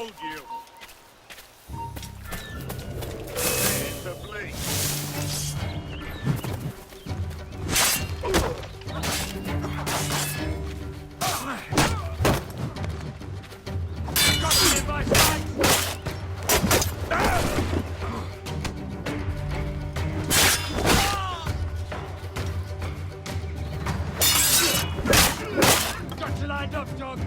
told you. It's a bleed. Got me in my sights. Got you lined up, dog.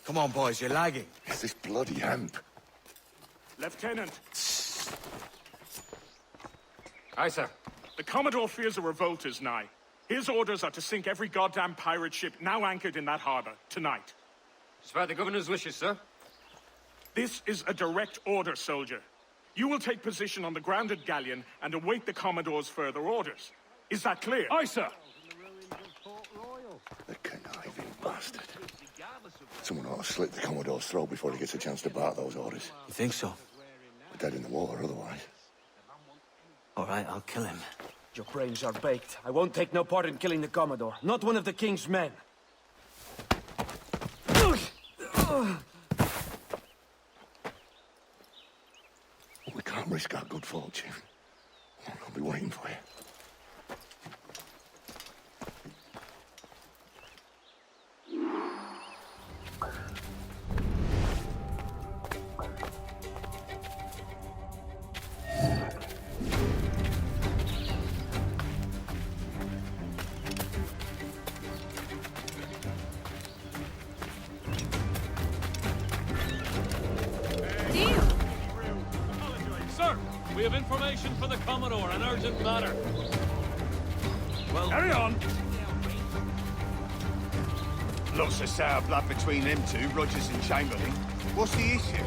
Come on, boys, you're lagging. It's this bloody amp. Lieutenant. Aye, sir. The Commodore fears a revolt is nigh. His orders are to sink every goddamn pirate ship now anchored in that harbor, tonight. It's by the governor's wishes, sir. This is a direct order, soldier. You will take position on the grounded galleon and await the Commodore's further orders. Is that clear? Aye, sir. The conniving bastard. Someone ought to slit the Commodore's throat before he gets a chance to bark those orders. You think so? We're dead in the water otherwise. All right, I'll kill him. Your brains are baked. I won't take no part in killing the Commodore. Not one of the King's men. We can't risk our good fortune. I'll be waiting for you. Sir, we have information for the Commodore, an urgent matter. Well, carry on. Lots of sour blood between them two, Rogers and Chamberlain. What's the issue?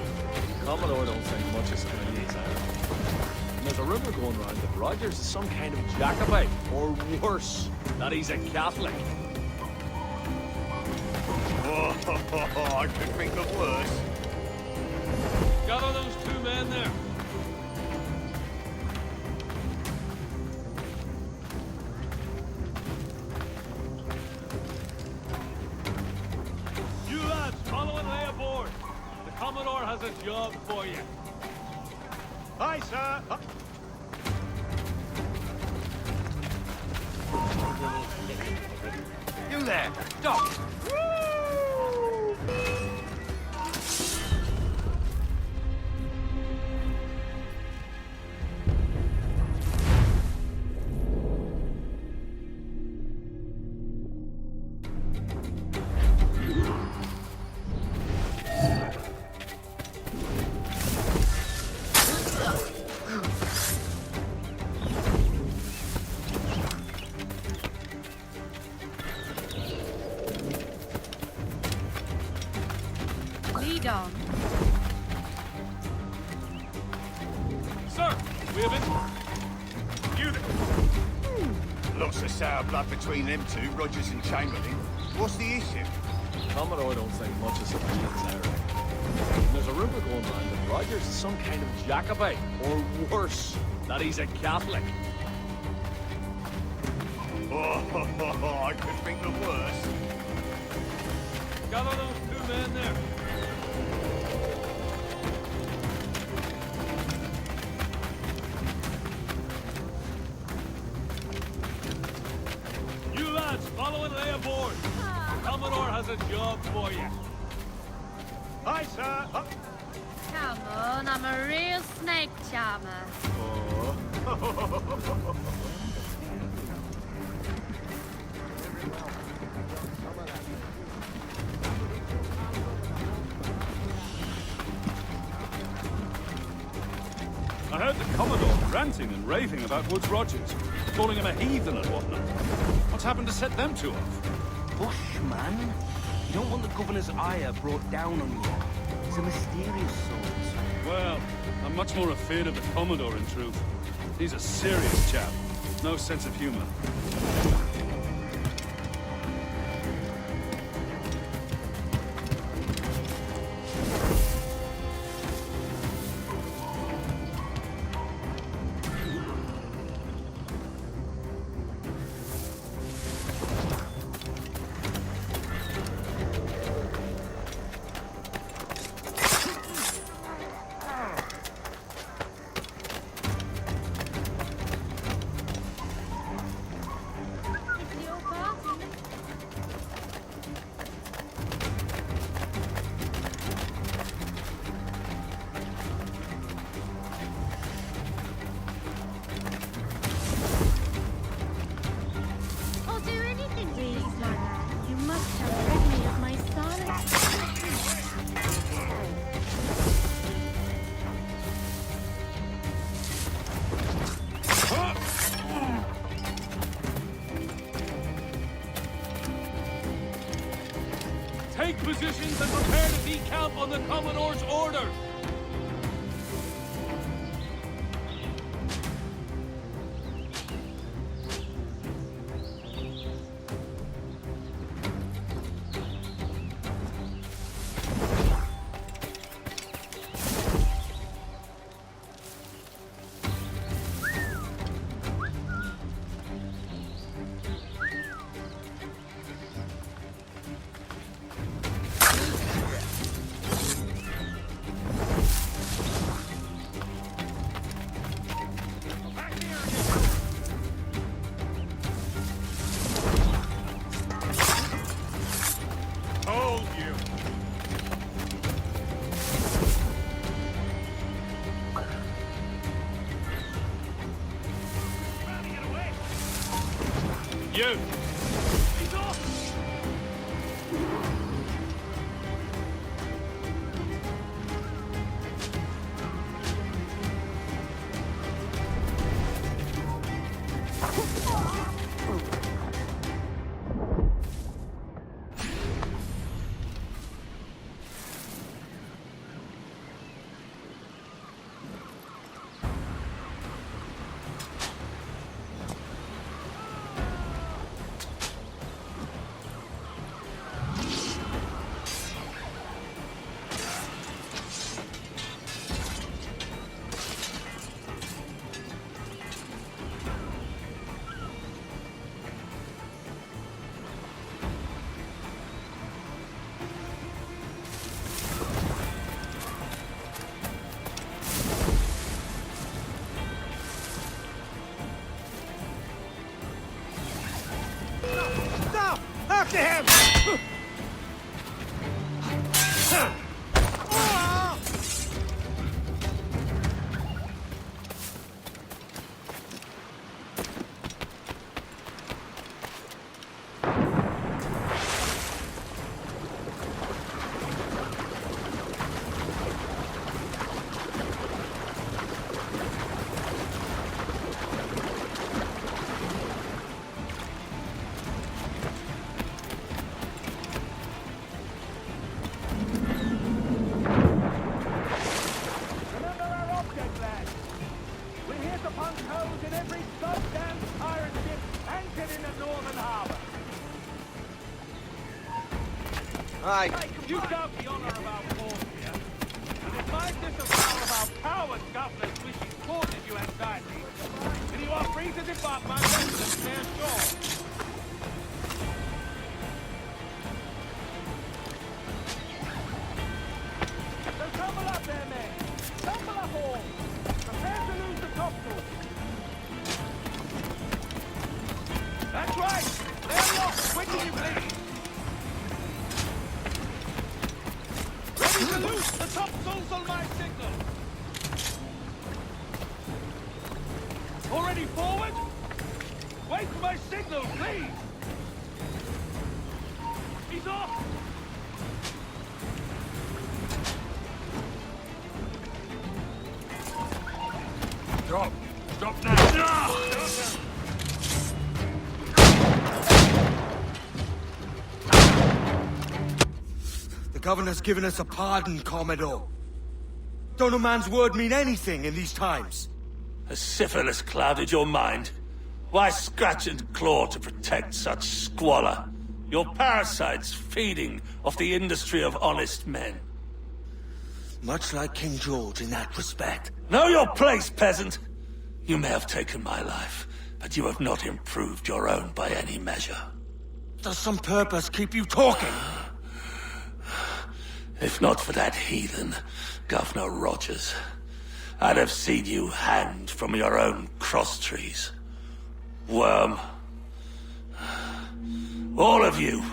Commodore don't think much of some idiots either. And there's a rumour going around that Rogers is some kind of Jacobite, or worse, that he's a Catholic. Oh, I could think of worse. Gather those two men there. You lads, follow and lay aboard. The Commodore has a job for you. Aye, sir. You there, stop! Lead on. Sir, we have You there. Lots of sour blood between them two, Rogers and Chamberlain. What's the issue? Commodore don't think much of some idiots either. And there's a rumour going around that Rogers is some kind of Jacobite, or worse, that he's a Catholic. Oh, I could think of worse. Gather those two men there. You lads, follow and lay aboard. has a job for you. Hi, sir. Come on, I'm a real snake charmer. I heard the Commodore ranting and raving about Woods Rogers, calling him a heathen and whatnot. What's happened to set them two off? Bushman? You don't want the governor's ire brought down on you. He's a mysterious sort. Well, I'm much more afraid of the Commodore, in truth. He's a serious chap. No sense of humor. It's your party. I'll do anything for you, my lad. You must have read me of my silence. Take positions and prepare to decamp on the Commodore's order! Hold you. You! After him! Aye. You doubt the honor of our cause here. And if my disavow of our coward governors wishes causes you anxiety, then you are free to depart my residence near shore. So tumble up there, men! Tumble up all! Prepare to lose the topsail! That's right! There we are! Quick as you please! Salute the topsails on my signal! Already forward? Wait for my signal, please! He's off! Drop! Stop now! The governor's given us a pardon, Commodore. Don't a man's word mean anything in these times? Has syphilis clouded your mind? Why scratch and claw to protect such squalor? Your parasites feeding off the industry of honest men. Much like King George in that respect. Know your place, peasant! You may have taken my life, but you have not improved your own by any measure. Does some purpose keep you talking? If not for that heathen, Governor Rogers, I'd have seen you hanged from your own cross trees. Worm. All of you.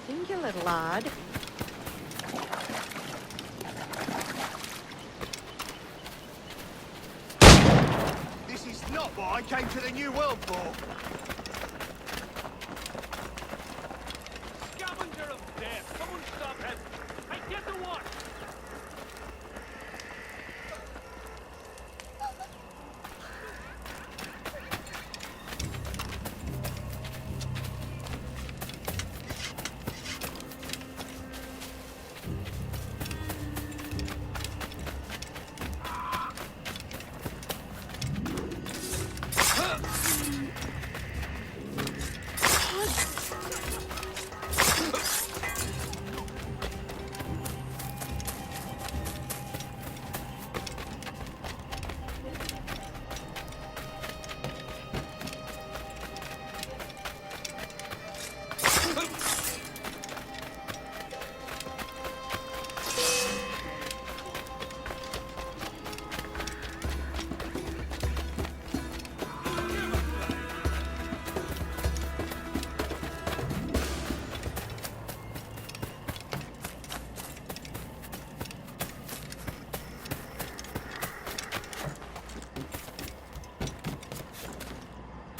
Think, you little lad. This is not what I came to the New World for. Scavenger of death! Someone stop him! Hey, get the watch!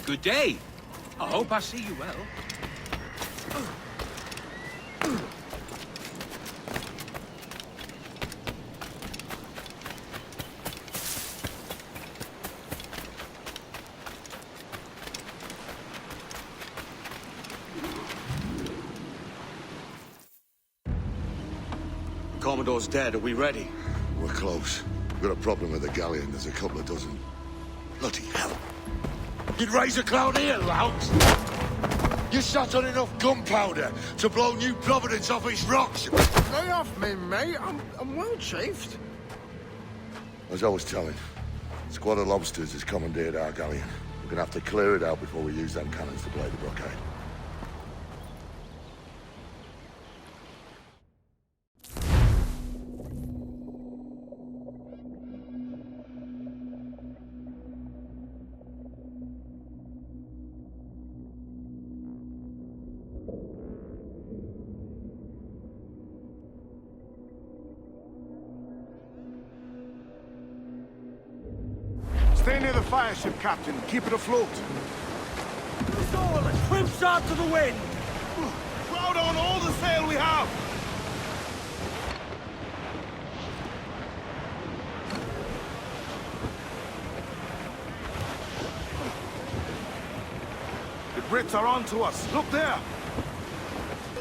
Good day. I hope I see you well. Commodore's dead. Are we ready? We're close. We've got a problem with the galleon. There's a couple of dozen. Bloody hell. You'd raise a cloud here, lout. You sat on enough gunpowder to blow New Providence off its rocks. Lay off me, mate. I'm well chafed. As I was telling, a squad of lobsters has commandeered our galleon. We're gonna have to clear it out before we use them cannons to blow the blockade. Stay near the fire ship, Captain. Keep it afloat. Soul, a trim shot to the wind! Crowd on all the sail we have! The Brits are on to us. Look there!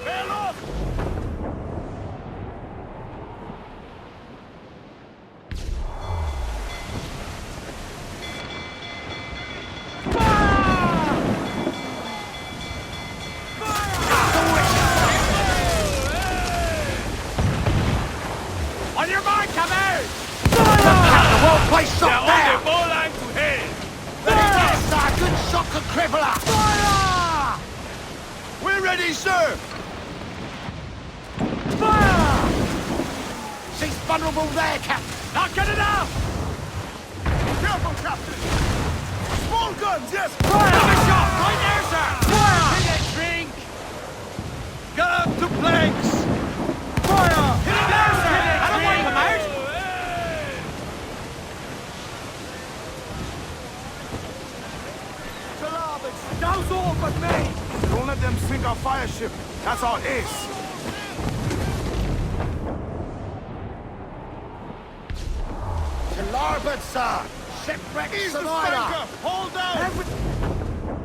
Bail off! On your mark, come out! The whole place shot They're on there! the bowline to hell! Yes, Sergeant! Shock and crippler! Fire! We're ready, sir! Fire! She's vulnerable there, Captain! Not good enough! Careful, Captain! Small guns, yes! Have a shot! Right there, sir! Fire! Hit a drink! Get up to planks! Fire! Hit him there, sir! I don't want him out! Douse all but me! Don't let them sink our fire ship. That's our ace. To larboard, sir! Shipwreck Ease the survivor! spanker! Hold down!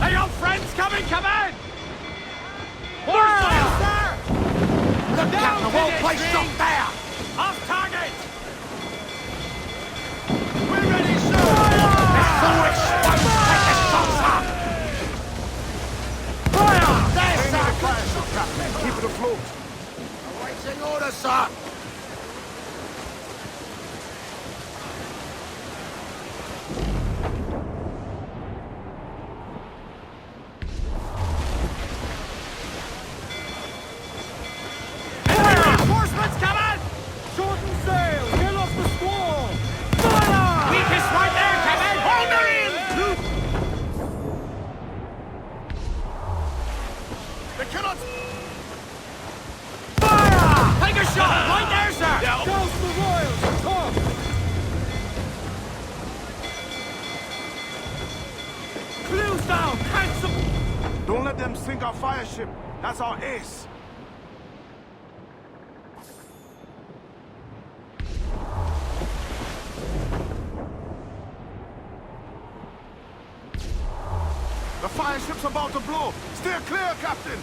Are your friends coming? Come in! More sail, sir! Look, Captain! The whole place shot there! Off target! We're ready, sir! This foolish won't take a shot, sir! Fire! There, Stay near the sir! fire ship, Captain. Keep it afloat. Awaiting orders, sir! Reinforcements coming! Shorten sail! Get off the squall! Weakest right there, Kevin! Hold her in! They cannot... Fire! Take a shot! Right there, sir! Douse the royals! Talk! Clues down! Handsome! Don't let them sink our fire ship. That's our ace. The fire ship's about to blow. Steer clear, Captain.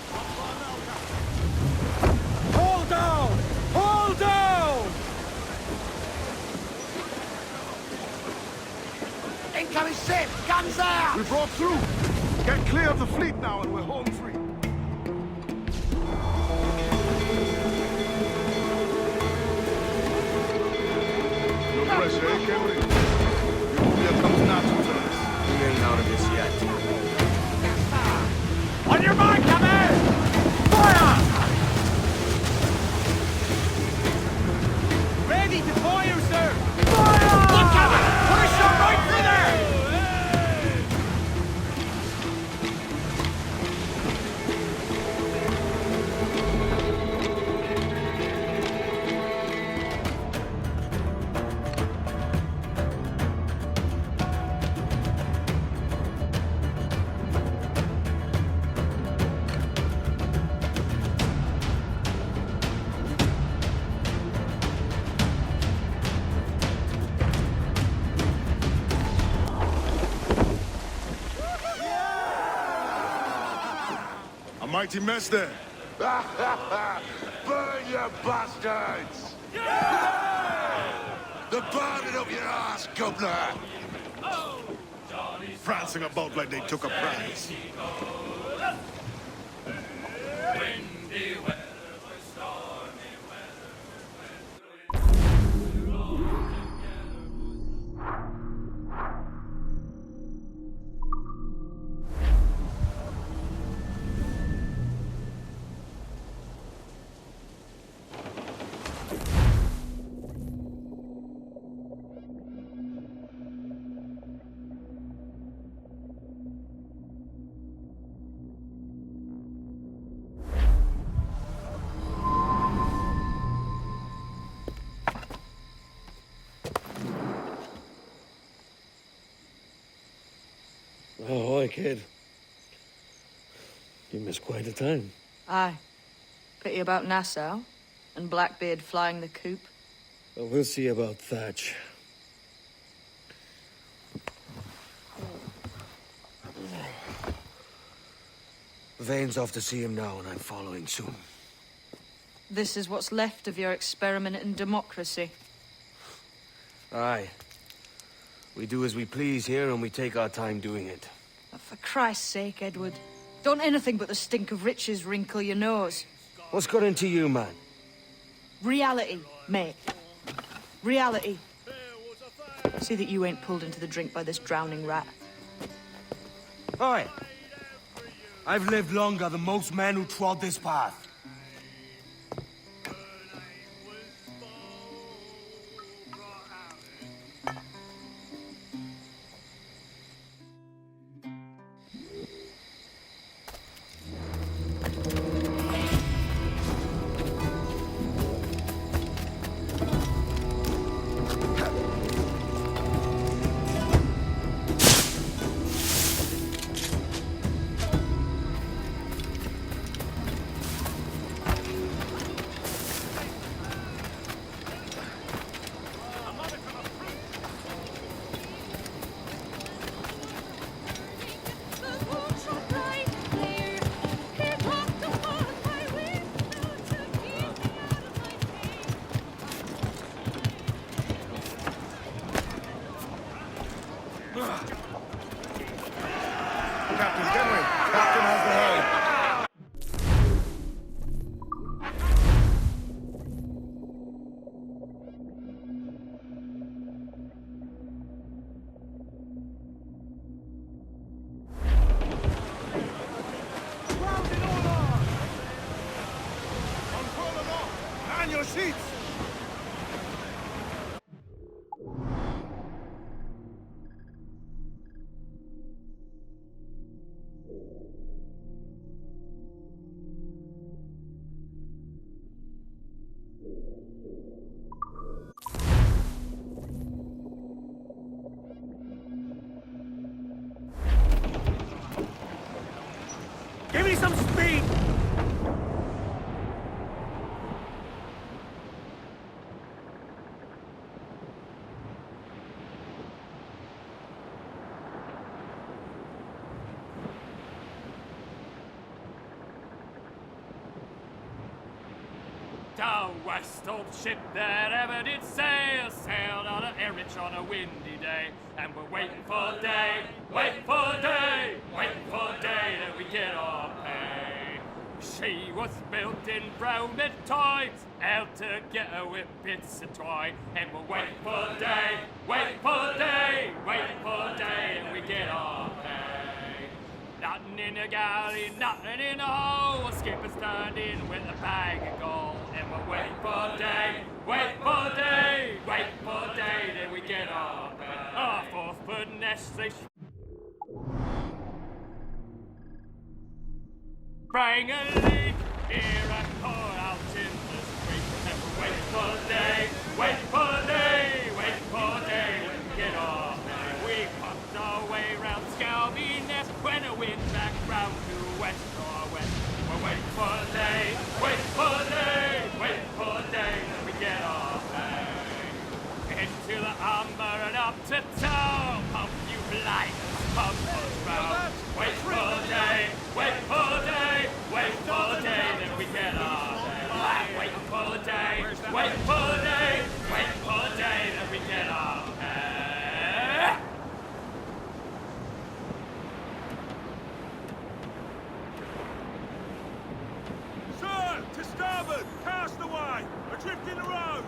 Hold down! Hold down! Incoming ship! Guns out! We broke through. Get clear of the fleet now and we're home free. No pressure, eh, Cameron? Here comes natural to us. We ain't out of this yet. On your mark, come in! Fire! Ready to fire, sir! Fire! Look, Kevin! Put a shot right through there! A mighty mess there. Burn, you bastards! They're burning up your ass, governor! Prancing about like they took a prize. Ahoy, kid. You missed quite a time. Aye. Pity about Nassau, and Blackbeard flying the coop. Well, we'll see about Thatch. Vane's off to see him now, and I'm following soon. This is what's left of your experiment in democracy. Aye. We do as we please here, and we take our time doing it. For Christ's sake, Edward. Don't anything but the stink of riches wrinkle your nose. What's got into you, man? Reality, mate. Reality. See that you ain't pulled into the drink by this drowning rat. Oi! I've lived longer than most men who trod this path. Captain, Genry! Captain has the hay! Man your seats! Give me some speed! Down west, old ship that ever did sail, sailed on a Erich on a windy day, and we're waiting for day, waiting for day, waiting for day that we get our pay. She was built in Roman times, out together with bits of twine, and we're waiting for day, waiting for day, waiting for day that we get our pay. Nothing in the galley, nothing in the hole. Skipper's turned in with a bag of gold. And we're waiting for day, waiting for day, waiting for day, then we get our pay. Our fourth foot Nestle sprang a leak. Here I pour out in the street. And we're waiting for day, waiting for day, waiting for day, then we get our pay. We pumped our way round Scalby Nest when the wind back round to west or west. We're waiting for day, waiting for day, waiting for day, then we get our pay. Into the Humber and up to town, pump you blinders, pump us round. Wait for day, wait for day, wait for day, then we get waiting for the day, waiting for the day that we get our pay. Sir, to starboard! Cast away! Adrift in the road!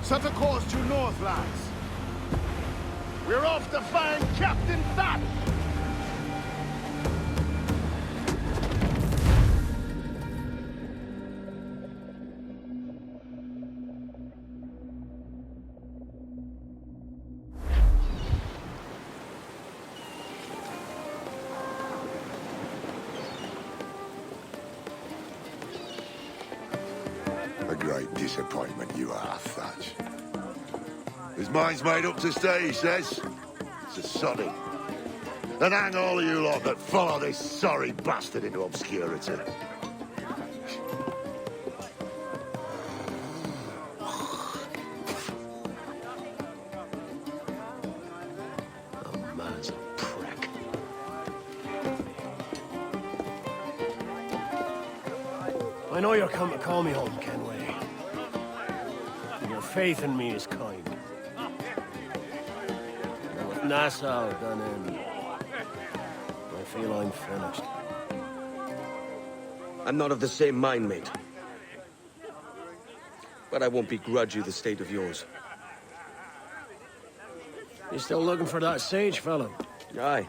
Set a course due north, lads. We're off to find Captain Thatch! A great disappointment you are, Thatch. His mind's made up to stay, he says. It's a sodding. And hang all of you lot that follow this sorry bastard into obscurity. The man's a prick. I know you're come to call me home, Kenway. And your faith in me is kind. Now with Nassau done in, I feel I'm finished. I'm not of the same mind, mate. But I won't begrudge you the state of yours. You still looking for that sage fellow? Aye.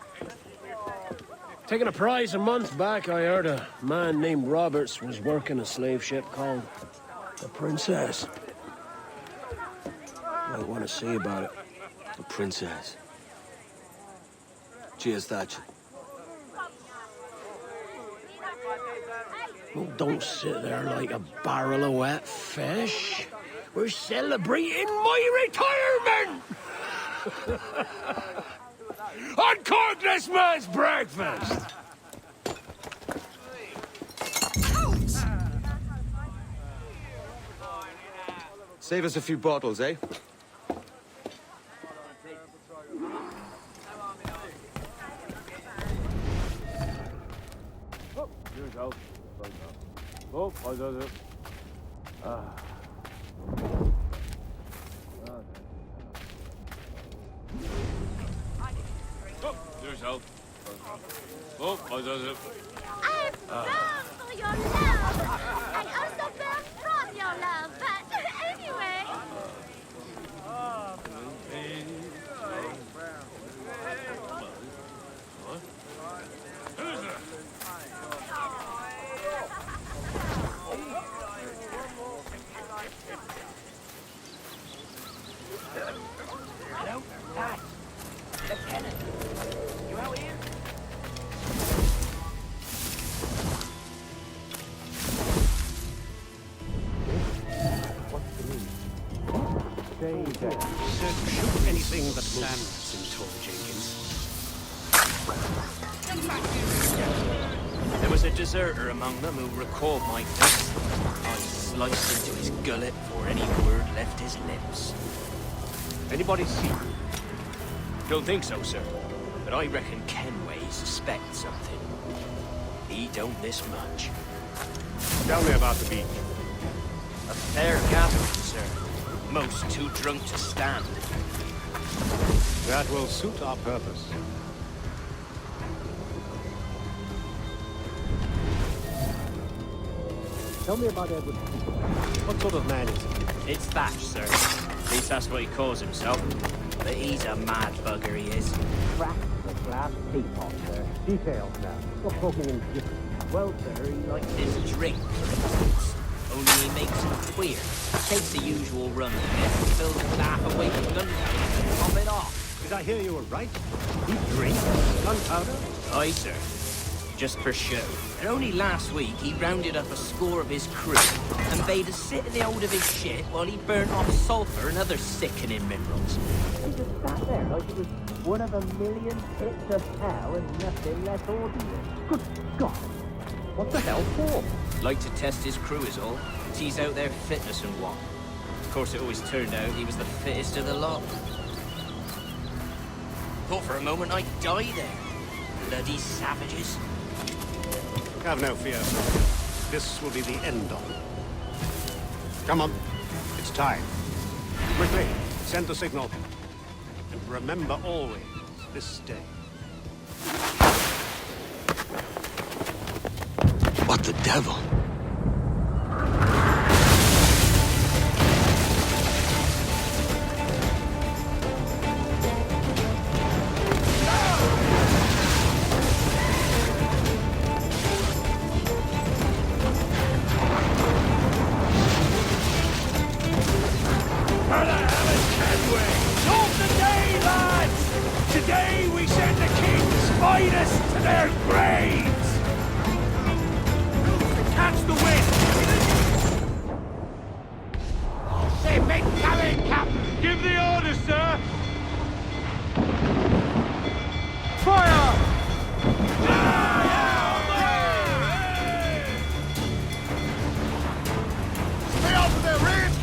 Taking a prize a month back, I heard a man named Roberts was working a slave ship called the Princess. Might want to see about it. The Princess. Cheers, Thatch. Oh, don't sit there like a barrel of wet fish. We're celebrating my retirement! Uncork this man's breakfast! Save us a few bottles, eh? I've burned for your love, and also burned from your love, but anyway. Hello? Hi. Lieutenant. You out here? Sir, shoot anything but sandals in Tor Jenkins. There was a deserter among them who recalled my death. I sliced into his gullet before any word left his lips. Anybody see him? Don't think so, sir. But I reckon Kenway suspects something. He don't miss much. Tell me about the beach. A fair gathering, sir. Most too drunk to stand. That will suit our purpose. Tell me about Edward. What sort of man is he? It's Thatch, sir. At least that's what he calls himself. But he's a mad bugger, he is. Crack the glass teapot, sir. Details now. Stop talking in gibberish. Well, sir, he likes his drink, for instance. Only he makes it queer. Takes the usual rum and fills it half away with gunpowder and top it off. Did I hear you were right? He drinks gunpowder? Aye, sir. Just for show. And only last week he rounded up a score of his crew and bade us sit in the hold of his shit while he burnt off sulphur and other sickening minerals. He just sat there like it was one of a million pits of hell and nothing less ordinary. Good God! What the hell for? Like to test his crew is all. Tease out their fitness and what. Of course, it always turned out he was the fittest of the lot. Thought for a moment I'd die there. Bloody savages. Have no fear, sir. This will be the end of it. Come on. It's time. Quickly, send the signal. And remember always this day. What the devil? Today we send the king's finest to their graves! Catch the wind! They've been coming, Captain! Give the orders, sir! Fire! Stay off of their rears!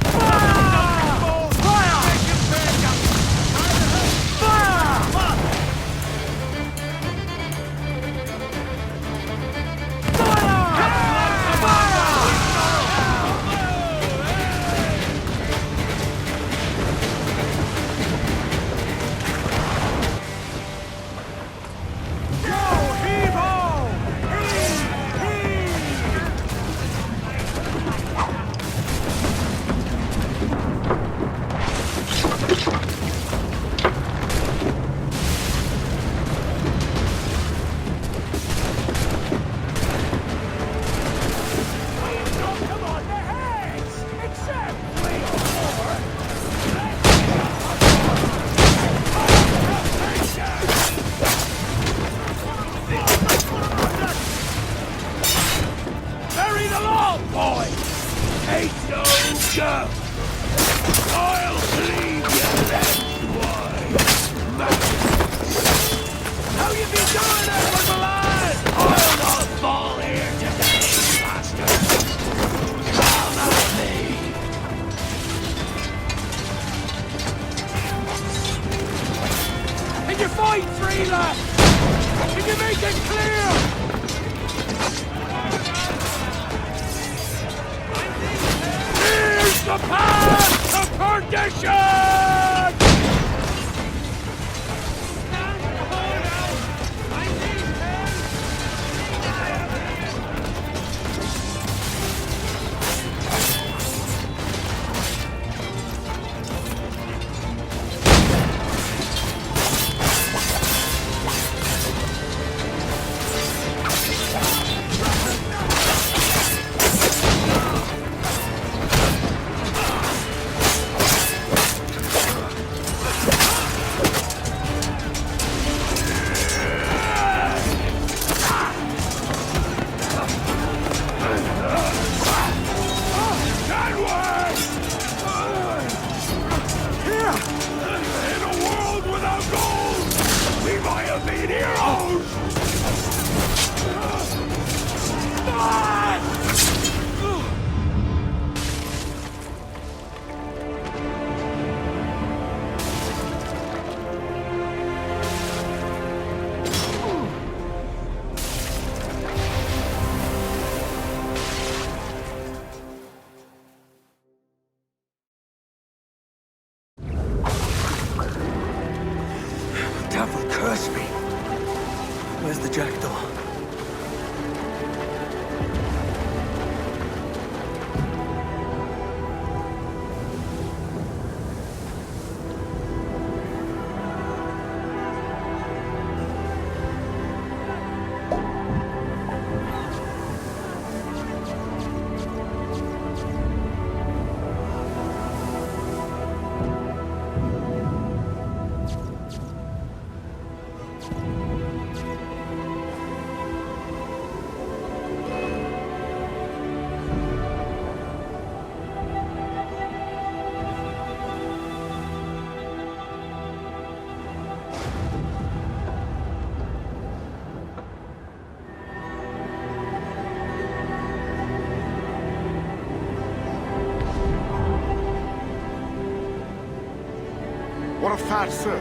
What of Thatch, sir?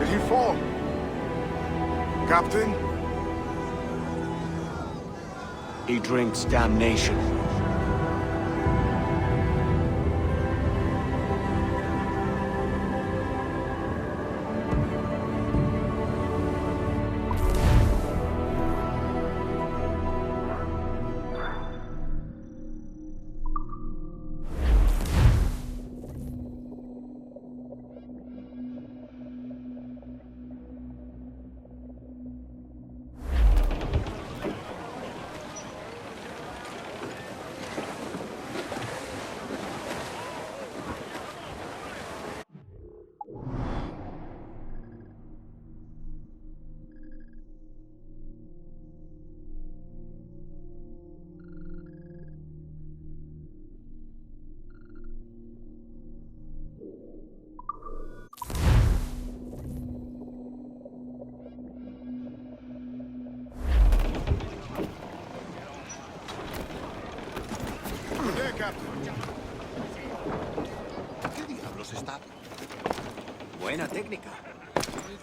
Did he fall? Captain? He drinks damnation. Buena técnica.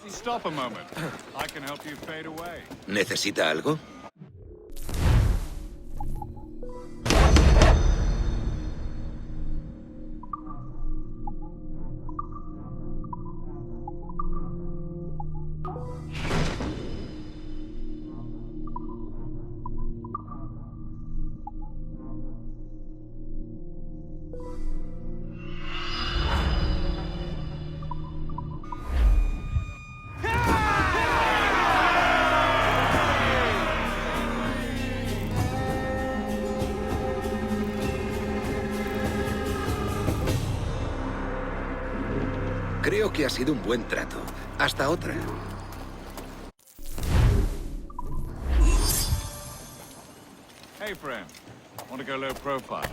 Stop a moment. I can help you fade away. ¿Necesita algo? Creo que ha sido un buen trato. Hasta otra. Hey, friend. Want to go low profile?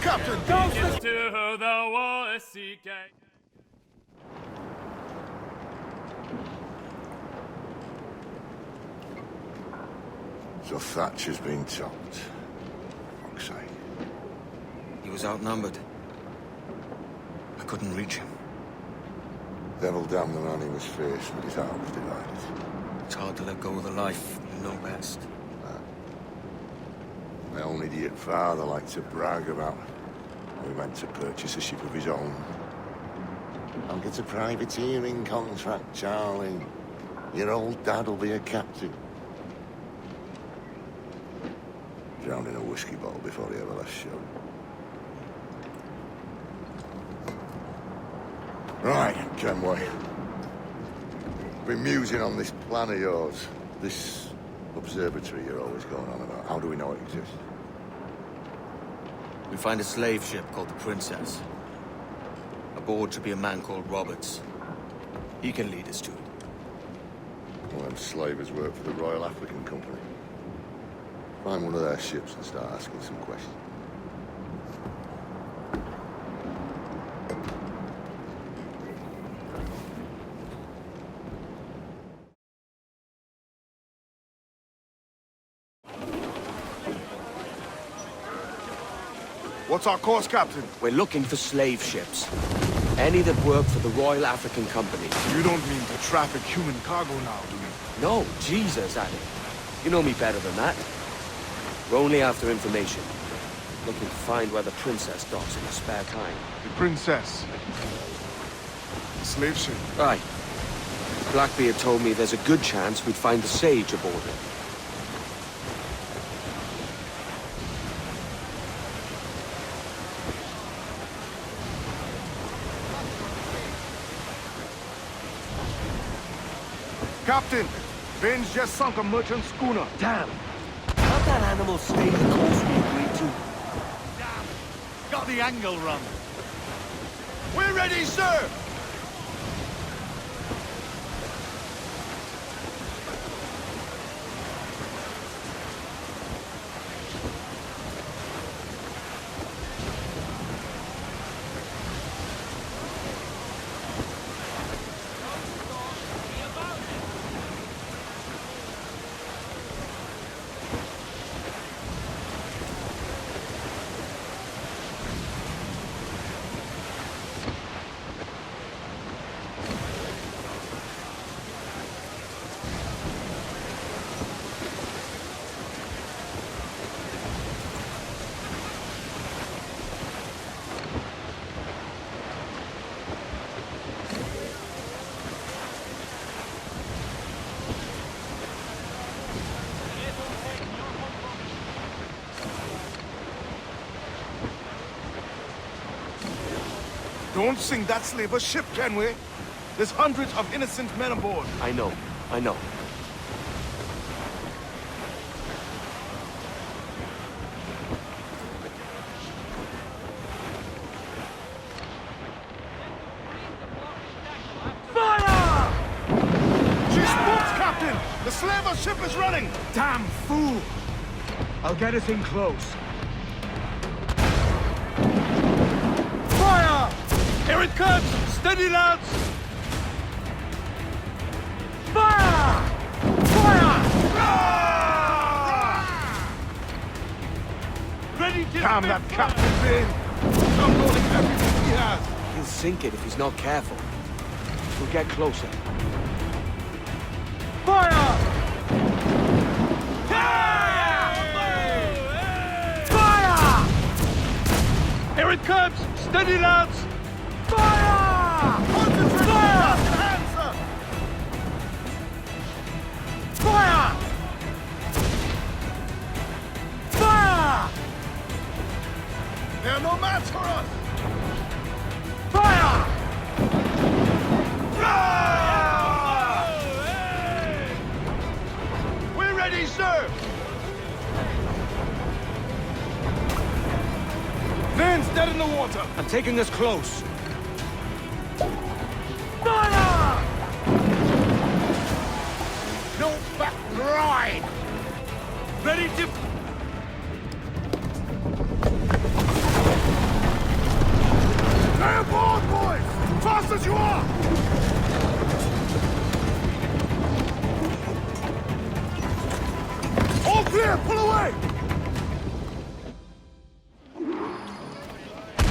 Captain! Get to the Wallacey Gate. So Thatch has been topped. Fuck's sake. He was outnumbered. I couldn't reach him. Devil damn the man, he was fierce, but his heart was divided. It's hard to let go of the life you know best. My own idiot father liked to brag about how he went to purchase a ship of his own. I'll get a privateering contract, Charlie. Your old dad'll be a captain. Drowned in a whiskey bottle before he ever left shore. Right, Kenway. Been musing on this plan of yours. This observatory you're always going on about. How do we know it exists? We find a slave ship called the Princess. Aboard should be a man called Roberts. He can lead us to it. Well, them slavers work for the Royal African Company. Find one of their ships and start asking some questions. What's our course, Captain? We're looking for slave ships. Any that work for the Royal African Company. You don't mean to traffic human cargo now, do you? No, Jesus, Annie. You know me better than that. We're only after information. Looking to find where the Princess docks in her spare time. The Princess. The slave ship. Right. Blackbeard told me there's a good chance we'd find the Sage aboard it. Captain, Bane's just sunk a merchant schooner. Damn! How'd that animal stay the course we agreed to? Damn! Got the angle wrong. We're ready, sir! Don't sink that slaver's ship, Kenway. There's hundreds of innocent men aboard. I know. Fire! She spooks, Captain! The slaver's ship is running! Damn fool! I'll get us in close. Fire! Here it comes! Steady, lads! Fire! Fire! Ready to... Damn that Captain Bane! Unloading everything he has! He'll sink it if he's not careful. We'll get closer. Fire! Fire! Here it comes! Steady, lads! Fire! Concentrate! Fire! Hands up! Fire! Fire! They're no match for us! Fire! We're ready, sir! Van's dead in the water! I'm taking us close. Fire! No back ride! Ready to... Stay aboard, boys! Fast as you are! All clear! Pull away!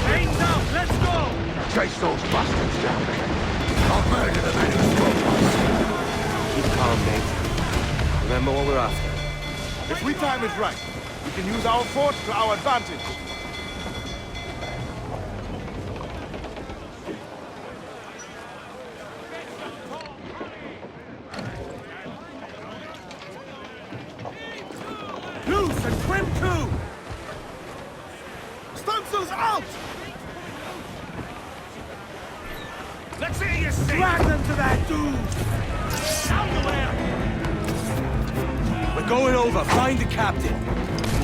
Hands up! Let's go! Chase those bastards down there. I'll murder the men who spoke us. Keep calm, mate. Remember what we're after. If we time it right, we can use our fort to our advantage. vessels out! Let's hear you sing! Drag them to their doom! We're going over. Find the captain.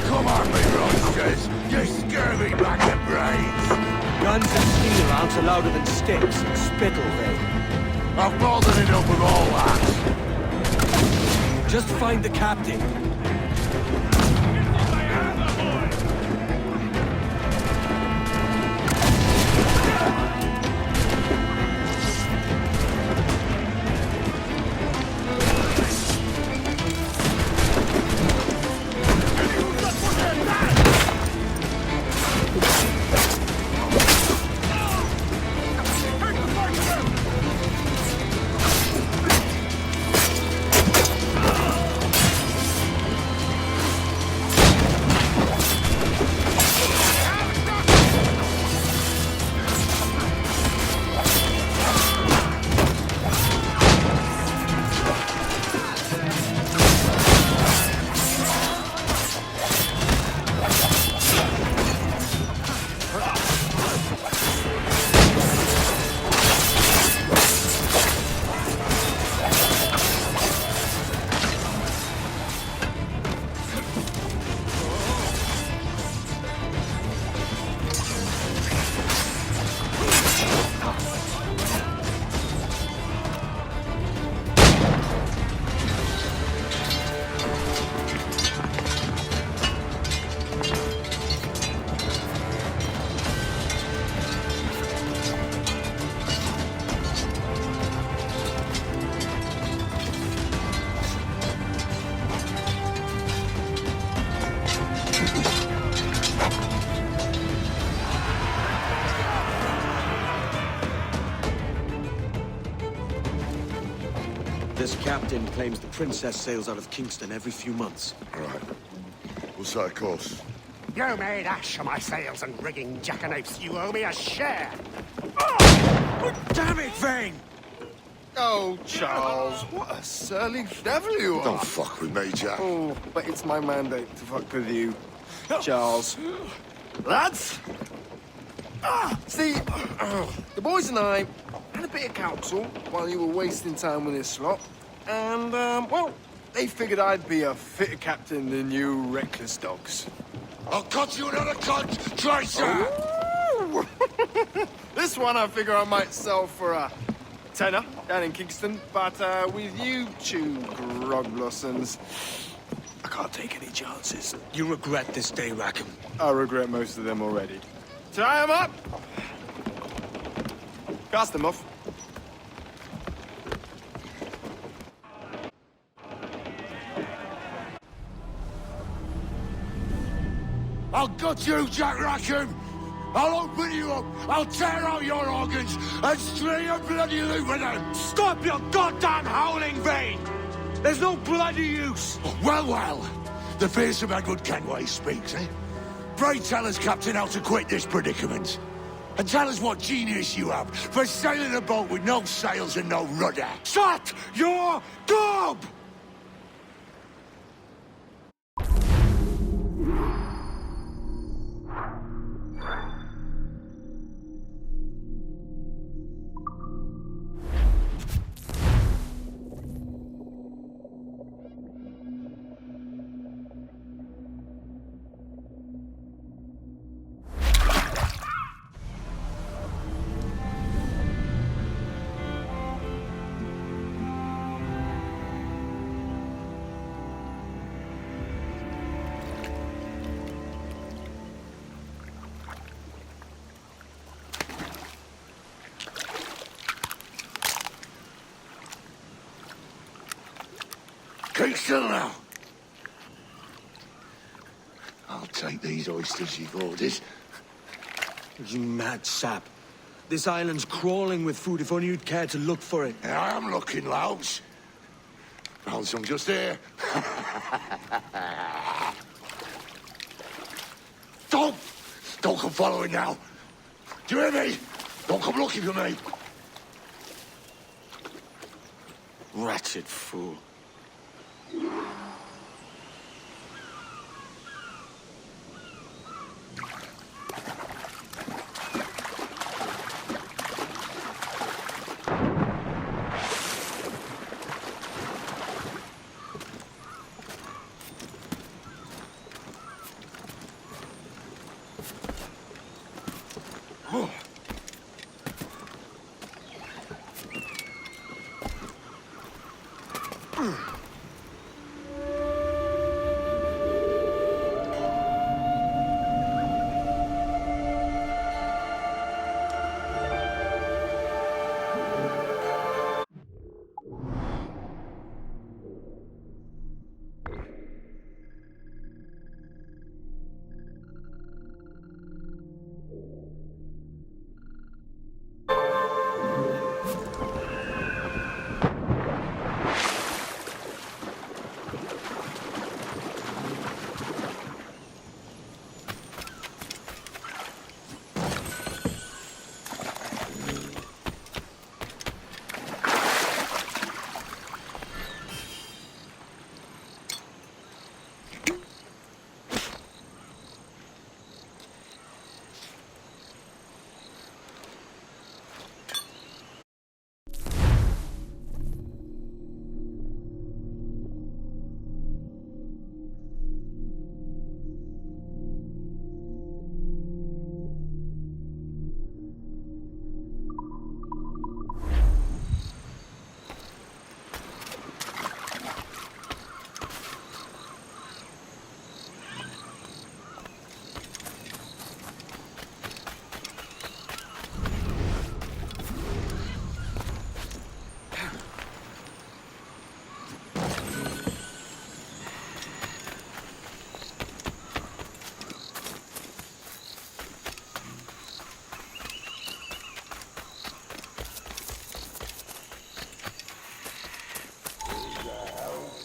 Come on, me roasters! You scurvy bag of brains! Guns and steel aren't louder than sticks and spittle, they. I've more than enough of all that! Just find the captain. This captain claims the princess sails out of Kingston every few months. Right. We'll set a course. You made ash of my sails and rigging, jackanapes. You owe me a share. Damn it, Vane! Oh, Charles, what a surly devil you are. Don't fuck with me, Jack. Oh, but it's my mandate to fuck with you, Charles. Lads! See, the boys and I had a bit of counsel while you were wasting time with this lot. And, well, they figured I'd be a fitter captain than you reckless dogs. I'll cut you another cunt, Tracer! This one I figure I might sell for a tenner down in Kingston, but with you two grog blossoms, I can't take any chances. You regret this day, Rackham. I regret most of them already. Tie them up! Cast them off. I'll gut you, Jack Rackham! I'll open you up, I'll tear out your organs, and string a bloody loop with them! Stop your goddamn howling, Vane! There's no bloody use! Well, well, the fearsome Edward Kenway speaks, eh? Pray tell us, Captain, how to quit this predicament. And tell us what genius you have for sailing a boat with no sails and no rudder. Shut your gob! Keep still now. I'll take these oysters you've ordered. You mad sap. This island's crawling with food if only you'd care to look for it. Yeah, I am looking, Louts. Found some just here. Don't come following now. Do you hear me? Don't come looking for me. Wretched fool.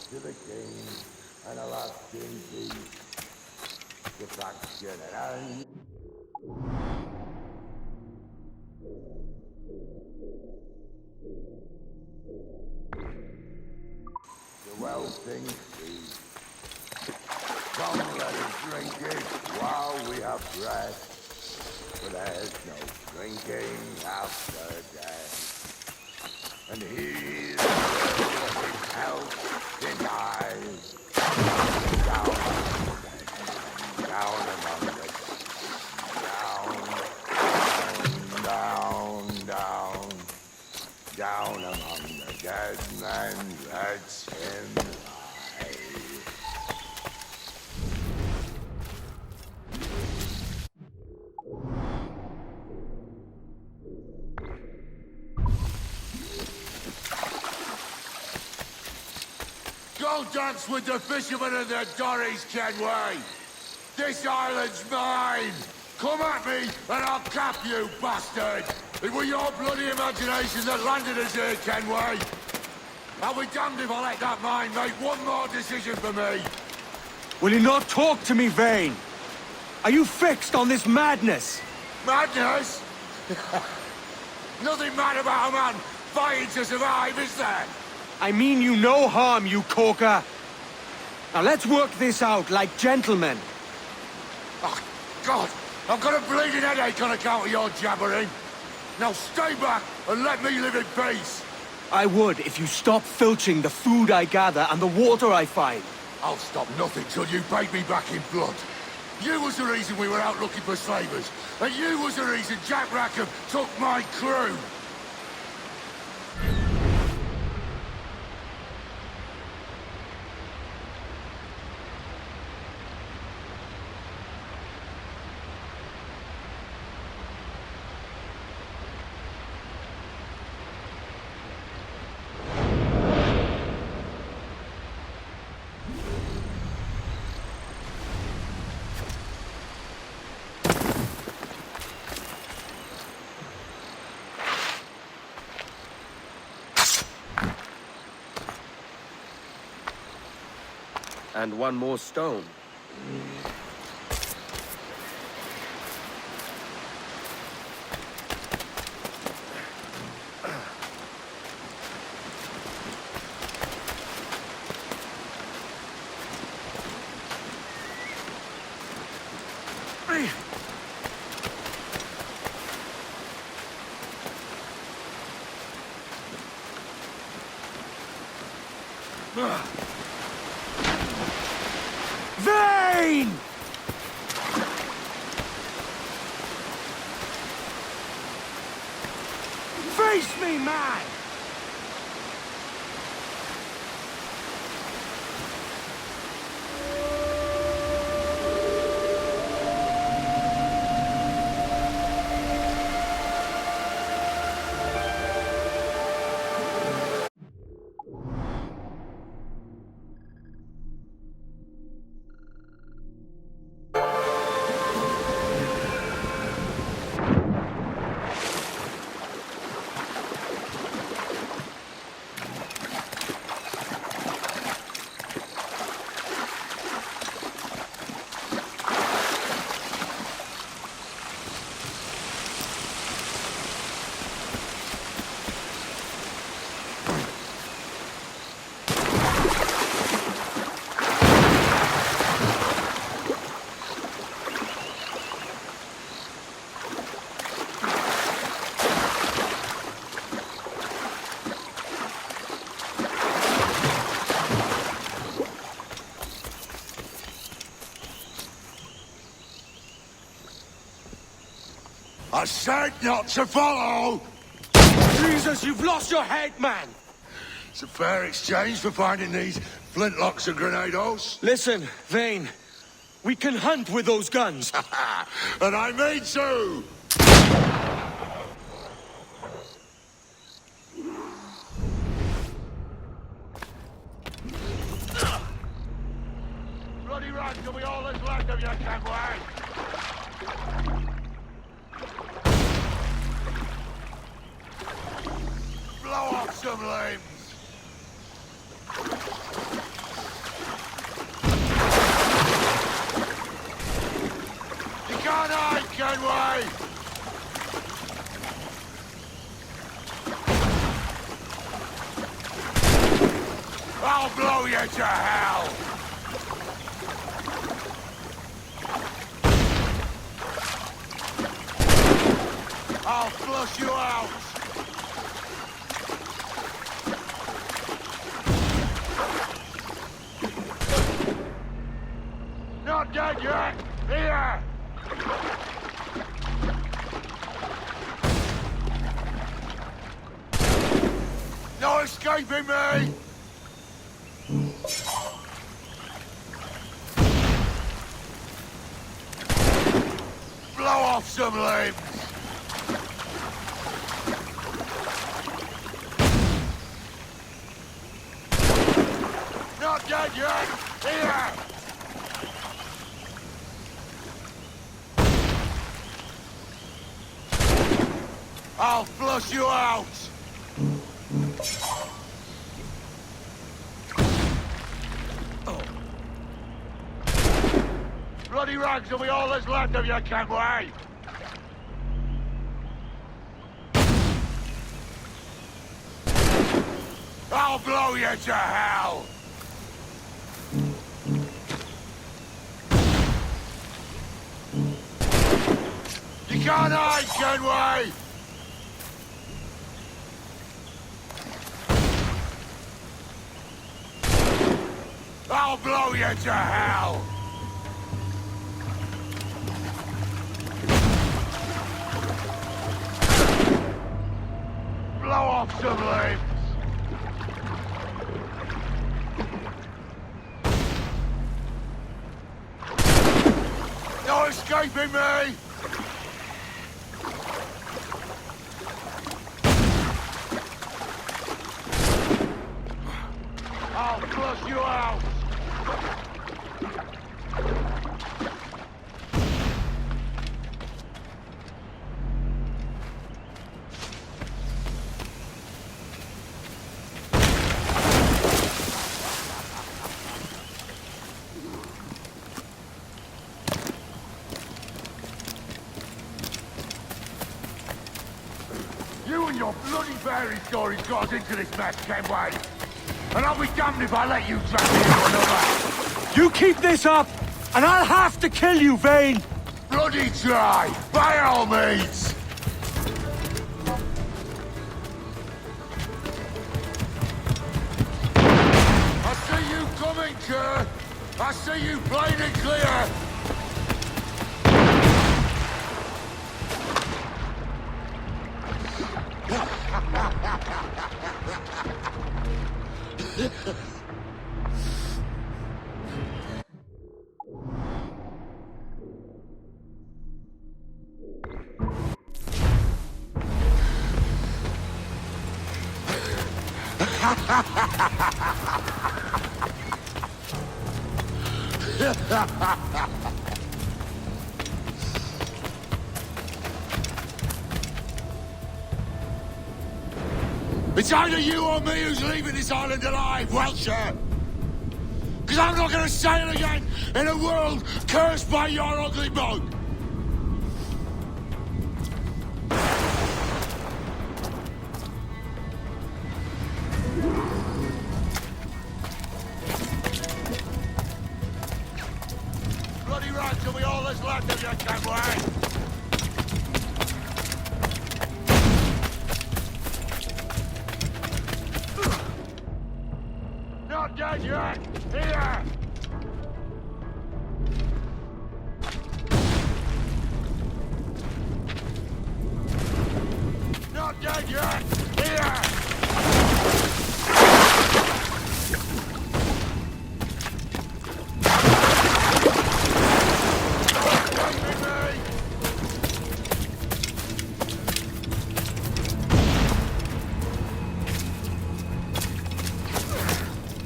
To the king and a lasting peace. The faction and the wealthy sea. Come, let us drink it while we have breath. For there's no drinking after death. And he is his health denies. Down among the down among the dead men, let's him lie. Go dance with the fishermen and the dories, Kenway! This island's mine! Come at me, and I'll cap you, bastard! It were your bloody imagination that landed us here, Kenway! I'll be damned if I let that mind make one more decision for me! Will you not talk to me, Vane? Are you fixed on this madness? Madness? Nothing mad about a man fighting to survive, is there? I mean you no harm, you corker. Now let's work this out like gentlemen. Oh, God! I've got a bleeding headache on account of your jabbering. Now stay back and let me live in peace. I would if you stop filching the food I gather and the water I find. I'll stop nothing till you paid me back in blood. You was the reason we were out looking for slavers, and you was the reason Jack Rackham took my crew. And one more stone. Vane! Face me, man! I said not to follow! Jesus, you've lost your head, man! It's a fair exchange for finding these flintlocks and grenados. Listen, Vane. We can hunt with those guns. And I mean to! Bloody run till we all that's left of you, Kenway! Blow off some limbs! You can't hide, Kenway! I'll blow you to hell! I'll flush you out! Not dead yet! Here! No escaping me! Blow off some limbs! Not dead yet! Here! I'll flush you out! Bloody rags will be all that's left of you, Kenway! I'll blow you to hell! You can't hide, Kenway! I'll blow you to hell! Blow off some limbs! No escaping me! I'll flush you out! You and your bloody fairy stories got us into this mess, Kenway. And I'll be damned if I let you drag me into another. You keep this up, and I'll have to kill you, Vane! Bloody try, by all means! I see you coming, Kerr! I see you plain and clear! It's either you or me who's leaving this island alive, Welcher! Because I'm not going to sail again in a world cursed by your ugly mug! Bloody right till we all that's left of you, Kenway! Not dead yet! Here! Not dead yet! Here!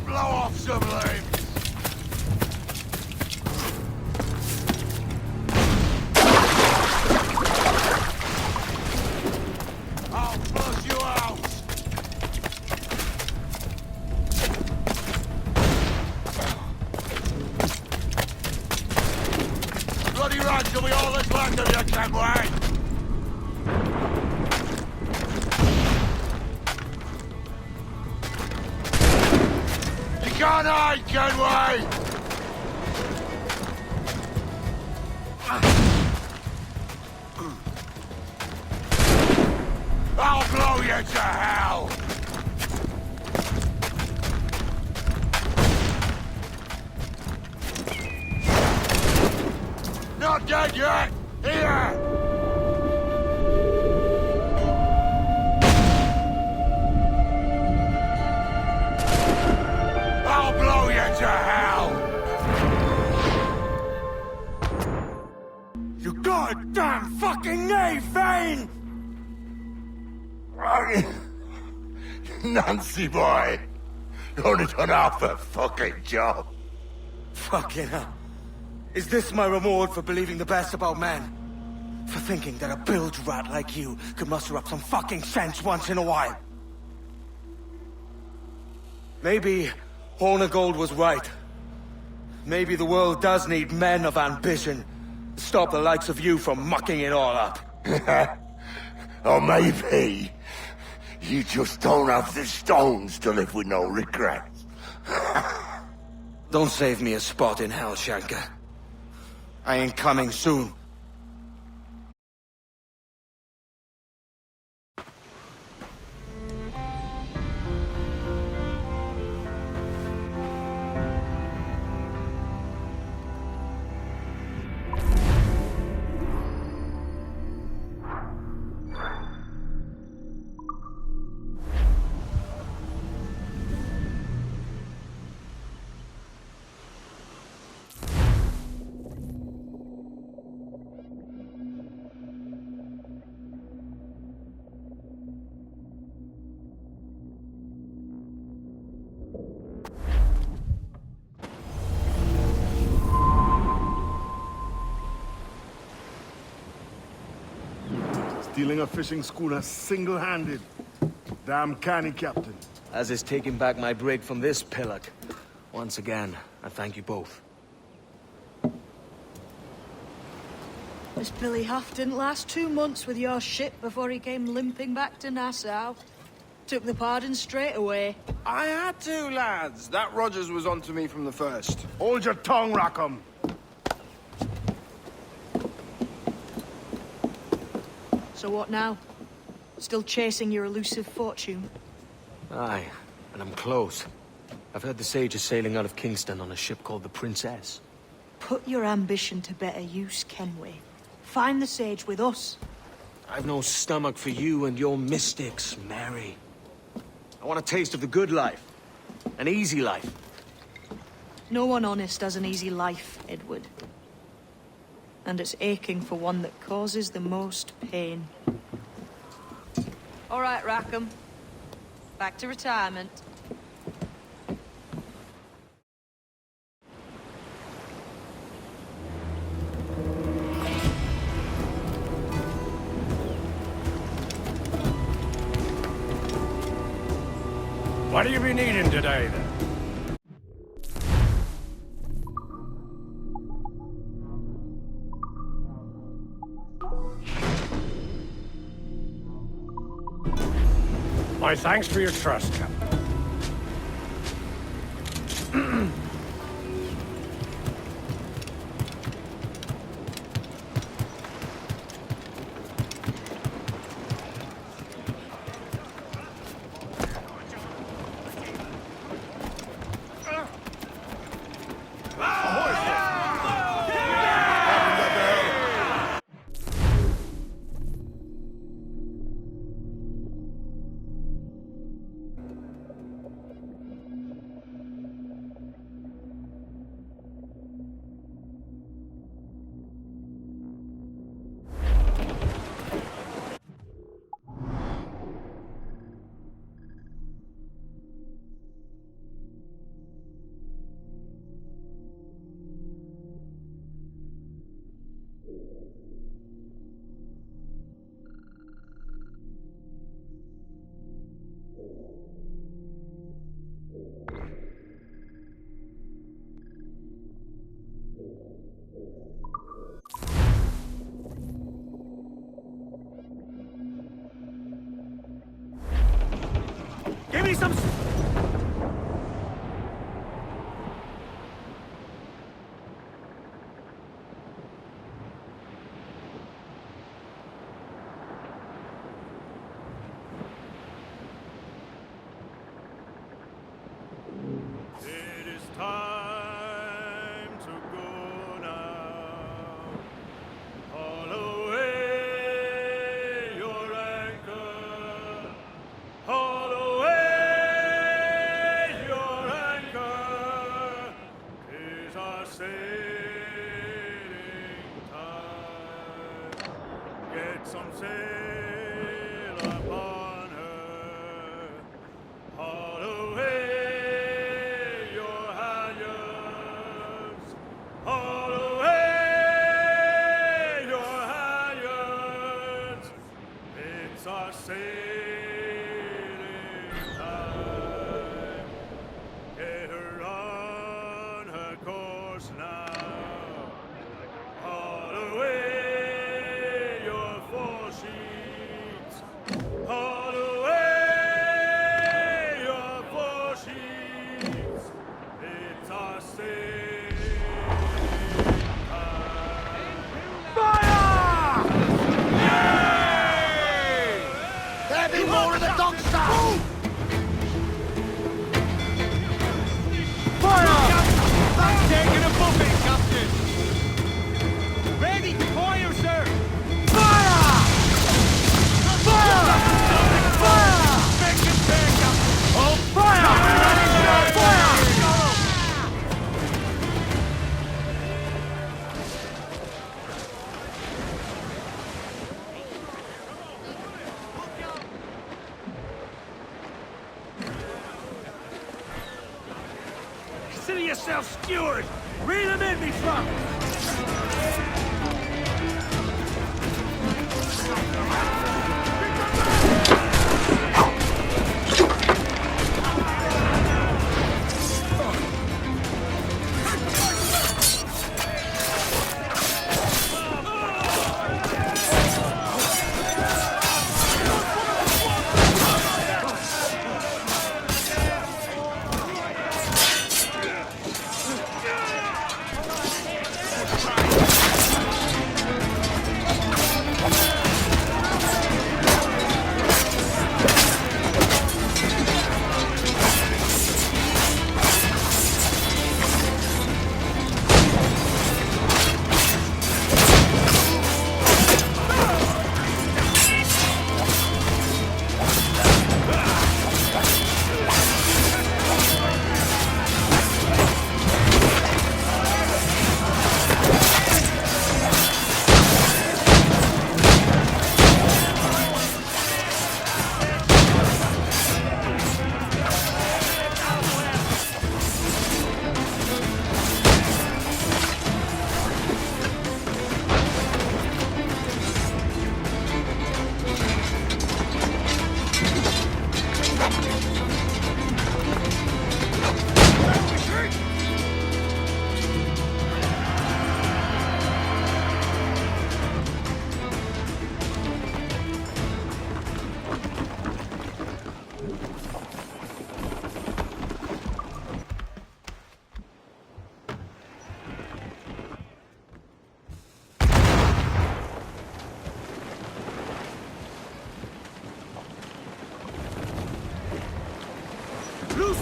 Blow off some limbs! I'll flush you out! Bloody right till we all that's left of you, Kenway! You can't hide, Kenway! I'll blow you to hell! Not dead yet! Here! I'll blow you to hell! You goddamn fucking knave, Vane! Nancy boy! You only done half the fucking job. Fucking hell. Is this my reward for believing the best about men? For thinking that a bilge rat like you could muster up some fucking sense once in a while? Maybe Horn of Gold was right. Maybe the world does need men of ambition to stop the likes of you from mucking it all up. Or maybe you just don't have the stones to live with no regrets. Don't save me a spot in hell, Shanka. I ain't coming soon. Stealing a fishing schooner single-handed. Damn canny, Captain. As is taking back my brig from this pillock. Once again, I thank you both. This Billy Huff didn't last 2 months with your ship before he came limping back to Nassau. Took the pardon straight away. I had to, lads. That Rogers was onto me from the first. Hold your tongue, Rackham. So what now? Still chasing your elusive fortune? Aye, and I'm close. I've heard the Sage is sailing out of Kingston on a ship called the Princess. Put your ambition to better use, Kenway. Find the Sage with us. I've no stomach for you and your mystics, Mary. I want a taste of the good life. An easy life. No one honest has an easy life, Edward. And it's aching for one that causes the most pain. All right, Rackham. Back to retirement. What do you be needing today, then? My thanks for your trust, Captain. Give me some... It is time to go now. Haul away your anchor. Haul away your anchor. 'Tis our sailing time. Get some sail upon her. Haul away. Haul away your halyards. It's our sailing time. Get her on her course now. Haul away your foresheets. Haul away your foresheets. It's our sailing. More of the dog stuff! Fire! That's taking a buffet, Captain! Ready to fire, sir! Fire! Fire! Fire! Make it fair, Captain! Oh, fire! Fire! Consider yourself steward! Reel him in, me truck!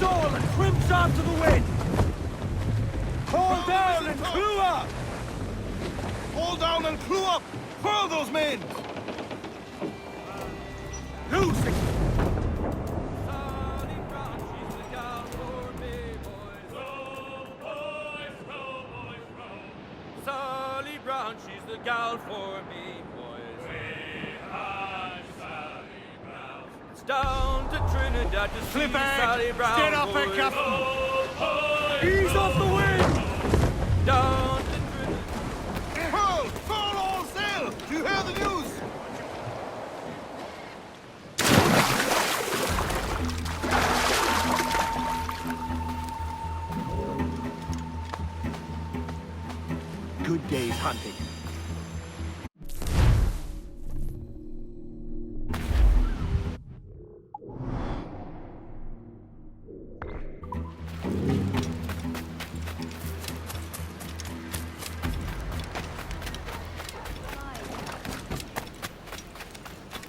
sail and crimps onto the wind! Hold down and clew up! Hold down and clew up! Furl those men! Loose it! Sally Brown, she's the gal for me, boys. Sally Brown. It's down to Trinidad to see Sally Brown, Stand up, boys. Captain! Ease off the wind! Down to Trinidad. Furl! Furl all sail! Do you hear the news? Good day's hunting.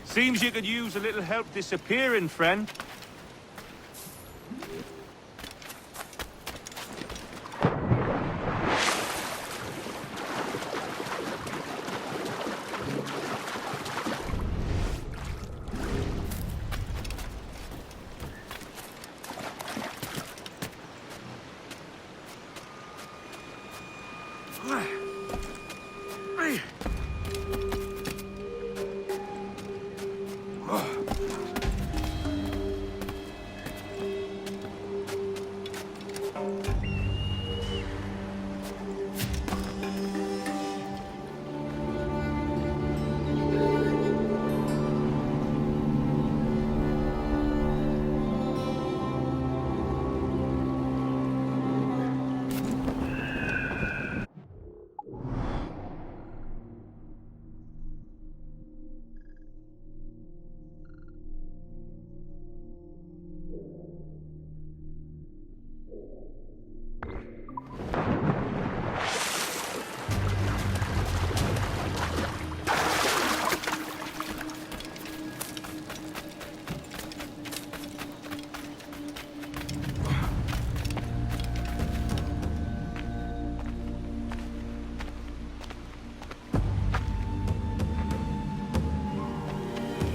Seems you could use a little help disappearing, friend.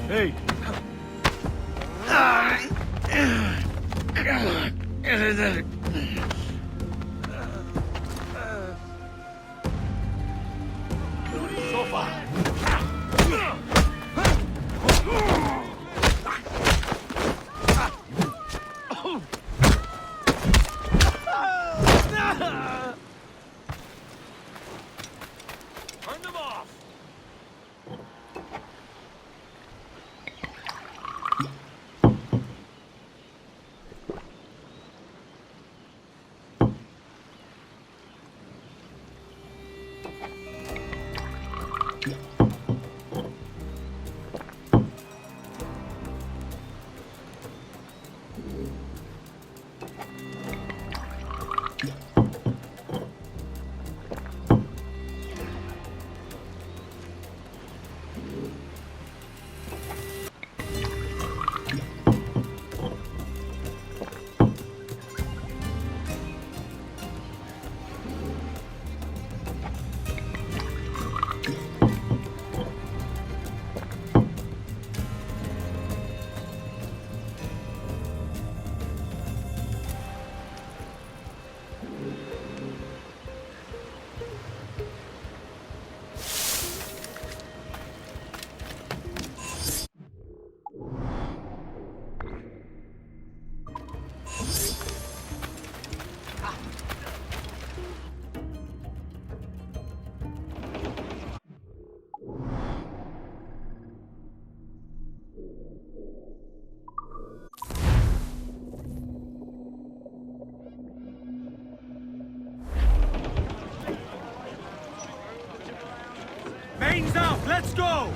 Hey! So far. Turn them off. Mains out, let's go!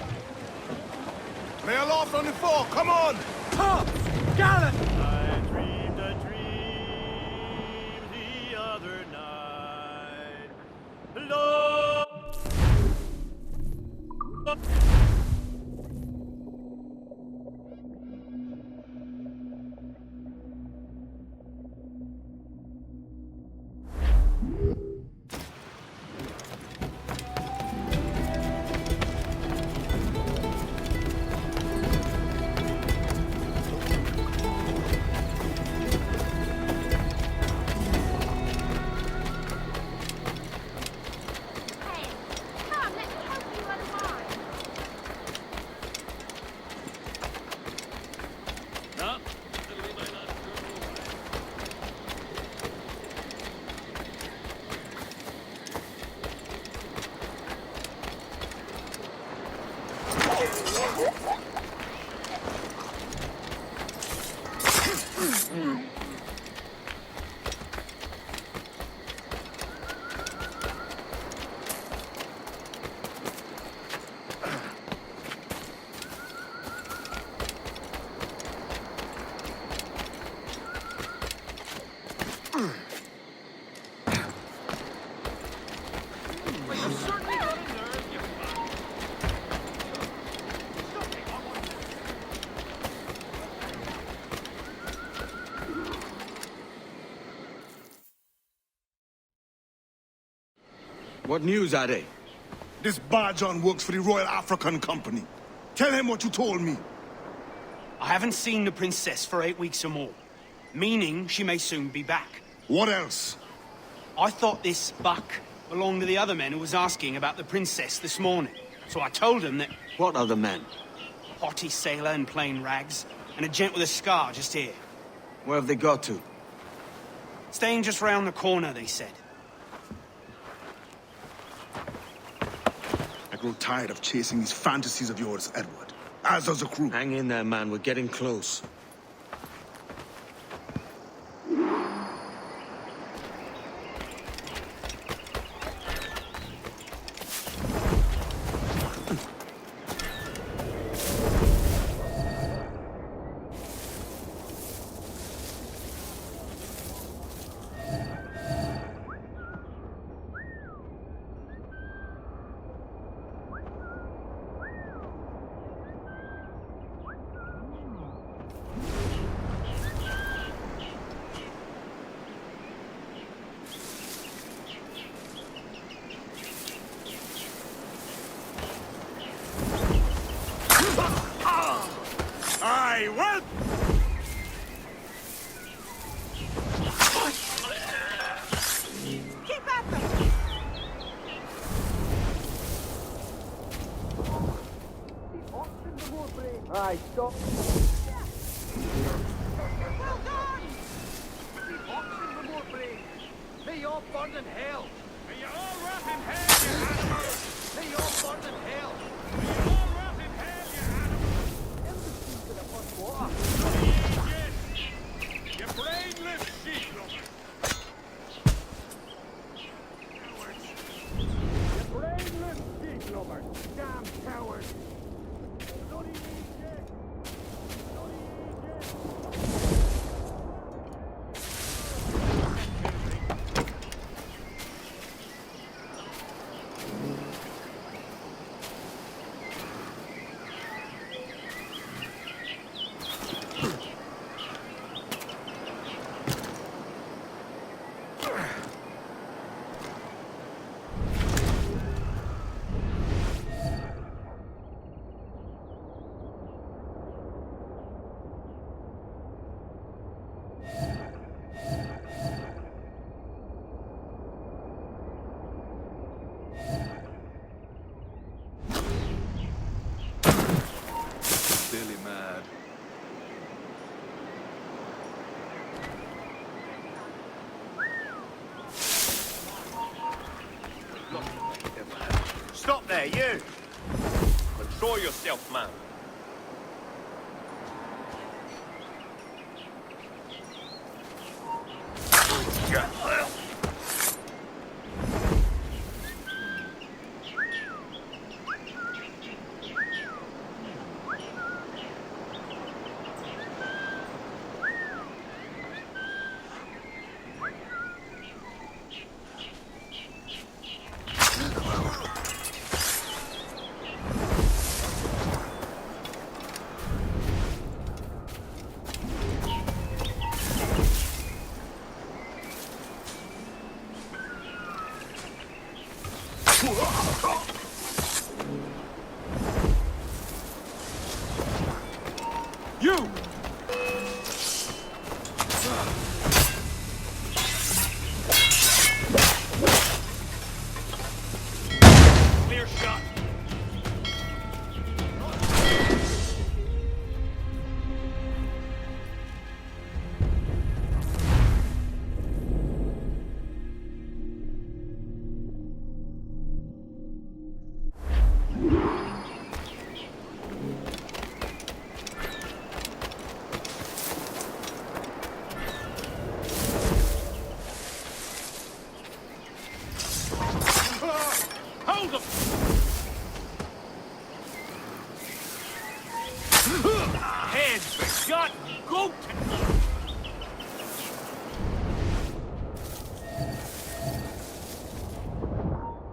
Lay aloft on the fore, come on! Tops! Gallant! I dreamed a dream the other night. Lord. What news are they? This Barjon works for the Royal African Company. Tell him what you told me. I haven't seen the princess for 8 weeks or more, meaning she may soon be back. What else? I thought this buck belonged to the other men who was asking about the princess this morning. So I told him that... What other men? A haughty sailor in plain rags, and a gent with a scar just here. Where have they got to? Staying just round the corner, they said. I grow tired of chasing these fantasies of yours, Edward. As does the crew. Hang in there, man. We're getting close. Aye, well... Keep at them! Aye, stop. Well done! May you all burn in hell. May you all rot in hell, you animals! May you all burn in hell. May you all rot in hell, you animals! Everything's in the first water. Yes, you brainless sheep-lovers! Cowards! You brainless sheep-lovers! Damn cowards! Bloody Egypt! Bloody Egypt! Silly mad. Stop there, you! Control yourself, man. You! Clear shot! heads, begot goat!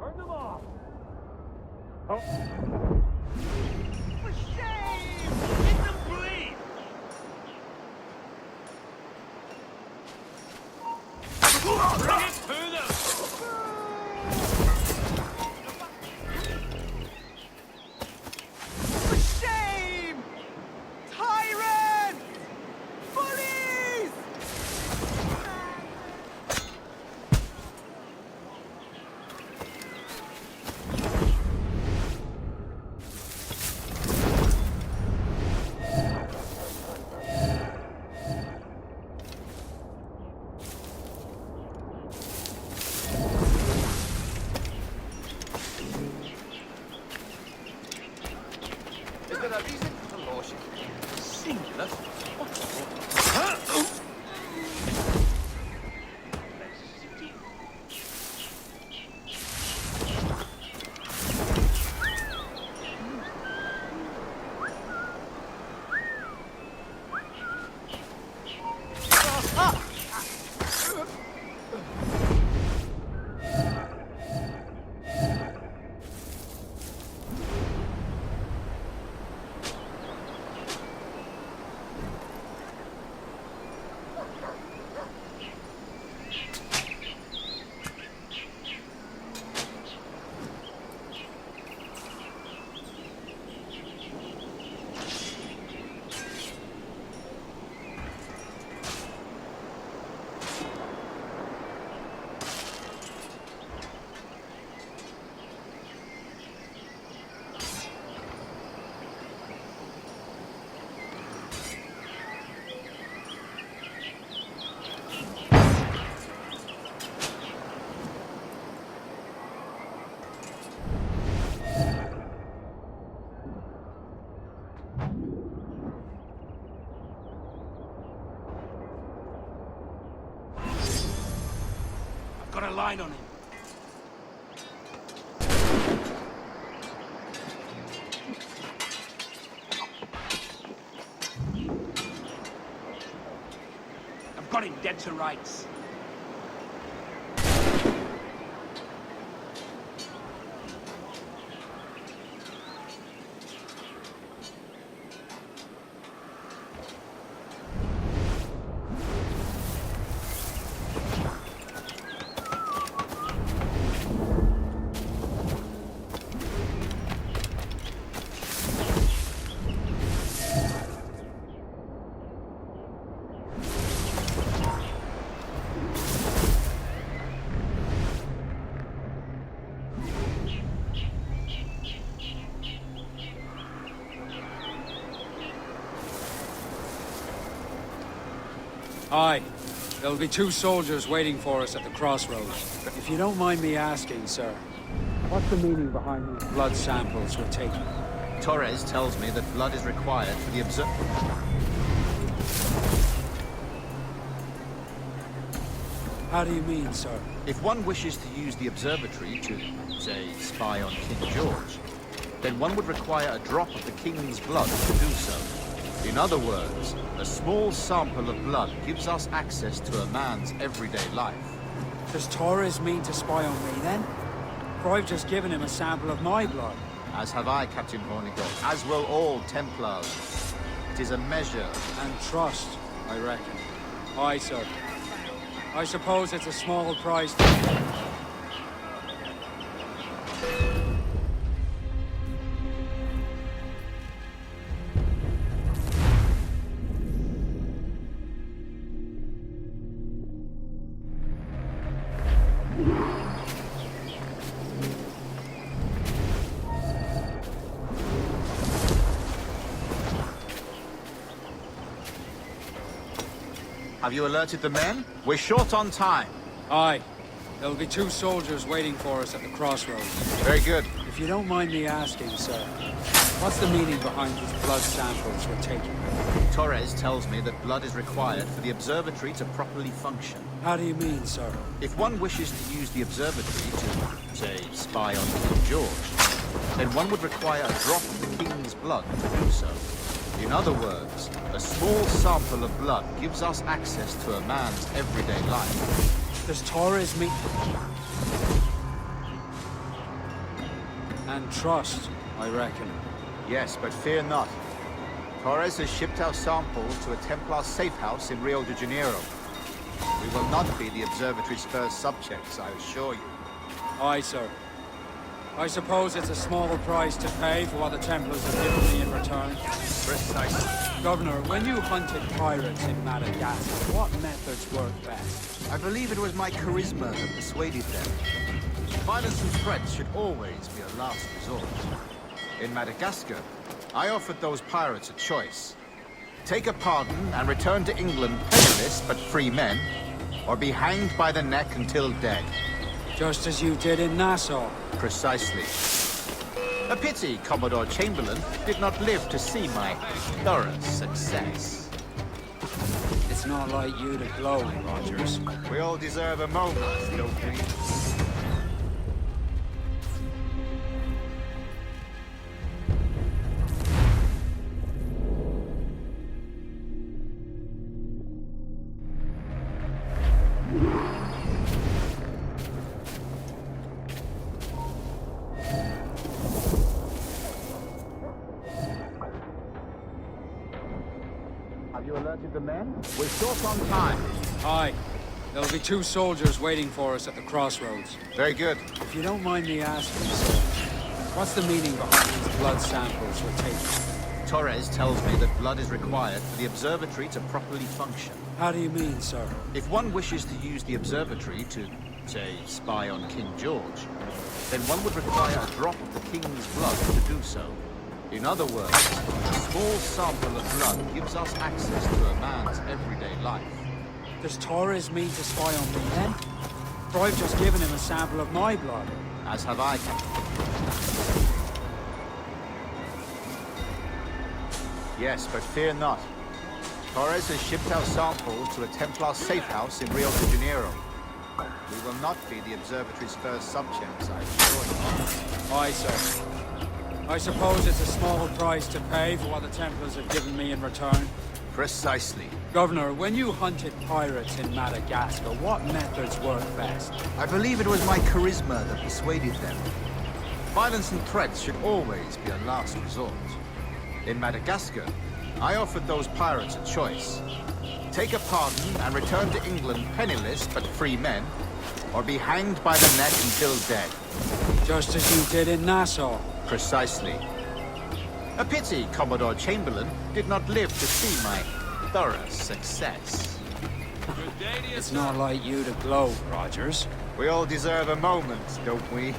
Turn them off! Oh. For shame! Let them bleed! Bring it to them! For shame! Tyrant! Bullies! Is there a reason for the motion? Singular? What got a line on him. I've got him dead to rights. Aye. There'll be 2 soldiers waiting for us at the crossroads. If you don't mind me asking, sir, what's the meaning behind these blood samples we're taking? Torres tells me that blood is required for the How do you mean, sir? If one wishes to use the observatory to, say, spy on King George, then one would require a drop of the king's blood to do so. In other words, a small sample of blood gives us access to a man's everyday life. Does Torres mean to spy on me, then? For I've just given him a sample of my blood. As have I, Captain Hornigold, as will all Templars. It is a measure. And trust, I reckon. Aye, sir. I suppose it's a small price to pay. Have you alerted the men? We're short on time. Aye. There'll be 2 soldiers waiting for us at the crossroads. Very good. If you don't mind me asking, sir, what's the meaning behind these blood samples we're taking? Torres tells me that blood is required for the observatory to properly function. How do you mean, sir? If one wishes to use the observatory to, say, spy on King George, then one would require a drop of the king's blood to do so. In other words, a small sample of blood gives us access to a man's everyday life. Does Torres mean... And trust, I reckon. Yes, but fear not. Torres has shipped our sample to a Templar safe house in Rio de Janeiro. We will not be the Observatory's first subjects, I assure you. Aye, sir. I suppose it's a small price to pay for what the Templars have given me in return. Precisely. Governor, when you hunted pirates in Madagascar, what methods worked best? I believe it was my charisma that persuaded them. Violence and threats should always be a last resort. In Madagascar, I offered those pirates a choice. Take a pardon and return to England penniless but free men, or be hanged by the neck until dead. Just as you did in Nassau. Precisely. A pity Commodore Chamberlain did not live to see my thorough success. It's not like you to glow, Rogers. We all deserve a moment, don't we? Have you alerted the men? We're short on time. Aye. There'll be 2 soldiers waiting for us at the crossroads. Very good. If you don't mind me asking, sir, what's the meaning behind these blood samples we're taking? Torres tells me that blood is required for the observatory to properly function. How do you mean, sir? If one wishes to use the observatory to, say, spy on King George, then one would require a drop of the king's blood to do so. In other words, a small sample of blood gives us access to a man's everyday life. Does Torres mean to spy on me then? For I've just given him a sample of my blood. As have I, Captain. Yes, but fear not. Torres has shipped our sample to a Templar safe house in Rio de Janeiro. We will not be the observatory's first subjects, I assure you. Aye, sir. I suppose it's a small price to pay for what the Templars have given me in return. Precisely. Governor, when you hunted pirates in Madagascar, what methods worked best? I believe it was my charisma that persuaded them. Violence and threats should always be a last resort. In Madagascar, I offered those pirates a choice. Take a pardon and return to England penniless but free men, or be hanged by the neck until dead. Just as you did in Nassau. Precisely. A pity Commodore Chamberlain did not live to see my thorough success. It's not like you to gloat, Rogers. We all deserve a moment, don't we?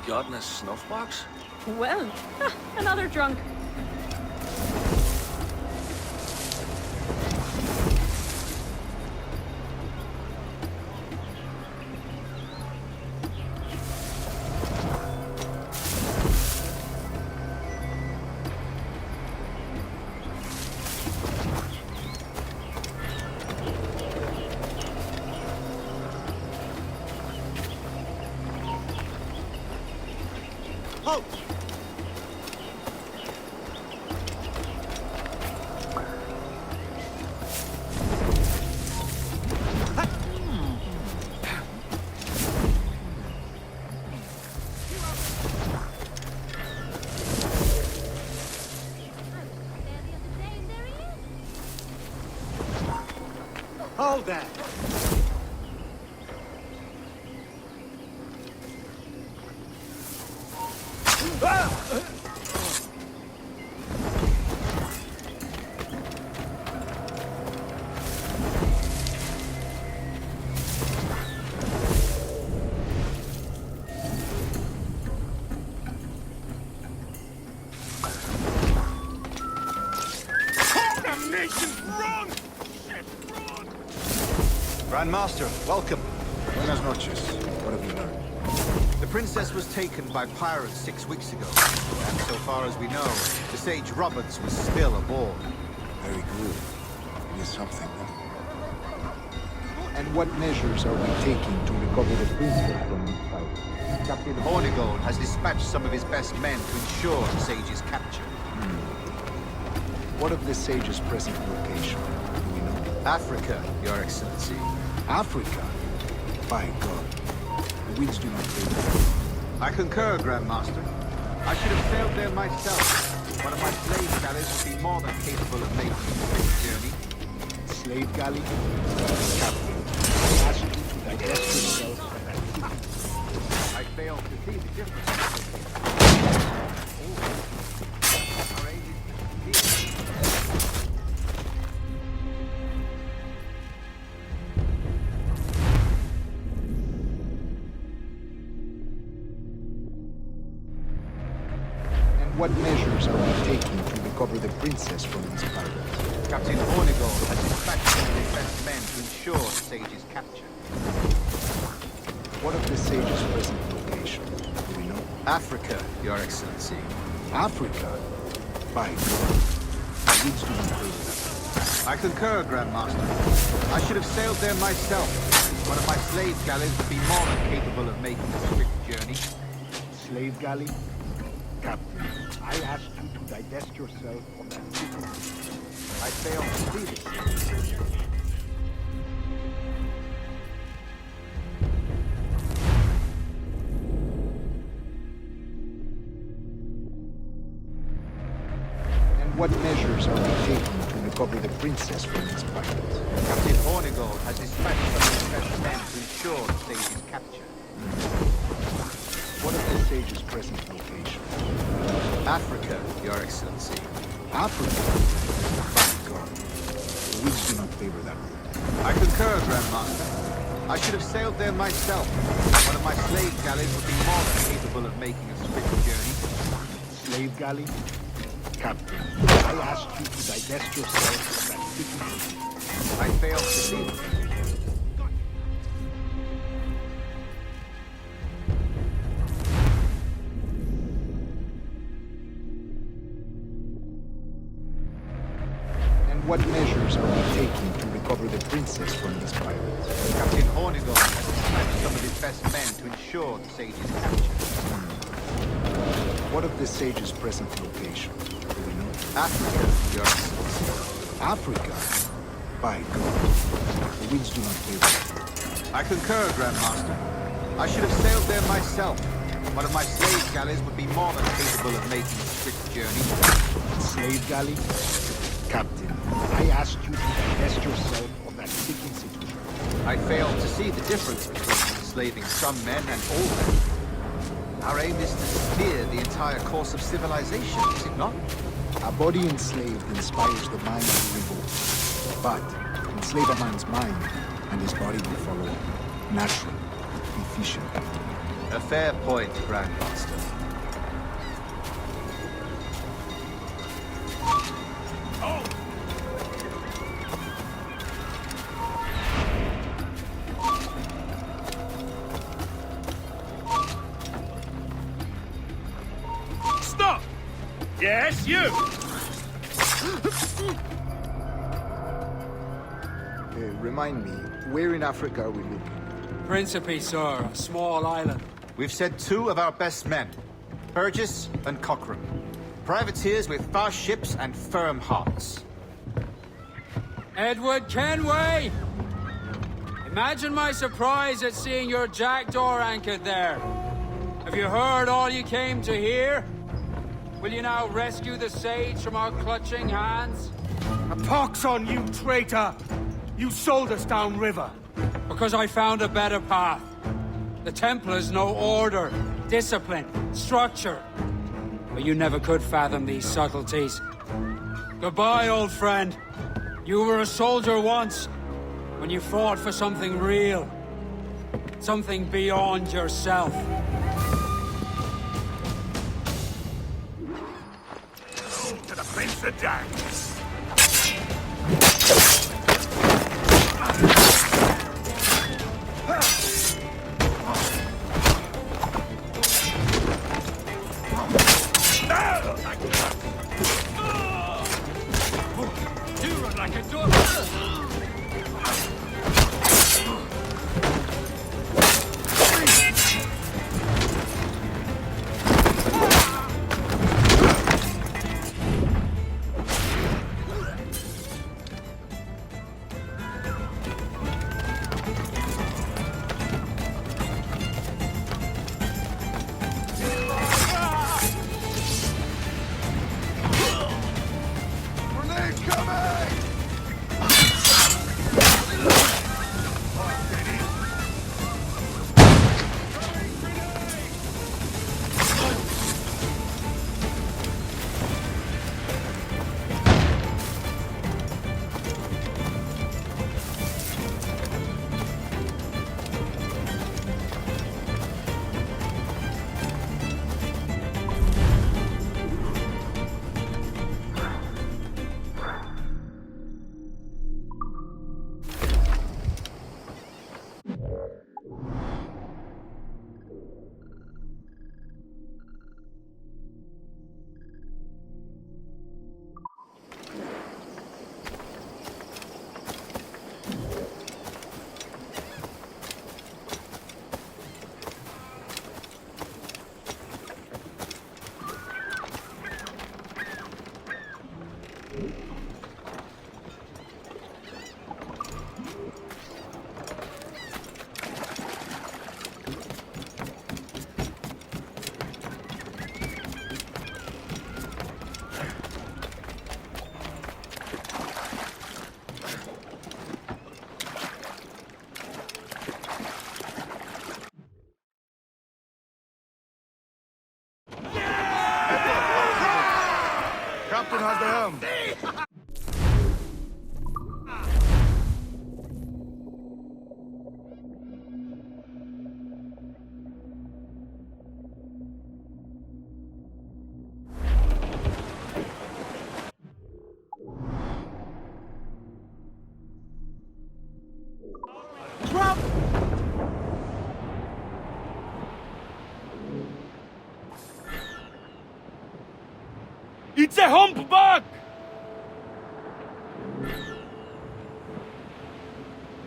Got in a snuff box? Well, another drunk. Halt! Hold there! Grandmaster, welcome. Buenas noches. What have you learned? The princess was taken by pirates 6 weeks ago, and so far as we know, the sage Roberts was still aboard. Very good. It is something, then. And what measures are we taking to recover the princess from this fight? Captain Hornigold has dispatched some of his best men to ensure the sage's capture. What of the sage's present location? Do we know? Africa, Your Excellency. Africa? By God. The winds do not favor. I concur, Grandmaster. I should have sailed there myself. One of my slave galleys would be more than capable of making the quick journey. Slave galley? Captain, I ask you to digest yourself from that. I fail to see the difference. Our aim is to succeed. What measures are we taking to recover the princess from these pirates? Captain Hornigold has dispatched some of his best men to ensure the sage's capture. What of the sage's present location? Do we know? Africa, Your Excellency. Africa? By God. The winds do not favor that. I concur, Grandmaster. I should have sailed there myself. One of my slave galleys would be more than capable of making a swift journey. Slave galley? Captain, I ask you to divest yourself of that secret. I fail to see this. And what measures are we taking to recover the princess from these pirates? Captain Hornigold has dispatched some of his best men to ensure the sage's capture. What of the sage's present location? Africa, Your Excellency. Africa? By God. The winds do not favor that route. I concur, Grandmaster. I should have sailed there myself. One of my slave galleys would be more than capable of making a swift journey. Slave galley? Captain, I ask you to divest yourself of that secret. I fail to see this. What measures are we taking to recover the princess from these pirates? Captain Hornigold has dispatched some of his best men to ensure the sage's capture. What of the sage's present location? Do we know? Africa, Your Excellency. Africa? By God. The winds do not favor. I concur, Grandmaster. I should have sailed there myself. One of my slave galleys would be more than capable of making a swift journey. Slave galley? Captain, I ask you to divest yourself of that sick institution. I fail to see the difference between enslaving some men and all men. Our aim is to steer the entire course of civilization, is it not? A body enslaved inspires the mind to revolt. But enslave a man's mind, and his body will follow up. Natural, efficient. A fair point, Grandmaster. Stop! Yes, you! Remind me, where in Africa are we looking? Principe, sir, a small island. We've sent 2 of our best men, Burgess and Cochrane. Privateers with fast ships and firm hearts. Edward Kenway! Imagine my surprise at seeing your jackdaw anchored there. Have you heard all you came to hear? Will you now rescue the sage from our clutching hands? A pox on you, traitor! You sold us downriver. Because I found a better path. The Templars know order, discipline, structure. But you never could fathom these subtleties. Goodbye, old friend. You were a soldier once, when you fought for something real. Something beyond yourself. To the Prince of Darkness. You run like a dog. Captain has the helm. It's a humpback!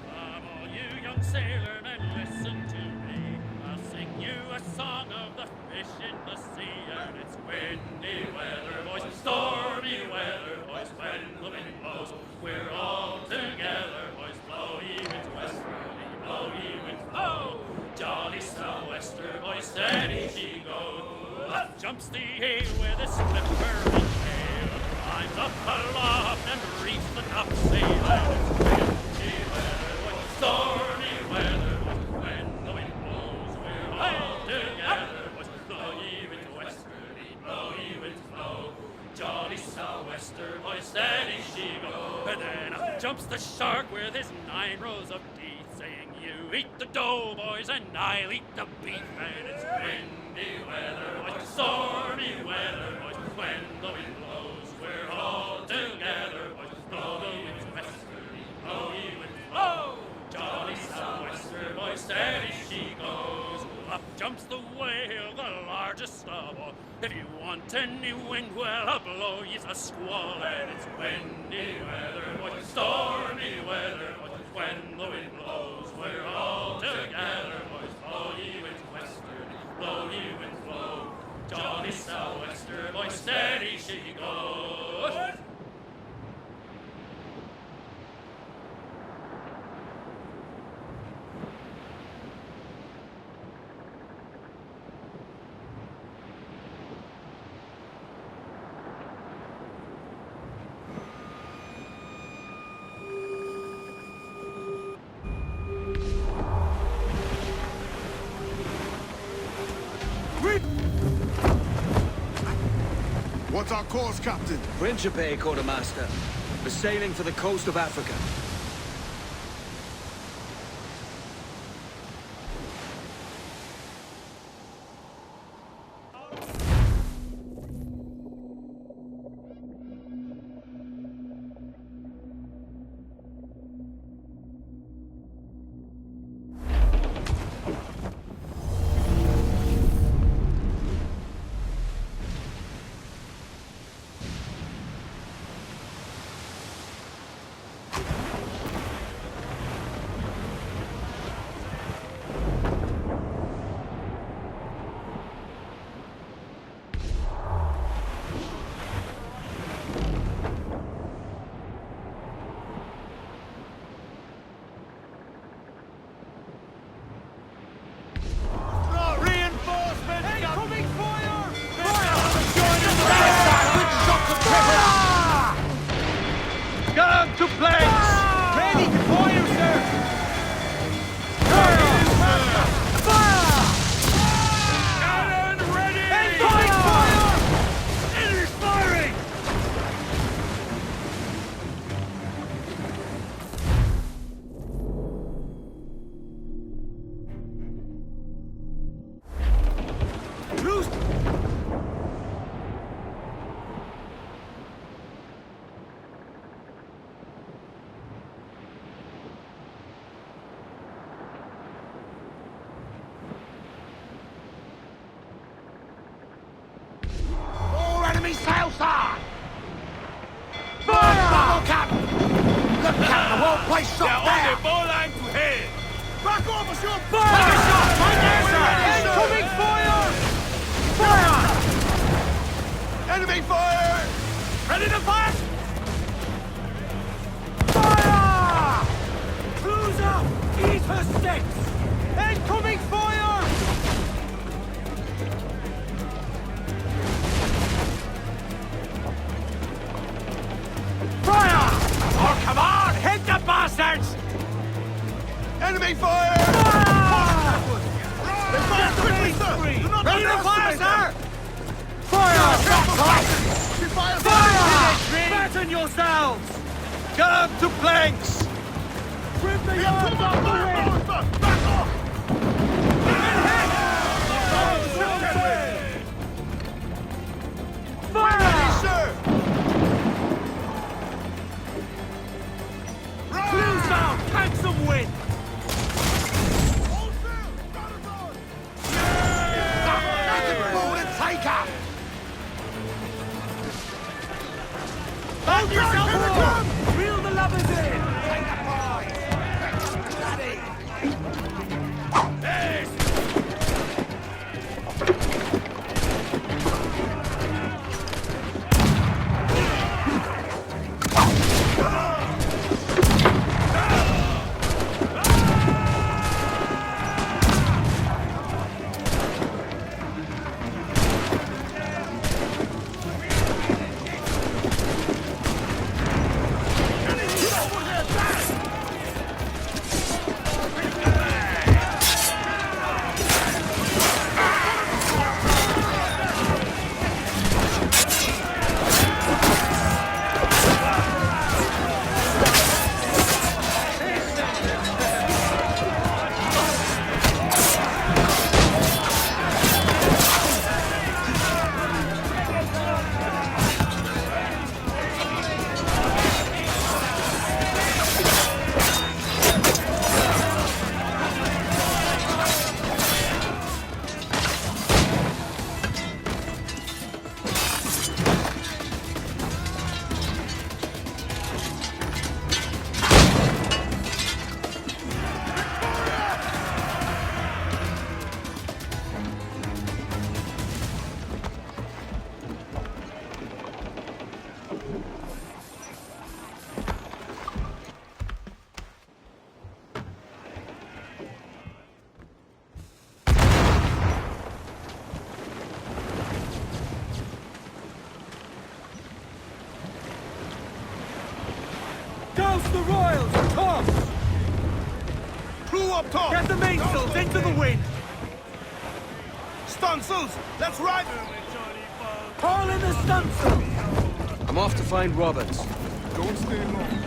Come all you young sailor men, listen to me. I'll sing you a song of the fish in the sea. And it's windy weather, boys, stormy weather, boys, when the wind blows. We're all together, boys, blow ye winds westerly, blow ye winds blow. Jolly sou'wester, boys, steady she goes. Up jumps the hay with a slipper and tail, climbs up aloft and reaps the topsail. And it's windy weather, boys, stormy weather, boys, when the wind blows. We're all together, boys, blow ye winds westerly, blow ye winds blow. Jolly sou'wester, boys, steady she goes. And then up jumps the shark with his 9 rows of teeth, saying, you eat the dough, boys, and I'll eat the beef. And it's windy weather, boys, stormy weather, boys, when the wind blows. We're all together, boys, blow the winds westerly, blow ye winds blow. Jolly sou'wester, boys, steady she goes. Up jumps the whale, the largest of all. If you want any wind, well, I'll blow ye's a squall. And it's windy weather, boys, stormy weather, boys, when the wind blows. We're all together, boys, blow ye winds westerly, blow ye winds blow. Jolly sou'wester, boys, steady she goes. What's our course, Captain? Principe, Quartermaster. We're sailing for the coast of Africa. To planks! Ready to fire, sir! Cannon ready! Incoming fire! Enemy firing! Loose! Enemy sail, sir! Fire! Look out! Look out! The whole place shot They're on down! the ball line to head! Back off, monsieur! Fire! Right there, sir! Incoming fire! Fire! Enemy fire! Ready to fire! Fire! Cruiser! Eat her sticks! Incoming fire! Fire! Oh, come on! Hit the bastards! Enemy fire! Fire! They fire quickly, sir! Do not Ready to fire, underestimate them! sir! Fire! She fires Fire! Fasten yourselves! Come to planks! Trim the Here, yards come on, off the fire wind! forward, sir! Back off! Fire! Ready, sir! Cruise down! Catch some wind! Hold still! Got it on! Make it forward and take her! Hold yourself here they up! come! Reel the lubbers in! Take the prize! Bloody! Yes! Douse the royals! Toss! Crew up top! Get the mainsails into the wind! Stunsails! Let's ride! Call in the stunsail! I'm off to find Roberts. Don't stay long.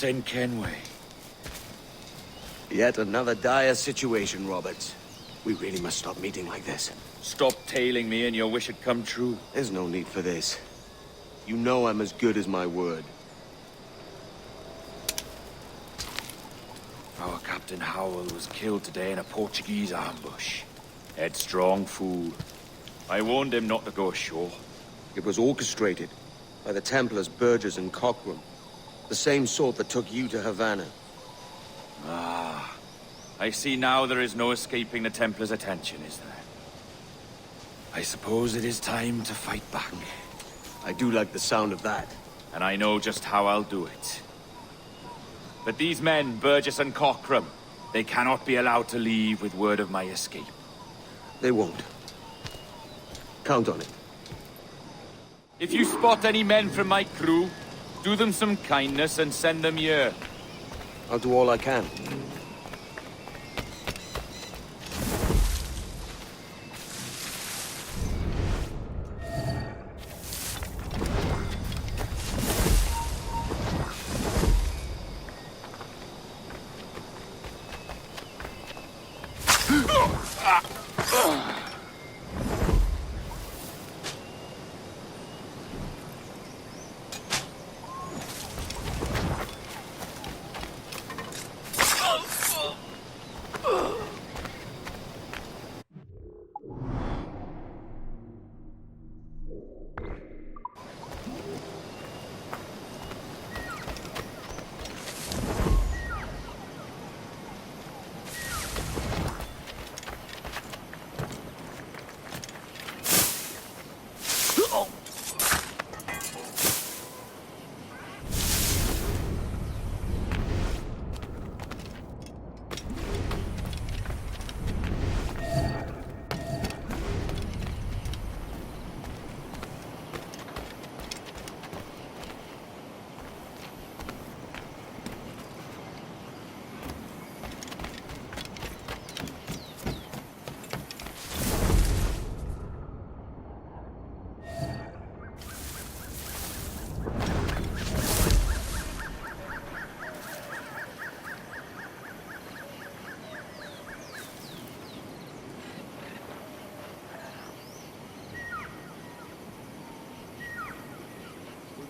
Captain Kenway. Yet another dire situation, Roberts. We really must stop meeting like this. Stop tailing me and your wish had come true. There's no need for this. You know I'm as good as my word. Our Captain Howell was killed today in a Portuguese ambush. Headstrong fool. I warned him not to go ashore. It was orchestrated by the Templars Burgess and Cockrum. The same sort that took you to Havana. Ah. I see now there is no escaping the Templars' attention, is there? I suppose it is time to fight back. I do like the sound of that. And I know just how I'll do it. But these men, Burgess and Cockrum, they cannot be allowed to leave with word of my escape. They won't. Count on it. If you spot any men from my crew, do them some kindness and send them here. I'll do all I can.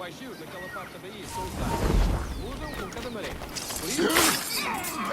baixinhos naquela parte da Bahia são usados. Mudam com cada maré. Por isso...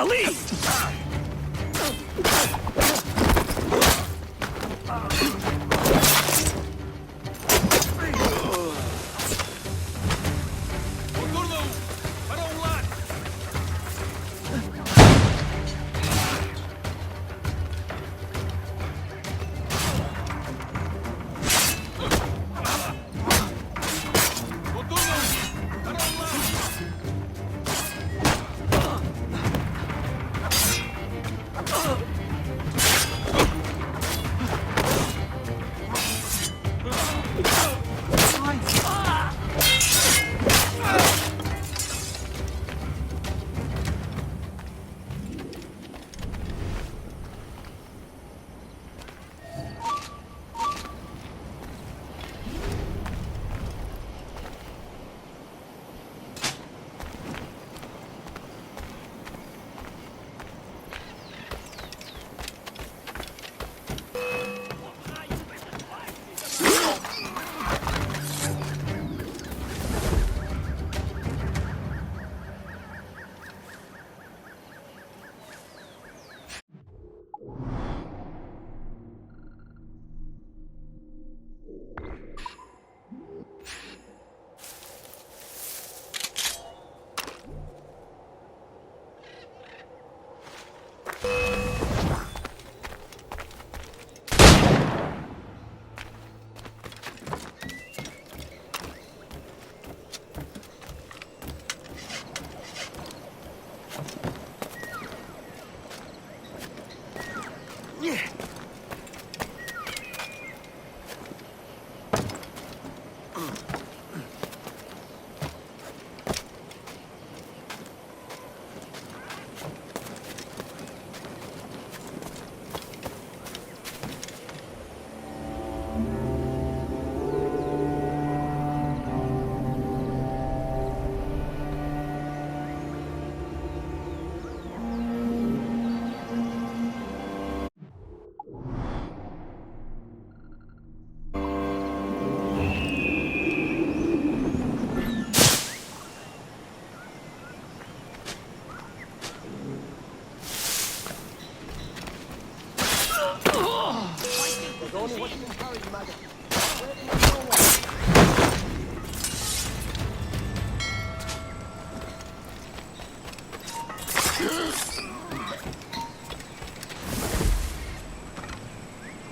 Ali!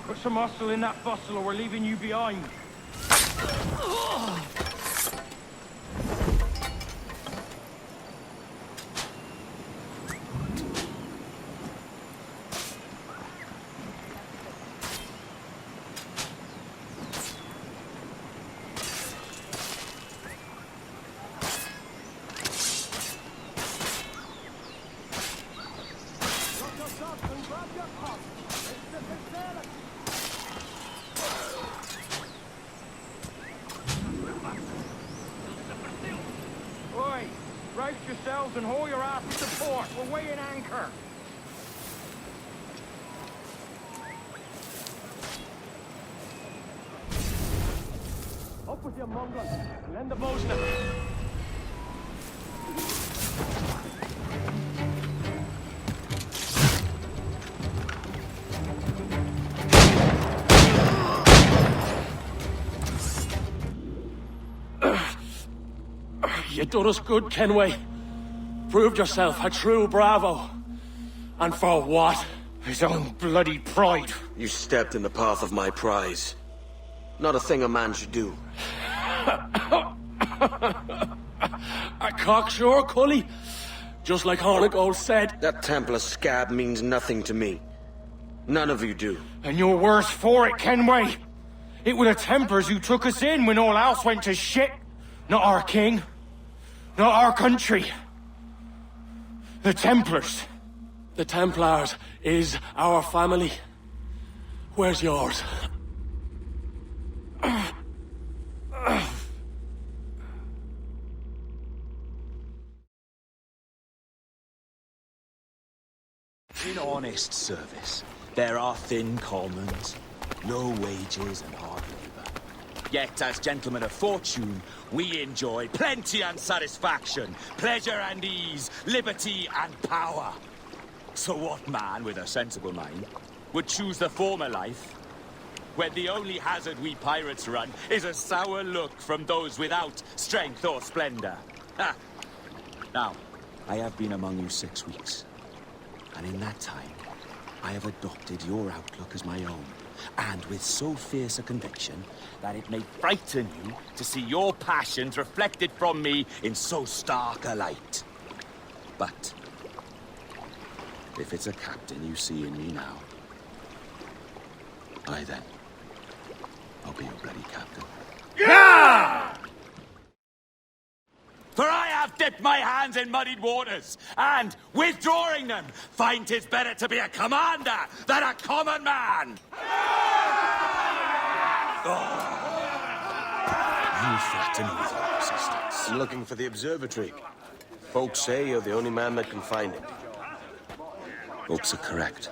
Put some muscle in that bustle or we're leaving you behind. Oi, brace yourselves and haul your asses to port. We're weighing anchor. Up with your mongrel. Lend the bosun. You done us good, Kenway. Proved yourself a true bravo. And for what? His own bloody pride. You stepped in the path of my prize. Not a thing a man should do. A cocksure, Cully. Just like Hornigold said. That Templar scab means nothing to me. None of you do. And you're worse for it, Kenway. It were the Templars who took us in when all else went to shit. Not our king. Not our country. The Templars. The Templars is our family. Where's yours? In honest service, there are thin commons, low wages and hard labour. Yet, as gentlemen of fortune, we enjoy plenty and satisfaction, pleasure and ease, liberty and power. So what man with a sensible mind would choose the former life, when the only hazard we pirates run is a sour look from those without strength or splendour? Ha! Now, I have been among you 6 weeks. And in that time, I have adopted your outlook as my own, and with so fierce a conviction that it may frighten you to see your passions reflected from me in so stark a light. But if it's a captain you see in me now, aye then, I'll be your bloody captain. Yeah! For I have dipped my hands in muddied waters, and, withdrawing them, find 'tis better to be a commander than a common man! You threaten with your resistance. I'm looking for the observatory. Folks say you're the only man that can find it. Folks are correct.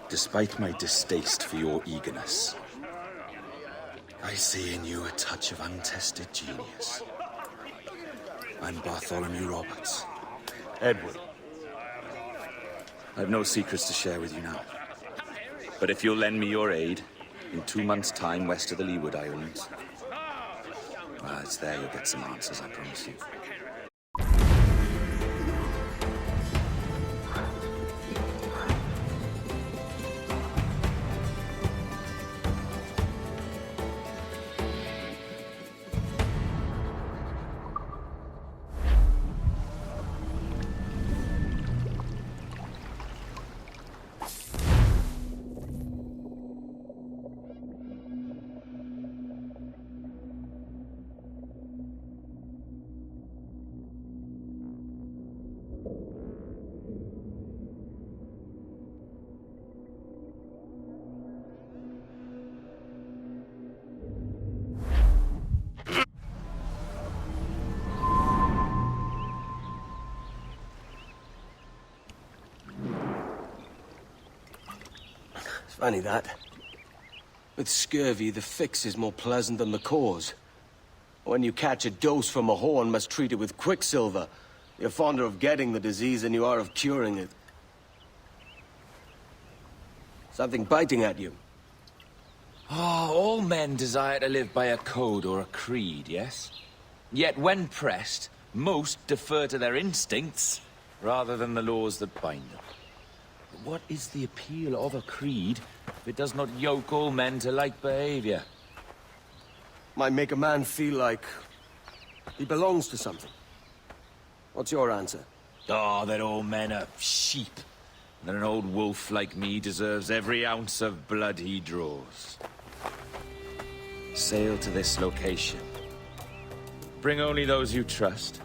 Despite my distaste for your eagerness, I see in you a touch of untested genius. I'm Bartholomew Roberts. Edward. I've no secrets to share with you now. But if you'll lend me your aid, in 2 months' time west of the Leeward Islands, well, it's there you'll get some answers, I promise you. Funny that. With scurvy, the fix is more pleasant than the cause. When you catch a dose from a horn, must treat it with quicksilver. You're fonder of getting the disease than you are of curing it. Something biting at you. All men desire to live by a code or a creed, yes? Yet when pressed, most defer to their instincts rather than the laws that bind them. But what is the appeal of a creed if it does not yoke all men to like behavior? Might make a man feel like he belongs to something. What's your answer? Oh, that all men are sheep. And that an old wolf like me deserves every ounce of blood he draws. Sail to this location. Bring only those you trust.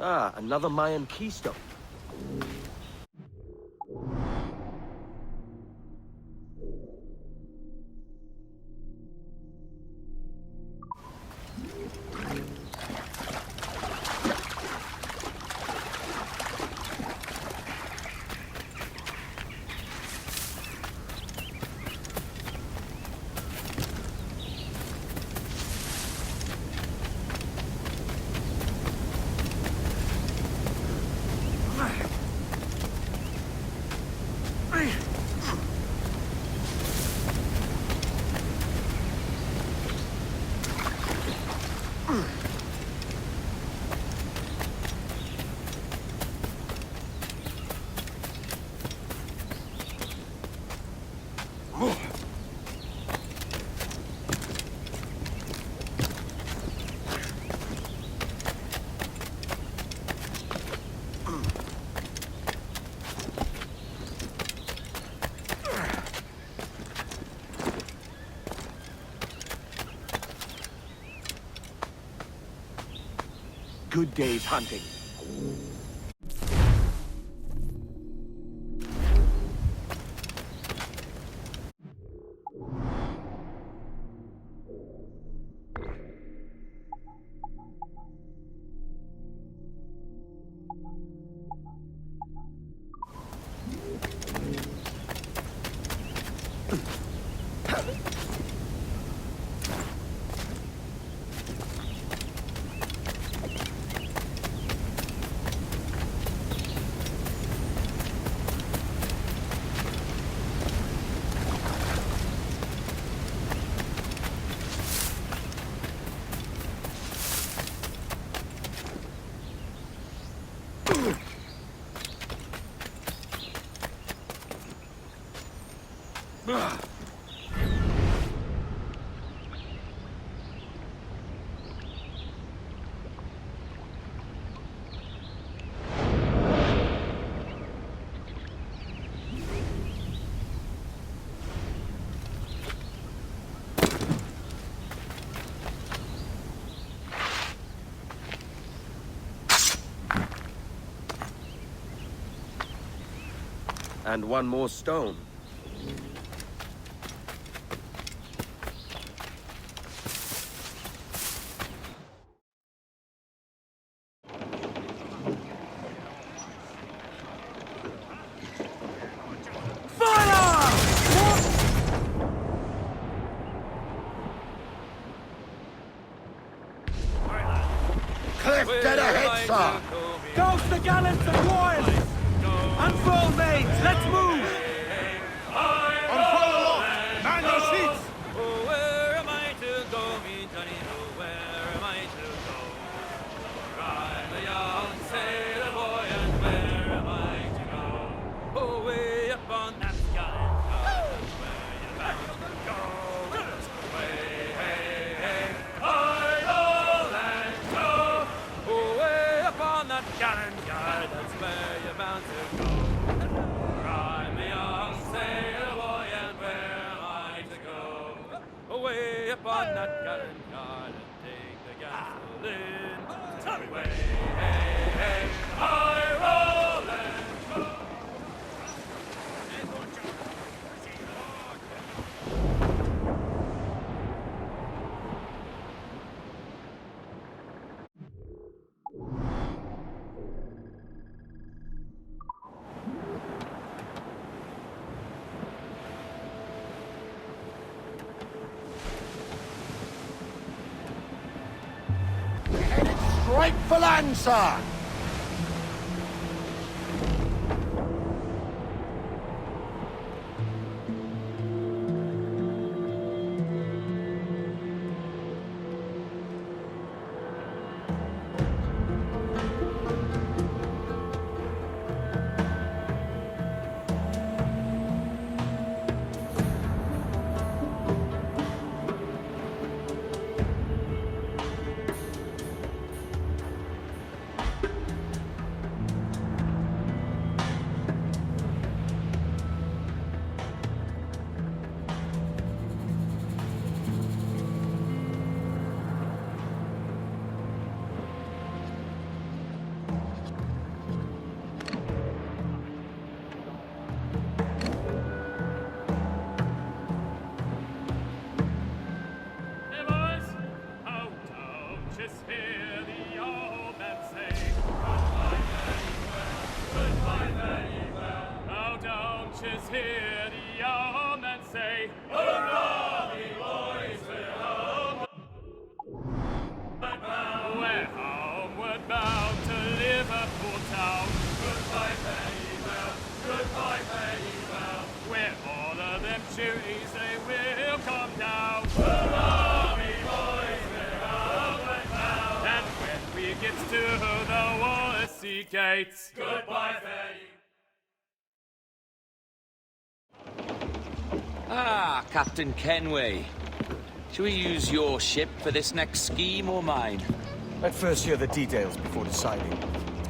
Ah, another Mayan keystone. Good day's hunting. And one more stone. Cliff dead ahead, sir! Douse the gallants and royals! Unfurl mains, let's move! Unfurl aloft! Man your seats! Oh, where am I to go, me Johnny? Oh, where am I to go? I'm a young sailor boy, and where am I to go? Oh, way up on that gallant yard, that's where you're bound to go. Way, hey, hey, hi-ho, let's go. Oh, way up on that gallant yard, that's where you're bound to go. I'm a young sailor boy, and where am I to go? Away upon that gallant yard and take the gasoline in. Way, hey, hey, high roll and go. Straight for land, sir! say, hurrah, me boys, we're home. We're homeward bound to Liverpool town. Goodbye, fare well, goodbye, fare well. Where all of them duties they will come down. Hurrah, me boys, we're homeward bound. And when we get to the Wallasey gates, goodbye, fare Ah, Captain Kenway. Shall we use your ship for this next scheme or mine? I'd first hear the details before deciding.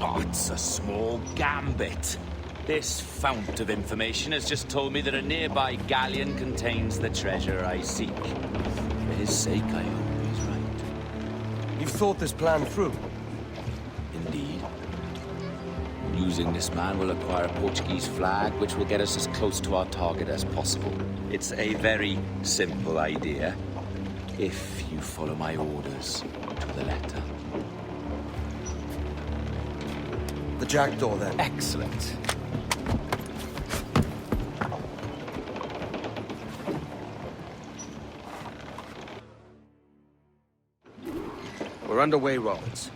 Oh, it's a small gambit. This fount of information has just told me that a nearby galleon contains the treasure I seek. For his sake, I hope he's right. You've thought this plan through? Indeed. Using this man will acquire a Portuguese flag, which will get us as close to our target as possible. It's a very simple idea, if you follow my orders to the letter. The jackdaw, then. Excellent. We're underway, Roberts.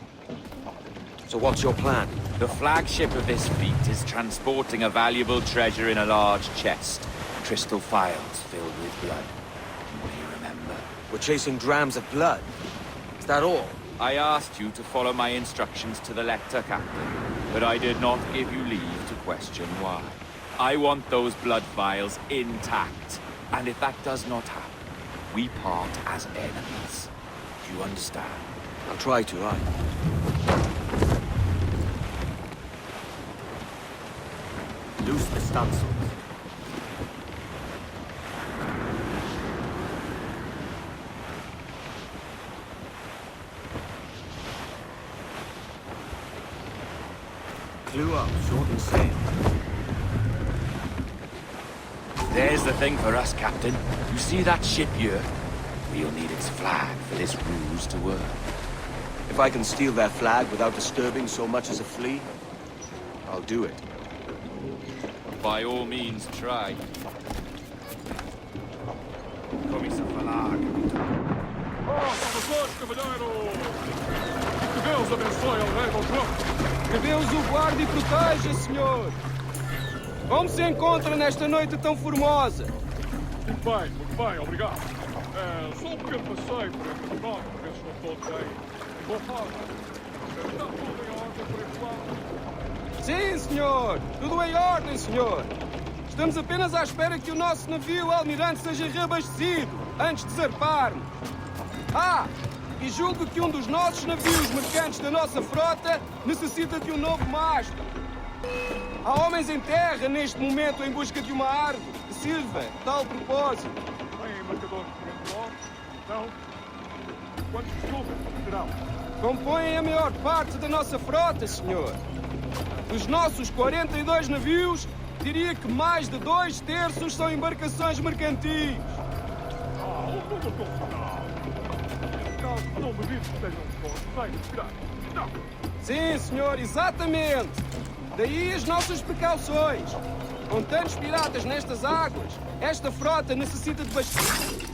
So what's your plan? The flagship of this fleet is transporting a valuable treasure in a large chest. Crystal phials filled with blood. You may remember. We're chasing drams of blood. Is that all? I asked you to follow my instructions to the letter, Captain, but I did not give you leave to question why. I want those blood vials intact, and if that does not happen, we part as enemies. Do you understand? I'll try to, aye. Loose the stances. Clue up, short and sail. There's the thing for us, Captain. You see that ship here? We'll need its flag for this ruse to work. If I can steal their flag without disturbing so much as a flea, I'll do it. By all means, try. Come essa flag. Oh, professor, cavaleiro! Que Deus abençoe ao rei Baltrão! Que Deus o guarde e proteja, senhor! Como se encontra nesta noite tão formosa? Muito bem, obrigado. Só um pequeno passeio por entre os nós, para ver se estão todos bem. Boa forma. Está tudo em ordem por este lado? Sim, senhor! Tudo em ordem, senhor! Estamos apenas à espera que o nosso navio almirante seja reabastecido, antes de zarparmos. Ah! E julgo que um dos nossos navios mercantes da nossa frota necessita de um novo mastro. Há homens em terra neste momento em busca de uma árvore que sirva de tal propósito. Tem marcadores por nós? Não? Quantos clubes terão? Compõem a maior parte da nossa frota, senhor. Dos nossos 42 navios, diria que mais de 2/3 são embarcações mercantis. Um número considerável. Neste caso, não duvido que estejam com 100 piratas. Não. Sim, senhor, exatamente. Daí as nossas precauções. Com tantos piratas nestas águas, esta frota necessita de bastante.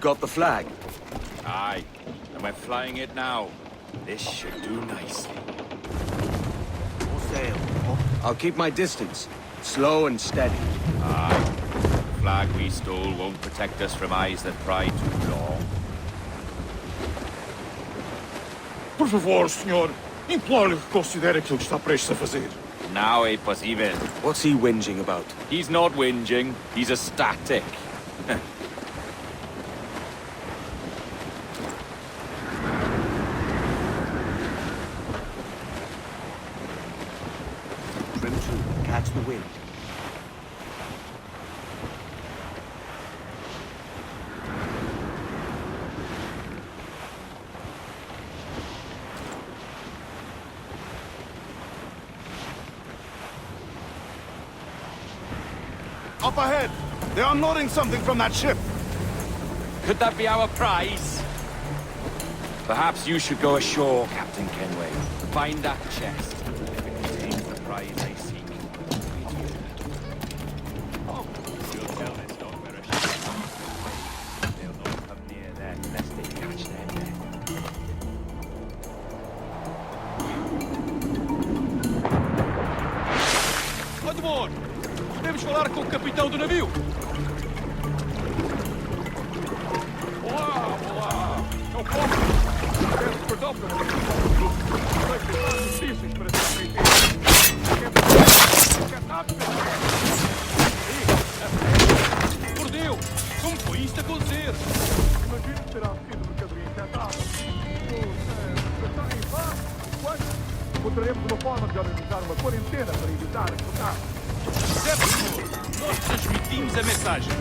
got the flag? Aye, and we're flying it now. This should do nicely. More sail. I'll keep my distance. Slow and steady. Aye. The flag we stole won't protect us from eyes that pry too long. Por favor, senhor. Imploro-lhe que considere aquilo que está prestes a fazer. Now é possível. What's he whinging about? He's not whinging. He's ecstatic. Trim to, catch the wind. Up ahead! They are unloading something from that ship! Could that be our prize? Perhaps you should go ashore, Captain Kenway. Find that chest. If it contains the prize I seek. You'll tell this dog where a ship is. They'll not come near there unless they catch their death. Onde for? Devemos falar com o capitão do navio. Olá, olá. É o fogo. Peço perdão pela sei que são difíceis para ser feito. Por Deus, como foi isto acontecer? Imagino que terá sido mercadoria infectada. Está em paz? Quando? Encontraremos uma forma de organizar uma quarentena para evitar a contato. Certo, senhor. Nós transmitimos a mensagem.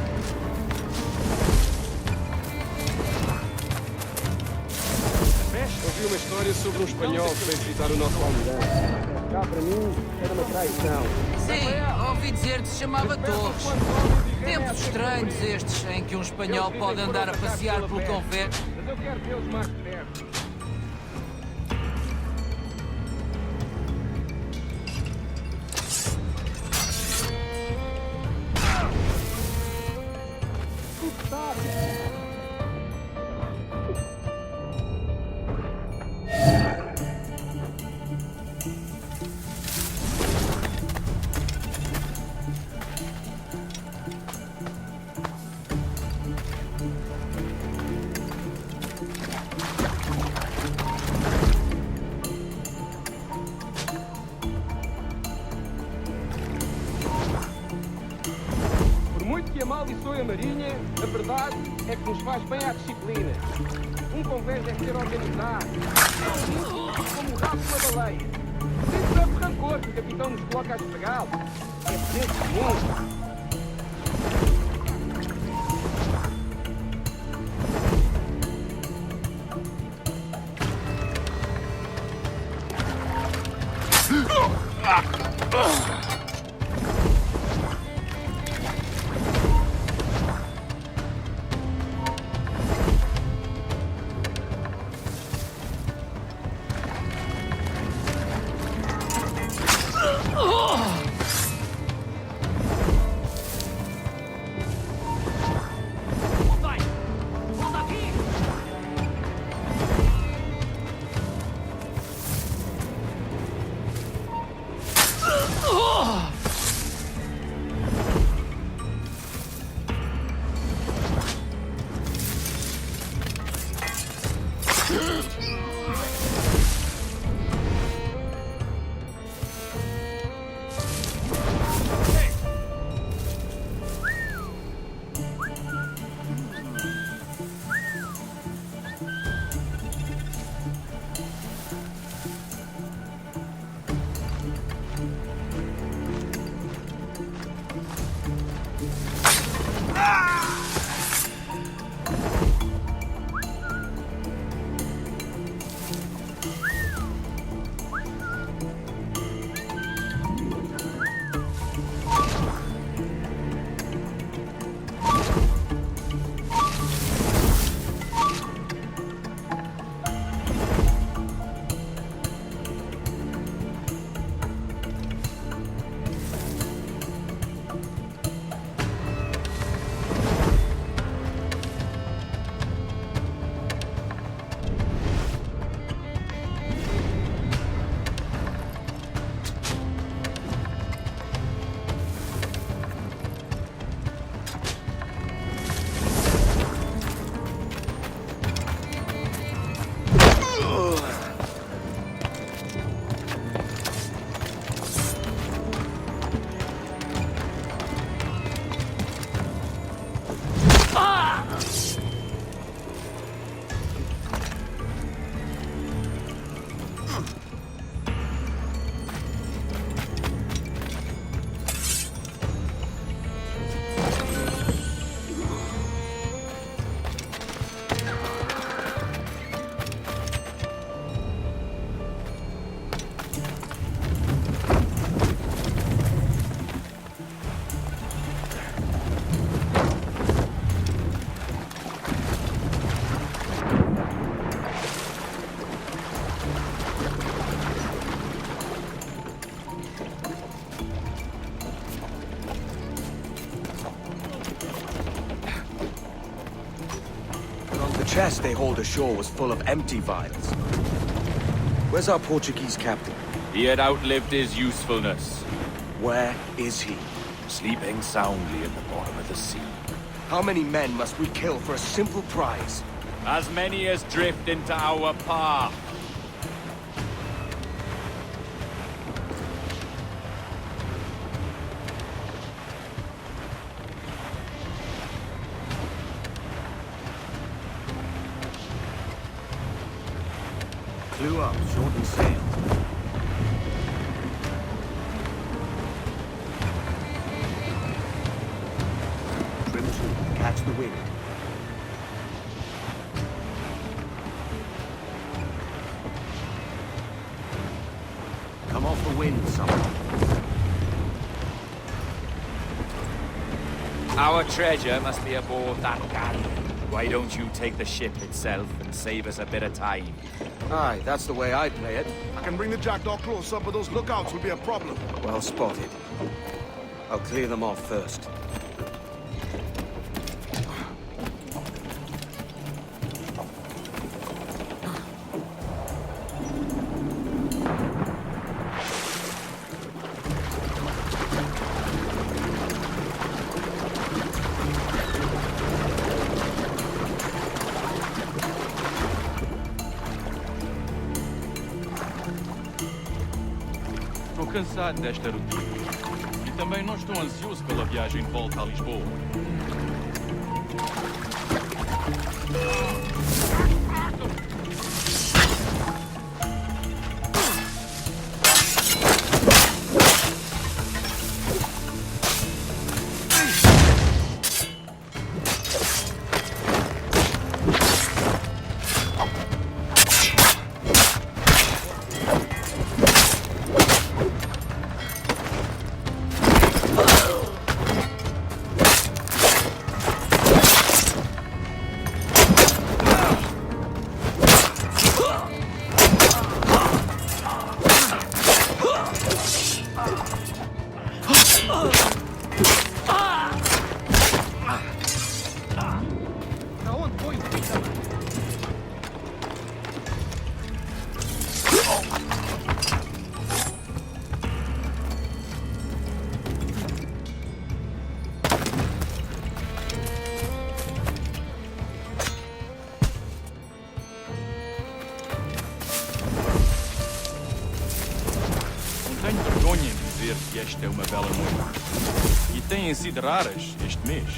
Ouvi uma história sobre um espanhol que veio visitar o nosso almirante. Cá, para mim, era uma traição. Sim, ouvi dizer que se chamava Torres. Tempos estranhos estes, em que um espanhol pode andar a passear pelo convento. Mas eu quero vê-los mais perto. Amaldiçoe a Marinha, a verdade é que nos faz bem à disciplina. Um convés deve ser organizado. Como o rabo de uma baleia. Sem tanto rancor que o capitão nos coloca a esfregá-lo. É senso comum. Oh! The chest they hauled ashore was full of empty vials. Where's our Portuguese captain? He had outlived his usefulness. Where is he? Sleeping soundly at the bottom of the sea. How many men must we kill for a simple prize? As many as drift into our path. Clue up, shorten sail. Trim to, catch the wind. Come off the wind, someone. Our treasure must be aboard that galley. Why don't you take the ship itself and save us a bit of time? Aye, that's the way I play it. I can bring the jackdaw close up, but those lookouts will be a problem. Well spotted. I'll clear them off first. Estou cansado desta rotina. E também não estou ansioso pela viagem de volta a Lisboa. Tenho vergonha em dizer que esta é uma bela noite. E têm sido raras este mês.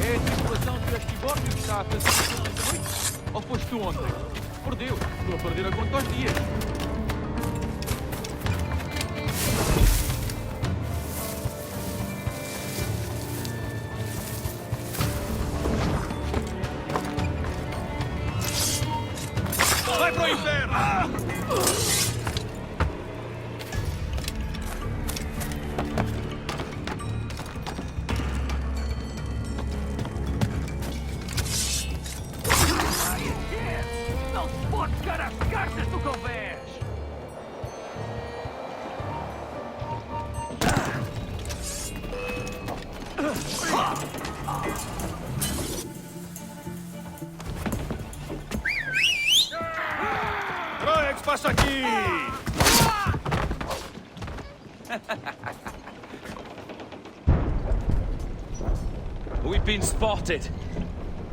É a tripulação de Astivórnio que está a fazer esta noite? Ou foste tu ontem? Por Deus, estou a perder a conta aos dias. Vai pro inferno! Não se pode ficar às cartas do convés! Troia, que se passa aqui? We've been spotted.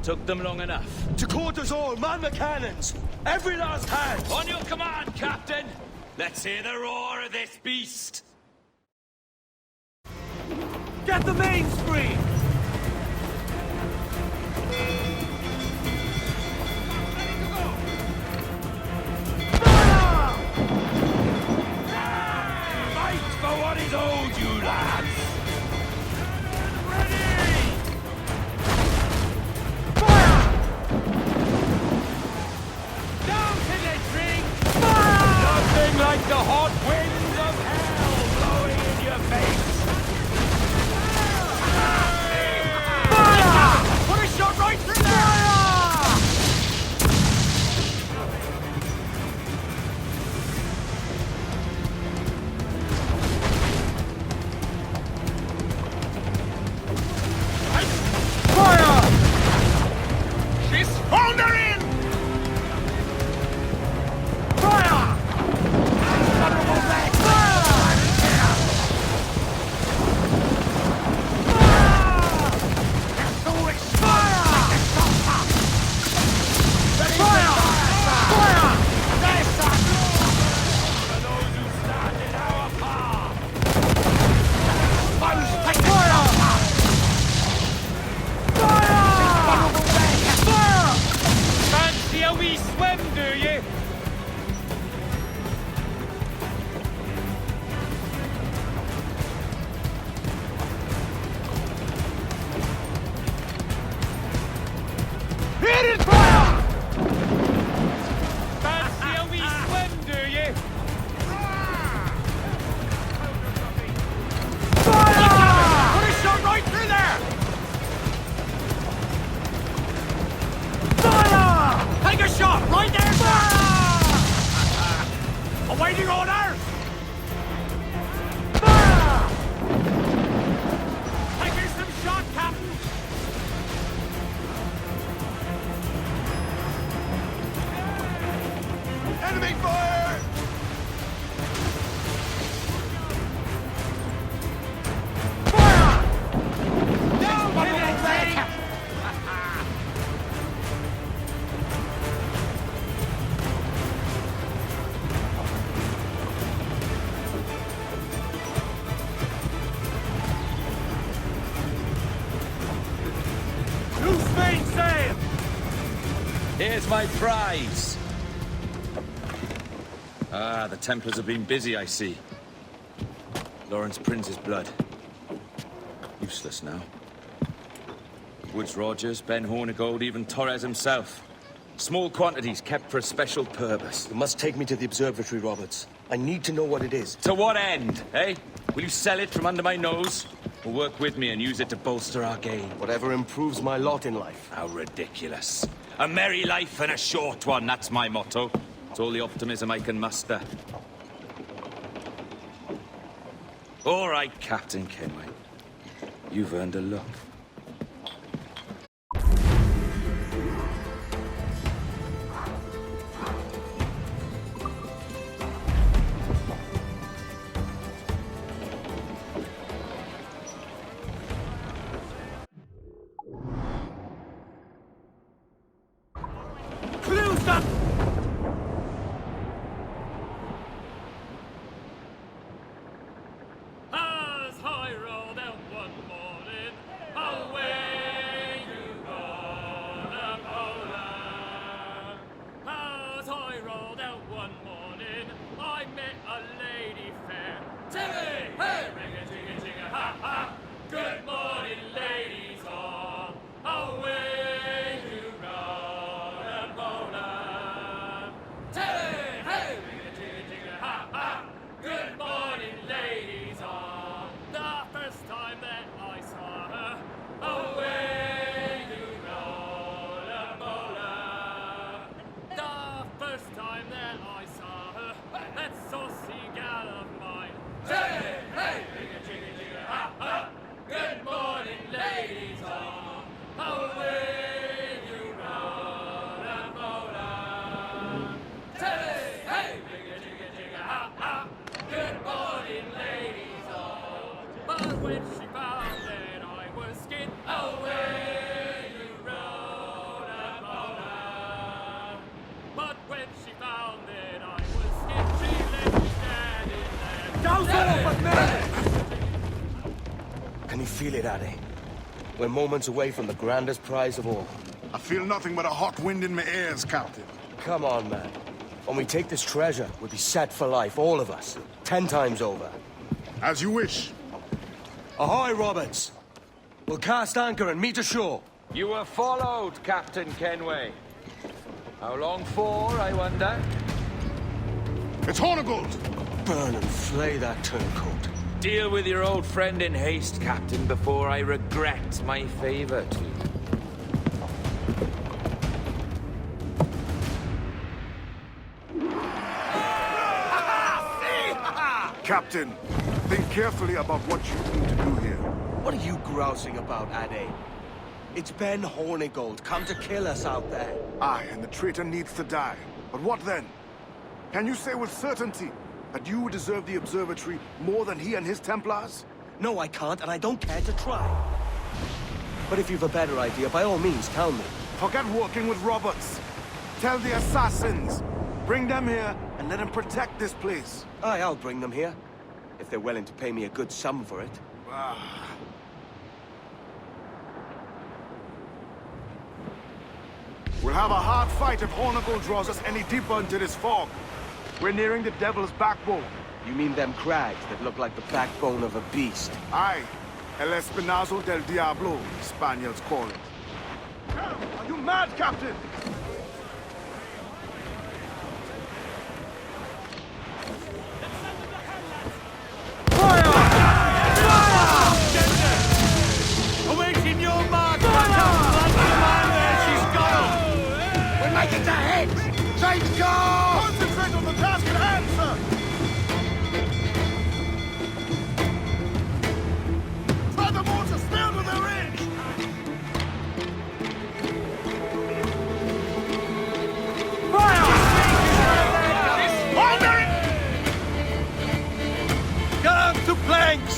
Took them long enough. To quarters all, man the cannons! Every last hand! On your command, Captain! Let's hear the roar of this beast! Get the mainspring! Fight for what is owed you, lads! Nothing like the hot winds of hell blowing in your face! Fire! Put a shot right through there! Fire! She's foundering! Fire! Fancy a wee swim, do you? Hit it, fire! Fancy a wee swim, do you? Fire! Put a shot right through there! Fire! Take a shot right there, fire! Awaiting orders! Fire! Taking some shot, Captain! Enemy fire! Fire! Down, Kennedy! Loose mainsail! Here's my prize! Ah, the Templars have been busy, I see. Lawrence Prince's blood. Useless now. Woods Rogers, Ben Hornigold, even Torres himself. Small quantities kept for a special purpose. You must take me to the observatory, Roberts. I need to know what it is. To what end, eh? Will you sell it from under my nose? Or work with me and use it to bolster our gain? Whatever improves my lot in life. How ridiculous. A merry life and a short one, that's my motto. It's all the optimism I can muster. All right, Captain Kenway. You've earned a look. As I rolled out one morning, away you gone, Poland. As I rolled out one morning, I met a lady fair. Timmy, hey, ring a jigga jigga ha ha. Good morning, ladies all. Away you gone, Poland. feel it, Addy. We're moments away from the grandest prize of all. I feel nothing but a hot wind in my ears, Captain. Come on, man. When we take this treasure, we'll be set for life, all of us. 10 times over. As you wish. Ahoy, Roberts! We'll cast anchor and meet ashore. You were followed, Captain Kenway. How long for, I wonder? It's Hornigold! Burn and flay that turncoat. Deal with your old friend in haste, Captain, before I regret my favor to you. Captain, think carefully about what you need to do here. What are you grousing about, Addy? It's Ben Hornigold, come to kill us out there. Aye, and the traitor needs to die. But what then? Can you say with certainty that you deserve the observatory more than he and his Templars? No, I can't, and I don't care to try. But if you've a better idea, by all means, tell me. Forget working with Roberts. Tell the assassins. Bring them here and let them protect this place. Aye, I'll bring them here. If they're willing to pay me a good sum for it. We'll have a hard fight if Hornigold draws us any deeper into this fog. We're nearing the Devil's Backbone. You mean them crags that look like the backbone of a beast? Aye. El Espinazo del Diablo, the Spaniards call it. Are you mad, Captain? Awaiting your mark, she's gone! We're making to hit! Change course! Concentrate on the task at hand, sir! Try the mortar, still to their range! Fire! Hold it! Go to planks!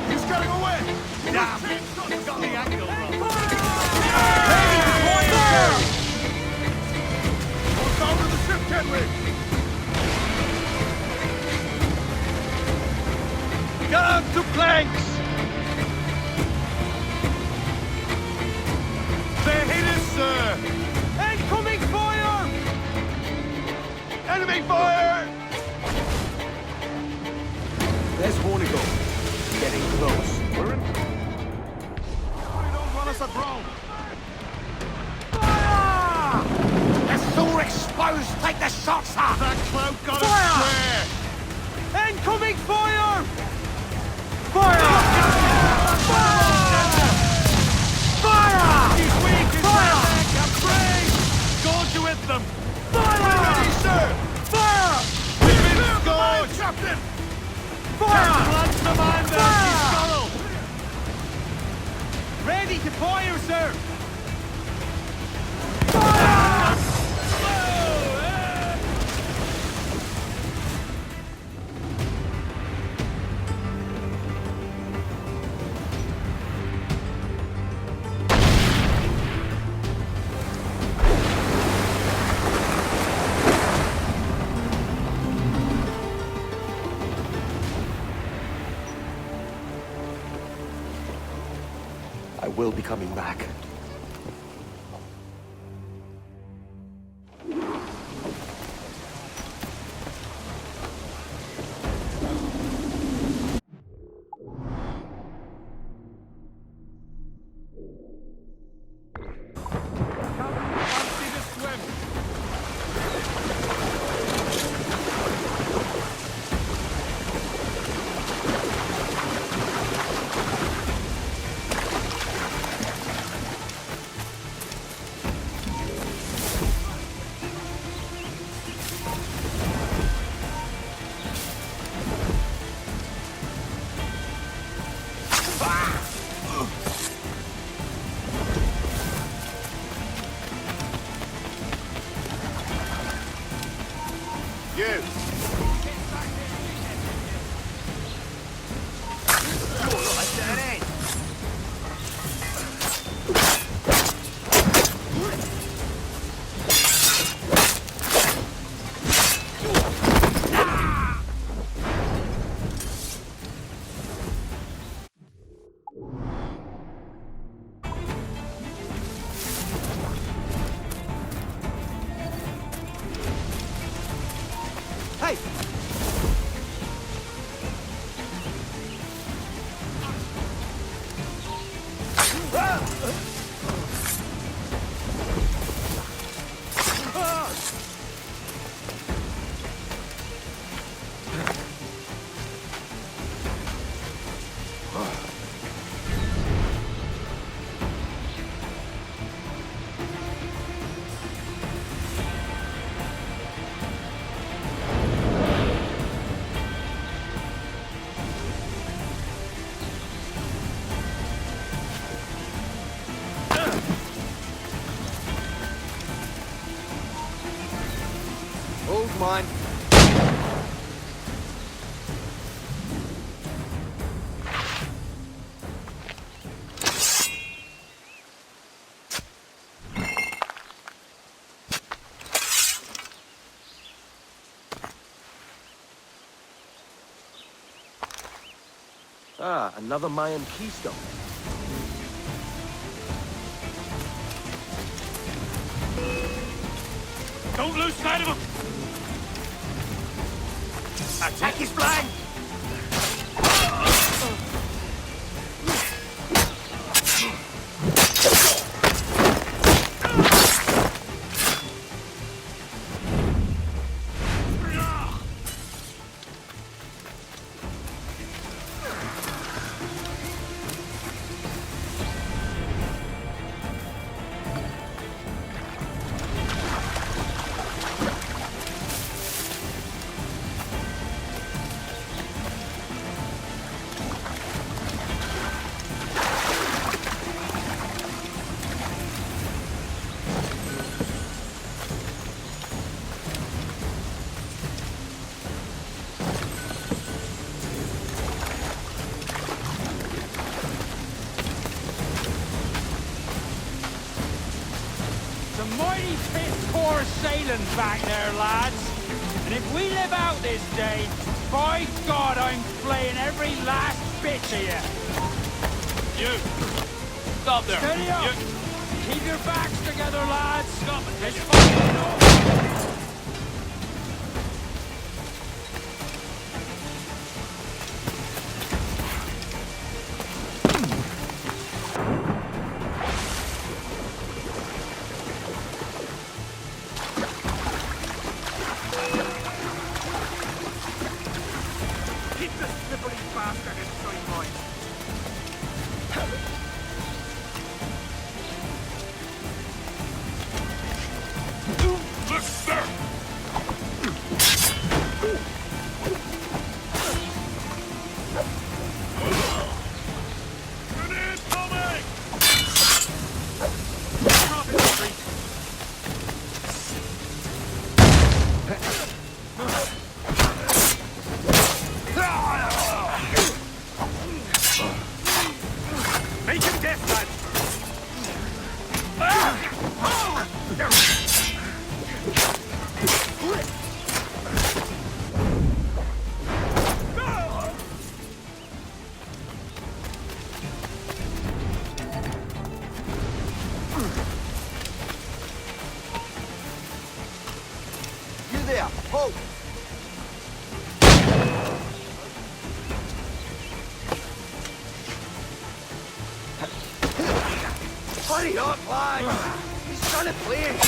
He's getting away! Damn! Got the angle wrong. Hold down to the ship, Kenway! Go to planks! They're hit us, sir! Incoming fire! Enemy fire! There's Hornigold. Getting close. We're in. Somebody don't run us aground! Fire! It's all exposed! Take the shots up! That cloak got us square! Incoming fire! Fire! Fire! Fire! He's weak! His fire! I'm free! Gorge you with them! Fire! We're ready, sir! Fire! We've been scored! Captain! Fire! Plunge the man there! Ready to fire, sir! Fire! I will be coming back. Hey! All's mine. Ah, another Mayan keystone. Don't lose sight of him! Attack his flank! Mighty piss-poor sailing back there, lads. And if we live out this day, by God, I'm flaying every last bit of you. You! Stop there! Steady up! You. Keep your backs together, lads! Stop it! It's fucking over! Make him death, lad! You there! Halt! Hurry up, lad! He's trying to play it!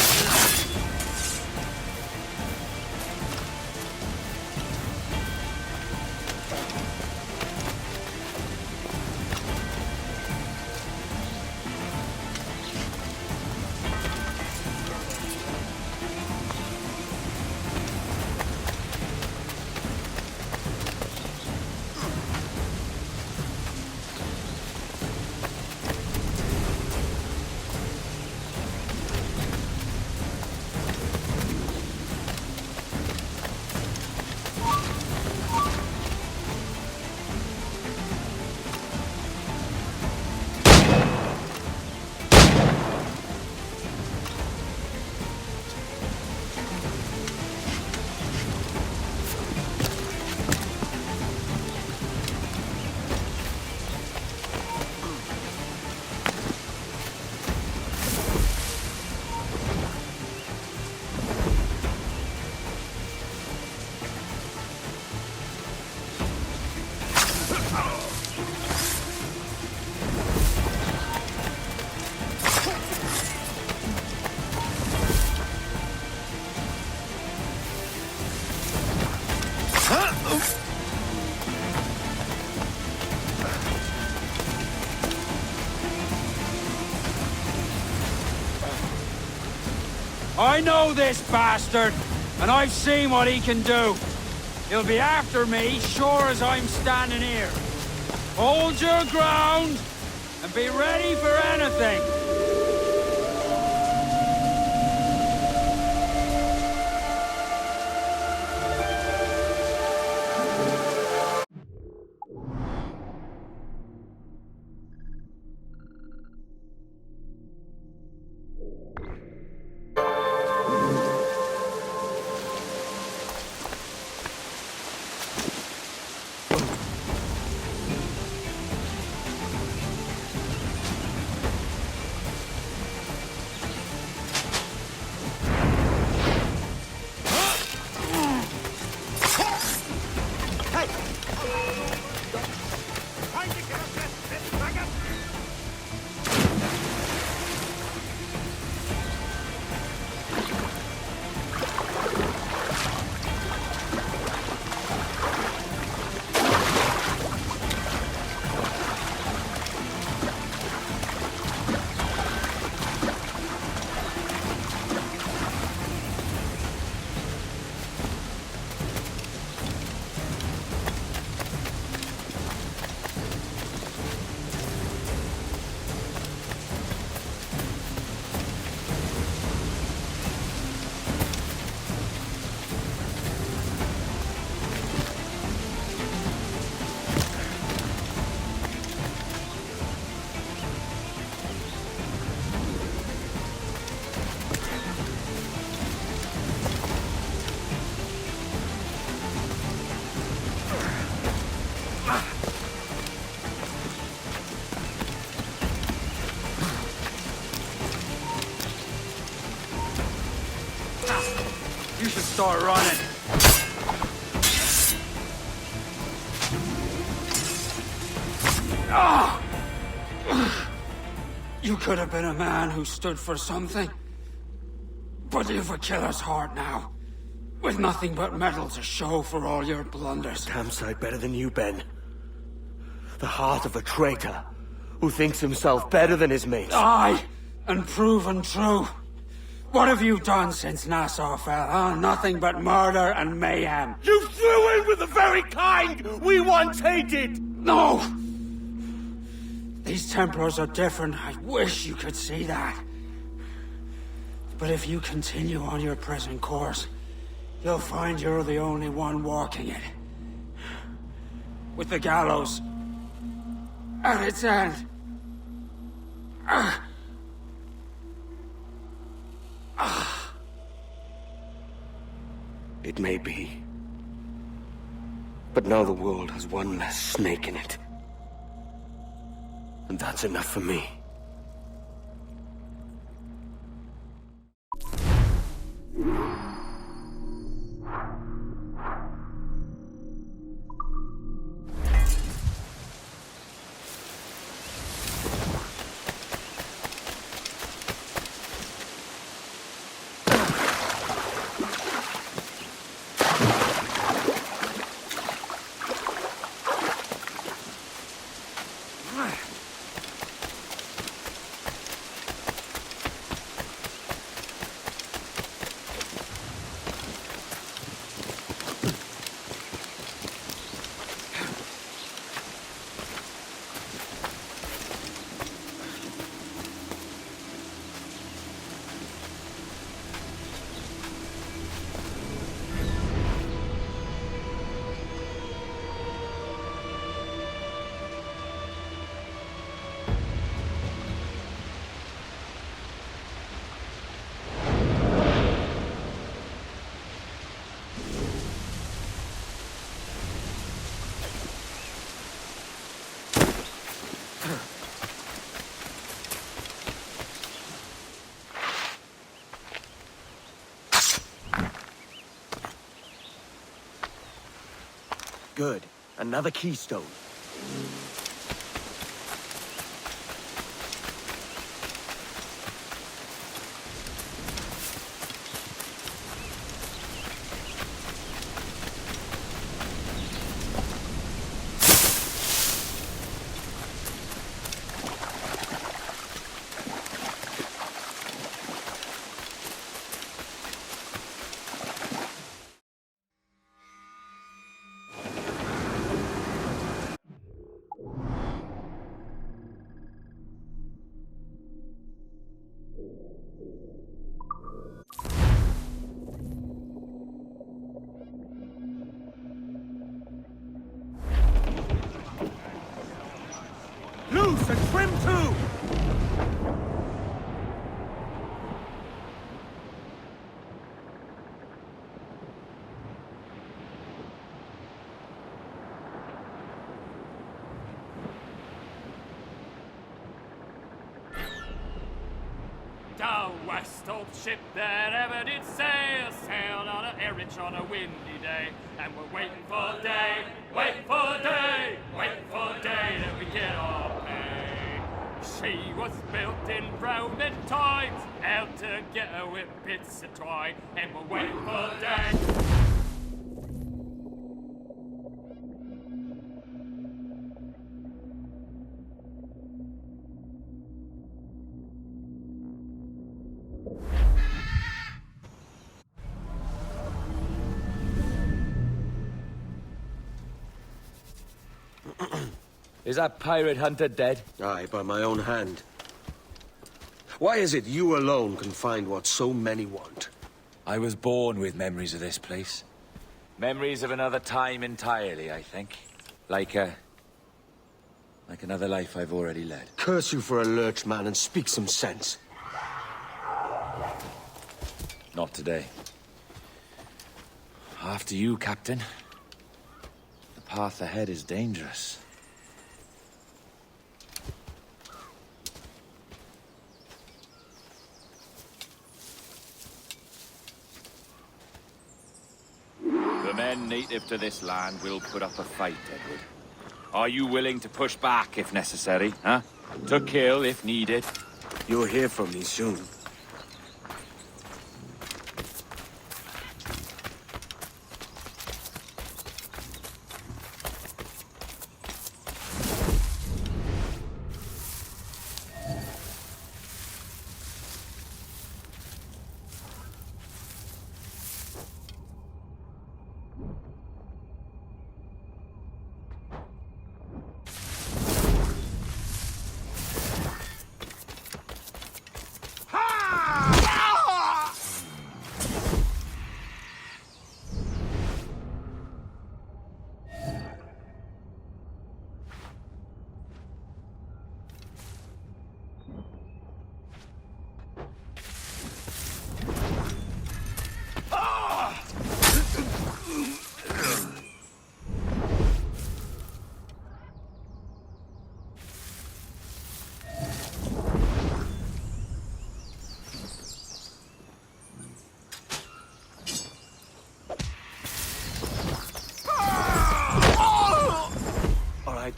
I know this bastard, and I've seen what he can do. He'll be after me, sure as I'm standing here. Hold your ground, and be ready for anything. You should start running. You could have been a man who stood for something. But you've a killer's heart now. With nothing but metal to show for all your blunders. Damn sight better than you, Ben. The heart of a traitor who thinks himself better than his mates. Aye, and proven true. What have you done since Nassau fell, huh? Nothing but murder and mayhem. You threw in with the very kind we once hated! No! These Templars are different. I wish you could see that. But if you continue on your present course, you'll find you're the only one walking it. With the gallows at its end. It may be. But now the world has one less snake in it. And that's enough for me. Good. Another keystone. The west old ship that ever did sail sailed on a Erich on a windy day, and we're waiting for day, waiting for day, waiting for day that we get our pay. She was built in Roman times, out together with bits of twine, and we're waiting for day. Is that pirate hunter dead? Aye, by my own hand. Why is it you alone can find what so many want? I was born with memories of this place. Memories of another time entirely, I think. Like another life I've already led. Curse you for a lurch, man, and speak some sense. Not today. After you, Captain. The path ahead is dangerous. The men native to this land will put up a fight, Edward. Are you willing to push back if necessary, huh? To kill if needed? You'll hear from me soon.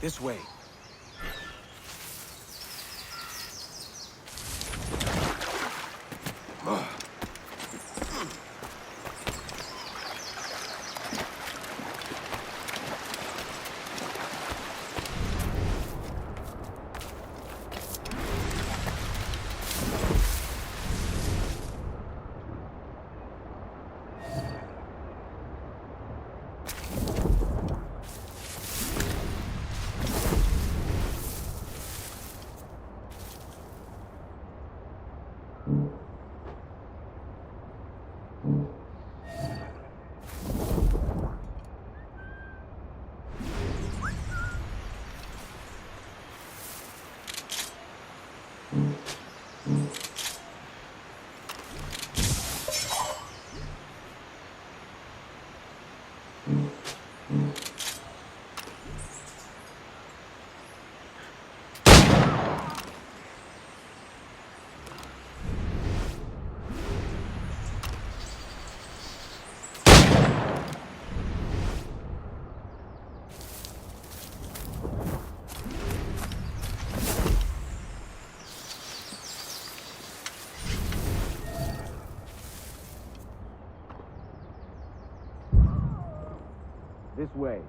This way. This way.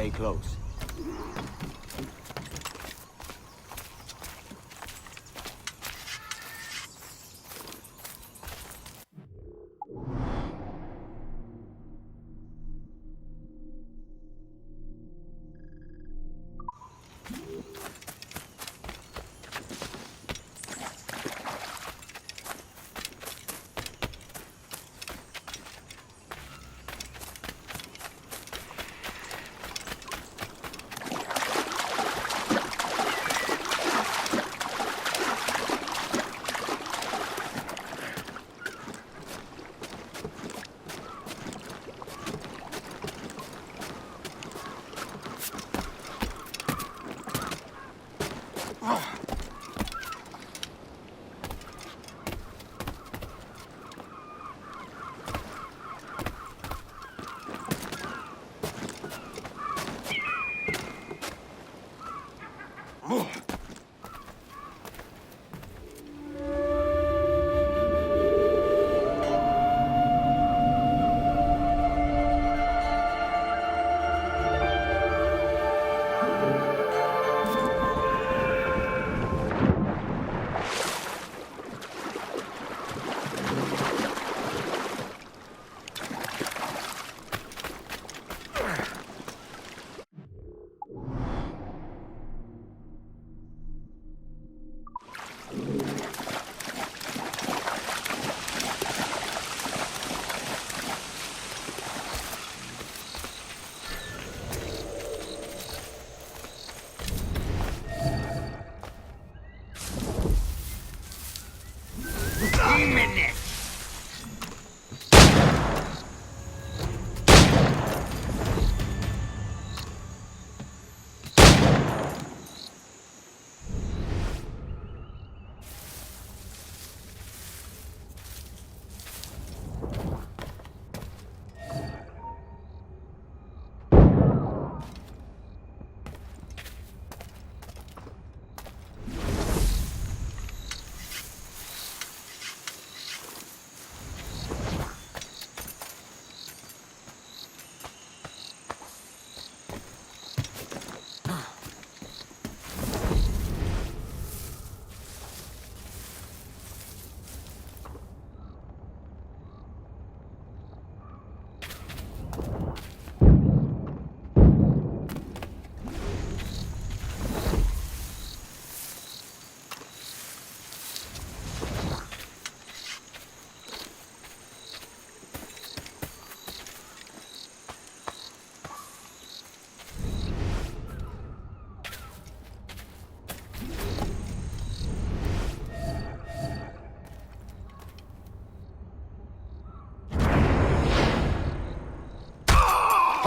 Stay close.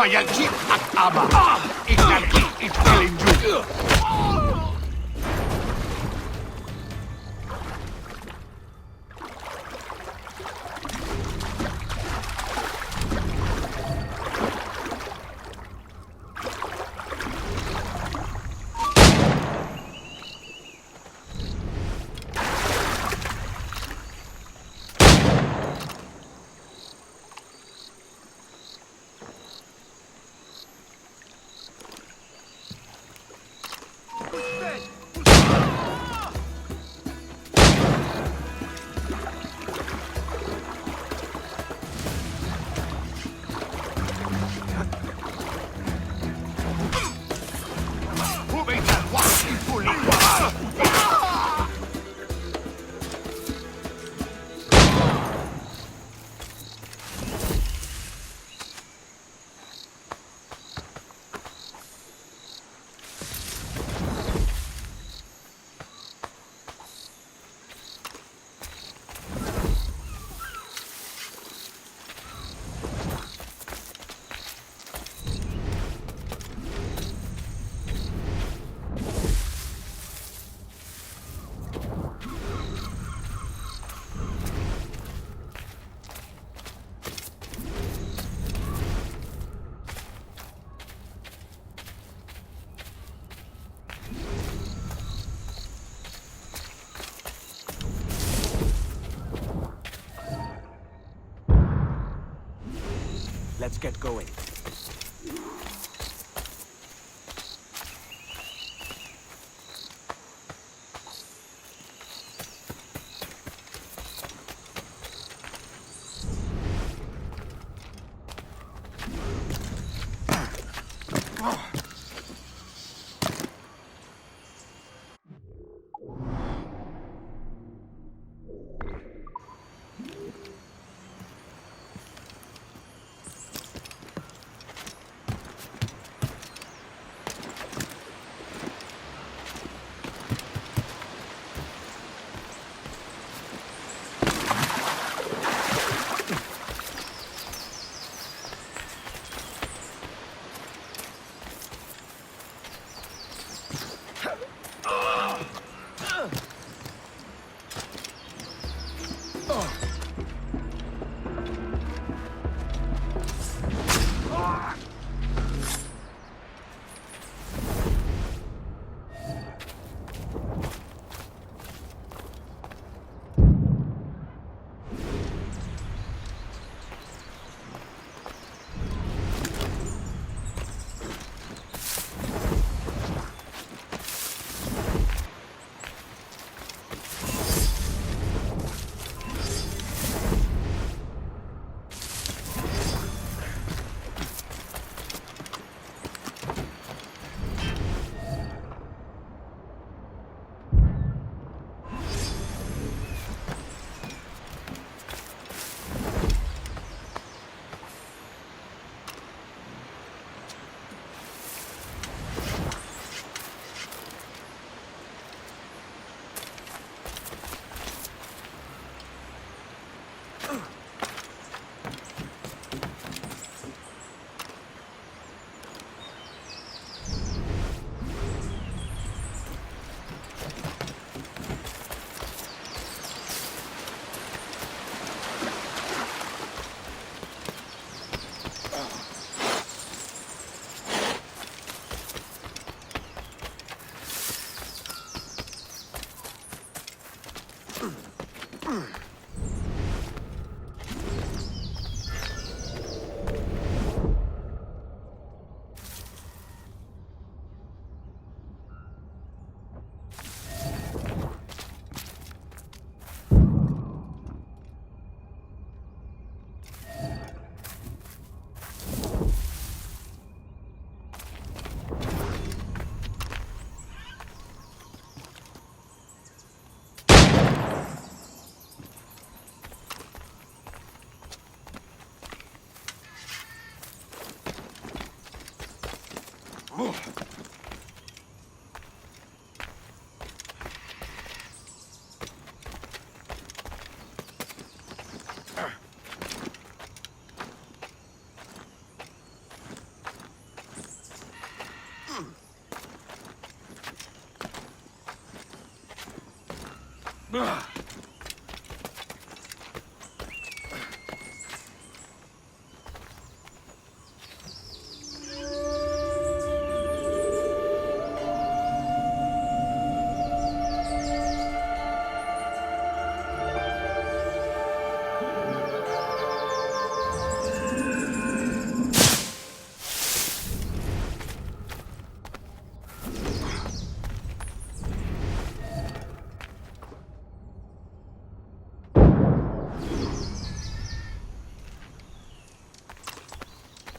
Pajęci ak aba. Ignanki i Telinju. Let's get going.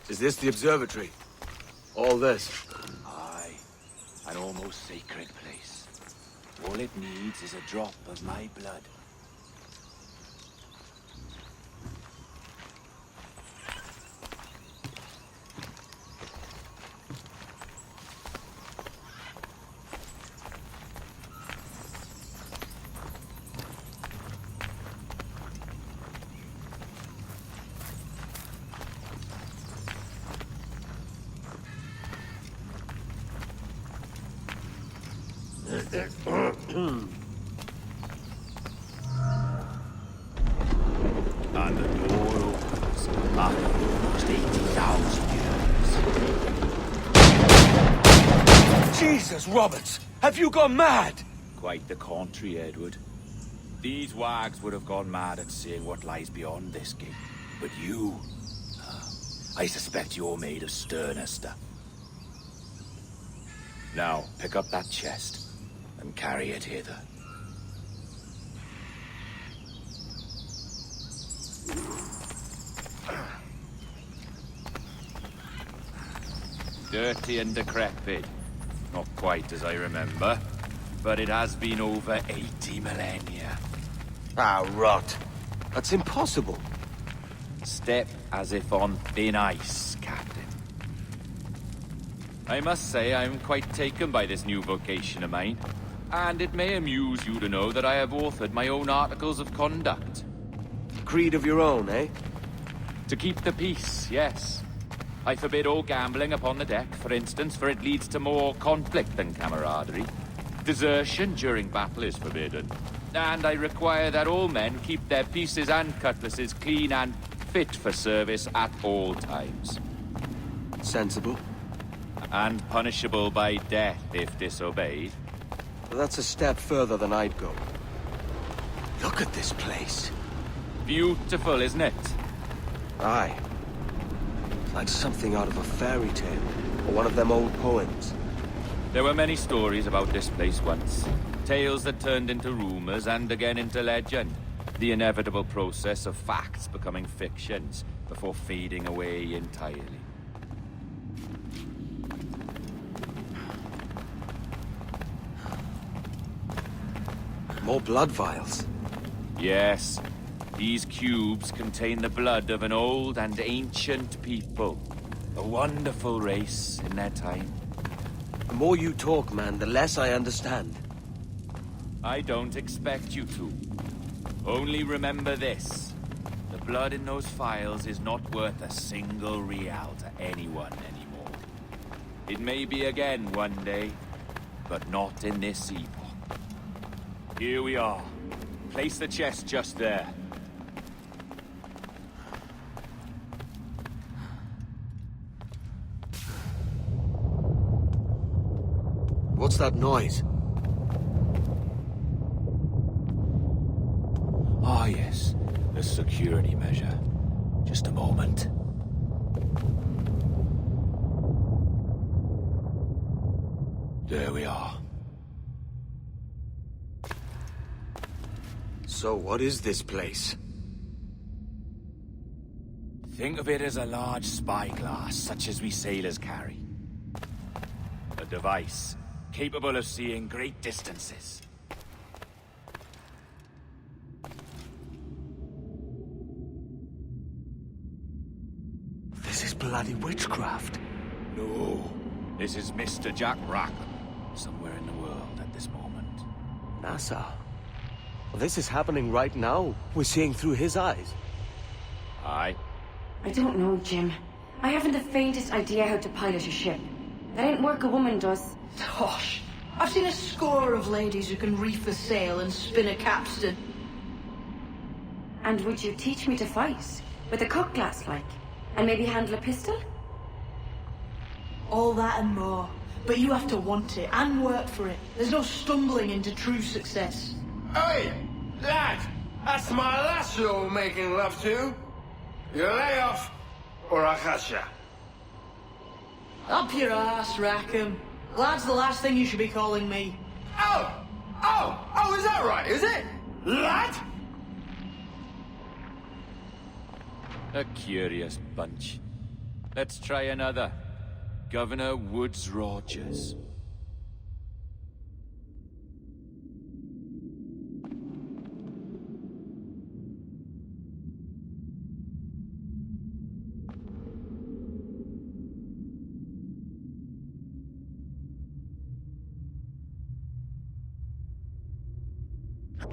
Is this the observatory? All this? Aye. An almost sacred place. All it needs is a drop of my blood. And the door opens after almost 80,000 years. Jesus, Roberts! Have you gone mad? Quite the contrary, Edward. These wags would have gone mad at seeing what lies beyond this gate. But you... I suspect you're made of sterner stuff. Now, pick up that chest and carry it hither. Dirty and decrepit. Not quite as I remember, but it has been over 80 millennia. Ah, rot. That's impossible. Step as if on thin ice, Captain. I must say I'm quite taken by this new vocation of mine, and it may amuse you to know that I have authored my own articles of conduct. Creed of your own, eh? To keep the peace, yes. I forbid all gambling upon the deck, for instance, for it leads to more conflict than camaraderie. Desertion during battle is forbidden. And I require that all men keep their pieces and cutlasses clean and fit for service at all times. Sensible. And punishable by death if disobeyed. Well, that's a step further than I'd go. Look at this place. Beautiful, isn't it? Aye. Like something out of a fairy tale, or one of them old poems. There were many stories about this place once. Tales that turned into rumors and again into legend. The inevitable process of facts becoming fictions before fading away entirely. More blood vials. Yes. These cubes contain the blood of an old and ancient people. A wonderful race in their time. The more you talk, man, the less I understand. I don't expect you to. Only remember this. The blood in those files is not worth a single real to anyone anymore. It may be again one day, but not in this epoch. Here we are. Place the chest just there. What's that noise? Ah, yes. A security measure. Just a moment. There we are. So what is this place? Think of it as a large spyglass, such as we sailors carry. A device capable of seeing great distances. This is bloody witchcraft. No. This is Mr. Jack Rackham, somewhere in the world at this moment. Nassau. Well, this is happening right now. We're seeing through his eyes. Aye. I don't know, Jim. I haven't the faintest idea how to pilot a ship. That ain't work a woman does. Tosh. I've seen a score of ladies who can reef a sail and spin a capstan. And would you teach me to fight? With a cutlass, like? And maybe handle a pistol? All that and more. But you have to want it and work for it. There's no stumbling into true success. Hey, lad! That's my lass you're making love to. You lay off, or I'll catch ya. Up your ass, Rackham. Lad's the last thing you should be calling me. Oh, is that right, is it? Lad? A curious bunch. Let's try another. Governor Woods Rogers.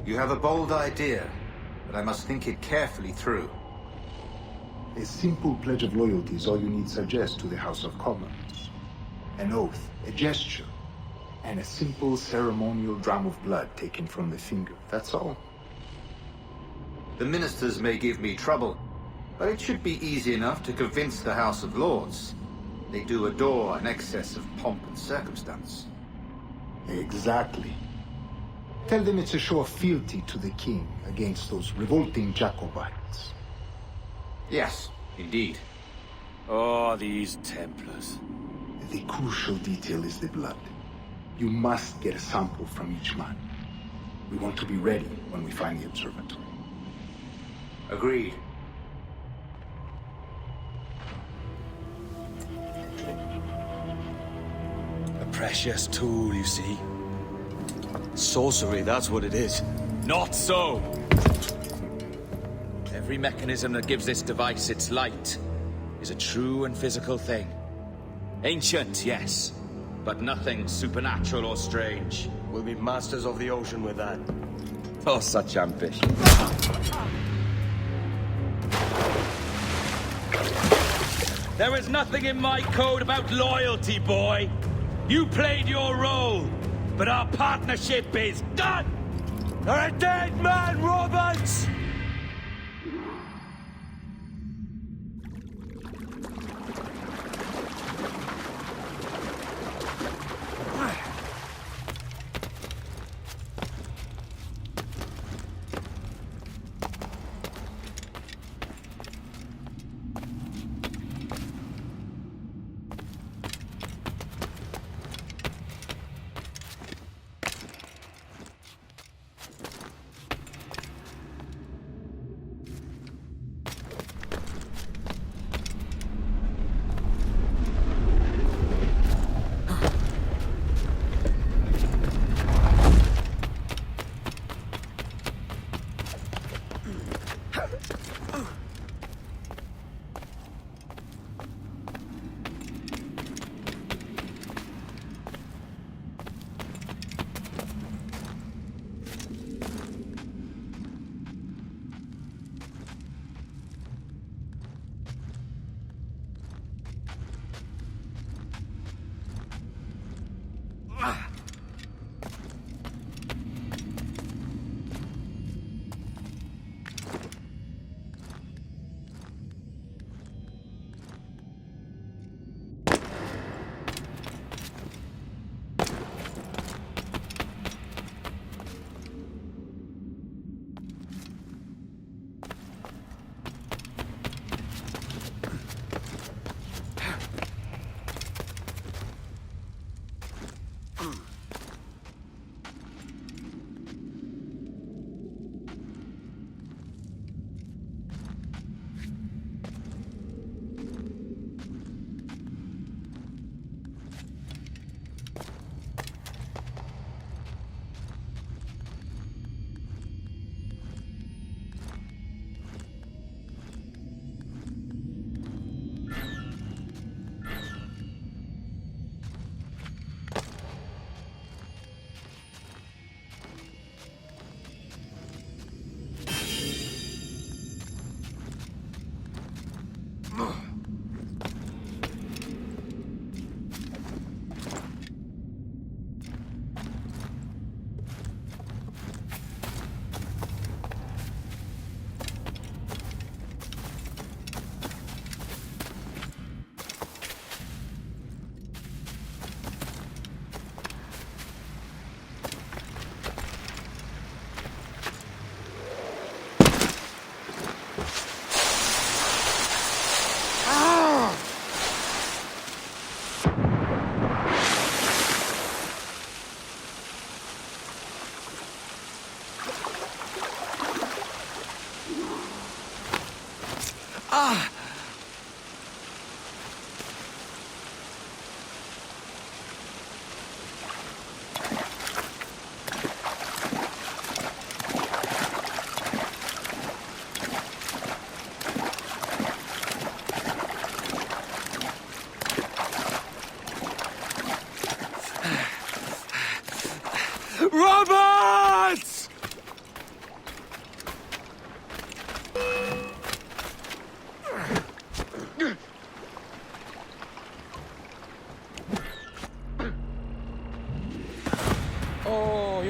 You have a bold idea, but I must think it carefully through. A simple pledge of loyalty is all you need suggest to the House of Commons. An oath, a gesture, and a simple ceremonial dram of blood taken from the finger. That's all. The ministers may give me trouble, but it should be easy enough to convince the House of Lords. They do adore an excess of pomp and circumstance. Exactly. Tell them it's a show of fealty to the king against those revolting Jacobites. Yes, indeed. Oh, these Templars. The crucial detail is the blood. You must get a sample from each man. We want to be ready when we find the observatory. Agreed. A precious tool, you see. Sorcery, that's what it is. Not so! Every mechanism that gives this device its light is a true and physical thing. Ancient, yes, but nothing supernatural or strange. We'll be masters of the ocean with that. Oh, such ambition. There is nothing in my code about loyalty, boy. You played your role, but our partnership is done! You're a dead man, Roberts!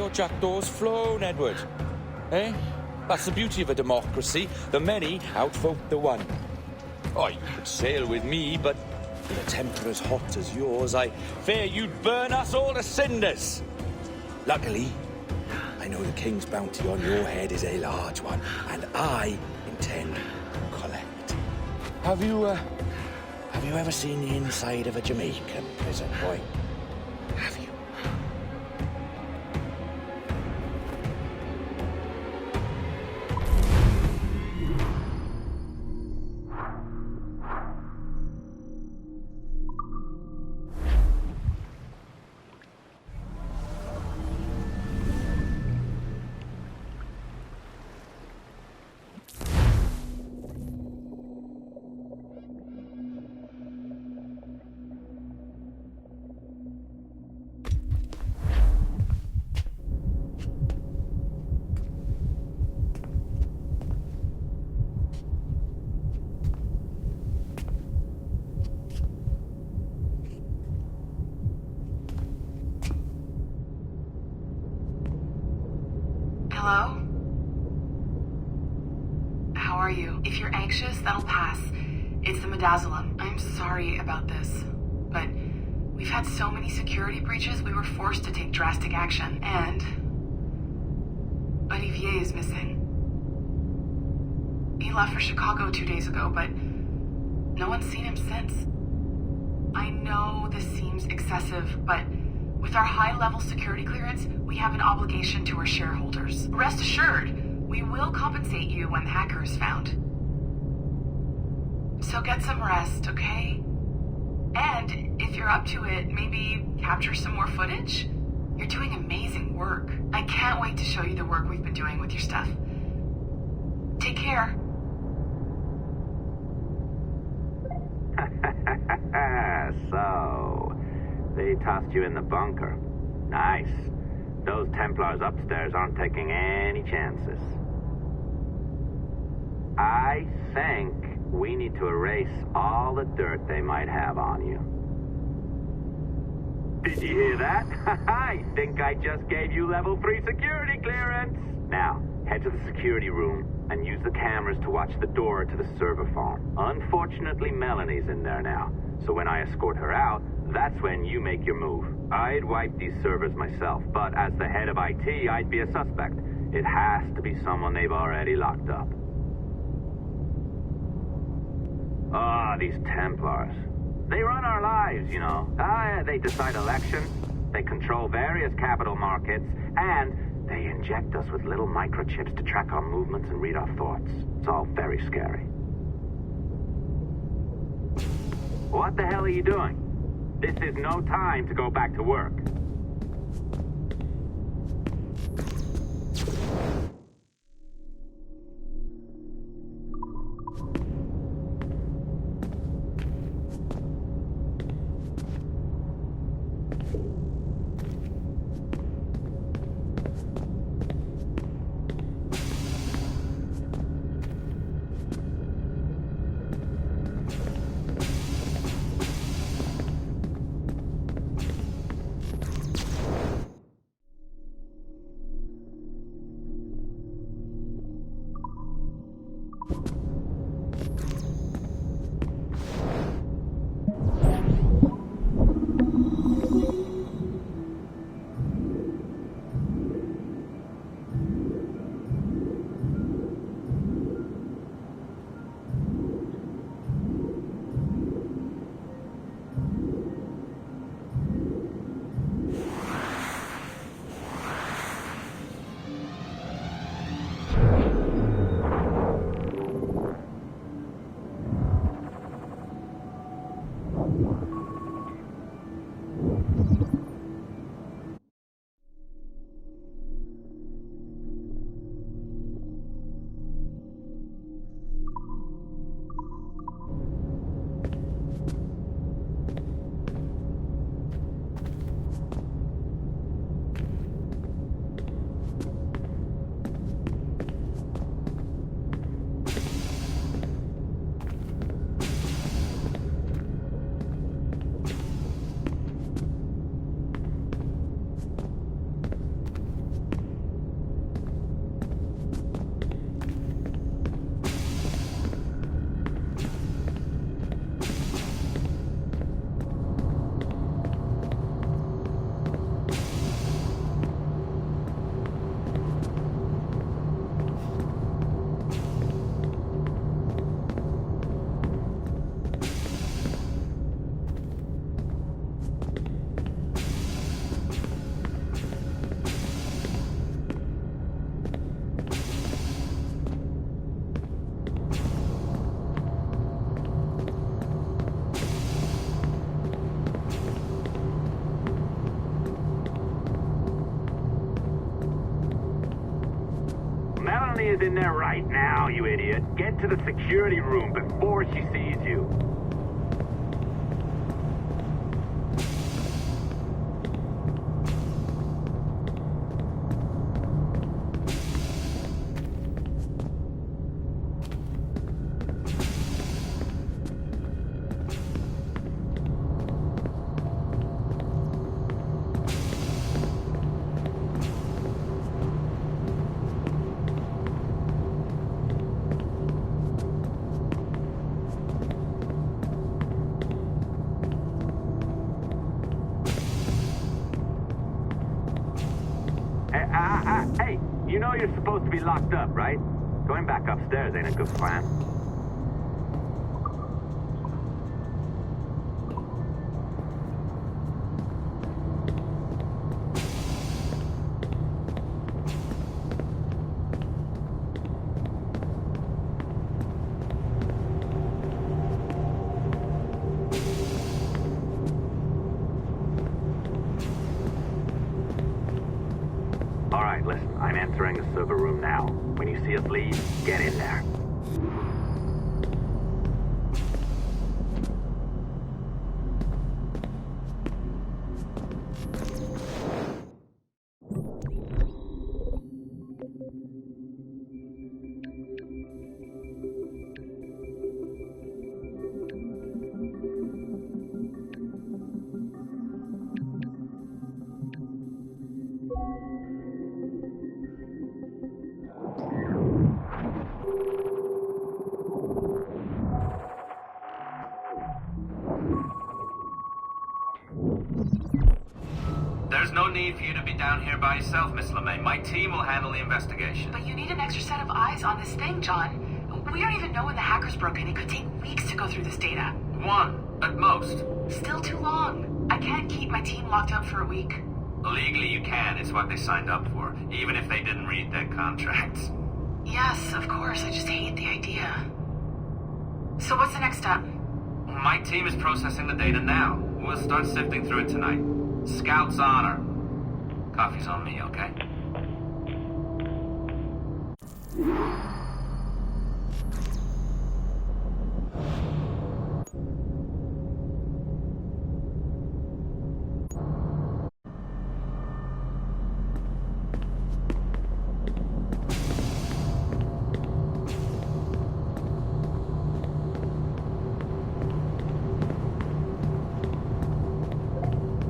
your jackdaws flown, Edward. Eh? That's the beauty of a democracy. The many outvote the one. Oh, you could sail with me, but with a temper as hot as yours, I fear you'd burn us all to cinders. Luckily, I know the king's bounty on your head is a large one, and I intend to collect. Have you ever seen the inside of a Jamaican prison, boy? Have you? Hello? How are you? If you're anxious, that'll pass. It's the midazolam. I'm sorry about this, but we've had so many security breaches, we were forced to take drastic action, and Olivier is missing. He left for Chicago 2 days ago, but no one's seen him since. I know this seems excessive, but with our high-level security clearance, we have an obligation to our shareholders. Rest assured, we will compensate you when the hacker is found. So get some rest, okay? And if you're up to it, maybe capture some more footage? You're doing amazing work. I can't wait to show you the work we've been doing with your stuff. Take care. So, they tossed you in the bunker. Nice. Those Templars upstairs aren't taking any chances. I think we need to erase all the dirt they might have on you. Did you hear that? I think I just gave you level 3 security clearance. Now, head to the security room and use the cameras to watch the door to the server farm. Unfortunately, Melanie's in there now, so when I escort her out, that's when you make your move. I'd wipe these servers myself, but as the head of IT, I'd be a suspect. It has to be someone they've already locked up. Ah, these Templars. They run our lives, you know. They decide elections, they control various capital markets, and they inject us with little microchips to track our movements and read our thoughts. It's all very scary. What the hell are you doing? This is no time to go back to work. Stephanie is in there right now, you idiot. Get to the security room before she sees you. Hey, you know you're supposed to be locked up, right? Going back upstairs ain't a good plan. All right, listen, I'm entering the server room now. When you see us leave, get in there. There's no need for you to be down here by yourself, Miss LeMay. My team will handle the investigation. But you need an extra set of eyes on this thing, John. We don't even know when the hackers broke in. It could take weeks to go through this data. One, at most. Still too long. I can't keep my team locked up for a week. Legally, you can. It's what they signed up for, even if they didn't read their contracts. Yes, of course. I just hate the idea. So what's the next step? My team is processing the data now. We'll start sifting through it tonight. Scout's honor. Coffee's on me, okay?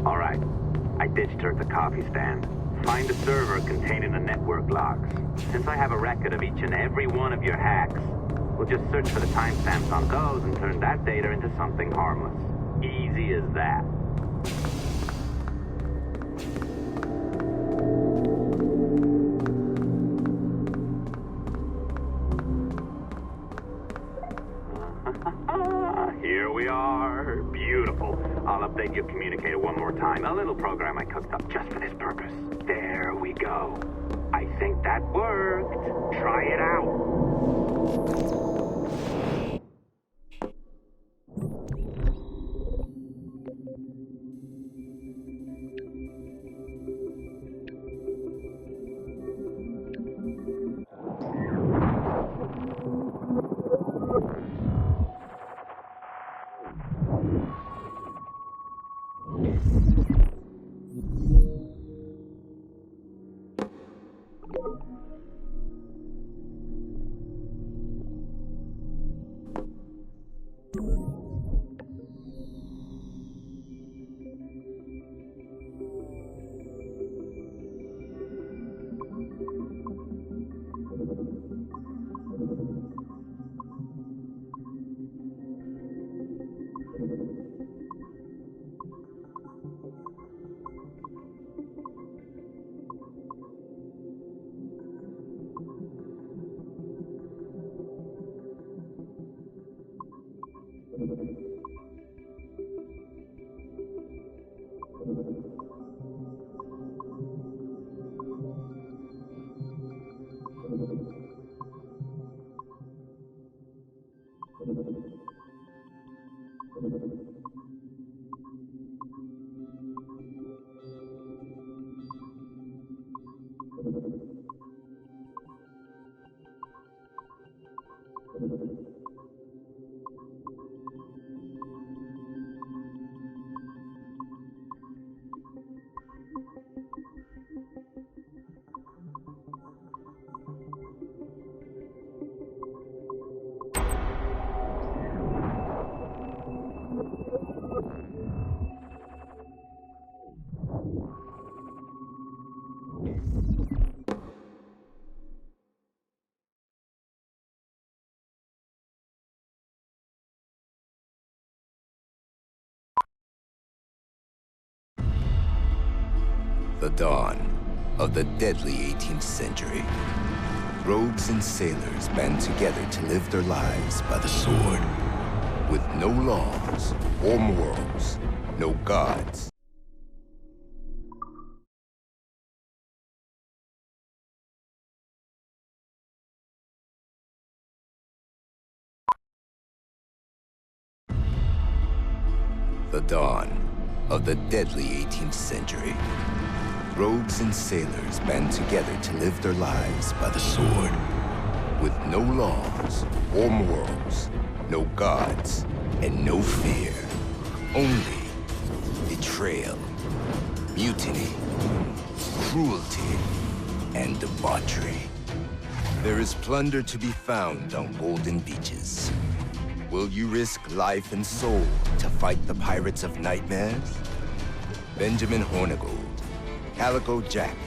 All right. I ditched her at the coffee stand. Find a server containing the network logs. Since I have a record of each and every one of your hacks, we'll just search for the timestamps on those and turn that data into something harmless. Easy as that. Here we are. Beautiful. I'll update your communicator one more time. A little program I cooked up just for this purpose. There we go. I think that worked. Try it out. The dawn of the deadly 18th century. Rogues and sailors band together to live their lives by the sword. With no laws or morals, no gods. The dawn of the deadly 18th century. Rogues and sailors band together to live their lives by the sword. With no laws or morals, no gods, and no fear. Only betrayal, mutiny, cruelty, and debauchery. There is plunder to be found on golden beaches. Will you risk life and soul to fight the pirates of nightmares? Benjamin Hornigold, Calico Jack,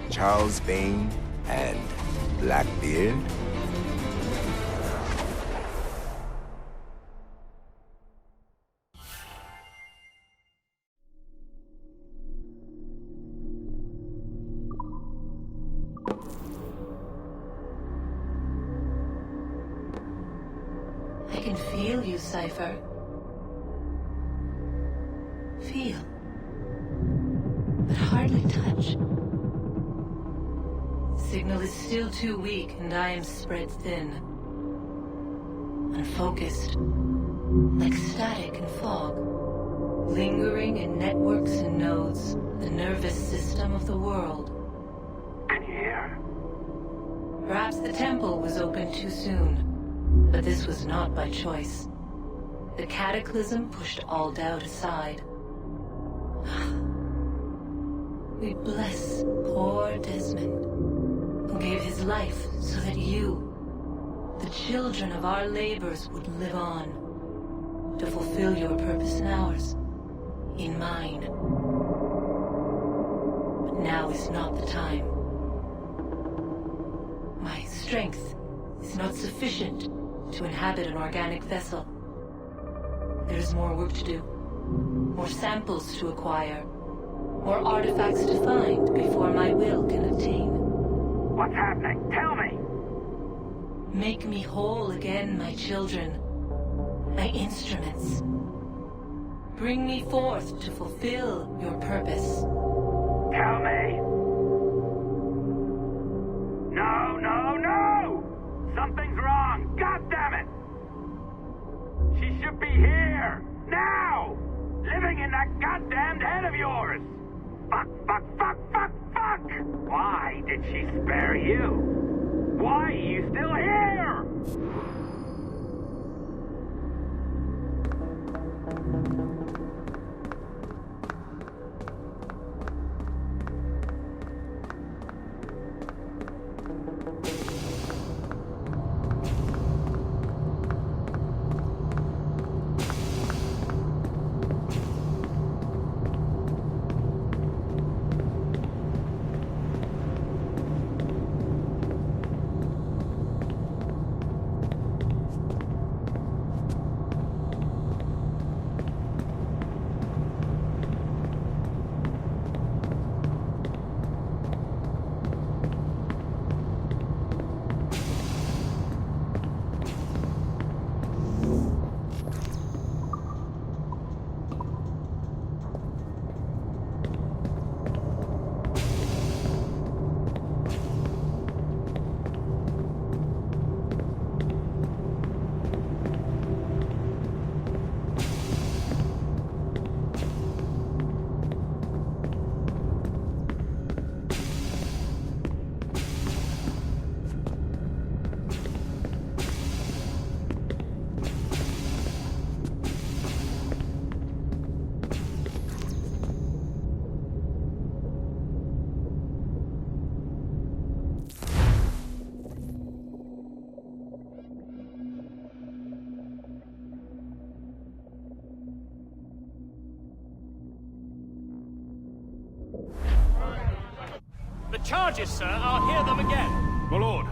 Charles Vane, and Blackbeard? I can feel you, Cypher. Feel. But hardly touch. Signal is still too weak, and I am spread thin. Unfocused. Like static and fog. Lingering in networks and nodes. The nervous system of the world. Can you hear? Perhaps the temple was opened too soon. But this was not by choice. The cataclysm pushed all doubt aside. We bless poor Desmond, who gave his life so that you, the children of our labors, would live on, to fulfill your purpose in ours, in mine. But now is not the time. My strength is not sufficient to inhabit an organic vessel. There is more work to do, more samples to acquire, more artifacts to find before my will can obtain. What's happening? Tell me! Make me whole again, my children, my instruments. Bring me forth to fulfill your purpose. Tell me! No, no, no! Something's wrong! God damn it! She should be here! Now! Living in that goddamned head of yours! Fuck, fuck, fuck, fuck, fuck! Why did she spare you? Why are you still here? The charges, sir, I'll hear them again. My lord,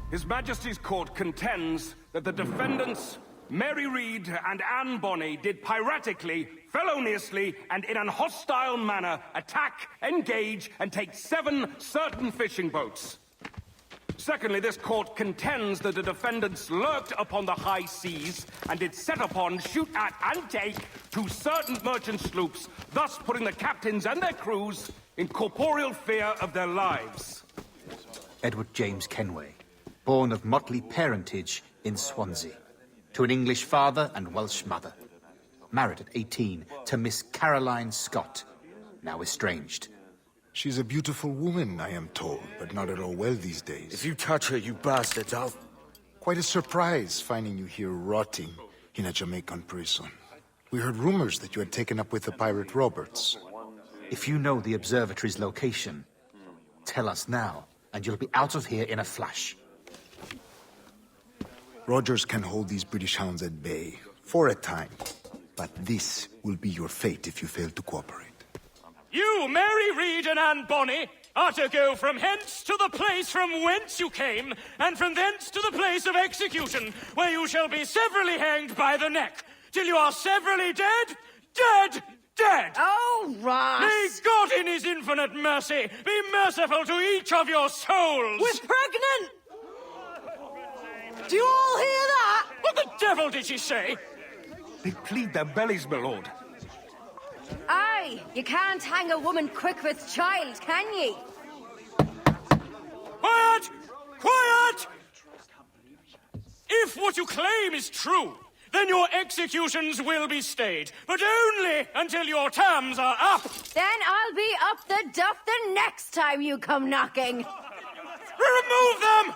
His Majesty's court contends that the defendants Mary Reed and Anne Bonny did piratically, feloniously, and in an hostile manner attack, engage, and take 7 certain fishing boats. Secondly, this court contends that the defendants lurked upon the high seas and did set upon, shoot at, and take 2 certain merchant sloops, thus putting the captains and their crews in corporeal fear of their lives. Edward James Kenway, born of motley parentage in Swansea, to an English father and Welsh mother. Married at 18 to Miss Caroline Scott, now estranged. She's a beautiful woman, I am told, but not at all well these days. If you touch her, you bastards, I'll... Quite a surprise finding you here rotting in a Jamaican prison. We heard rumors that you had taken up with the pirate Roberts. If you know the observatory's location, tell us now, and you'll be out of here in a flash. Rogers can hold these British hounds at bay, for a time. But this will be your fate if you fail to cooperate. You, Mary Reed and Anne Bonny, are to go from hence to the place from whence you came, and from thence to the place of execution, where you shall be severally hanged by the neck, till you are severally dead, dead, dead! Oh, Ross! May God in his infinite mercy be merciful to each of your souls! We're pregnant! Do you all hear that? What the devil did she say? They plead their bellies, my lord. Aye, you can't hang a woman quick with child, can ye? Quiet! Quiet! If what you claim is true, then your executions will be stayed, but only until your terms are up. Then I'll be up the duff the next time you come knocking. Remove them!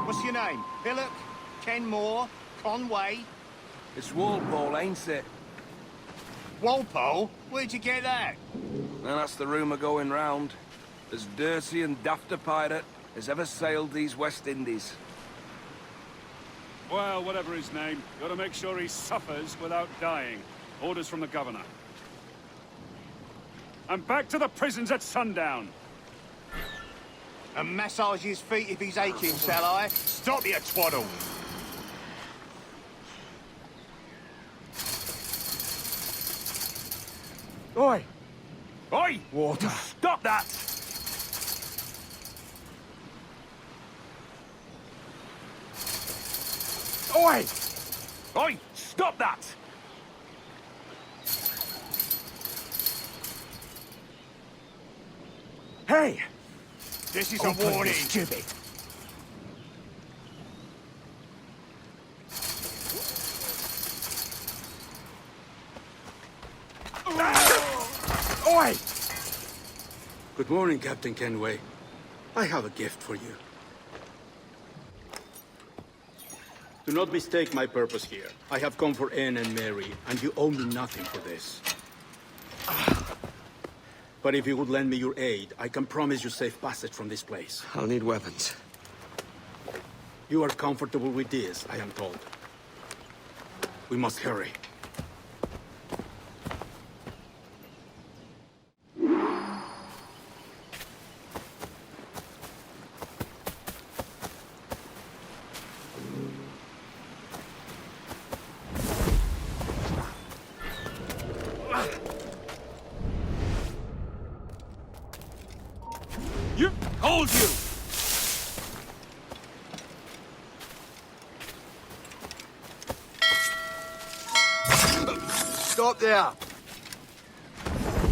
What's your name? Billock? Kenmore? Conway? It's Walpole, ain't it? Walpole? Where'd you get that? Well, that's the rumour going round. As dirty and daft a pirate as ever sailed these West Indies. Well, whatever his name, gotta make sure he suffers without dying. Orders from the governor. And back to the prisons at sundown. And massage his feet if he's aching, shall I? Stop your twaddle! Oi! Oi! Water! Stop that! Oi! Oi! Stop that! Hey! This is Open a warning! this gibbet. Oi! Good morning, Captain Kenway. I have a gift for you. Do not mistake my purpose here. I have come for Anne and Mary, and you owe me nothing for this. But if you would lend me your aid, I can promise you safe passage from this place. I'll need weapons. You are comfortable with this, I am told. We must hurry. Hold you! Stop there!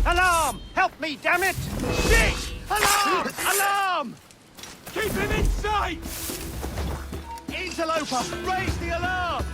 Alarm! Help me, damn it! Shit! Alarm! Alarm! Keep him in sight! Interloper, raise the alarm!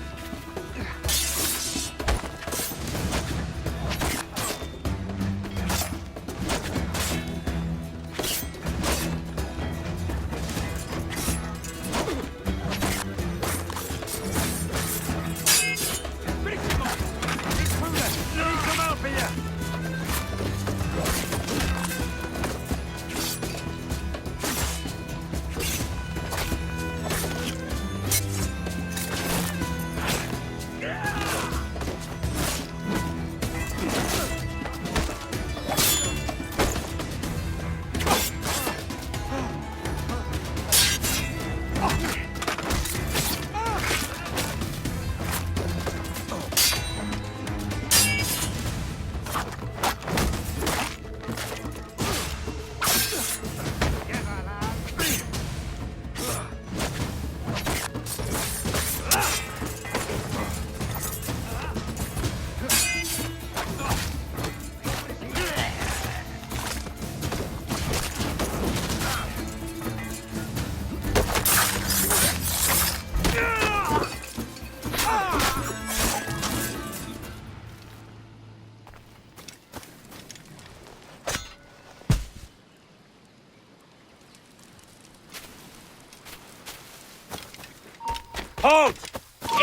Halt!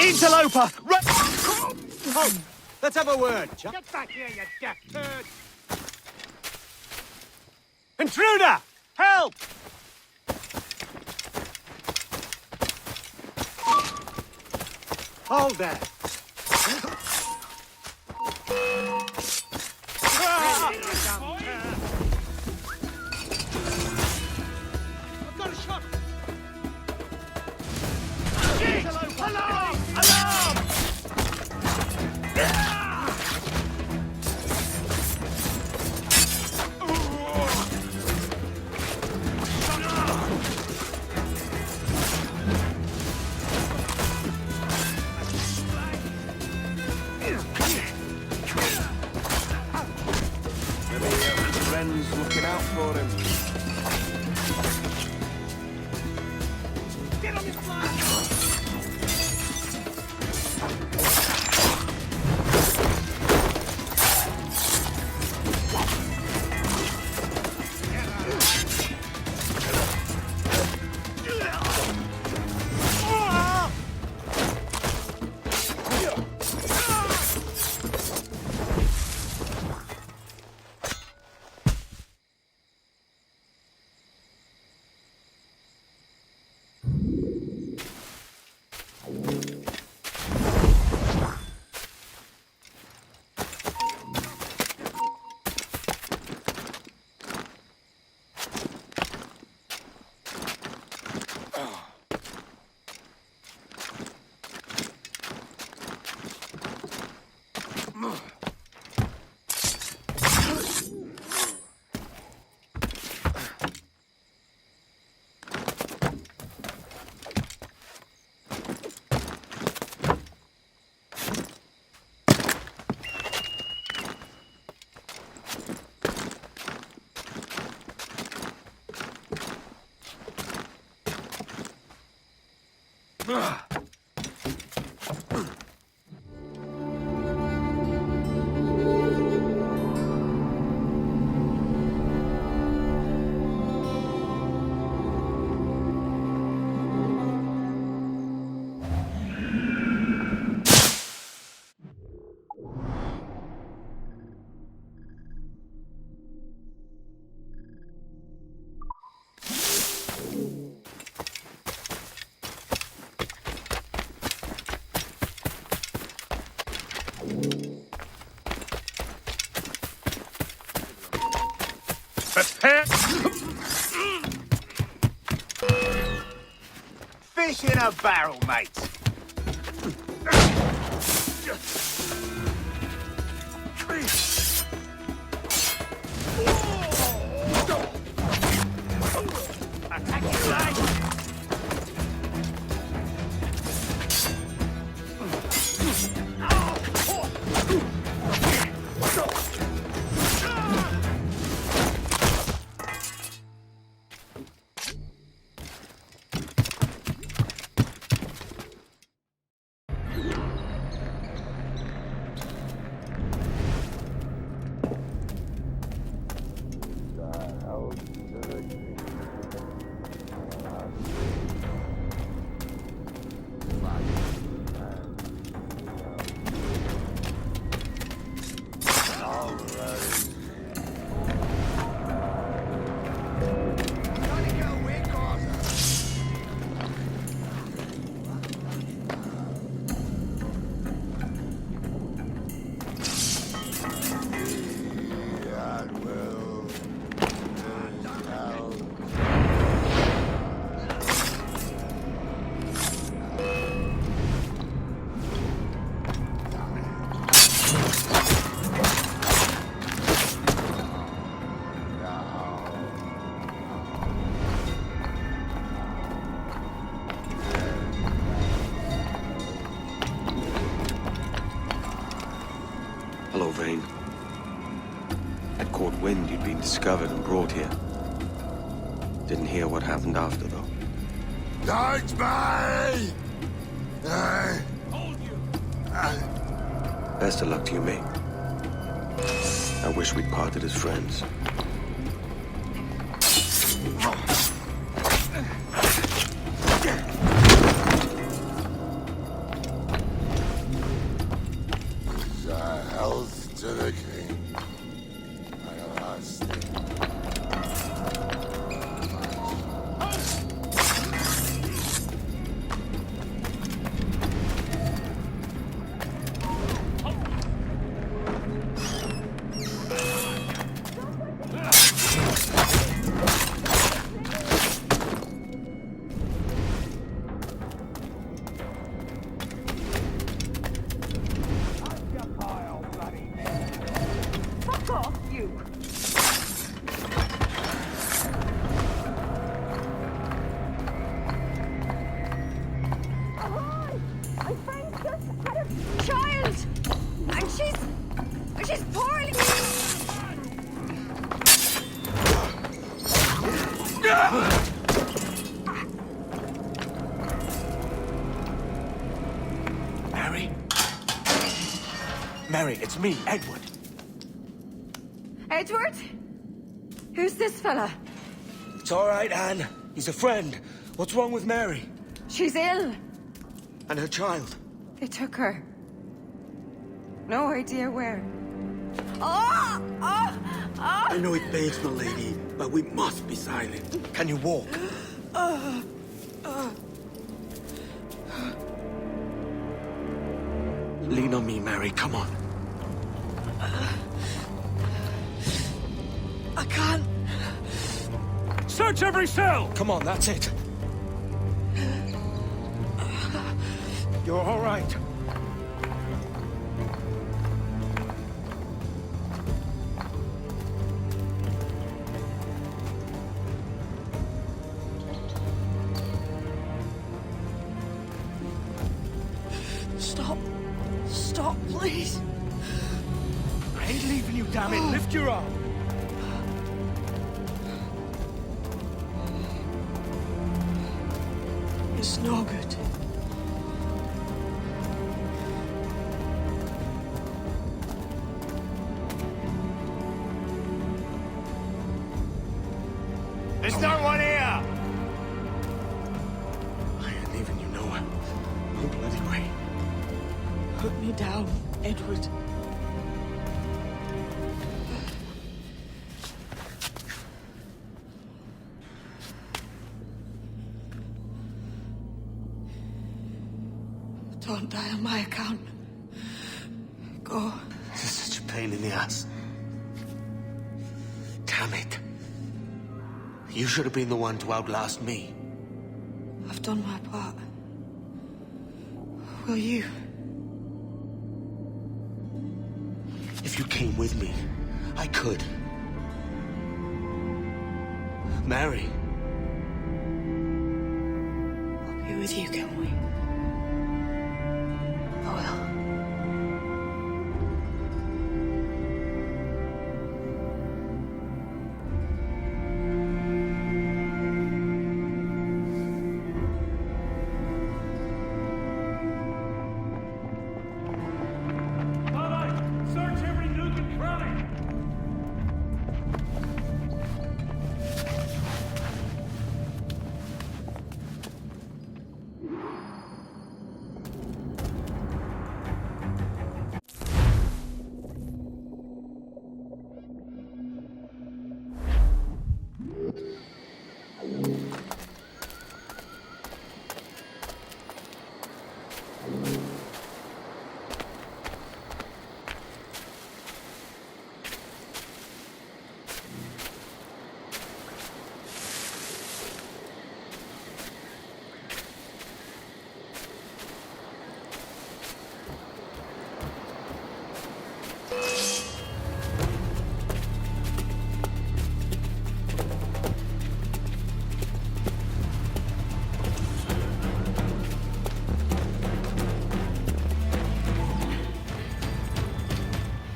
Interloper! Halt! Let's have a word, chap. Get back here, you deaf turd! Intruder! Help! Hold there. I've got a shot! Alarm! Alarm! Friends looking out for him. Get on his flag! Prepare! Fish in a barrel, mate. Attack you, lad! Hello, Vane. I'd caught wind you'd been discovered and brought here. Didn't hear what happened after, though. Don't be! Best of luck to you, mate. I wish we'd parted as friends. Health to the king. My last Fuck off, you! Ahoy! My friend just had a child! And she's poorly... Mary? Mary, it's me, Edward. Edward? Who's this fella? It's all right, Anne. He's a friend. What's wrong with Mary? She's ill. And her child? They took her. No idea where. Oh! Oh! Oh! I know it pains, my lady, but we must be silent. Can you walk? Lean on me, Mary. Come on. I can't. Search every cell! Come on, that's it. You're all right. Stop. Stop, please. I ain't leaving you, damn it. Lift your arm. It's no good. There's no one here! I ain't leaving you nowhere. No bloody way. Put me down, Edward. Don't die on my account. Go. This is such a pain in the ass. Damn it. You should have been the one to outlast me. I've done my part. Will you? If you came with me, I could. Mary. I'll be with you, can we? I will. Search every nook and cranny!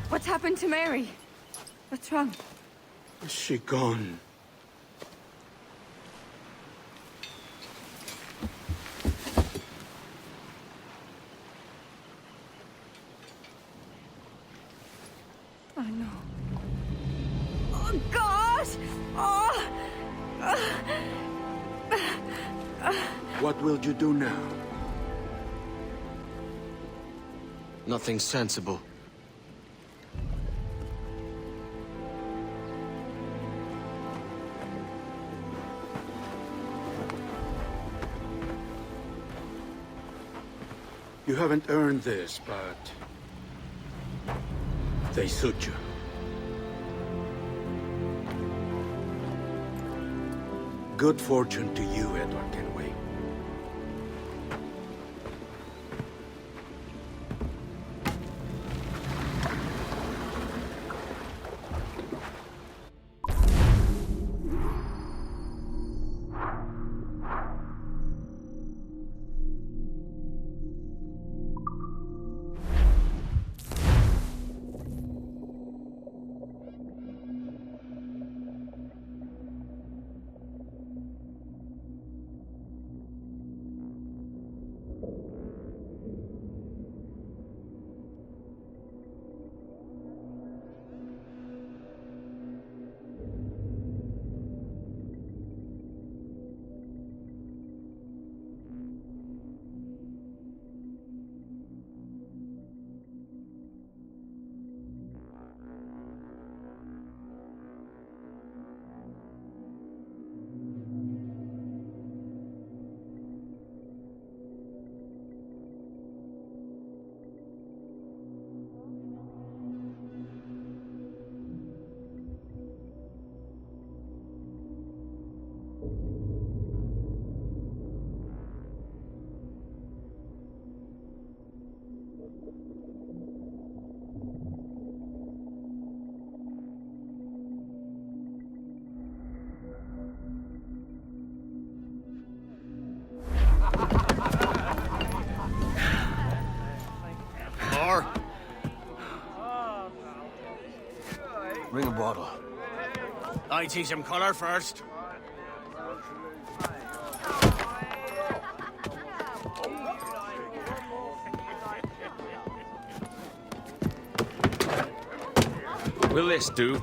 What's happened to Mary? What's wrong? Is she gone? I know. Oh, God! Oh! What will you do now? Nothing sensible. You haven't earned this, but they suit you. Good fortune to you, Edward Kenway. Bring a bottle. I teach him colour first. Will this do?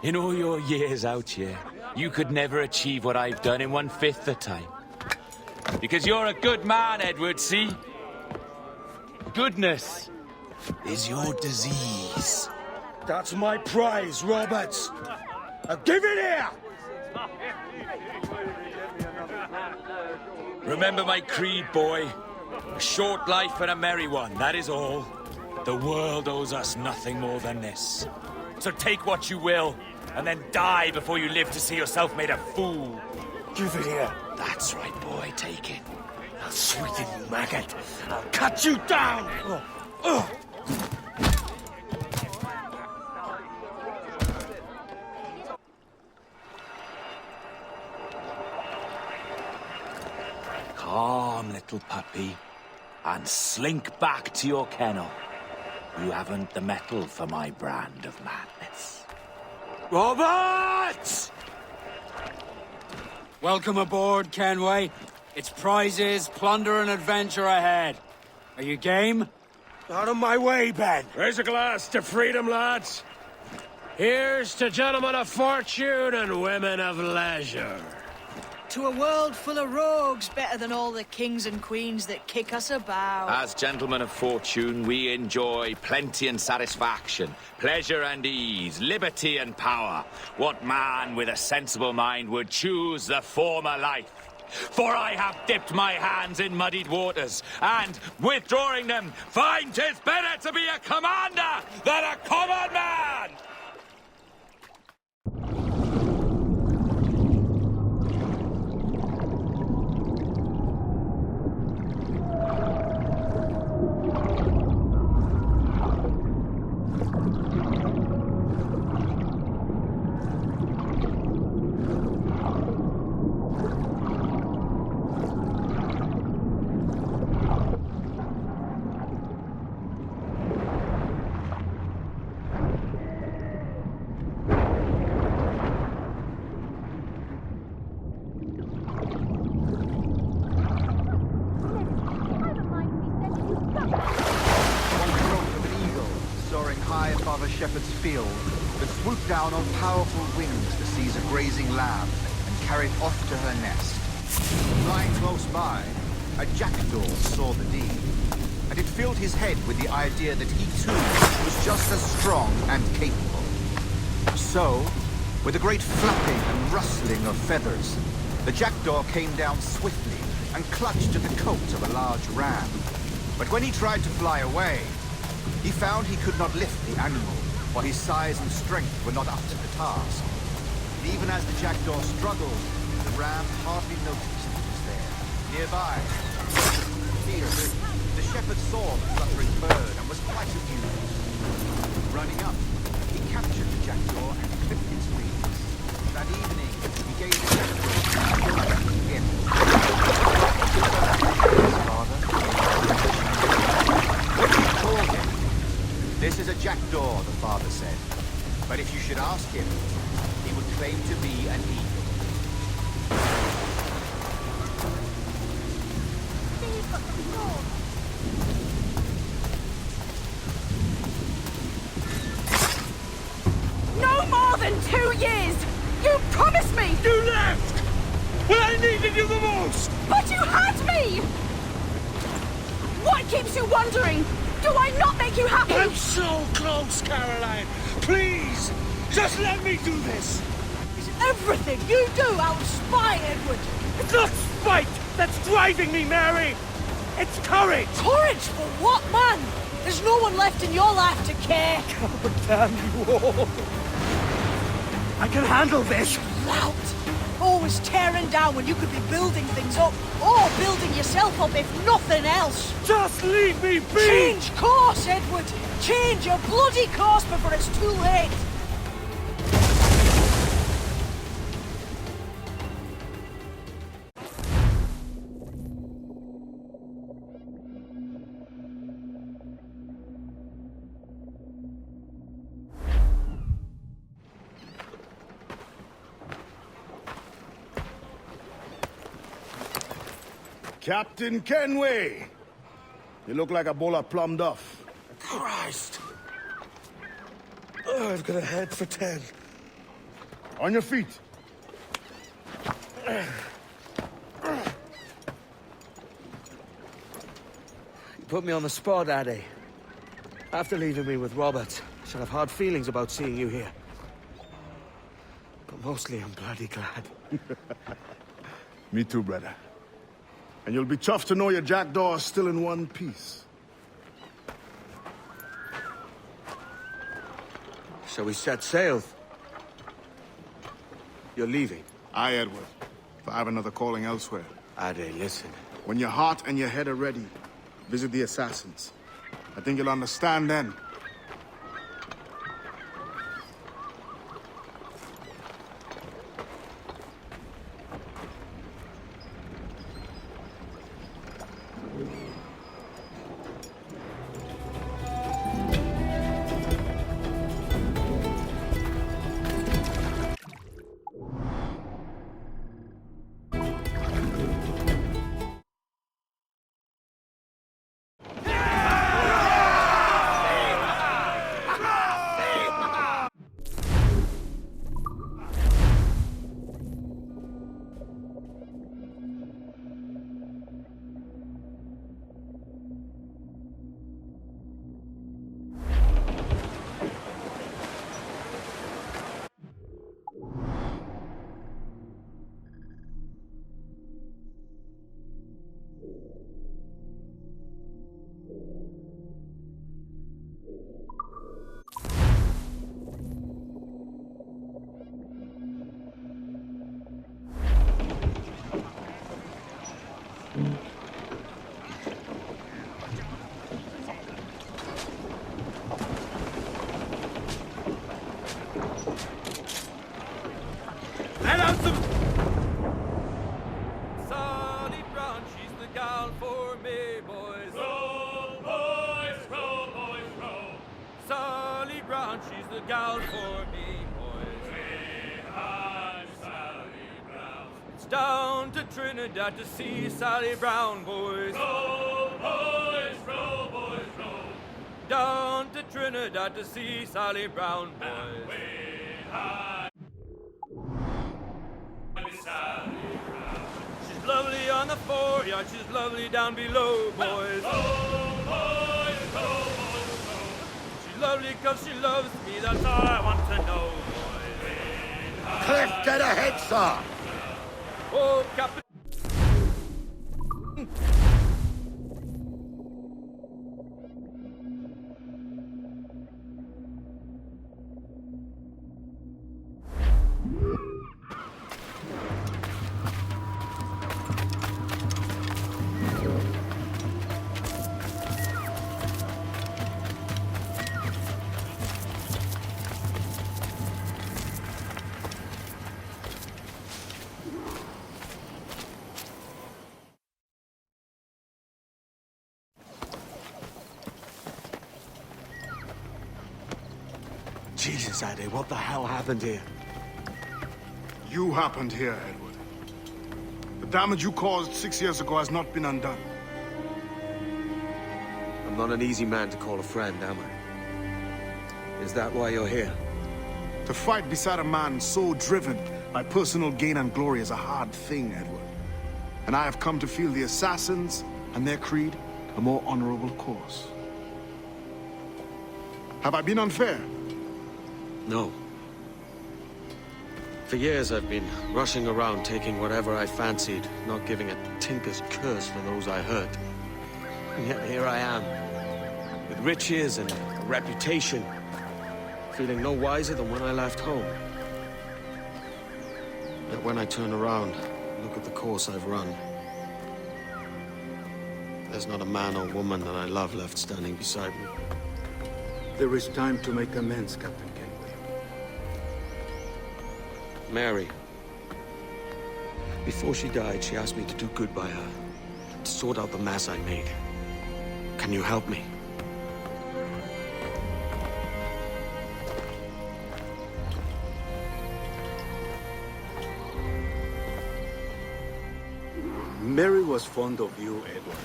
In all your years out here, you could never achieve what I've done in 1/5 the time. Because you're a good man, Edward, see? Goodness is your disease. That's my prize, Roberts. Give it here! Remember my creed, boy. A short life and a merry one, that is all. The world owes us nothing more than this. So take what you will, and then die before you live to see yourself made a fool. Give it here. That's right, boy, take it. I'll sweeten you, maggot. I'll cut you down! Calm, little puppy, and slink back to your kennel. You haven't the mettle for my brand of madness. Roberts! Welcome aboard, Kenway. It's prizes, plunder, and adventure ahead. Are you game? Out of my way, Ben. Raise a glass to freedom, lads. Here's to gentlemen of fortune and women of leisure. To a world full of rogues, better than all the kings and queens that kick us about. As gentlemen of fortune, we enjoy plenty and satisfaction, pleasure and ease, liberty and power. What man with a sensible mind would choose the former life? For I have dipped my hands in muddied waters, and, withdrawing them, find 'tis better to be a commander than a common man! Shepherd's field that swooped down on powerful wings to seize a grazing lamb and carry it off to her nest. Flying close by, a jackdaw saw the deed, and it filled his head with the idea that he too was just as strong and capable. So, with a great flapping and rustling of feathers, the jackdaw came down swiftly and clutched at the coat of a large ram. But when he tried to fly away, he found he could not lift the animal, for his size and strength were not up to the task. And even as the jackdaw struggled, the ram hardly noticed he was there. Nearby, here, the shepherd saw the fluttering bird and was quite amused. Running up, he captured the jackdaw and clipped its wings. That evening, he gave the jackdaw a gift. His father told him, "This is a jackdaw," the father said. "But if you should ask him, he would claim to be an eagle." No more than 2 years! You promised me! You left! When I needed you the most! But you had me! What keeps you wondering? Do I not make you happy? I'm so close, Caroline! Please! Just let me do this! Is everything you do out of spite, Edward? It's not spite that's driving me, Mary! It's courage! Courage for what, man? There's no one left in your life to care. Oh, damn you all! I can handle this! Lout! Always tearing down when you could be building things up, or building yourself up if nothing else. Just leave me be! Change course, Edward! Change your bloody course before it's too late! Captain Kenway! You look like a bowl of plum duff. Christ! Oh, I've got a head for 10. On your feet. You put me on the spot, Addy. After leaving me with Robert, I shall have hard feelings about seeing you here. But mostly I'm bloody glad. Me too, brother. And you'll be chuffed to know your jackdaw is still in one piece. Shall we set sail? You're leaving? Aye, Edward. But I have another calling elsewhere. Ade, listen. When your heart and your head are ready, visit the assassins. I think you'll understand then. Let out some... Sally Brown, she's the gal for me, boys. Row, boys, row, boys, row. Sally Brown, she's the gal for me, boys. Hey, Sally Brown. It's down to Trinidad to see Sally Brown, boys. Row, boys, row, boys, row. Down to Trinidad to see Sally Brown, boys. She's lovely on the foreyard, she's lovely down below, boys. She's lovely because she loves me, that's all I want to know, boys. Cliff, get ahead, sir! Oh, Captain... Jesus, Addy, what the hell happened here? You happened here, Edward. The damage you caused 6 years ago has not been undone. I'm not an easy man to call a friend, am I? Is that why you're here? To fight beside a man so driven by personal gain and glory is a hard thing, Edward. And I have come to feel the assassins and their creed a more honorable course. Have I been unfair? No. For years I've been rushing around taking whatever I fancied, not giving a tinker's curse for those I hurt. And yet here I am, with riches and a reputation, feeling no wiser than when I left home. Yet when I turn around, look at the course I've run, there's not a man or woman that I love left standing beside me. There is time to make amends, Captain Kenway. Mary. Before she died, she asked me to do good by her, to sort out the mess I made. Can you help me? Mary was fond of you, Edward.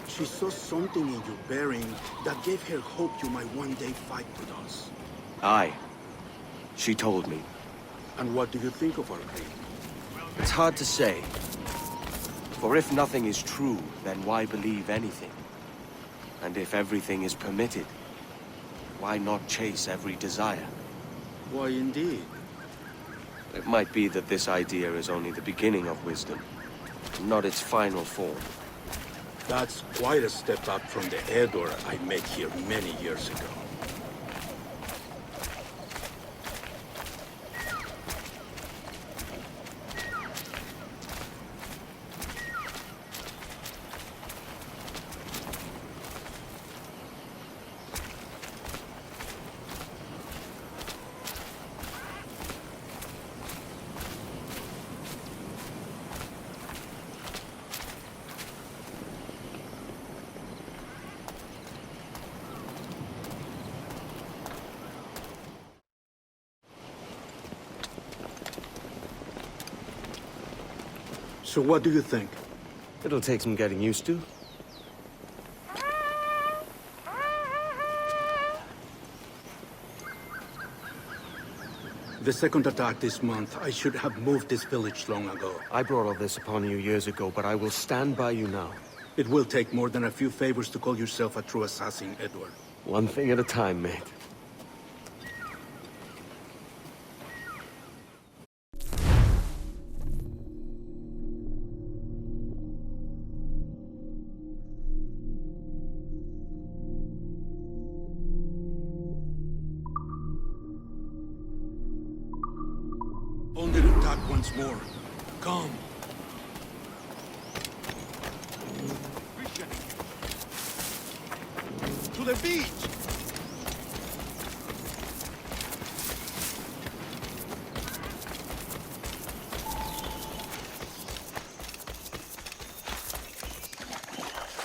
She saw something in your bearing that gave her hope you might one day fight with us. Aye. She told me. And what do you think of our creed? It's hard to say. For if nothing is true, then why believe anything? And if everything is permitted, why not chase every desire? Why, indeed. It might be that this idea is only the beginning of wisdom, not its final form. That's quite a step up from the Edward I met here many years ago. So what do you think? It'll take some getting used to. The second attack this month, I should have moved this village long ago. I brought all this upon you years ago, but I will stand by you now. It will take more than a few favors to call yourself a true assassin, Edward. One thing at a time, mate. Only to attack once more. Come. To the beach!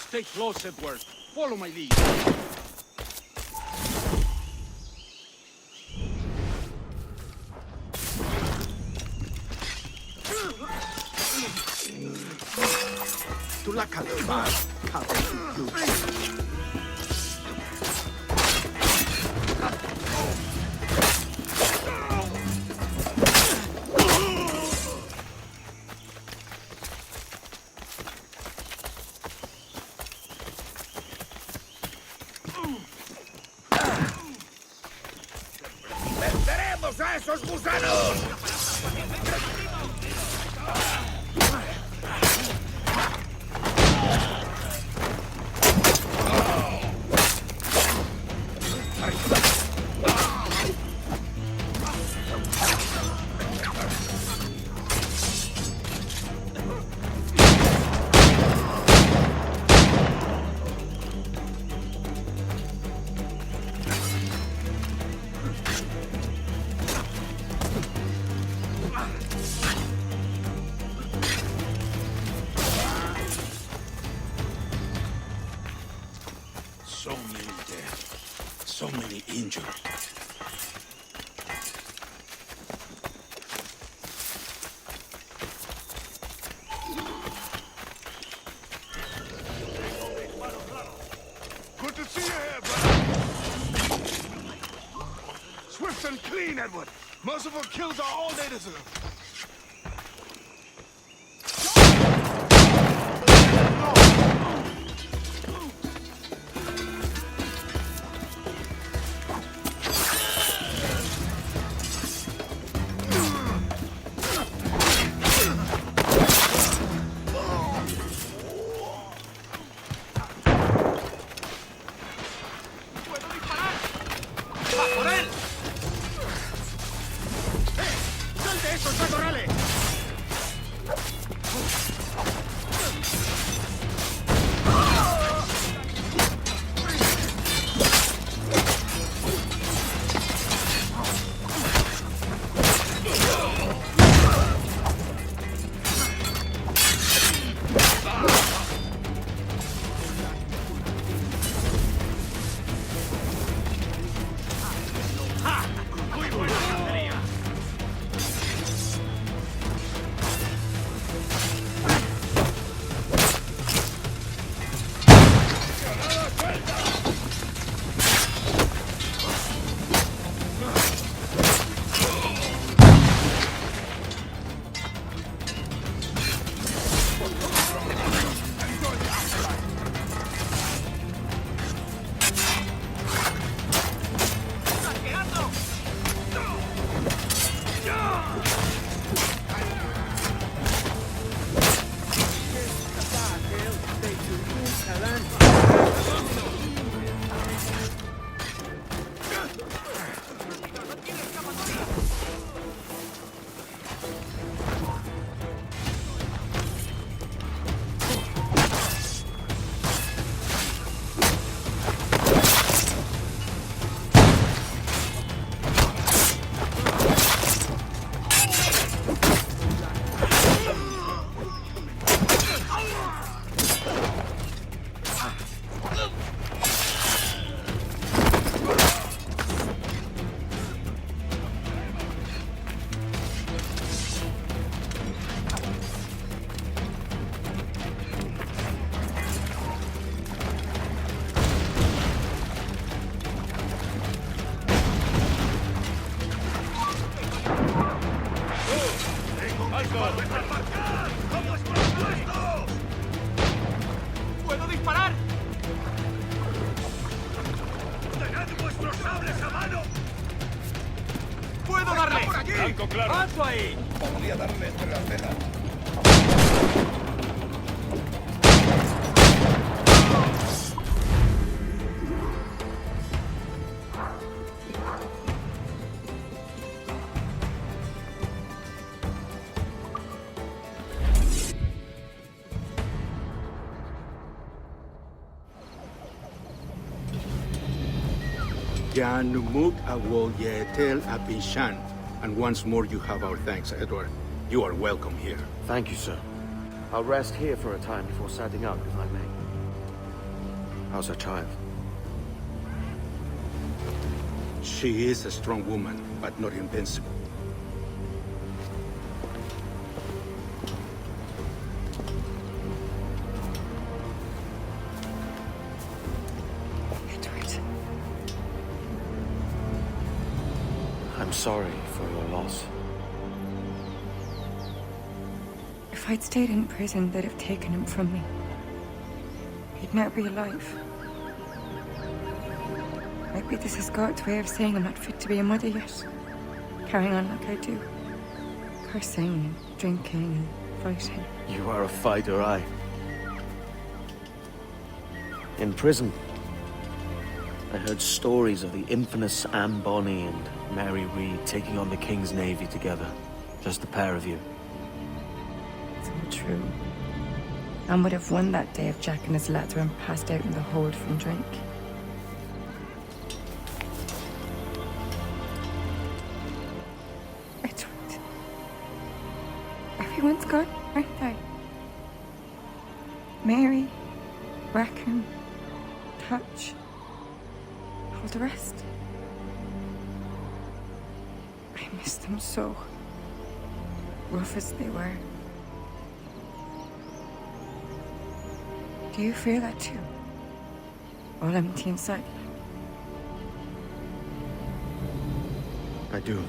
Stay close, Edward. Follow my lead. To la calma, ¡Venceremos a esos gusanos! So many dead. So many injured. Nice and clean, Edward. Merciful kills are all they deserve. ¡Puedo disparar! ¡Tened vuestros sables a mano! ¡Puedo darle! ¡Por aquí! Blanco claro. ¡Paso ahí! Podría darle entre las venas. Janumuk awol yetel apishan. And once more you have our thanks, Edward. You are welcome here. Thank you, sir. I'll rest here for a time before setting out, if I may. How's her child? She is a strong woman, but not invincible. I'm sorry for your loss. If I'd stayed in prison, they'd have taken him from me. He'd never be alive. Maybe this is God's way of saying I'm not fit to be a mother yet. Carrying on like I do. Cursing and drinking and fighting. You are a fighter, aye. In prison, I heard stories of the infamous Anne Bonny and Mary Read taking on the King's Navy together. Just the pair of you. It's all true. Anne would have won that day if Jack and his lads weren't passed out in the hold from drink. Edward. Everyone's gone, aren't they? Mary, Rackham, Touch, all the rest. I miss them so. Rough as they were. Do you feel that too? All empty inside? I do.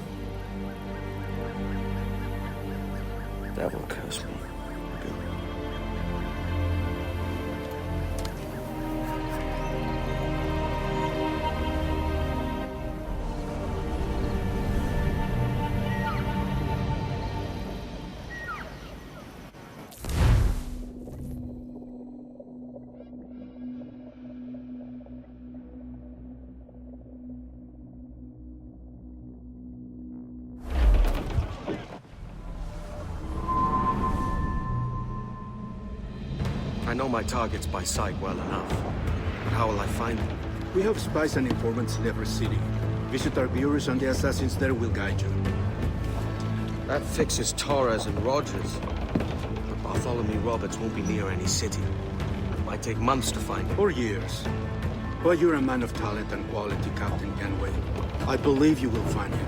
Devil curse me. I know my targets by sight well enough, but how will I find them? We have spies and informants in every city. Visit our bureaus and the assassins there will guide you. That fixes Torres and Rogers. But Bartholomew Roberts won't be near any city. It might take months to find him. Or years. But you're a man of talent and quality, Captain Kenway. I believe you will find him.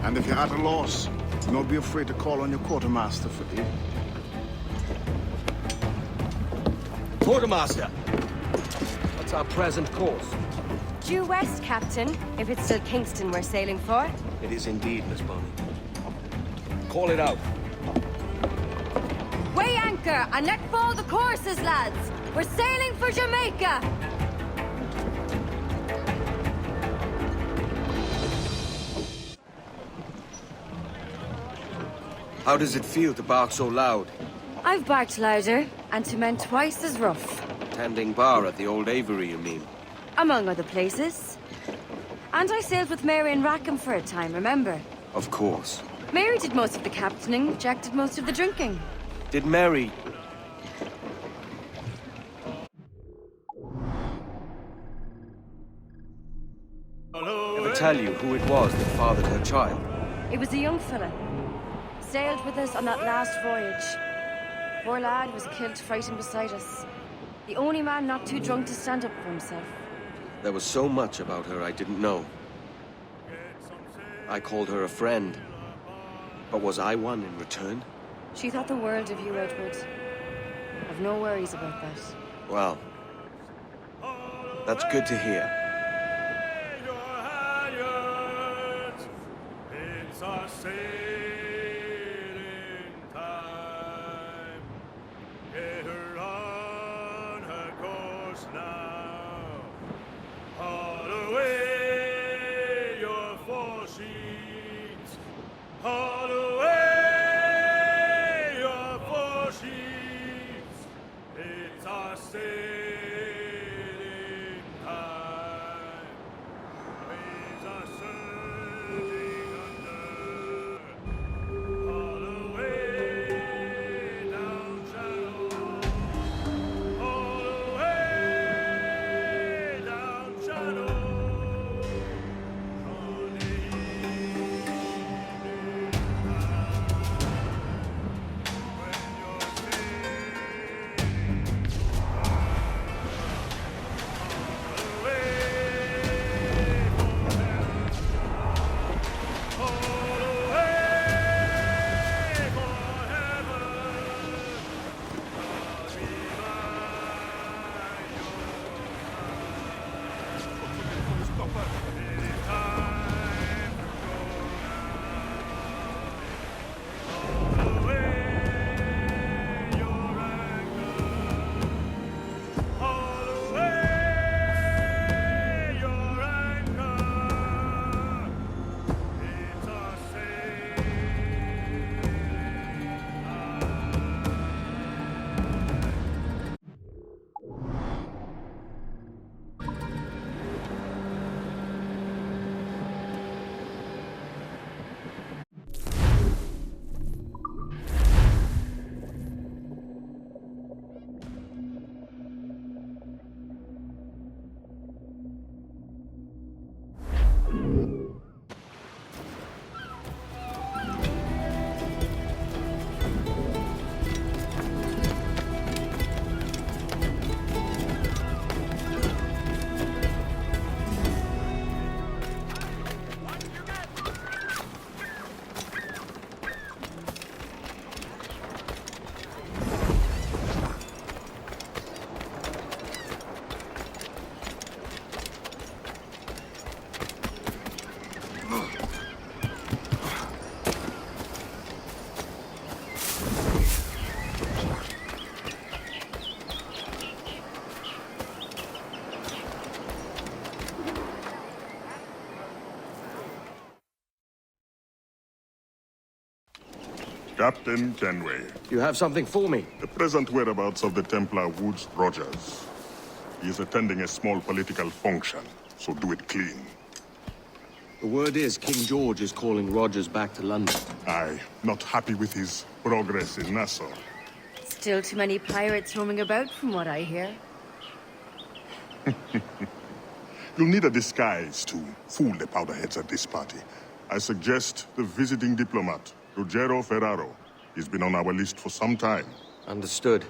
And if you're at a loss, do not be afraid to call on your quartermaster for aid. Quartermaster! What's our present course? Due west, Captain, if it's still Kingston we're sailing for. It is indeed, Miss Bonny. Call it out. Weigh anchor and let fall the courses, lads! We're sailing for Jamaica! How does it feel to bark so loud? I've barked louder, and to men twice as rough. Tending bar at the old Aviary, you mean? Among other places. And I sailed with Mary and Rackham for a time, remember? Of course. Mary did most of the captaining, Jack did most of the drinking. Did Mary... ever tell you who it was that fathered her child? It was a young fella. Sailed with us on that last voyage. Poor lad was killed fighting beside us. The only man not too drunk to stand up for himself. There was so much about her I didn't know. I called her a friend. But was I one in return? She thought the world of you, Edward. I've no worries about that. Well, that's good to hear. It's our sailing time. Get her on her course now. Haul away your foresheets. Haul away your foresheets. It's our sailing time. Waves are surging under. Haul away down channel. Haul away down channel. Captain Kenway. You have something for me? The present whereabouts of the Templar Woods Rogers. He is attending a small political function, so do it clean. The word is King George is calling Rogers back to London. Aye, not happy with his progress in Nassau. Still too many pirates roaming about, from what I hear. You'll need a disguise to fool the powderheads at this party. I suggest the visiting diplomat, Ruggiero Ferraro. He's been on our list for some time. Understood.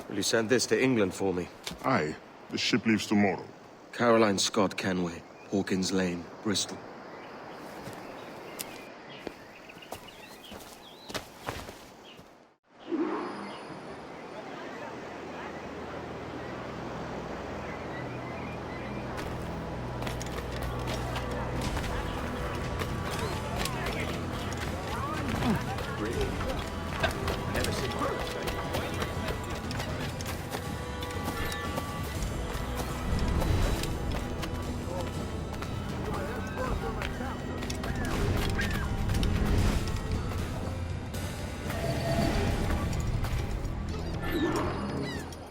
Will you send this to England for me? Aye. The ship leaves tomorrow. Caroline Scott Kenway, Hawkins Lane, Bristol.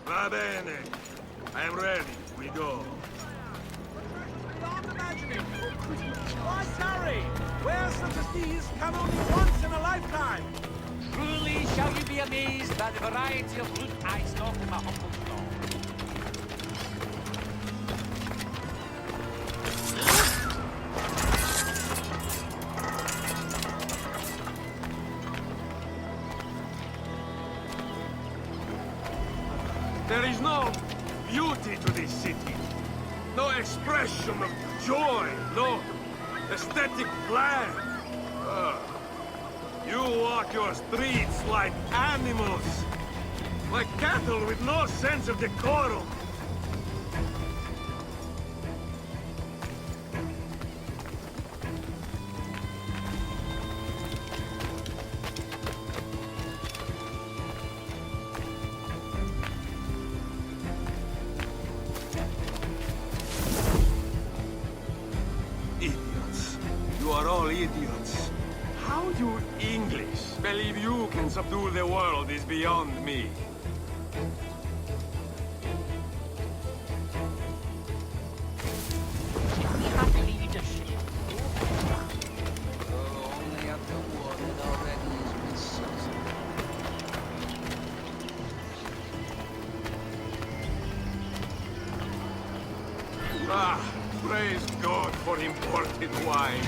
Va bene. I am ready. We go. Why tarry? Where such as these come only once in a lifetime. Truly shall you be amazed by the variety of fruit I stock in my humble stall. There is no beauty to this city. No expression of joy. No aesthetic plan. You walk your streets like animals. Like cattle with no sense of decorum. Idiots. You are all idiots. How you English believe you can subdue the world is beyond me. Ah, praise God for imported wines.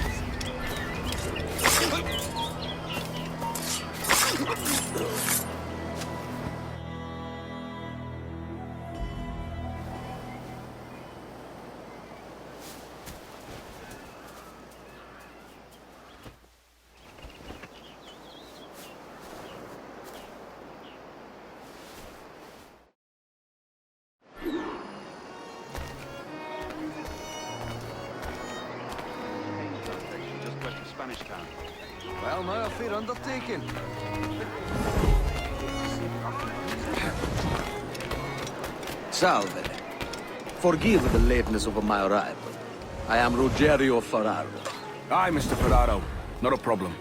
Just west of Spanish Town. Well, now fair undertaking. Salve. Forgive the lateness of my arrival. I am Ruggiero Ferraro. Aye, Mr. Ferraro. Not a problem.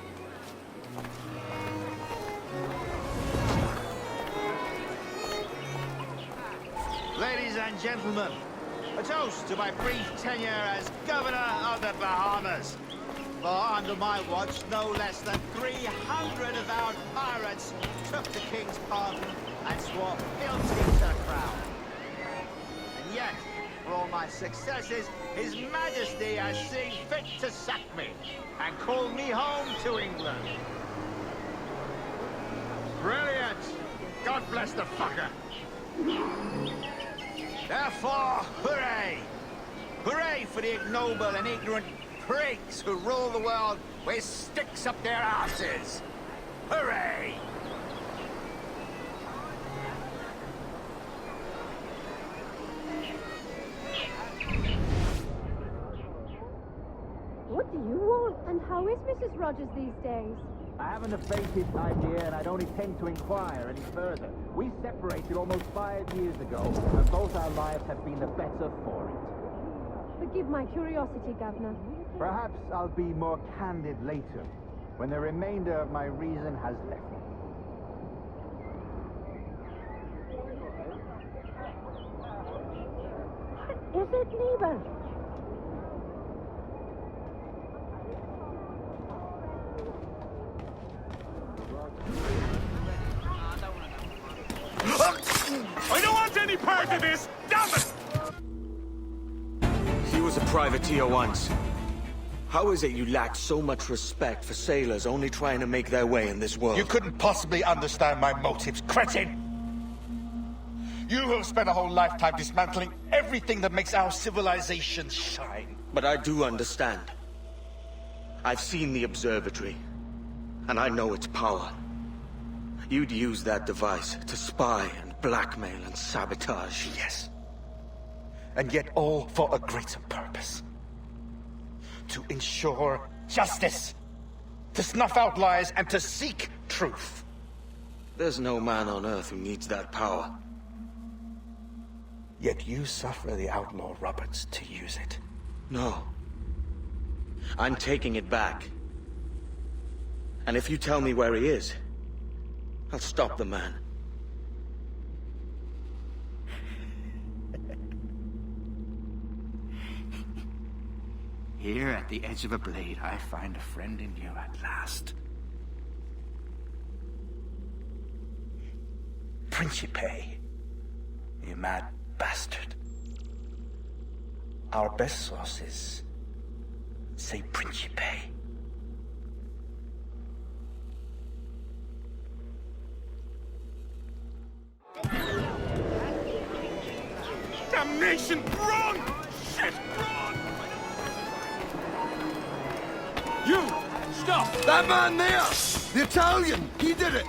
Ladies and gentlemen, a toast to my brief tenure as Governor of the Bahamas. For under my watch, no less than 300 avowed pirates took the King's pardon and swore fealty to the crown. And yet, for all my successes, His Majesty has seen fit to sack me and call me home to England. Brilliant! God bless the fucker! Therefore, hooray! Hooray for the ignoble and ignorant prigs who rule the world with sticks up their asses! Hooray! What do you want? And how is Mrs. Rogers these days? I haven't a faintest idea, and I don't intend to inquire any further. We separated almost 5 years ago, and both our lives have been the better for it. Forgive my curiosity, Governor. Perhaps I'll be more candid later, when the remainder of my reason has left me. Is it Liebe? I don't want any part of this! Damn it! He was a privateer once. How is it you lack so much respect for sailors only trying to make their way in this world? You couldn't possibly understand my motives, cretin! You have spent a whole lifetime dismantling everything that makes our civilization shine. But I do understand. I've seen the observatory, and I know its power. You'd use that device to spy and blackmail and sabotage. Yes. And yet all for a greater purpose. To ensure justice. To snuff out lies and to seek truth. There's no man on Earth who needs that power. Yet you suffer the outlaw Roberts to use it. No. I'm taking it back. And if you tell me where he is, I'll stop the man. Here at the edge of a blade, I find a friend in you at last. Principe, you mad bastard. Our best sources say Principe. Damnation! Run! Shit! Run! You! Stop! That man there! The Italian! He did it!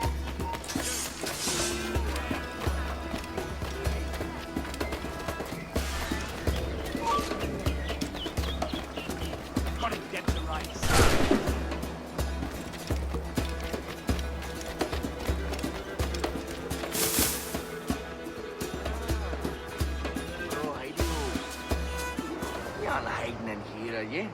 Gotta get the right side. Oh, I do. You're not hiding in here, are you?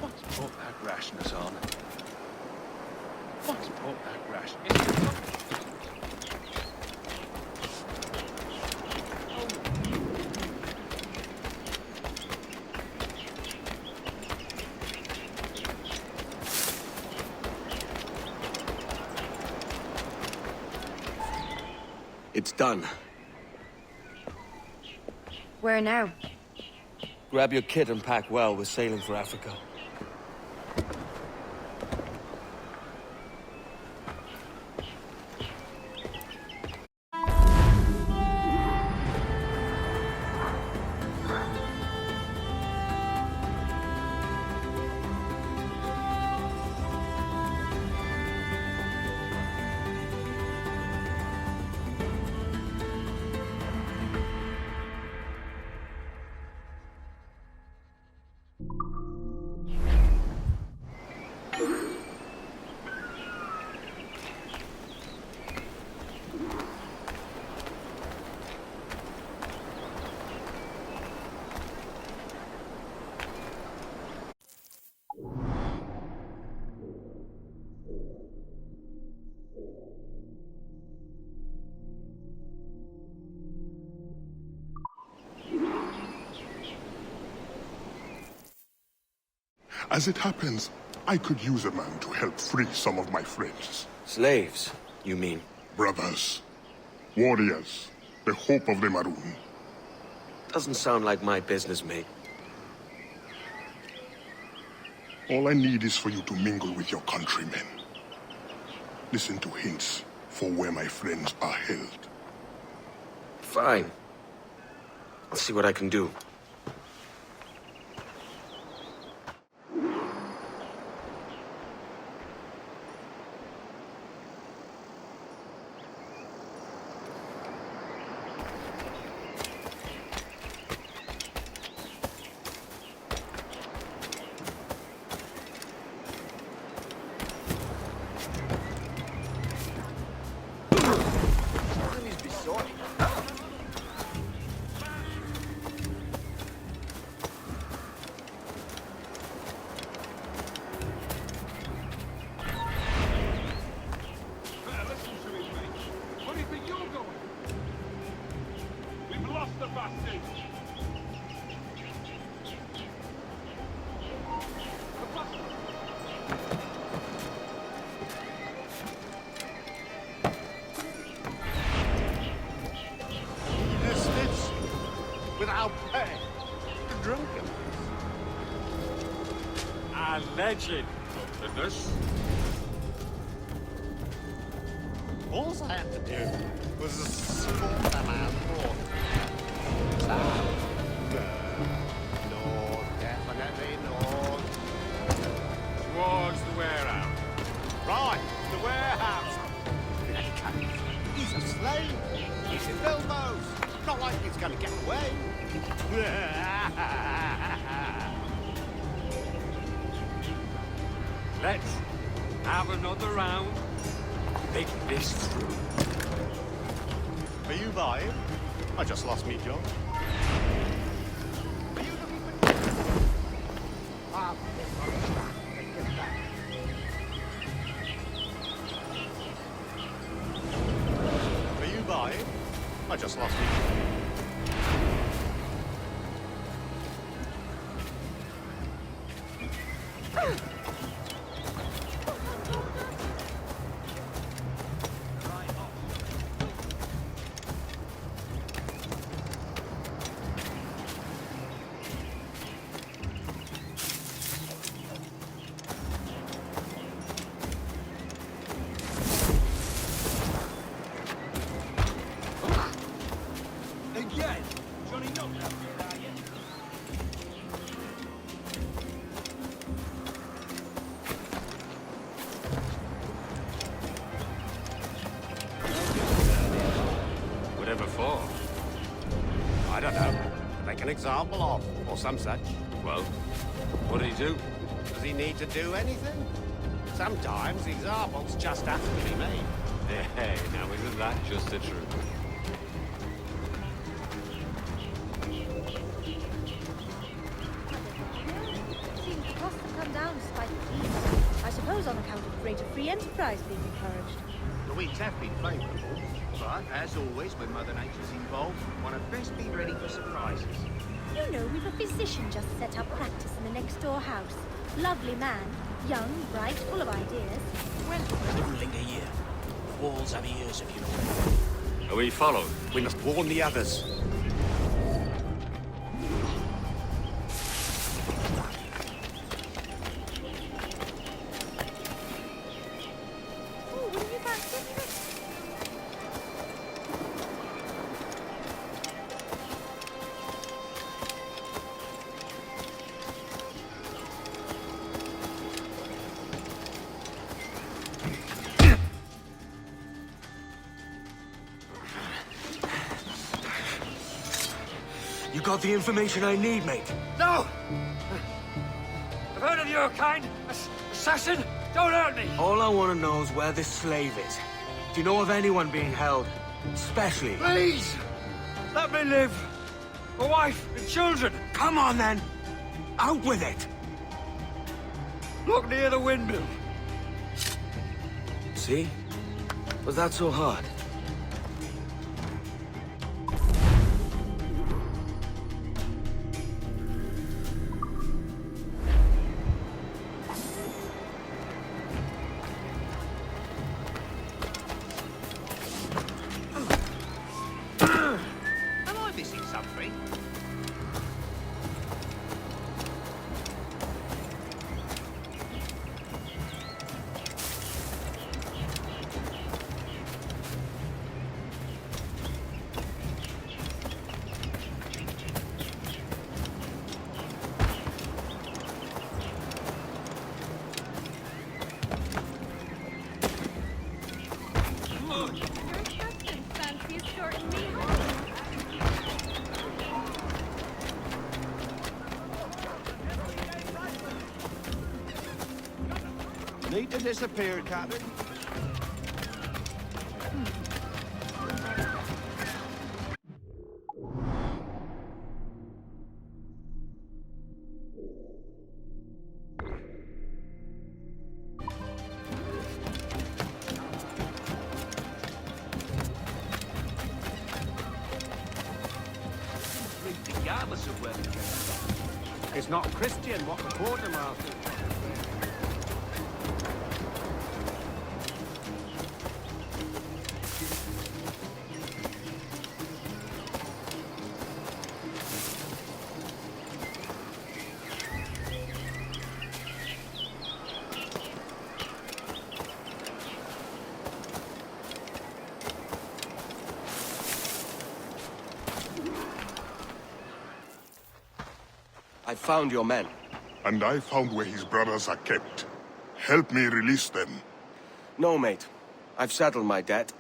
What's put that rashness on? What's put that rashness? It's done. Where now? Grab your kit and pack well. We're sailing for Africa. As it happens, I could use a man to help free some of my friends. Slaves, you mean? Brothers. Warriors. The hope of the Maroon. Doesn't sound like my business, mate. All I need is for you to mingle with your countrymen. Listen to hints for where my friends are held. Fine. I'll see what I can do. A legend. Goodness. All I had to do was sort them out for. North, definitely north. Towards the warehouse. Right, the warehouse. He's a slave. He's in Bilbo's. Not like he's gonna get away. Let's have another round. Think this through. Are you buying? I just lost me job. Are you looking for... Are you buying? I just lost me job. Again? Johnny Knocked out here, are you? Whatever for? I don't know. To make an example of, or some such. Well, what did he do? Does he need to do anything? Sometimes examples just have to be made. Hey, now isn't that just the truth? Seems the costs have come down despite the heat. I suppose on account of greater free enterprise being encouraged. The weeks have been favourable, but as always when Mother Nature's involved, one had best be ready for surprises. You know, we've a physician just set up practice in the next-door house. Lovely man. Young, bright, full of ideas. Well, I wouldn't linger here. The walls have ears, if you know. Are we followed? We must warn the others. Oh, what have you back there? You got the information I need, mate. No! I've heard of your kind. Assassin! Don't hurt me! All I want to know is where this slave is. Do you know of anyone being held? Especially... Please! Let me live! A wife and children! Come on, then! Out with it! Look near the windmill. See? Was that so hard? Am I missing something? Fancy escorting me home. Need to disappear, Captain. Regardless of where we go. It's not Christian what the quartermaster. I found your men. And I found where his brothers are kept. Help me release them. No, mate. I've settled my debt.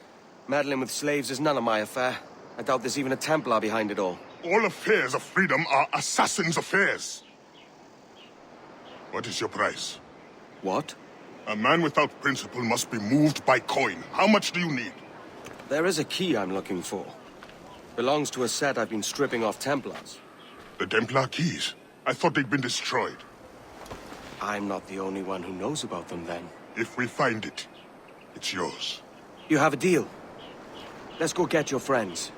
Meddling with slaves is none of my affair. I doubt there's even a Templar behind it all. All affairs of freedom are assassins' affairs. What is your price? What? A man without principle must be moved by coin. How much do you need? There is a key I'm looking for. Belongs to a set I've been stripping off Templars. The Templar keys? I thought they'd been destroyed. I'm not the only one who knows about them, then. If we find it, it's yours. You have a deal. Let's go get your friends.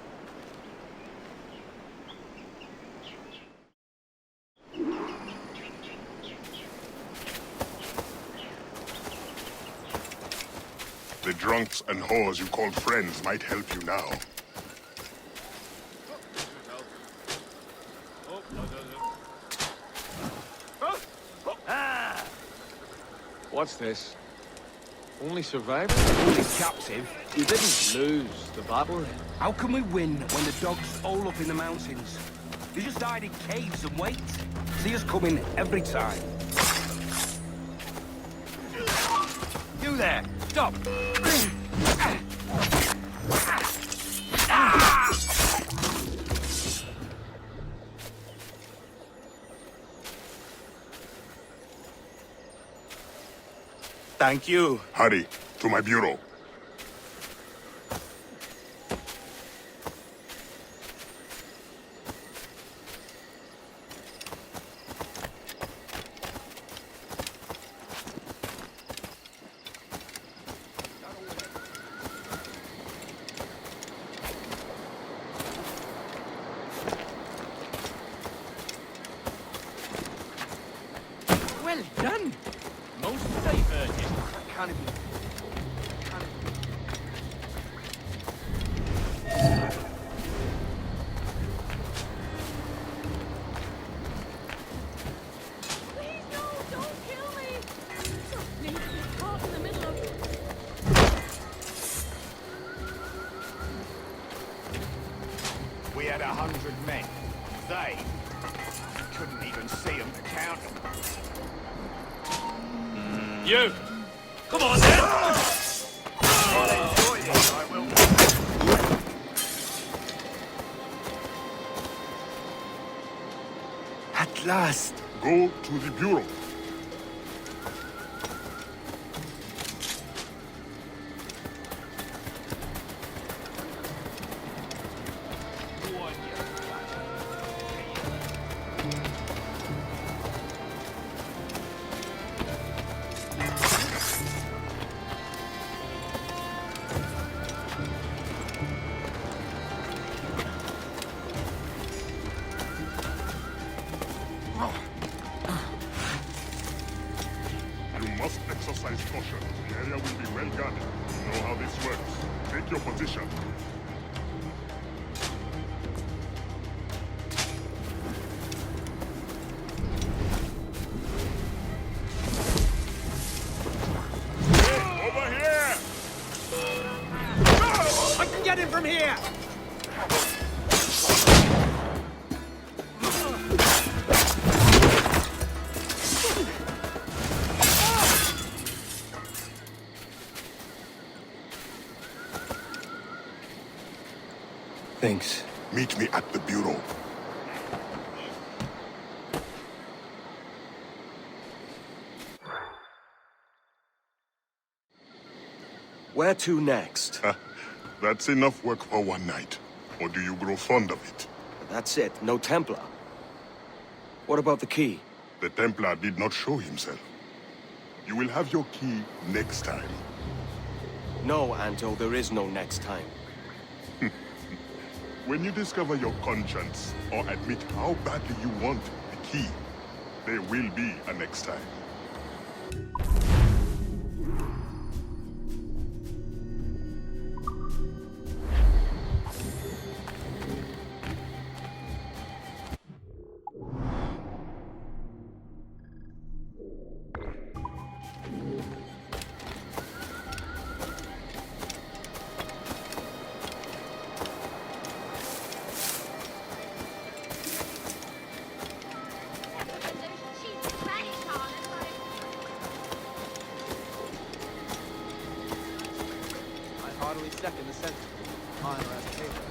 The drunks and whores you called friends might help you now. What's this? Only survivor? Only captive? You didn't lose the battle. How can we win when the dogs all up in the mountains? They just hide in caves and wait. See us coming every time. You there! Stop! Thank you. Hurry, to my bureau. Well done! Most diverted. I can't even... Please, no! Don't kill me! Don't need to be caught in the middle of... We had 100 men. They couldn't even see them to count them. You! Come on, then! I'll enjoy this, I will. At last. Go to the bureau. You must exercise caution. The area will be well guarded. You know how this works. Take your position. Over here! I can get him from here! Thanks. Meet me at the bureau. Where to next? That's enough work for one night. Or do you grow fond of it? That's it. No Templar. What about the key? The Templar did not show himself. You will have your key next time. No, Anto, there is no next time. When you discover your conscience, or admit how badly you want the key, there will be a next time. second essential. Minor as paper.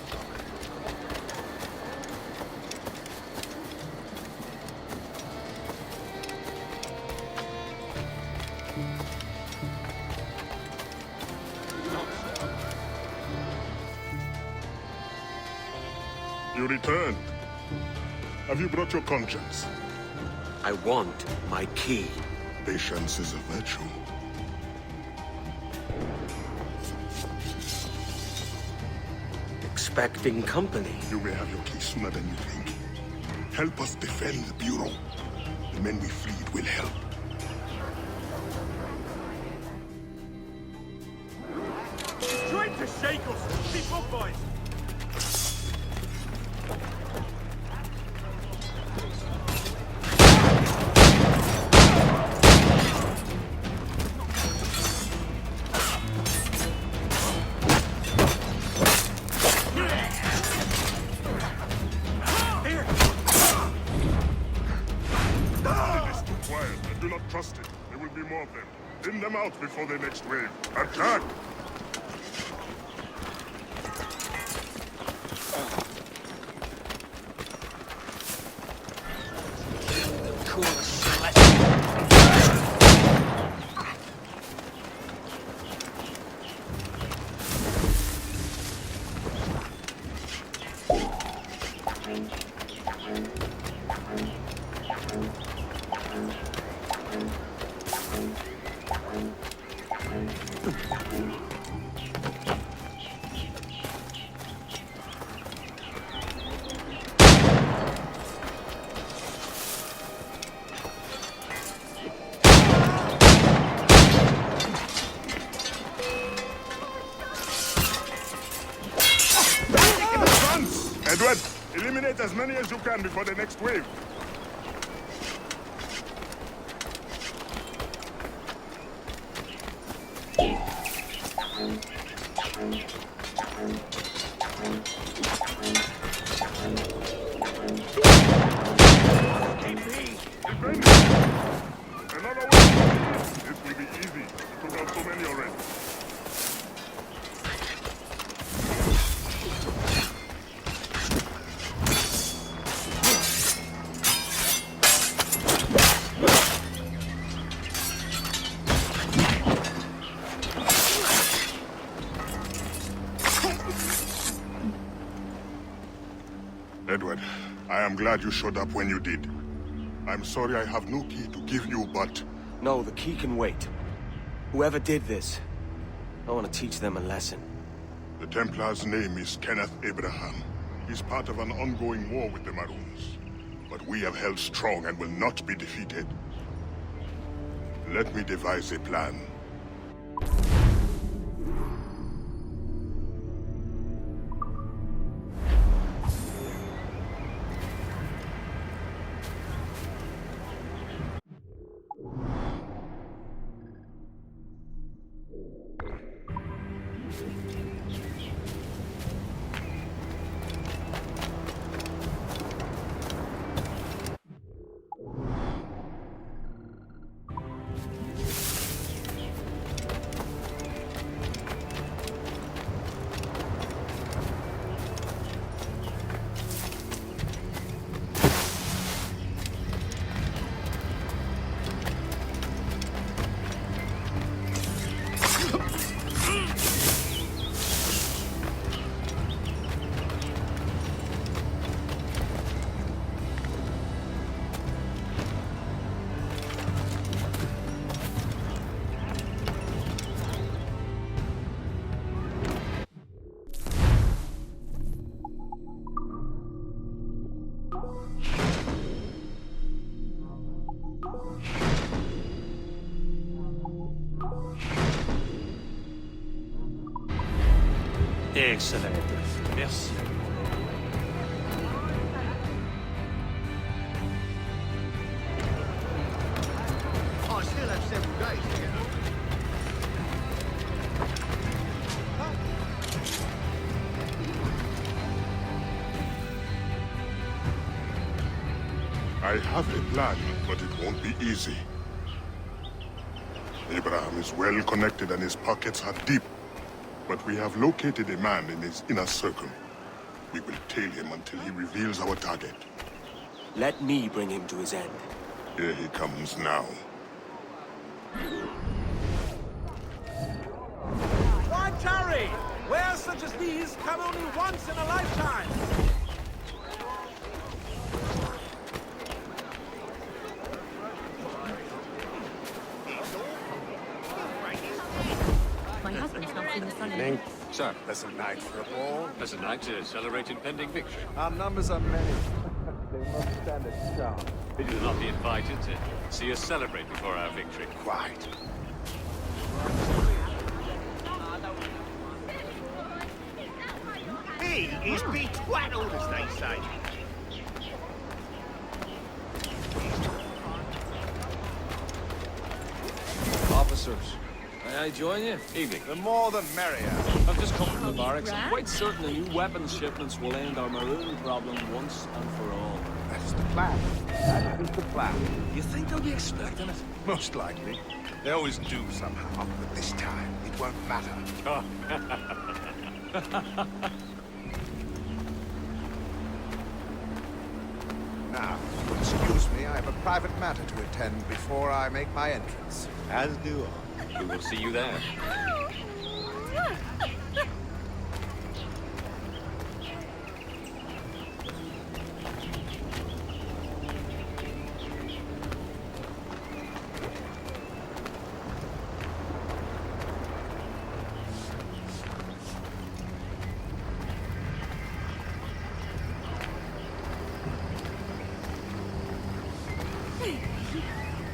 You returned. Have you brought your conscience? I want my key. Patience is a virtue. Expecting company. You may have your key sooner than you think. Help us defend the Bureau. The men we freed will help. He's trying to shake us! Keep up, boys! Trust it. There will be more of them. Thin them out before the next wave. Attack! Edward, eliminate as many as you can before the next wave. Another one. This will be easy. We took out so many already. Edward, I am glad you showed up when you did. I'm sorry I have no key to give you, but... No, the key can wait. Whoever did this, I want to teach them a lesson. The Templar's name is Kenneth Abraham. He's part of an ongoing war with the Maroons. But we have held strong and will not be defeated. Let me devise a plan. Excellent. Merci. I still have several days to get home. I have a plan, but it won't be easy. Abraham is well connected and his pockets are deep. But we have located a man in his inner circle. We will tail him until he reveals our target. Let me bring him to his end. Here he comes now. Why tarry? Wares such as these come only once in a lifetime. My husband's not seen the sun in Name? Sir, pleasant night for a ball. Pleasant night to celebrate impending victory. Our numbers are many. They must stand a chance. Did you not be invited to see us celebrate before our victory? Quite. He is betwaddled, as they say. Officers, may I join you? Evening. The more the merrier. I've just come from the barracks. I'm quite certain the new weapons shipments will end our maroon problem once and for all. That is the plan. That is the plan. You think they'll be expecting it? Most likely. They always do somehow, but this time it won't matter. Now, excuse me, I have a private matter to attend before I make my entrance. As do I. We will see you there.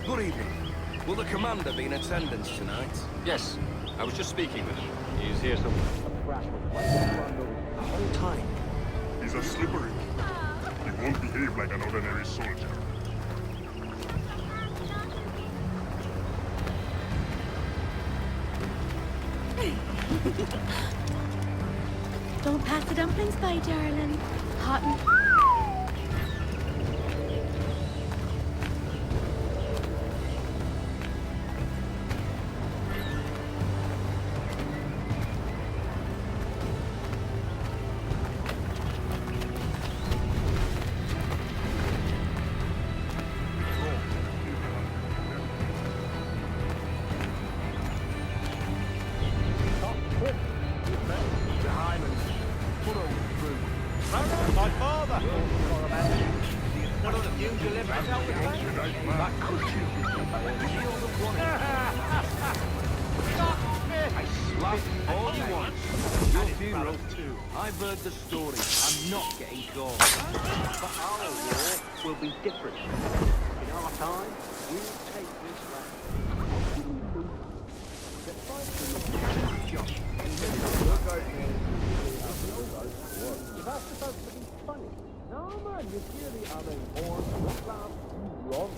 Good evening. Will the commander be in attendance tonight? Yes, I was just speaking with him. He's here somewhere. Hold time. He's a slippery. He won't behave like an ordinary soldier. Don't pass the dumplings by, darling. Hot and... My father! One of the few deliverers out the way. That could I slap all you want. Your funeral, too. I've heard the story. I'm not getting caught. But our war will be different. In our time, we'll take this land. You've asked us to be funny. No, man, you clearly are the horn. What laugh you run?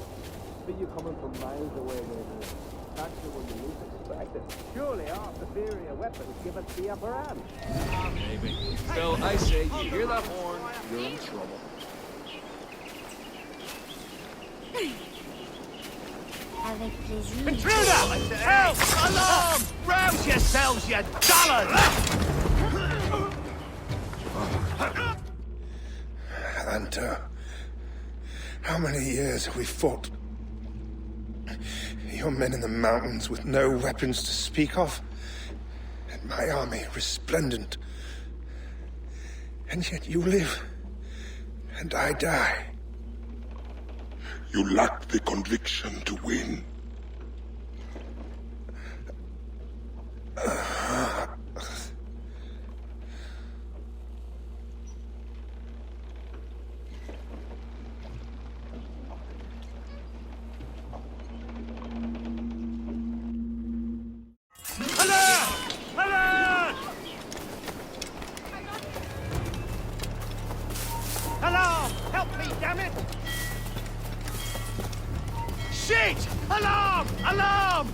See you coming from miles away, maybe. Catch you when you least expect it. Surely our superior weapons give us the upper hand. Maybe. Still, I say, you hear that horn, you're in trouble. Avec plaisir. Intruder! Help! Alarm! Rouse yourselves, you dullards! Hunter, how many years have we fought? Your men in the mountains with no weapons to speak of, and my army resplendent. And yet you live, and I die. You lack the conviction to win. Alarm! Help me, damn it! Shit! Alarm! Alarm!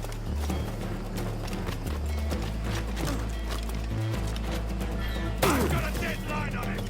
I've got a deadline on it!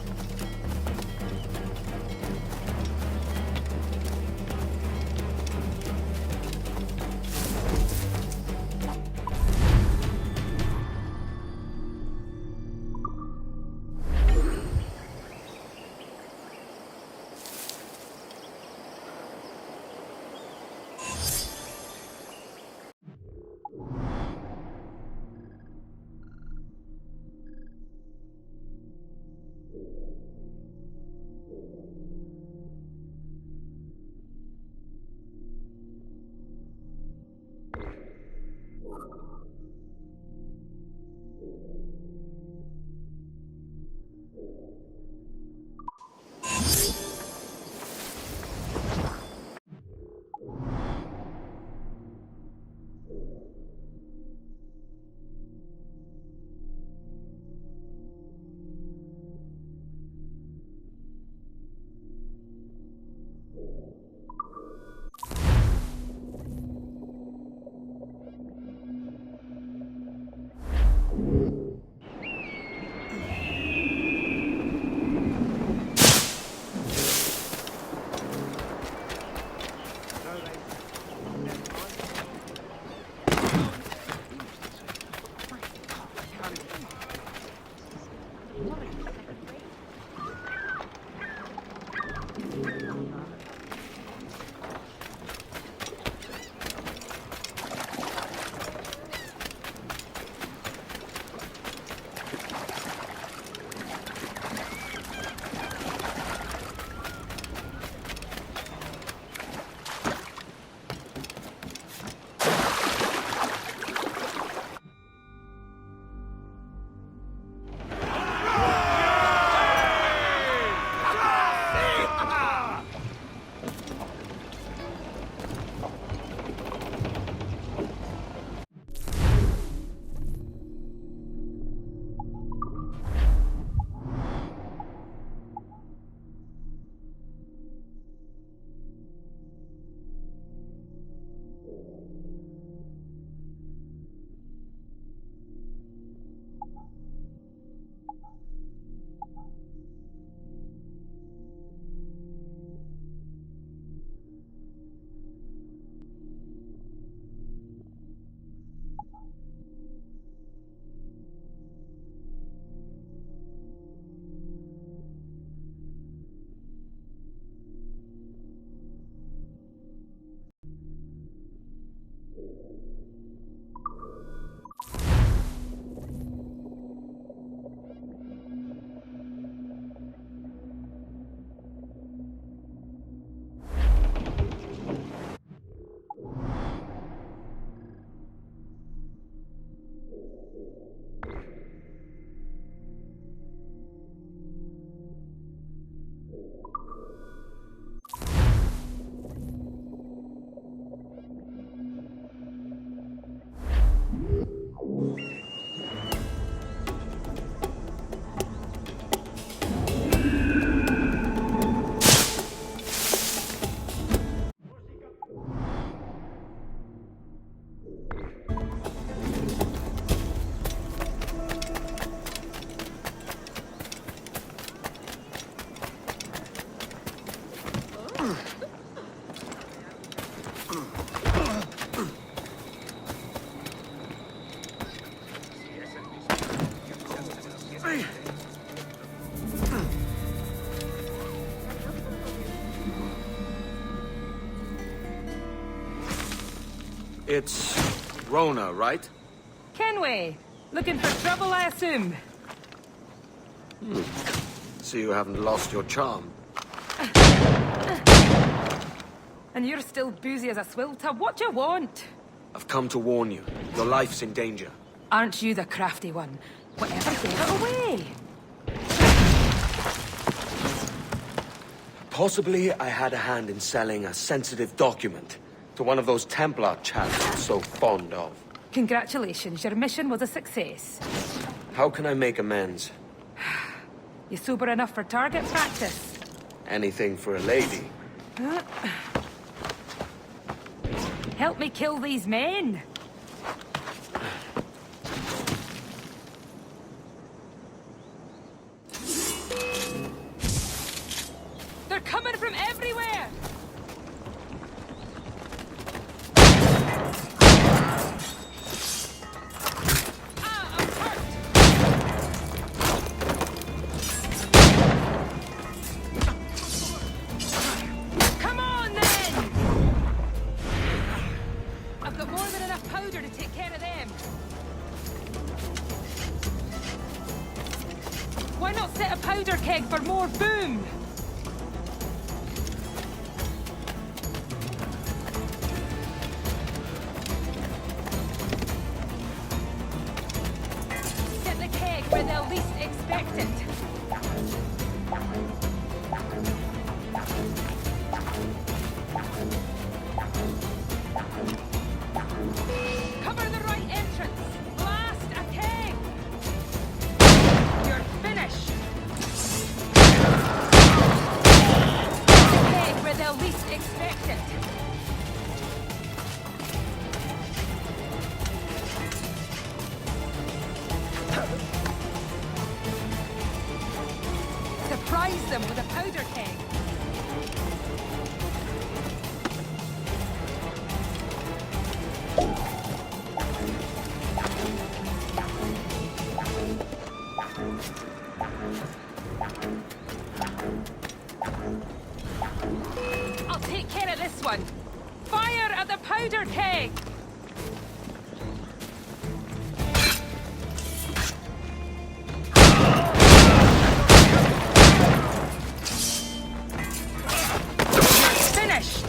It's Rona, right? Kenway, looking for trouble, I assume? So you haven't lost your charm. And you're still boozy as a swill tub. What do you want? I've come to warn you. Your life's in danger. Aren't you the crafty one? Whatever gave it away? Possibly I had a hand in selling a sensitive document to one of those Templar chaps you're so fond of. Congratulations, your mission was a success. How can I make amends? You sober enough for target practice? Anything for a lady. Help me kill these men! They're coming from everywhere! Come on, then! I've got more than enough powder to take care of them. Why not set a powder keg for more boom? Set the keg where they'll least expect it. Cover the right entrance. Blast a keg. You're finished. The keg where they'll least expect it. Surprise them with a powder keg. I'll take care of this one. Fire at the powder keg! Finished!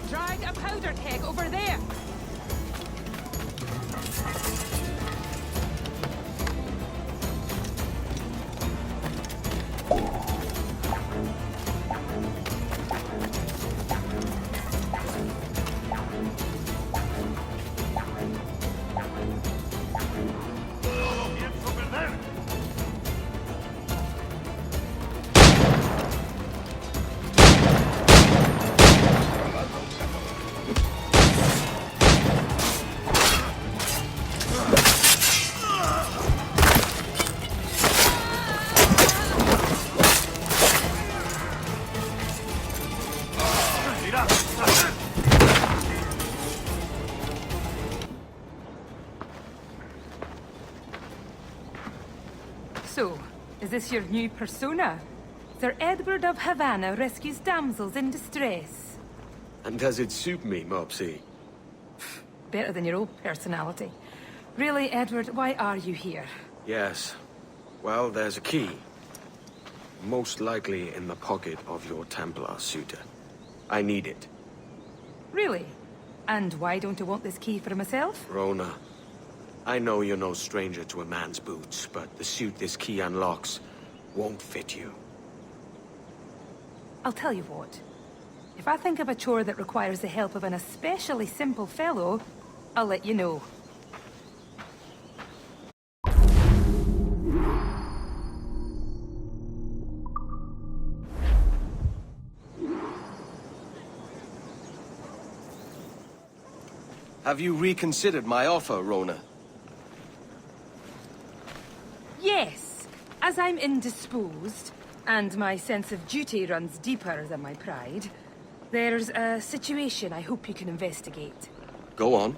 Drag a powder keg over there! So, is this your new persona? Sir Edward of Havana rescues damsels in distress. And does it suit me, Mopsy? Better than your old personality. Really, Edward, why are you here? Yes. Well, there's a key. Most likely in the pocket of your Templar suitor. I need it. Really? And why don't you want this key for myself? Rona, I know you're no stranger to a man's boots, but the suit this key unlocks won't fit you. I'll tell you what. If I think of a chore that requires the help of an especially simple fellow, I'll let you know. Have you reconsidered my offer, Rona? Yes, as I'm indisposed, and my sense of duty runs deeper than my pride, there's a situation I hope you can investigate. Go on.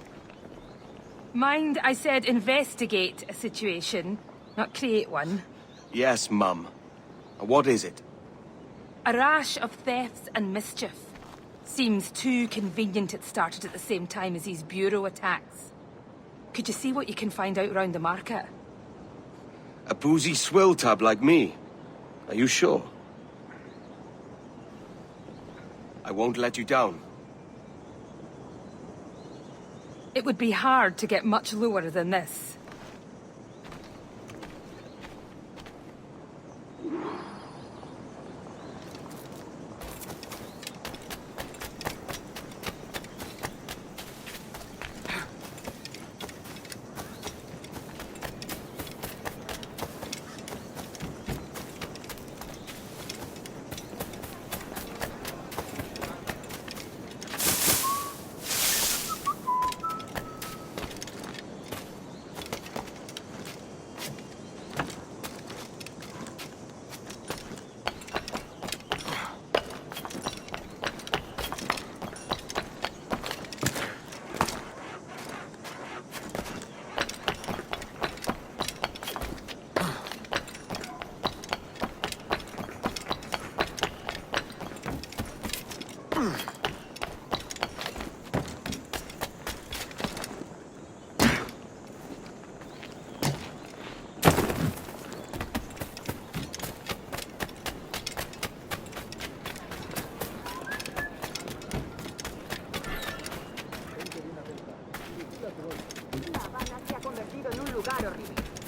Mind, I said investigate a situation, not create one. Yes, Mum. What is it? A rash of thefts and mischief. Seems too convenient it started at the same time as these bureau attacks. Could you see what you can find out round the market? A boozy swill tub like me? Are you sure? I won't let you down. It would be hard to get much lower than this.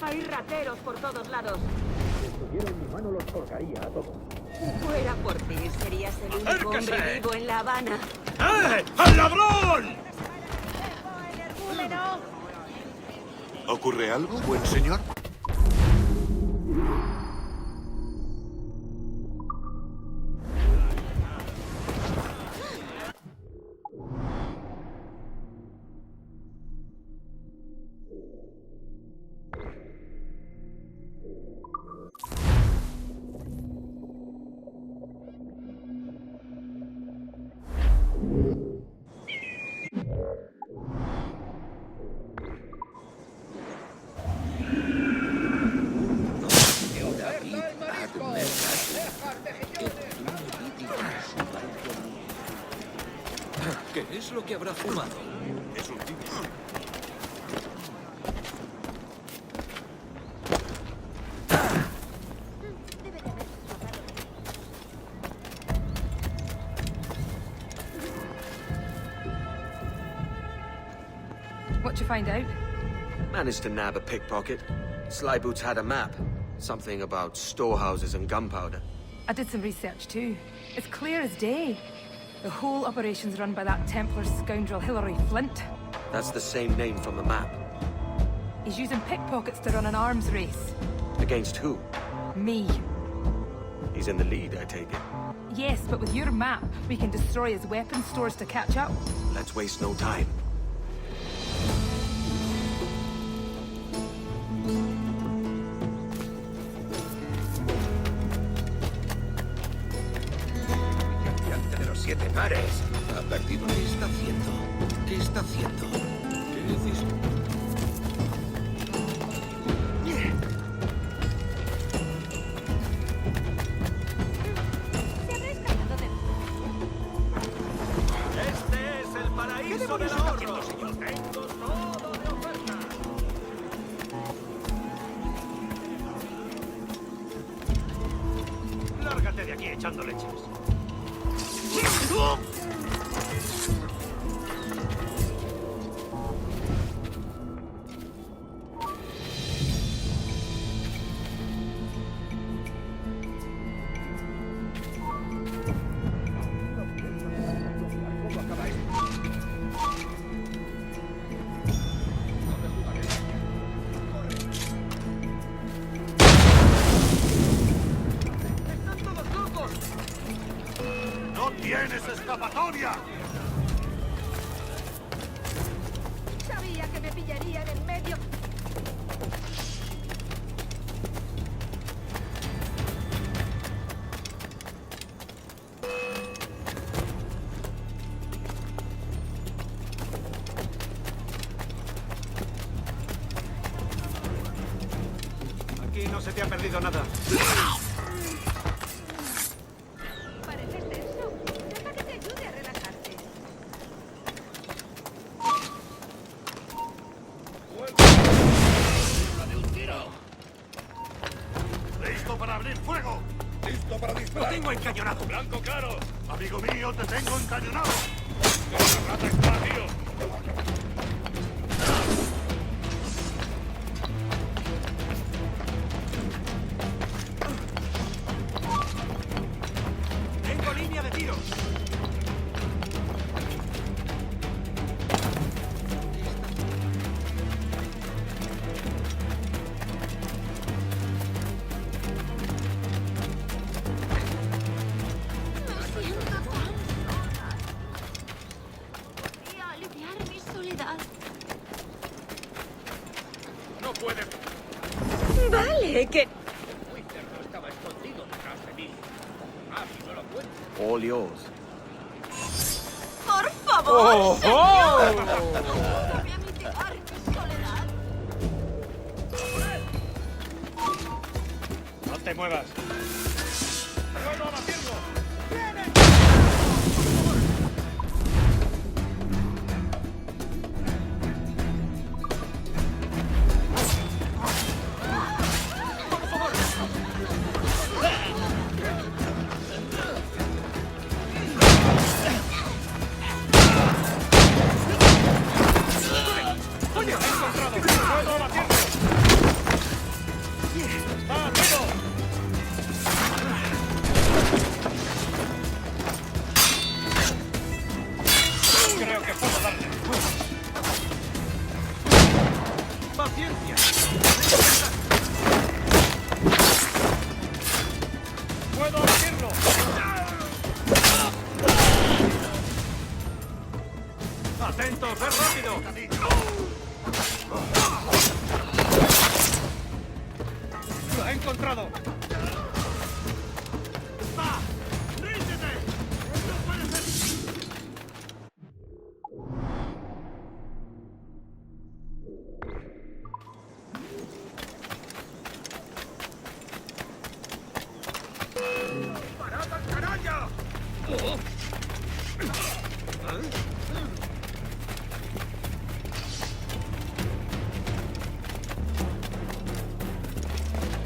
Hay rateros por todos lados. Si estuviera en mi mano los colgaría a todos. Si fuera por ti, serías el único hombre vivo en La Habana. ¡Eh! ¡Al ladrón! ¿Ocurre algo, buen señor? ¿Qué es lo que habrá fumado? Es un tipo. What'd you find out? Managed to nab a pickpocket. Slyboots had a map. Something about storehouses and gunpowder. I did some research too. It's clear as day. The whole operation's run by that Templar scoundrel Hilary Flint. That's the same name from the map. He's using pickpockets to run an arms race. Against who? Me. He's in the lead, I take it. Yes, but with your map, we can destroy his weapon stores to catch up. Let's waste no time. De los 7 pares. Ha perdido. ¿Qué está haciendo? ¿Qué está haciendo? ¿Qué dices? Este es el paraíso del ahorro, señor. Tengo todo de oferta. Lárgate de aquí echando leches. ¡No tienes escapatoria! Sabía que me pillarían en medio. Aquí no se te ha perdido nada. Pareces tenso. Deja que te ayude a relajarte. ¡De un tiro! ¡Listo para abrir fuego! ¡Listo para disparar! ¡Lo tengo encañonado! ¡Blanco claro! ¡Amigo mío, te tengo encañonado! ¡Que la rata está, tío! ¡Tengo línea de tiro! Me siento tan sola. Podría aliviar mi soledad. ¡No puede! Vale, que... Muy cerdo estaba escondido detrás de mí. Ah, si no lo cuento. All yours. Por favor, ¡Oh! señor. Ayúdame a mitigar mi soledad. ¡No te muevas! ¡Puedo abatirlo! ¡Oye! ¡He encontrado! ¡Puedo abatirlo! ¡Está vivo! Creo que puedo darle. ¡Paciencia! ¡Puedo abatirlo! ¡Atento! ¡Sé rápido! ¡Lo he encontrado! ¡Va! ¡Ríndete! ¡No puede ser! ¡Parad al canalla!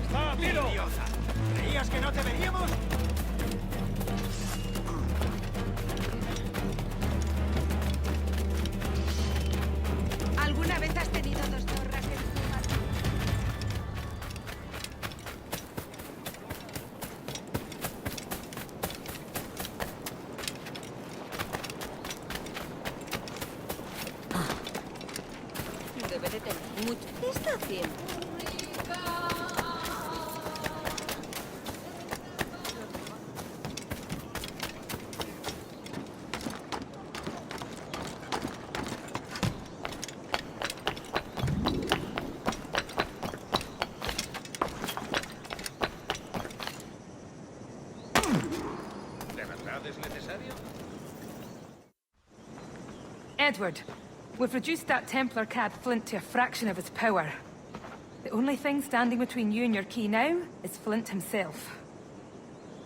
¡Está a tiro! ¿Creías que no te veríamos? ¿Alguna vez has tenido dos zorras encima? Debe de tener mucho. ¿Qué está haciendo? ¿De verdad es necesario? Edward, we've reduced that Templar cad Flint to a fraction of his power. The only thing standing between you and your key now is Flint himself.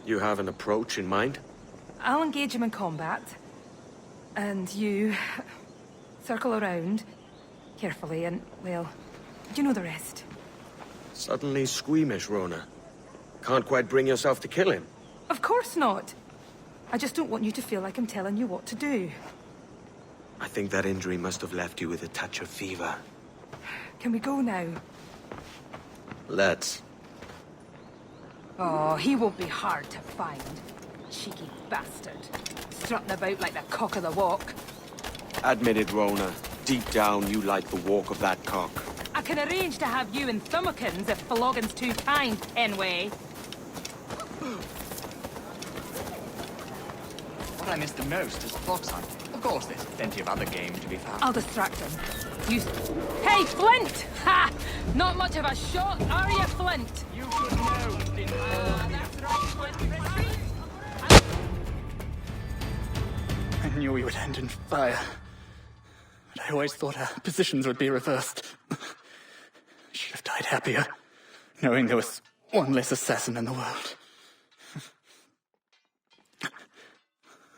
You have an approach in mind? I'll engage him in combat. And you... circle around carefully and, well, you know the rest. Suddenly squeamish, Rona. Can't quite bring yourself to kill him. Of course not. I just don't want you to feel like I'm telling you what to do. I think that injury must have left you with a touch of fever. Can we go now? Let's. Oh, he won't be hard to find. Cheeky bastard. Strutting about like the cock of the walk. Admit it, Rona. Deep down, you like the walk of that cock. I can arrange to have you in Thumbikins if Floggin's too kind, Penway. What I miss the most is fox hunting. Of course, there's plenty of other game to be found. I'll distract him. You... Hey, Flint! Ha! Not much of a shot, are you, Flint? You could know, didn't that's right. I knew we would end in fire. But I always thought our positions would be reversed. I should have died happier. knowing there was one less assassin in the world.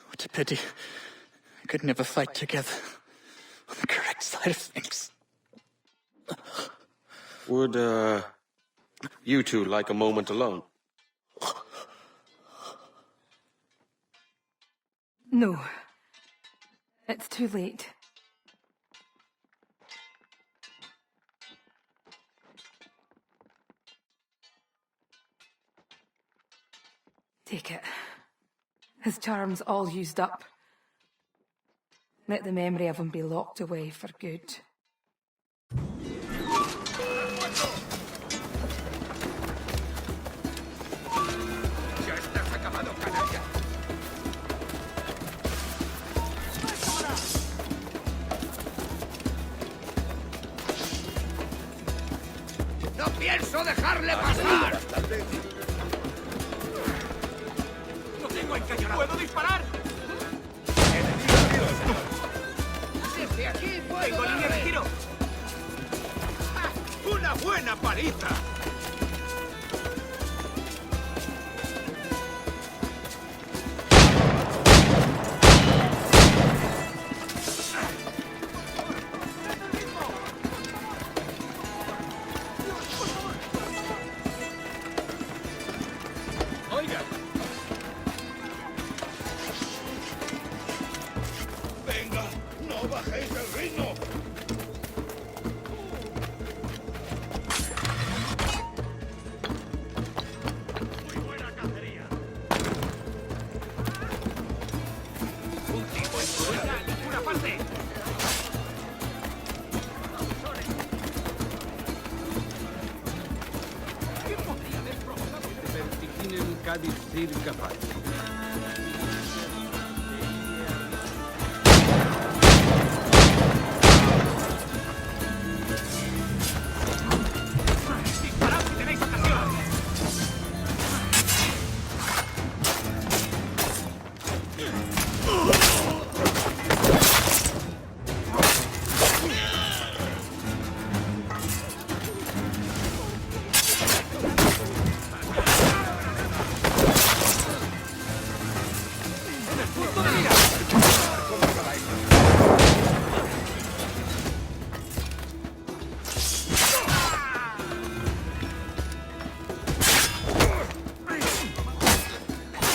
What a pity. I could never fight together on the correct side of things. Would, you two like a moment alone? No. It's too late. Take it. His charm's all used up. Let the memory of him be locked away for good. Ya estás acabado, canalla. ¡No pienso dejarle pasar! ¡Lo tengo encañonado! ¿Puedo disparar? ¡Desde aquí puedo! ¡Tengo línea de tiro! ¡Ah! ¡Una buena paliza! Oiga. Venga, no bajéis el ritmo. Muy buena cacería. Un tipo en su vida en ninguna parte. ¿Qué podría haber provocado? Vertiginen Cádiz circa paz. ¡Disparad si tenéis ocasión! ¡En el punto de mira! ¿Cómo acaba esto?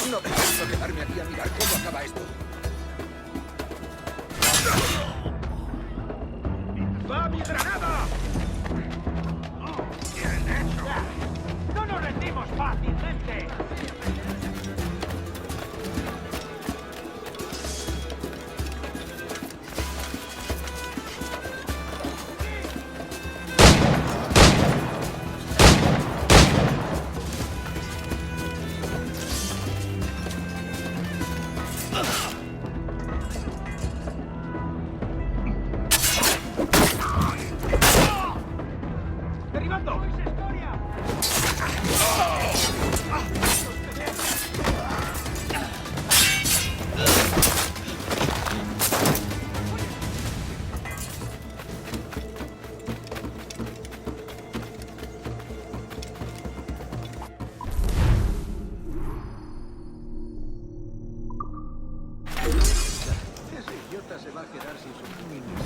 No pienso quedarme aquí a mirar cómo acaba esto. ¡Va mi granada! ¡Bien hecho! ¡No nos rendimos fácilmente! ¡Derribando! Ese idiota se va a quedar sin sus minis.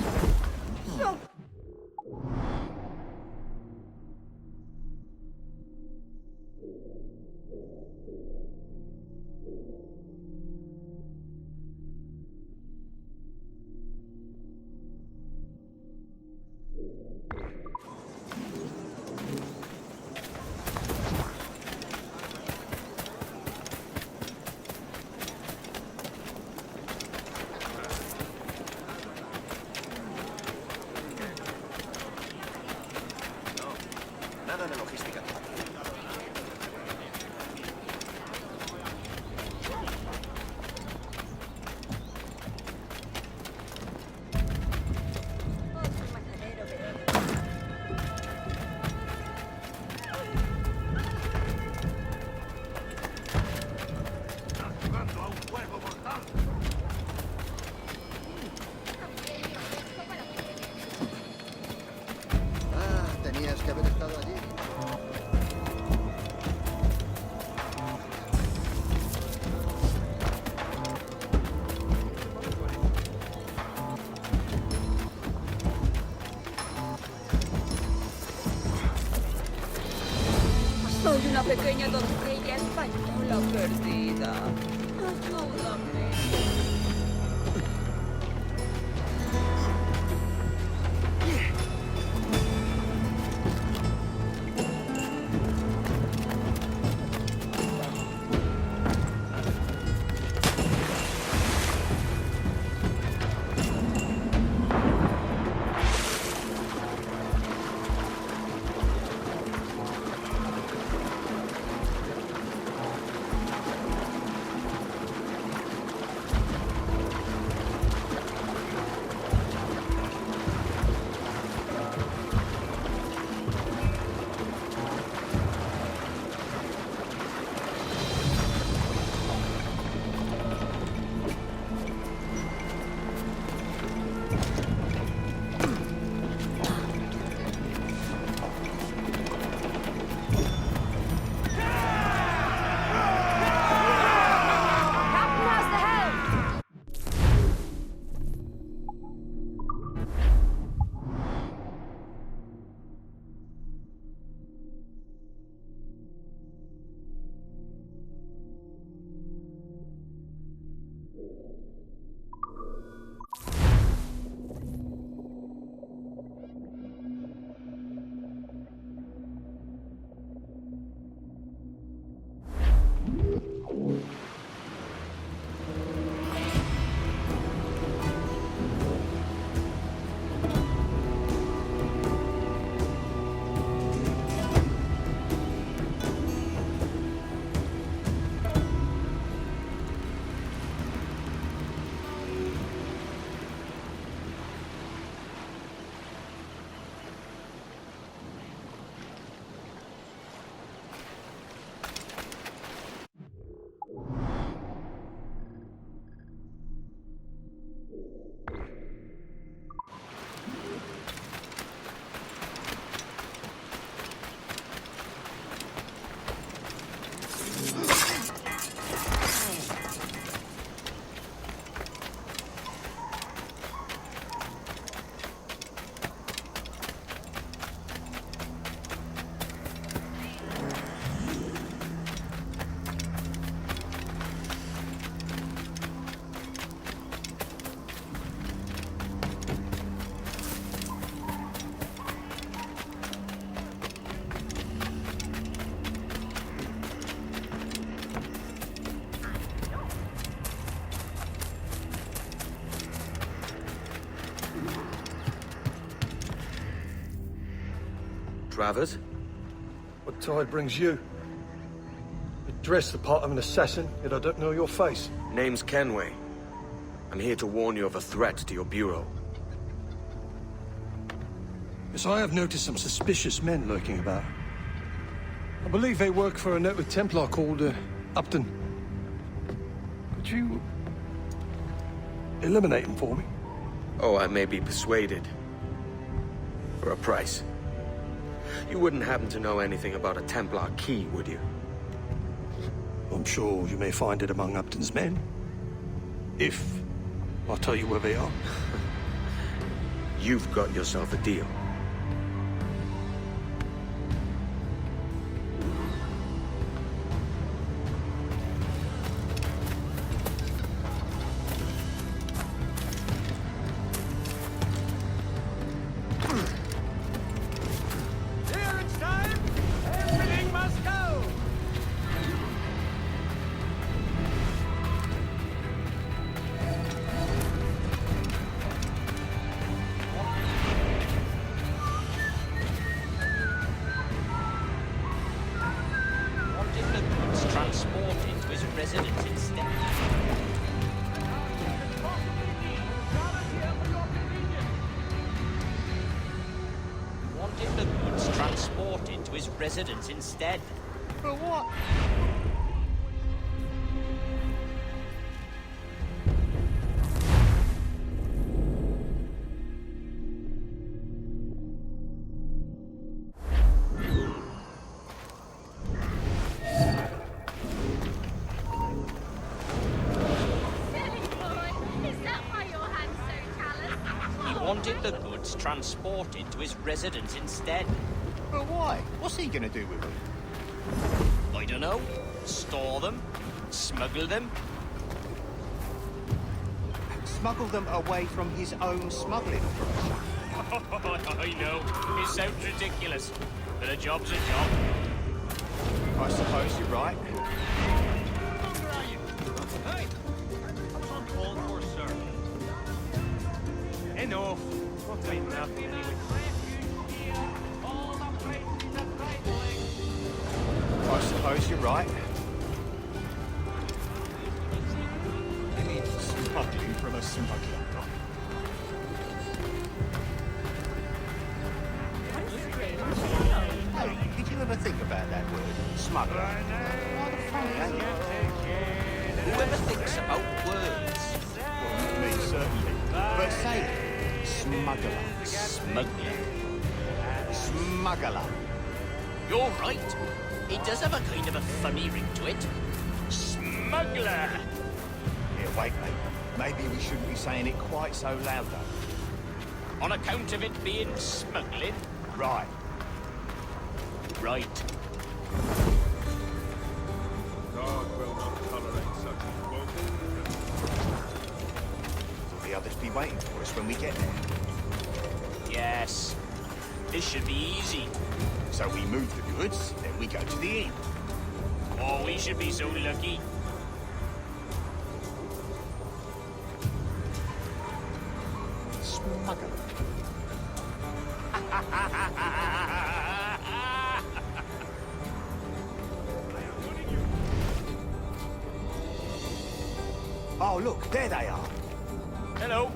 una pequeña doncella española perdida. Ayúdame. Travers? What tide brings you? You dress the part of an assassin, yet I don't know your face. Name's Kenway. I'm here to warn you of a threat to your bureau. Yes, I have noticed some suspicious men lurking about. I believe they work for a noted Templar called Upton. Could you eliminate him for me? Oh, I may be persuaded. For a price. You wouldn't happen to know anything about a Templar key, would you? I'm sure you may find it among Upton's men. If I'll tell you where they are. You've got yourself a deal. Residence instead. For what? He wanted the goods transported to his residence instead. But why? What's he gonna do with them? I don't know. Store them? Smuggle them? Smuggle them away from his own smuggling operation. I know. It sounds ridiculous. But a job's a job. I suppose you're right. Where are you? Hey! I was on call for, sir. Enough. Not doing enough anyway. I suppose you're right. Smuggling from a smuggler. Hey, did you ever think about that word? Smuggler. Rather funny, ain't it? Whoever thinks about words. Well, me, certainly. But say it. Smuggler. Smuggler. Smuggler. You're right. It does have a kind of a funny ring to it. Smuggler. Here, wait, mate. Maybe we shouldn't be saying it quite so loud, though. On account of it being smuggling? Right. Right. God will not tolerate such Will the others be waiting for us when we get there? Yes. This should be easy. So we move the goods, then we go to the inn. Oh, we should be so lucky. Smuggler. Oh, look, there they are. Hello.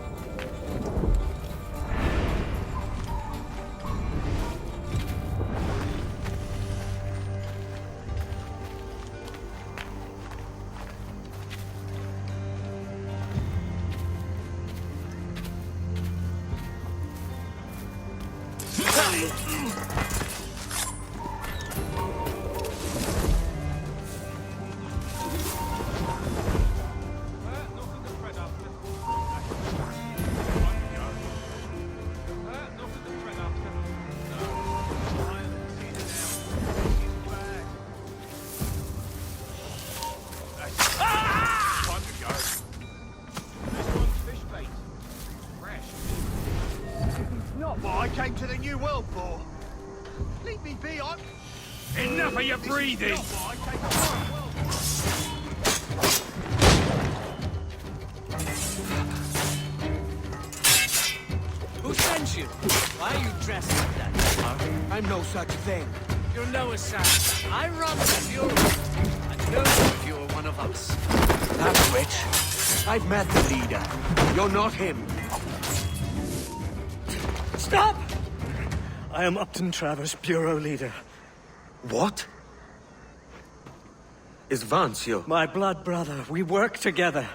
Not what I came to the New World for. Leave me be on. Enough of your breathing! Not what I came to the world Who sent you? Why are you dressed like that? I'm no such thing. You're no assassin. I run the Bureau. I know if you're one of us. That's rich. I've met the leader. You're not him. Stop! I am Upton Travers, Bureau Leader. What? Is Vance your... My blood brother. We work together.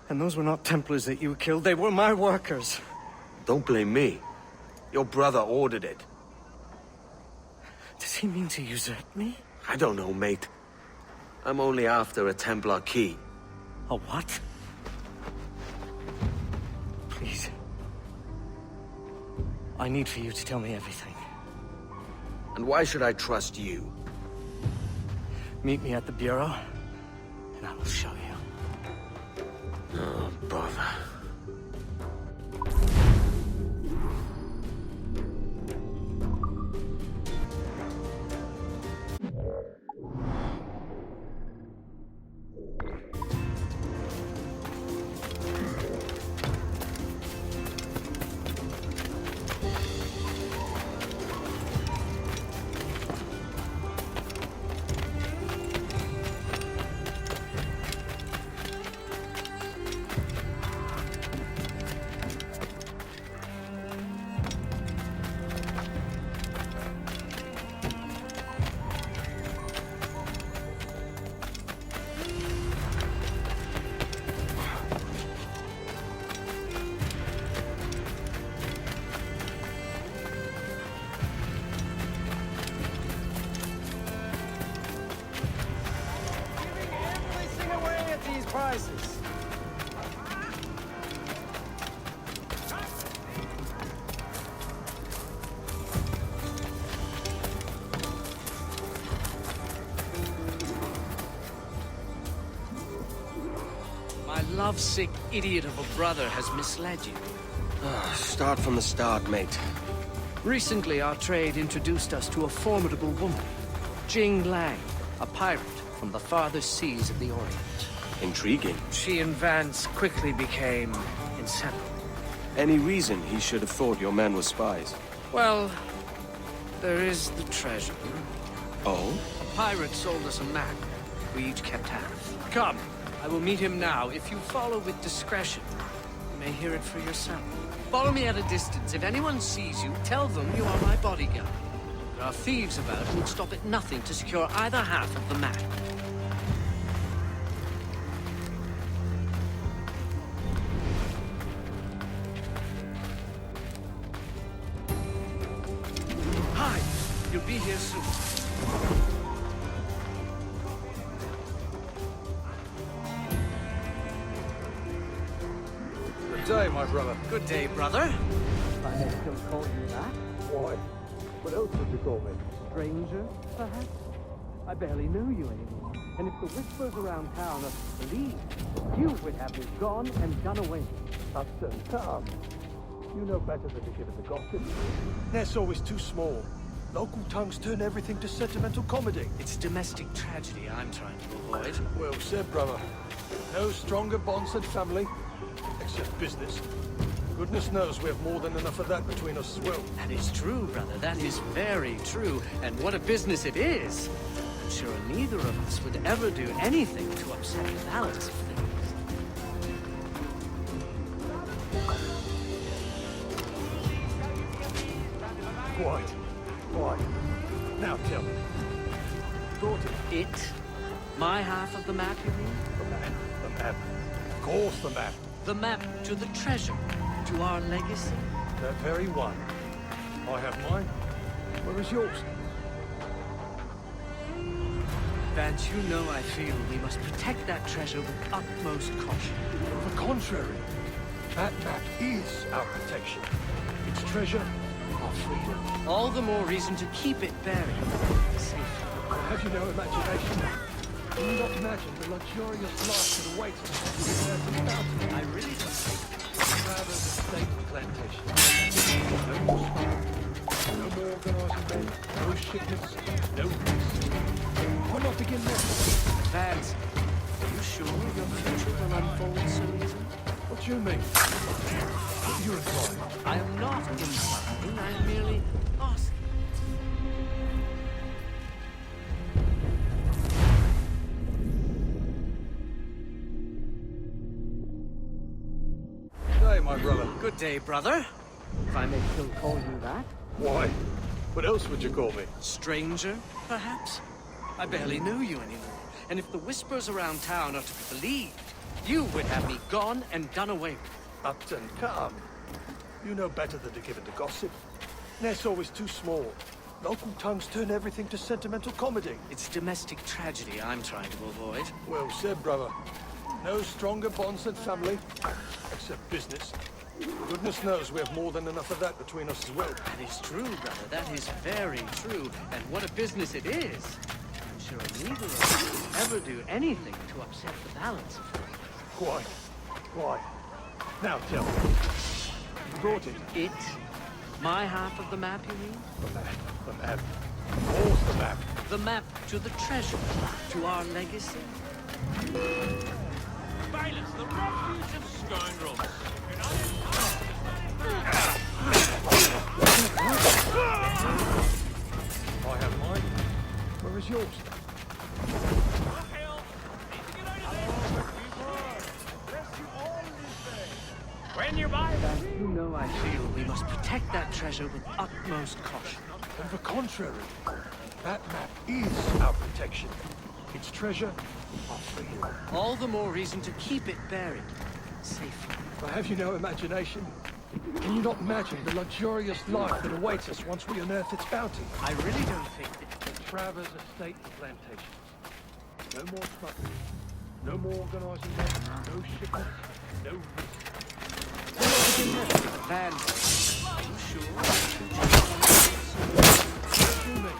And those were not Templars that you killed. They were my workers. Don't blame me. Your brother ordered it. Does he mean to usurp me? I don't know, mate. I'm only after a Templar key. A what? Please. I need for you to tell me everything. And why should I trust you? Meet me at the Bureau, and I will show you. Oh, bother. Prices. lovesick idiot of a brother has misled you. Start from the start, mate. Recently, our trade introduced us to a formidable woman, Jing Lang, a pirate from the farthest seas of the Orient. Intriguing. She and Vance quickly became inseparable. Any reason he should have thought your men were spies? Well, there is the treasure. Oh? A pirate sold us a map. We each kept half. Come, I will meet him now. If you follow with discretion, you may hear it for yourself. Follow me at a distance. If anyone sees you, tell them you are my bodyguard. There are thieves about who would stop at nothing to secure either half of the map. Hi! You'll be here soon. Good day, my brother. Good day, brother. I may still call you that. Why? What else would you call me? Stranger, perhaps? I barely know you anymore. And if the whispers around town are believed, you would have me gone and done away. Upton, come. You know better than to give it the gossip. Ness always too small. Local tongues turn everything to sentimental comedy. It's domestic tragedy I'm trying to avoid. Well said, brother. No stronger bonds than family, except business. Goodness knows we have more than enough of that between us as well. That is true, brother. That is very true. And what a business it is. I'm sure neither of us would ever do anything to upset the balance of things. Quite. Quite. Now tell me. Thought it? My half of the map, you mean? The map. The map. Of course the map. The map to the treasure. To our legacy? That very one. I have mine. Where is yours? Vance, you know I feel we must protect that treasure with utmost caution. On the contrary, that map is our protection. Its treasure, our freedom. All the more reason to keep it buried safely. Have you no imagination? Can you not imagine the luxurious life that awaits us on the mountain? I really don't think Rather the state plantation. No more smoke, no more organising men, no shipments, no peace. Why not begin now? Vance, are you sure your future will unfold so easily? What do you mean? What are you implying? I am not implying, I am merely asking. Hey, my brother. Good day, brother. If I may still call you that. Why? What else would you call me? Stranger, perhaps? I barely knew you anymore. And if the whispers around town are to be believed, you would have me gone and done away with. Upton, come. You know better than to give it the gossip. Ness always too small. Local tongues turn everything to sentimental comedy. It's domestic tragedy I'm trying to avoid. Well said, brother. No stronger bonds than family, except business. Goodness knows we have more than enough of that between us as well. That is true, brother. That is very true. And what a business it is. I'm sure neither of us would ever do anything to upset the balance of things. Quite. Quite. Now tell me. You brought it? It? My half of the map, you mean? The map. The map. Of course the map. The map to the treasure. To our legacy. Silence the refuge of scoundrels. I have mine. Where is yours? When you're by You know I feel we must protect that treasure with utmost caution. On the contrary, that map is our protection. Its treasure, our freedom. All the more reason to keep it buried safely. But have you no imagination? Can you not imagine the luxurious life that awaits us once we unearth its bounty? I really don't think that... Travers estate plantations. No more smuggling. No more organising men. No shipments. No Vance, are you sure? What do you mean?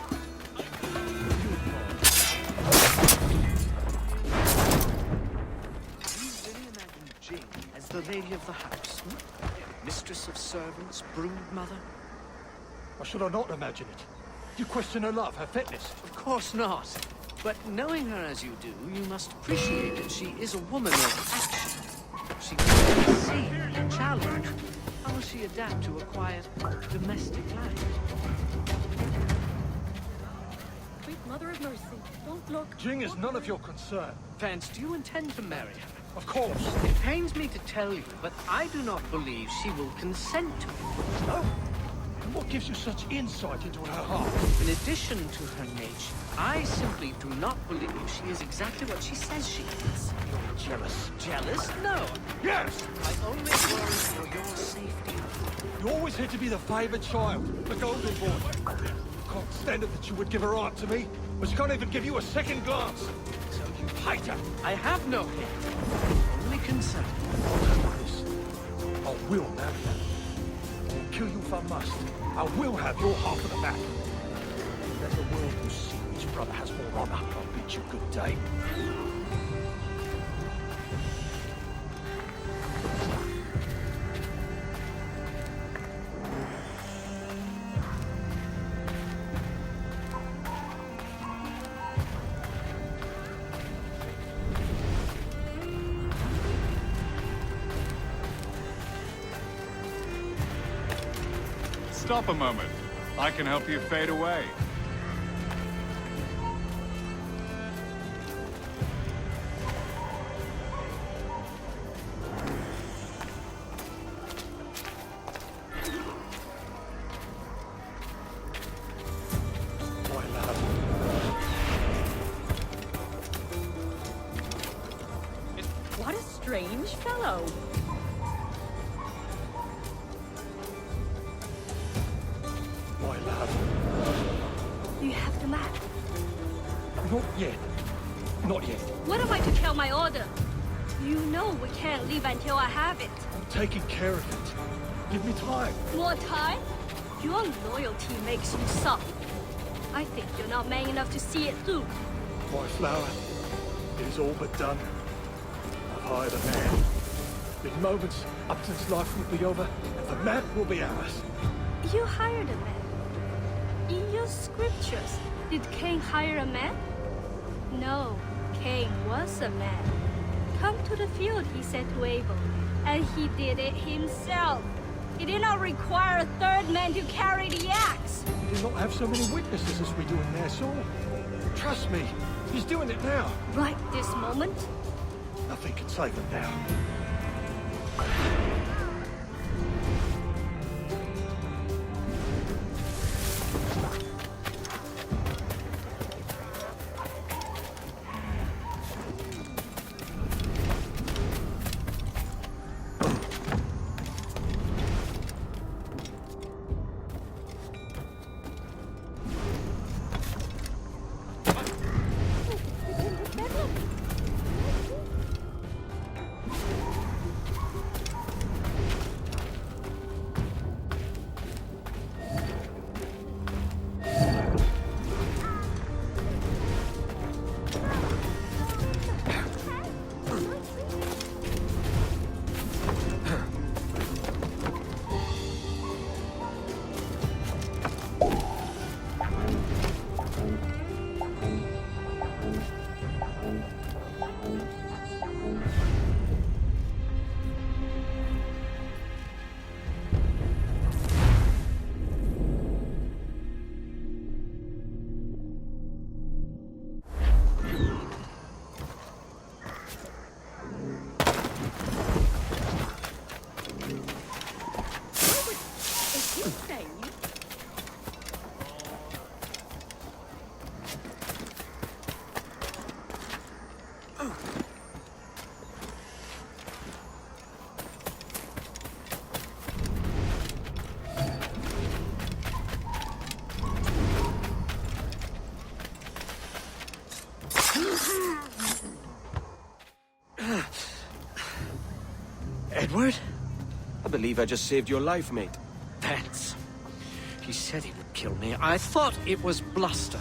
Do you really imagine lady of the house? Mistress of servants, brood mother? Or should I not imagine it? You question her love, her fitness? Of course not. But knowing her as you do, you must appreciate that she is a woman of action. She can see and challenge. How will she adapt to a quiet, domestic life? Sweet Mother of Mercy, don't look. Jing is none of your concern. Vance, do you intend to marry her? Of course. It pains me to tell you, but I do not believe she will consent to it. No? And what gives you such insight into her heart? In addition to her nature, I simply do not believe she is exactly what she says she is. You're jealous. Jealous? No. Yes! I only worry for your safety. You always had to be the favoured child, the golden boy. Can't stand it that you would give her art to me, but she can't even give you a second glance. So you hate her. I have no hate, only concern. I will marry her. I will kill you if I must. I will have your half of the map. Let the world will see which brother has more honor. I'll bid you good day. Stop a moment. I can help you fade away. What a strange fellow. My love. You have the map. Not yet. Not yet. What am I to tell my order? You know we can't leave until I have it. I'm taking care of it. Give me time. More time? Your loyalty makes you soft. I think you're not man enough to see it through. My flower, it is all but done. I've hired a man. In moments, Upton's life will be over, and the map will be ours. You hired a man. In your scriptures, did Cain hire a man? No, Cain was a man. Come to the field, he said to Abel, and he did it himself. He did not require a third man to carry the axe. We do not have so many witnesses as we do in Nassau. Trust me, he's doing it now. Right this moment? Nothing can save him now. Edward? I believe I just saved your life, mate. Vance. He said he would kill me. I thought it was bluster.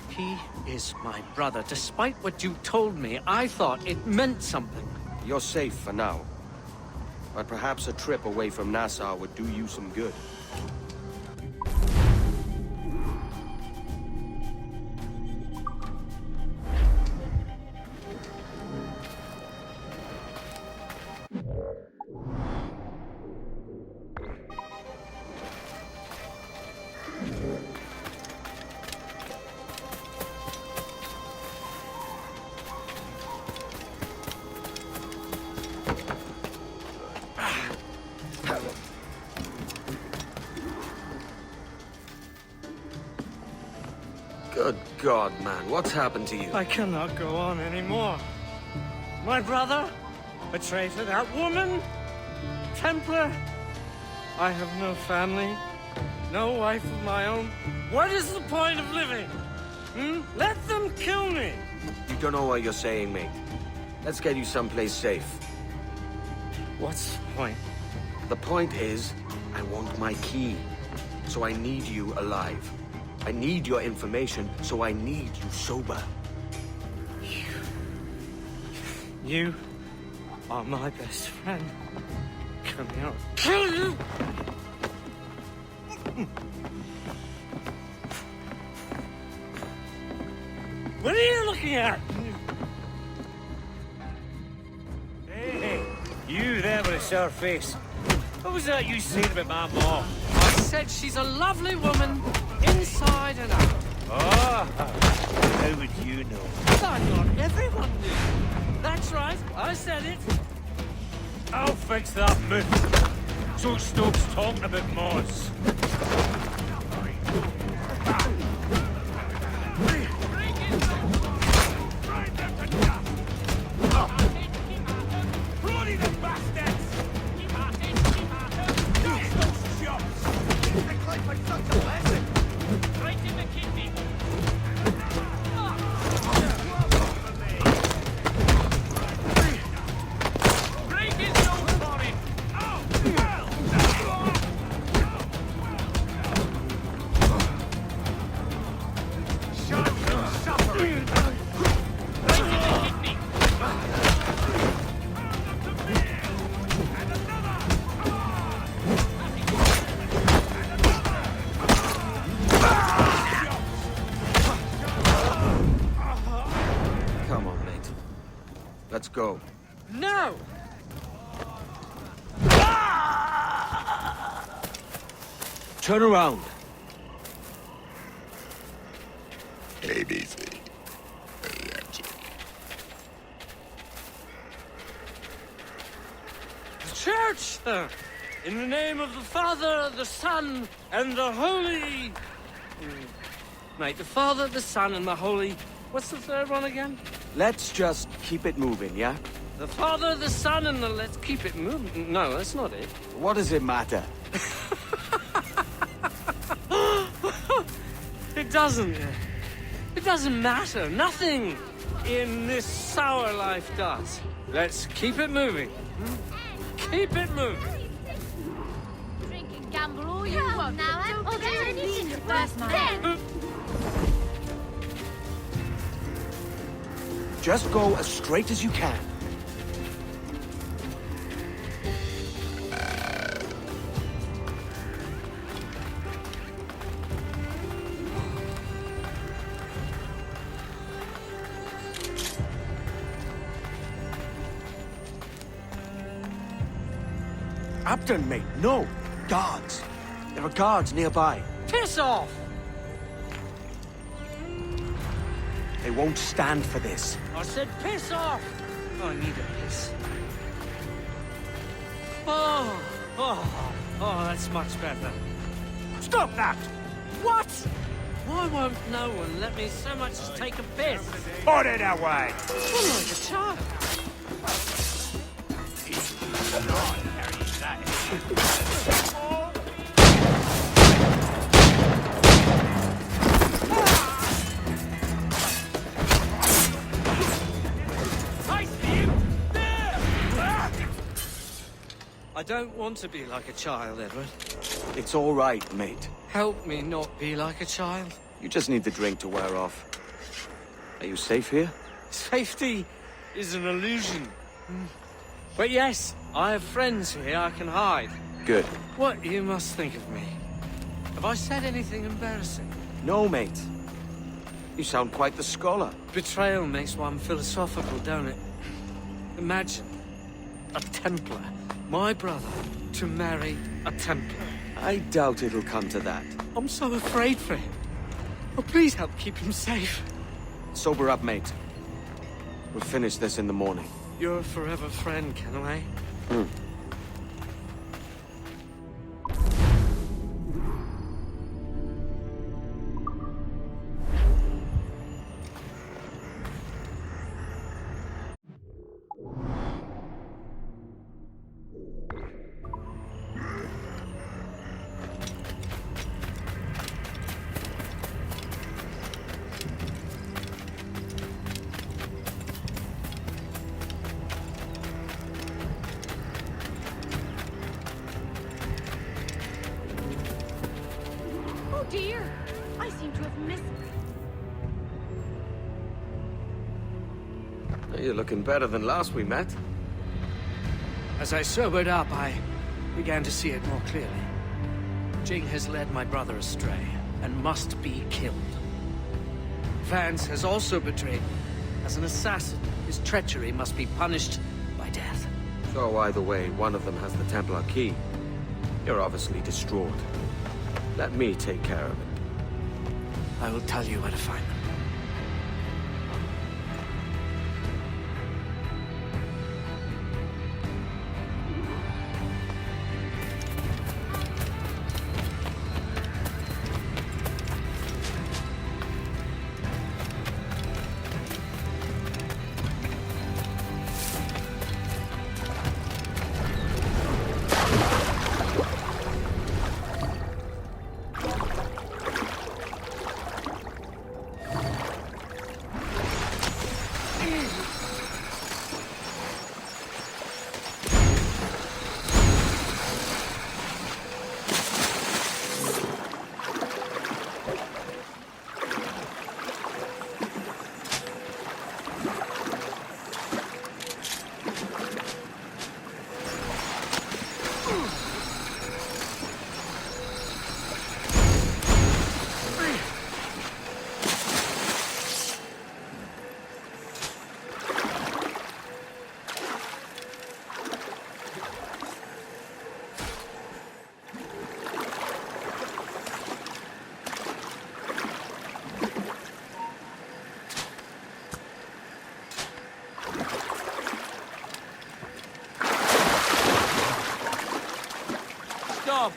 He is my brother. Despite what you told me, I thought it meant something. You're safe for now. But perhaps a trip away from Nassau would do you some good. Good God, man. What's happened to you? I cannot go on anymore. My brother, a traitor, that woman, Templar. I have no family, no wife of my own. What is the point of living? Let them kill me. You don't know what you're saying, mate. Let's get you someplace safe. What's the point? The point is, I want my key. So I need you alive. I need your information, so I need you sober. You are my best friend. Come here, I'll kill you! What are you looking at? Hey, you there with a sour face. What was that you said about my mom? I said she's a lovely woman, inside and out. Oh, how would you know? I thought everyone knew. That's right, I said it. I'll fix that myth. So Stokes talking about Moss. Bloody the bastards! They claim my son's a lesson! Right in the kidney! Break his nose for him! Show him suffering! Right in the kidney! Come on, mate. Let's go. No! Turn around. ABC. Church, sir! In the name of the Father, the Son, and the Holy... Mate, the Father, the Son, and the Holy... What's the third one again? Let's just keep it moving, yeah? The Father, the Son, and the... Let's keep it moving. No, that's not it. What does it matter? It doesn't. It doesn't matter. Nothing in this sour life does. Let's keep it moving. Keep it moving. Drink and gamble all you want. Now, I'm anything your first man. Just go as straight as you can. Upton, mate, no! Guards! There are guards nearby. Piss off! They won't stand for this. I said piss off! Oh, I need a piss. Oh, that's much better. Stop that! What? Why won't no one let me so much as take a piss? Put it away! I'm like a child. I don't want to be like a child, Edward. It's all right, mate. Help me not be like a child. You just need the drink to wear off. Are you safe here? Safety is an illusion. But yes, I have friends here I can hide. Good. What you must think of me? Have I said anything embarrassing? No, mate. You sound quite the scholar. Betrayal makes one philosophical, don't it? Imagine a Templar, my brother, to marry a Templar. I doubt it'll come to that. I'm so afraid for him. Oh, please help keep him safe. Sober up, mate. We'll finish this in the morning. You're a forever friend, Kenway. Hmm. Oh dear! I seem to have missed... You're looking better than last we met. As I sobered up, I began to see it more clearly. Jing has led my brother astray, and must be killed. Vance has also betrayed me. As an assassin, his treachery must be punished by death. So either way, one of them has the Templar key. You're obviously distraught. Let me take care of it. I will tell you where to find them. Stop!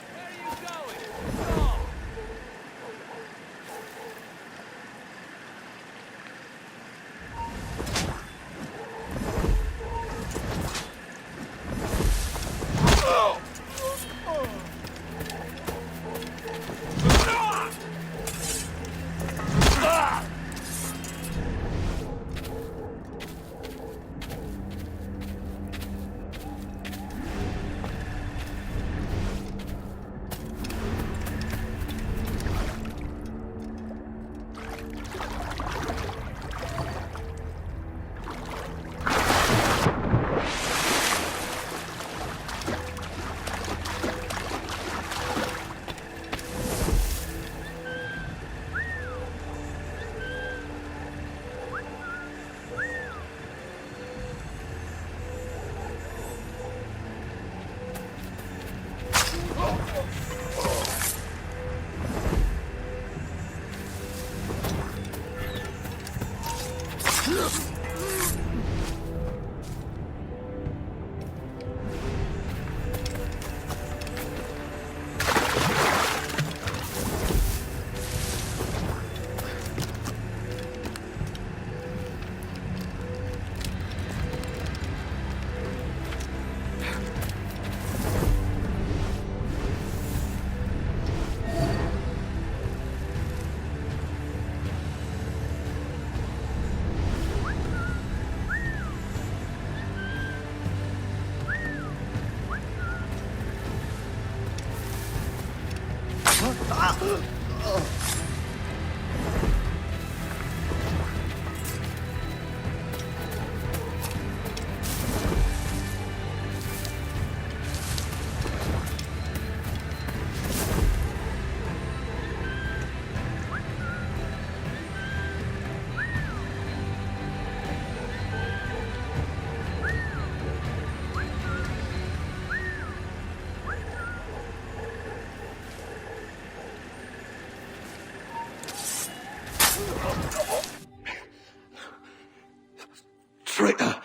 Traitor!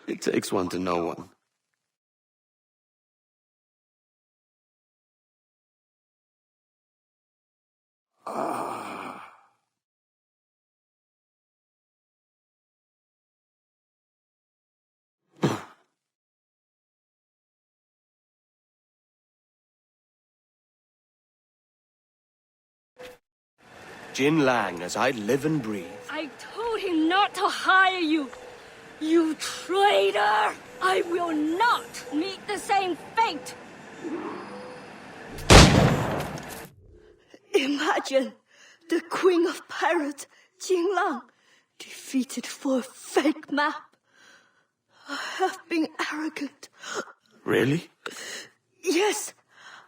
It takes one to know one. Jin Lang, as I live and breathe. I told him not to hire you. You traitor! I will not meet the same fate! Imagine the Queen of Pirates, Jin Lang, defeated for a fake map. I have been arrogant. Really? Yes,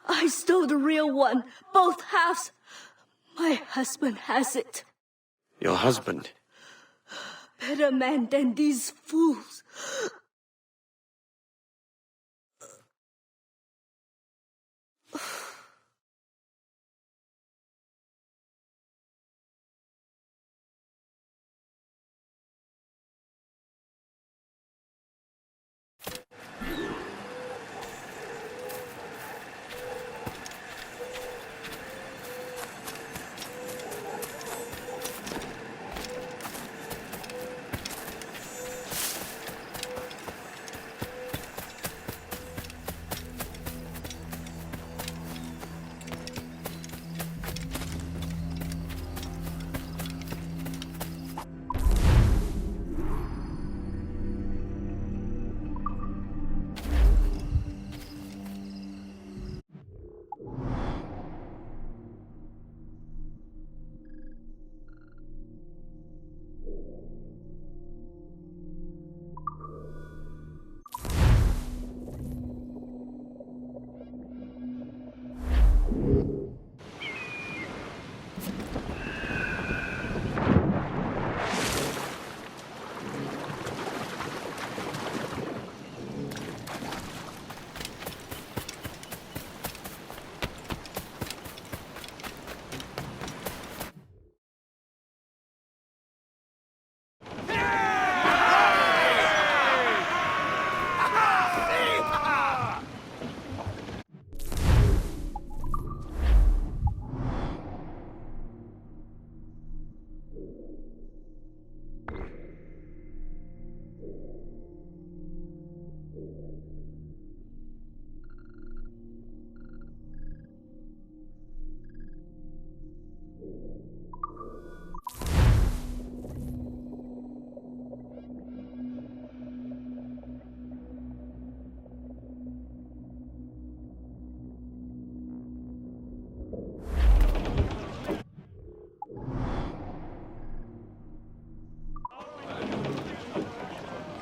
I stole the real one, both halves. My husband has it. Your husband? Better man than these fools.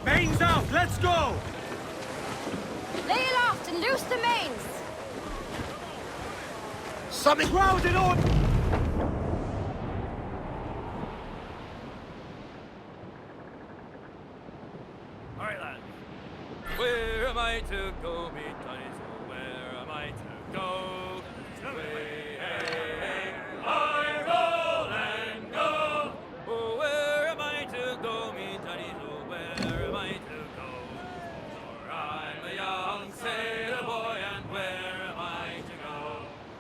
Mains out! Let's go! Lay aloft and loose the mains! Something grounded on! Alright, lads. Where am I to go, me Johnny? Where am I to go? Way, hey, hey, I roll and go. Oh, where am I to go, me Johnny? Where am I to go? For I'm a young sailor boy, and where am I to go?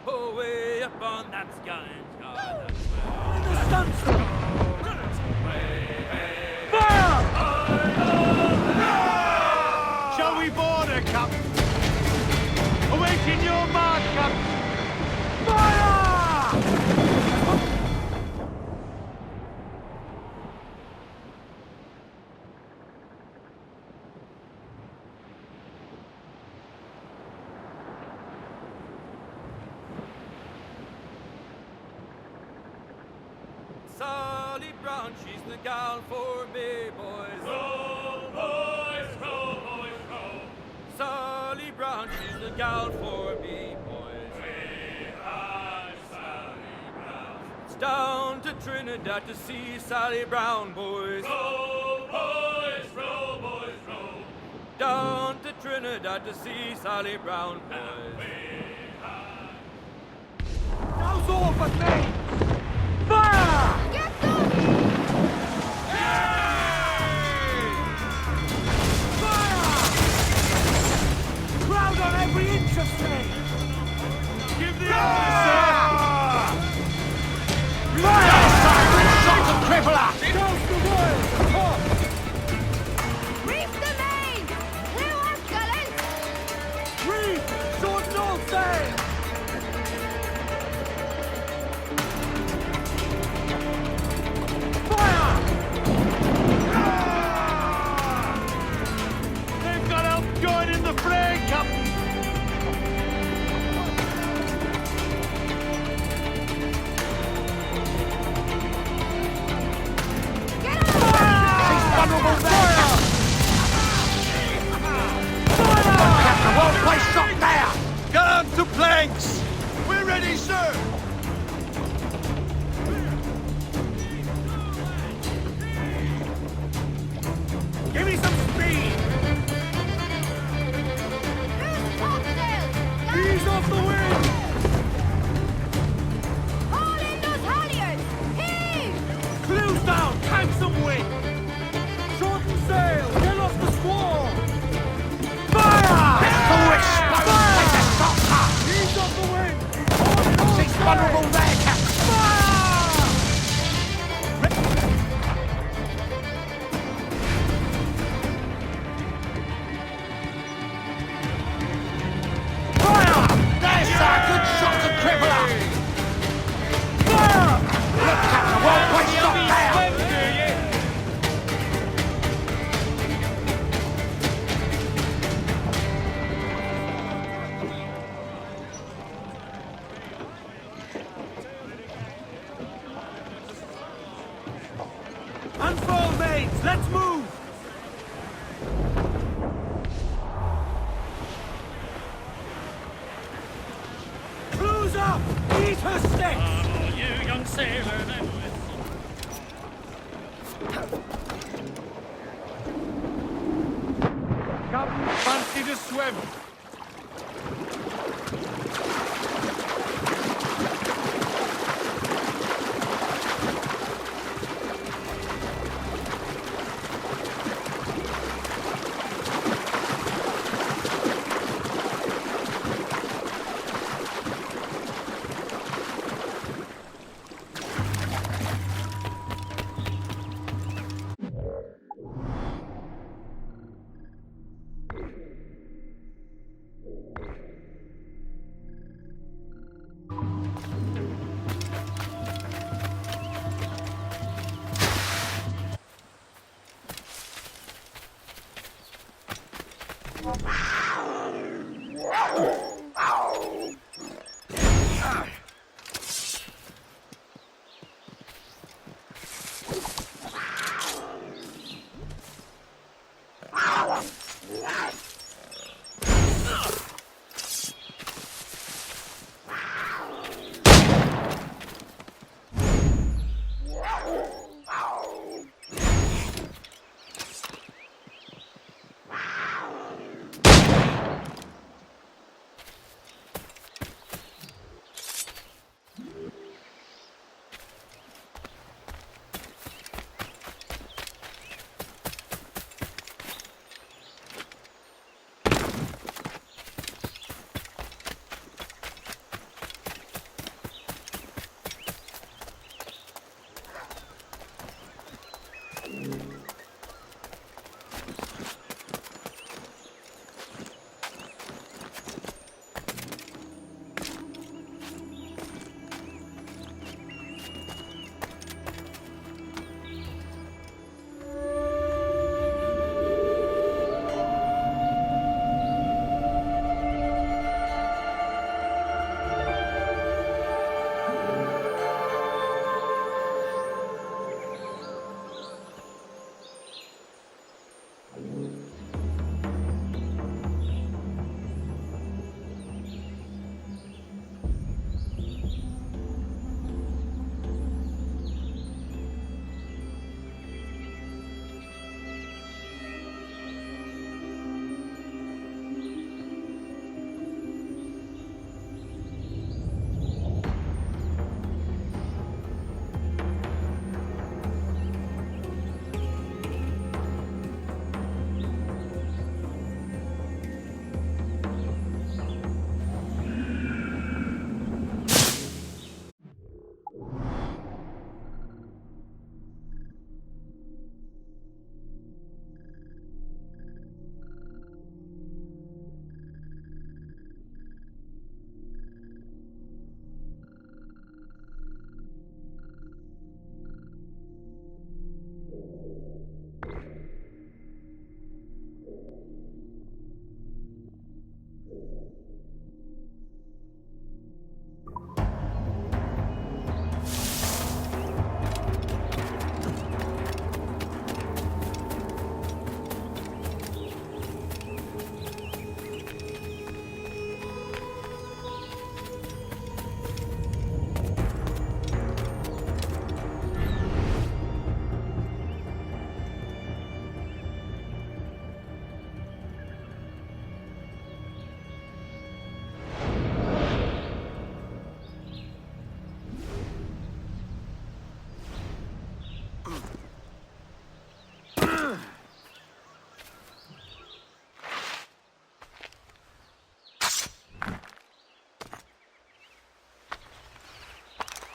Oh, way up on that Scotland yard, that's where the sun's go. Way, hey, Fire! I Shall we board her, Captain? Awaiting your mark, Captain! Fire! Sally Brown, she's the gal for me, boys. Row, boys, row, boys, row. Sally Brown, she's the gal for me, boys. We are Sally Brown. It's down to Trinidad to see Sally Brown, boys. Row, boys, row, boys, row. Down to Trinidad to see Sally Brown, boys. Now's all but me! Fire! Get them! all, mates! Let's move! Cruise up! Eat her sticks! Oh, you young sailor, then. Captain, fancy to swim.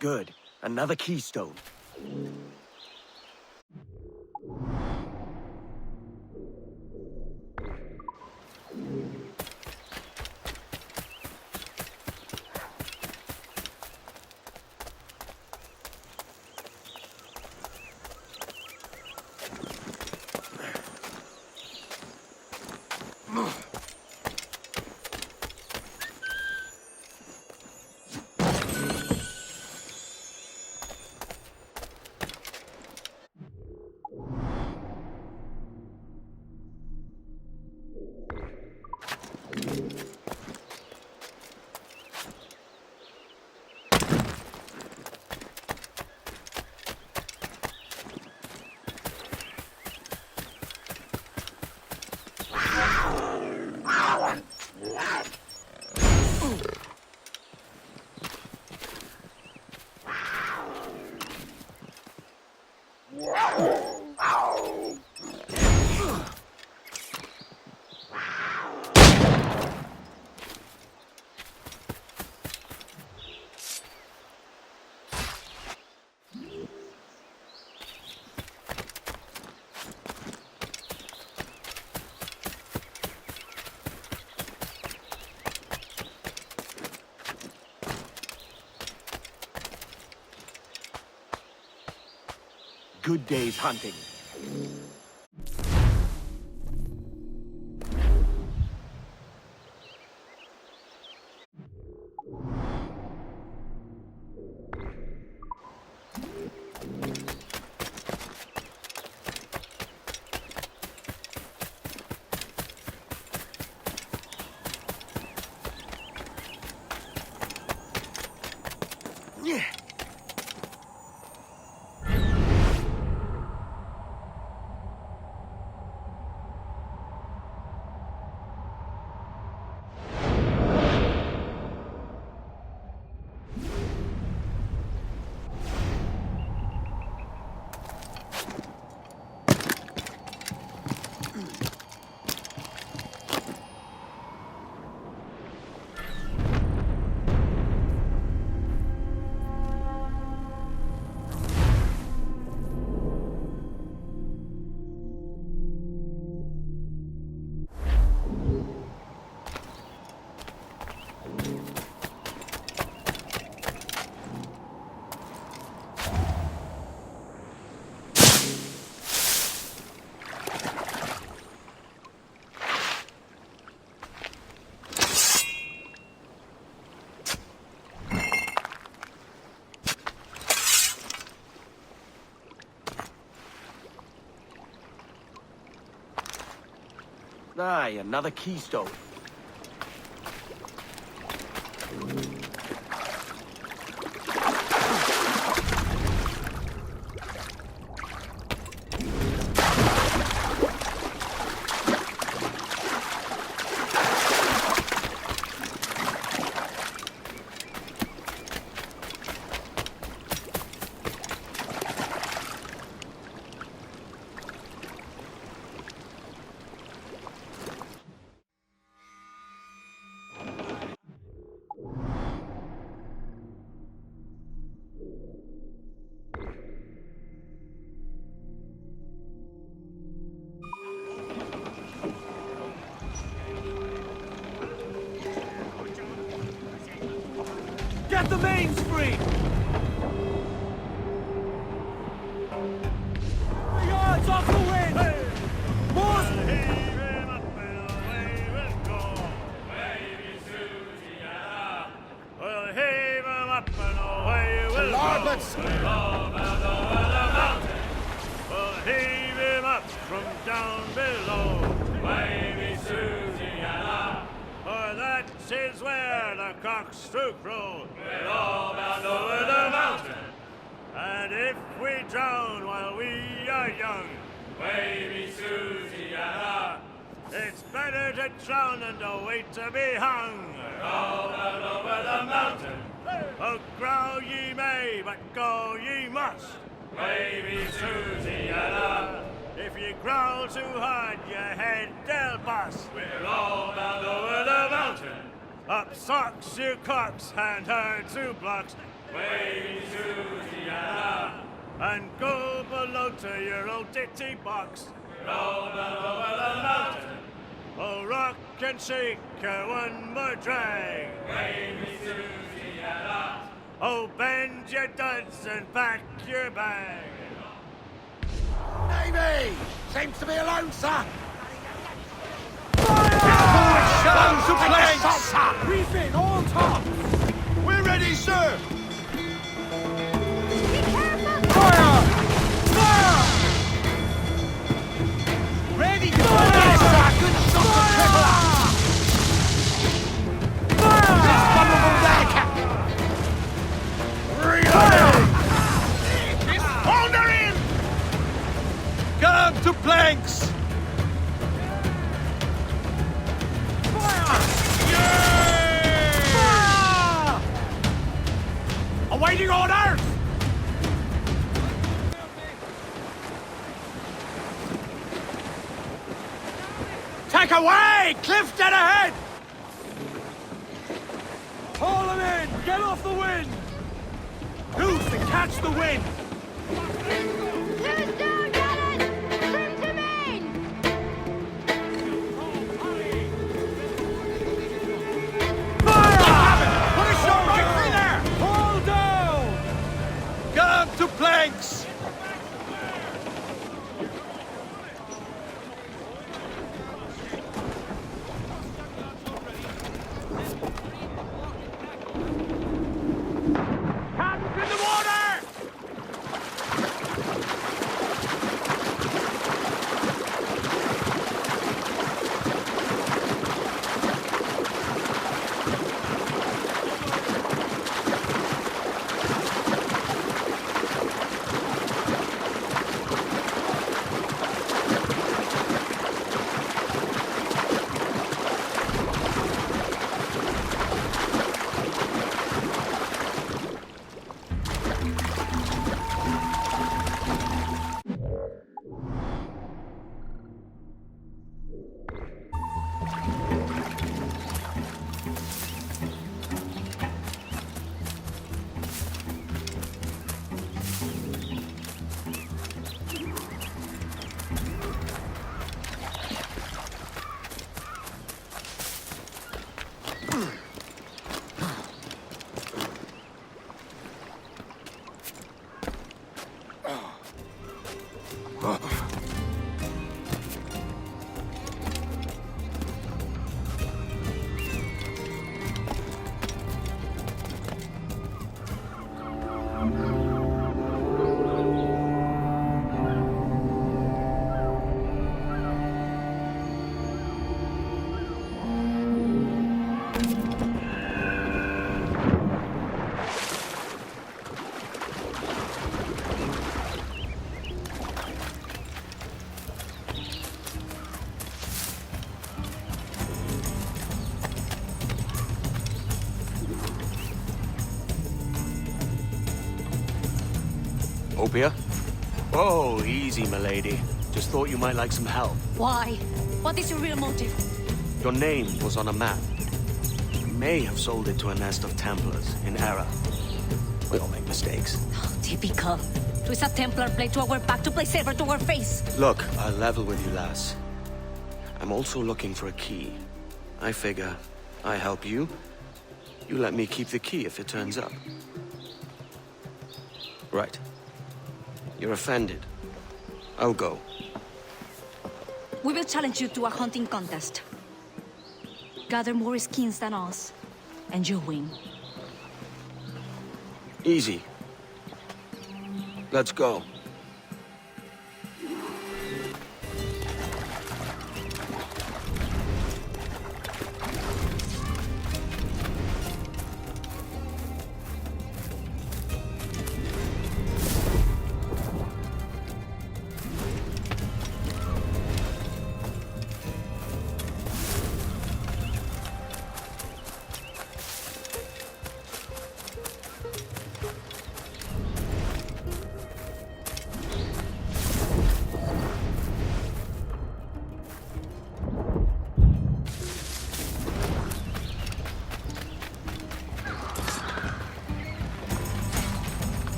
Good. Another keystone. good day's hunting. Yeah. Aye, another keystone. Get the mains free! The yards off the wind! Hey. More! We'll heave 'em up and away we'll larboard! We'll heave him up from down below. Wavy Susiana, for that is where the cocks do crow. We're all bound over the mountain, and if we drown while we are young, Wavy Susiana, it's better to drown than to wait to be hung. We're all bound over the mountain. Oh, growl ye may, but go ye must. Wavy Susiana, if you growl too hard, your head they'll bust. We're all bound over the mountain. Up socks, you cocks, and her two blocks. Wavy Susiana, and go below to your old ditty box. We're all bound over the mountain. Oh, rock and shake her one more drag. Wavy Susiana. Oh, bend your duds and pack your bag. Navy! Seems to be alone, sir! Down to planks! Reef in, all tops! We're ready, sir! Fire! Fire! Ready to fire! Sir! Good shot to crippler! Fire! Just vulnerable there, Captain! Reloading! Hold her in! Come to planks! Fire! Fire! Awaiting orders! Take away! Cliff dead ahead! Haul them in! Get off the wind! Who's to catch the wind? Loose down, Dennis! Trim to main! Fire! Put a shot right through there! Haul down! Come to planks! Utopia? Oh, easy, milady. Just thought you might like some help. Why? What is your real motive? Your name was on a map. You may have sold it to a nest of Templars in error. We all make mistakes. Oh, typical. Twist a Templar blade to our back to play saber to our face. Look, I'll level with you, lass. I'm also looking for a key. I figure I help you. You let me keep the key if it turns up. Right. You're offended. I'll go. We will challenge you to a hunting contest. Gather more skins than us, and you win. Easy. Let's go.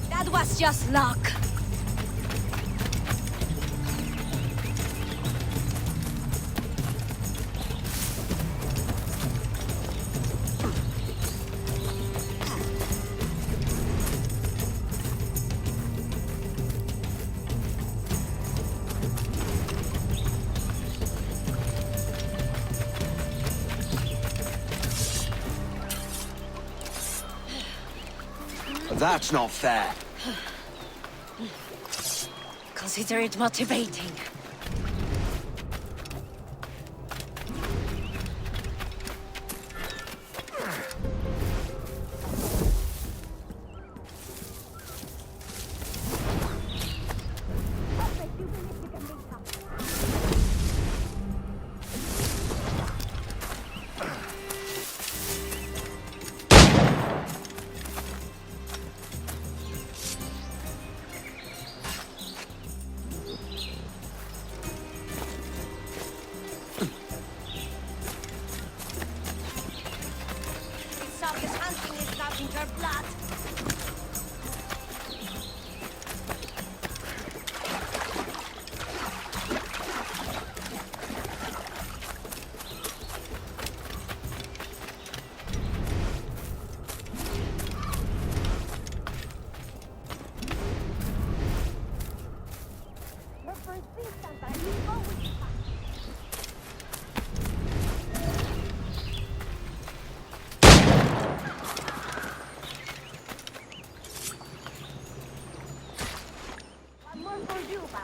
That was just luck. That's not fair. Consider it motivating.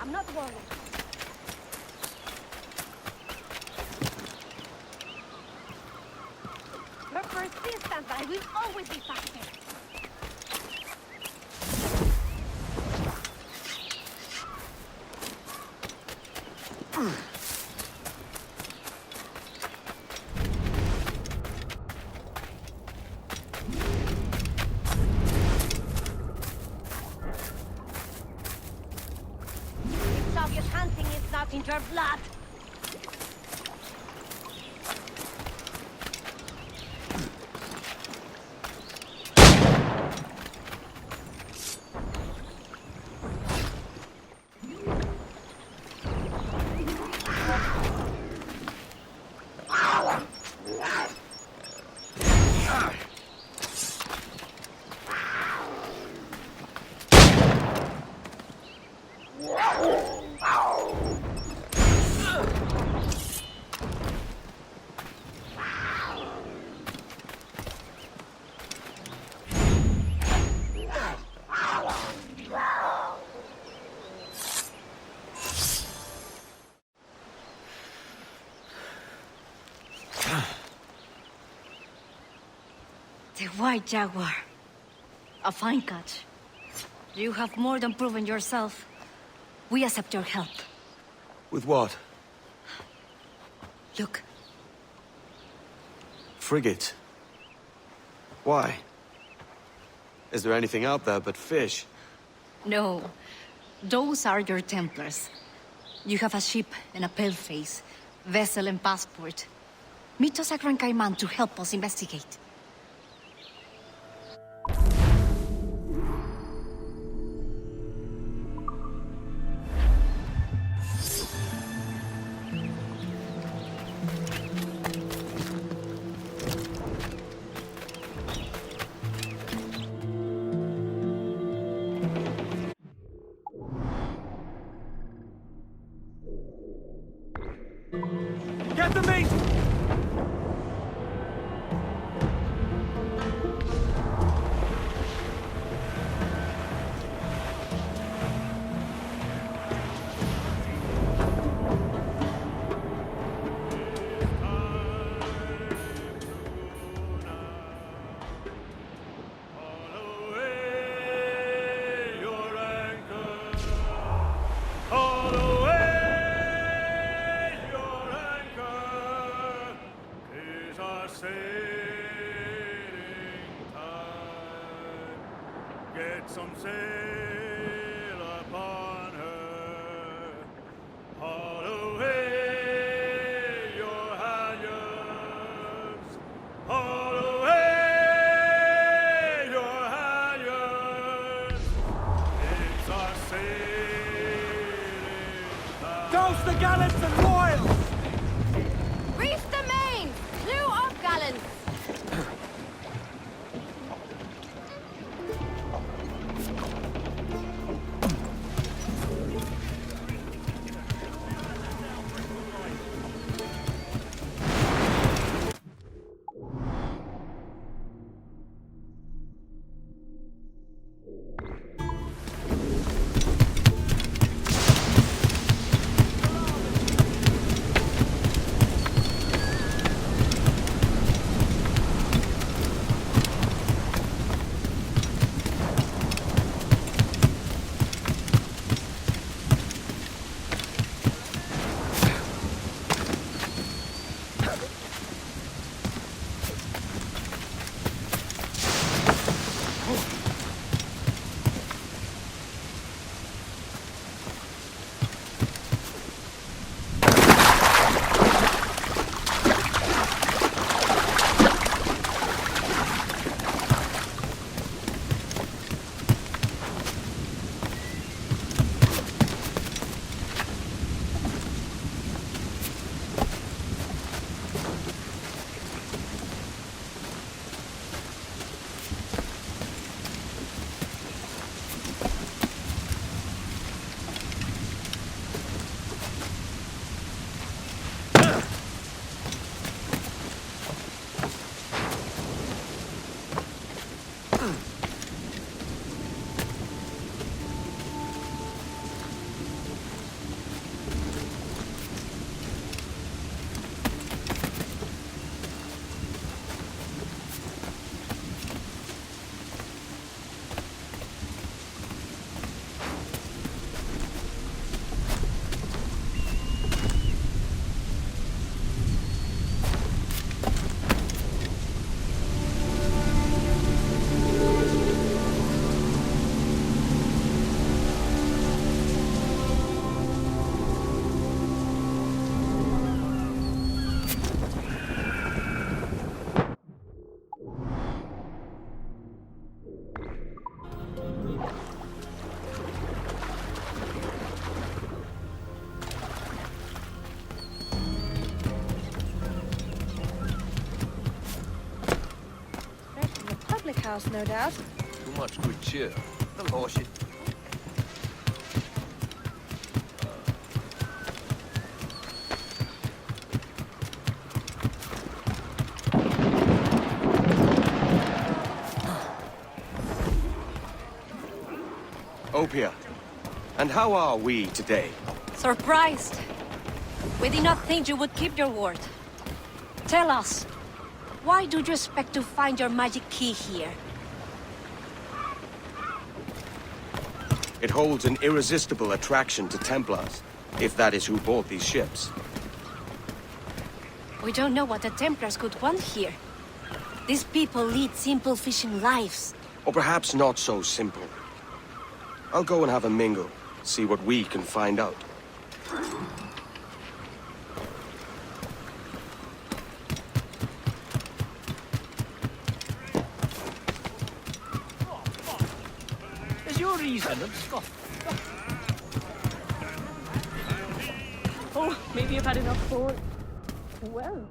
I'm not worried. Your first instance, I will always be faster. It's obvious hunting is not in your blood. The White Jaguar. A fine catch. You have more than proven yourself. We accept your help. With what? Look. Frigate. Why? Is there anything out there but fish? No. Those are your Templars. You have a ship and a paleface, vessel and passport. Meet us at Zagrajmy to help us investigate. Get the meat! Get some sail upon her. Haul away your halyards. Haul away your halyards. It's our sailing time. Toast the gallants and royals! Reef the main! Clew up, gallants! House, no doubt. Too much good cheer. The lordship. Opia, and how are we today? Surprised. We did not think you would keep your word. Tell us, why do you expect to find your magic key here? It holds an irresistible attraction to Templars, if that is who bought these ships. We don't know what the Templars could want here. These people lead simple fishing lives. Or perhaps not so simple. I'll go and have a mingle, see what we can find out. Is your reason scoff? Oh, maybe I've had enough for it. Well.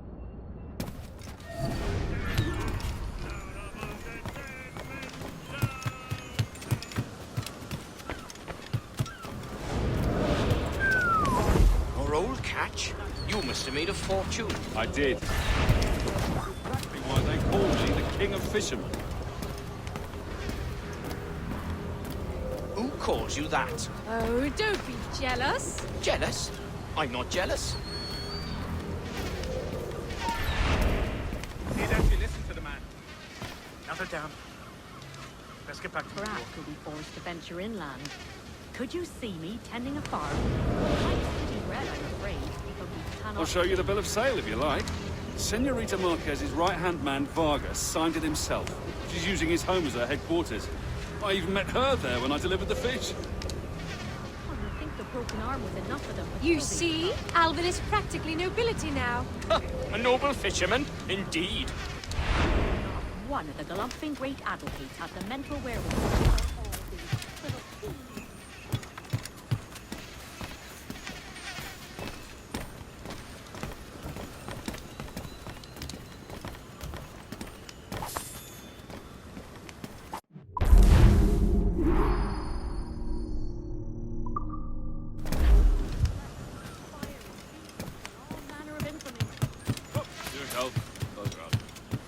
Your old catch? You must have made a fortune. I did. Exactly why they call me the King of Fishermen. Who calls you that? Oh, don't be jealous. Jealous? I'm not jealous. Need actually listen to the man. Another down. Let's get back to Perhaps work. we'll be forced to venture inland. Could you see me tending a farm? I'm city bred, I'm afraid, but we cannot... I'll show you the bill of sale if you like. Senorita Marquez's right-hand man, Vargas, signed it himself. She's using his home as her headquarters. I even met her there when I delivered the fish. Well, I think the broken arm was enough for them. You see, Alvin is practically nobility now. A noble fisherman, indeed. One of the galumphing great advocates had the mental wherewithal.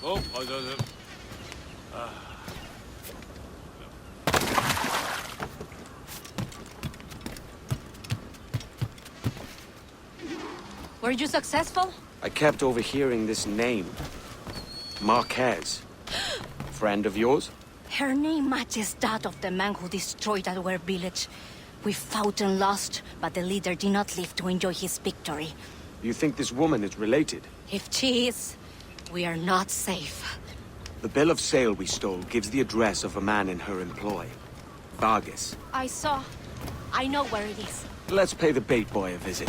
Oh, I don't know. Were you successful? I kept overhearing this name. Marquez. Friend of yours? Her name matches that of the man who destroyed our village. We fought and lost, but the leader did not live to enjoy his victory. You think this woman is related? If she is, we are not safe. The bill of sale we stole gives the address of a man in her employ. Vargas. I saw. I know where it is. Let's pay the bait boy a visit.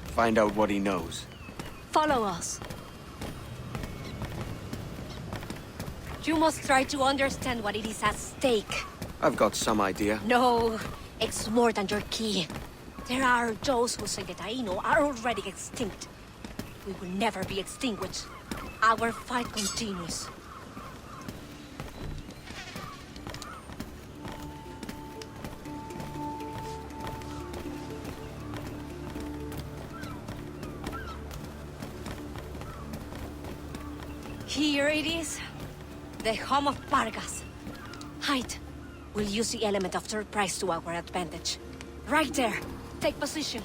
Find out what he knows. Follow us. You must try to understand what it is at stake. I've got some idea. No, it's more than your key. There are those who say that Taino are already extinct. We will never be extinguished. Our fight continues. Here it is. The home of Vargas. Hide. We'll use the element of surprise to our advantage. Right there. Take position.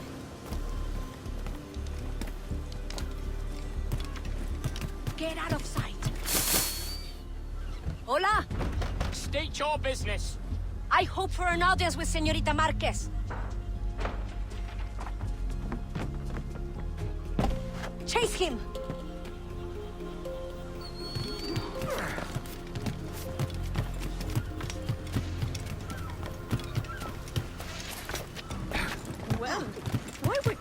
Get out of sight. Hola! State your business. I hope for an audience with Senorita Marquez. Chase him! Well, why would...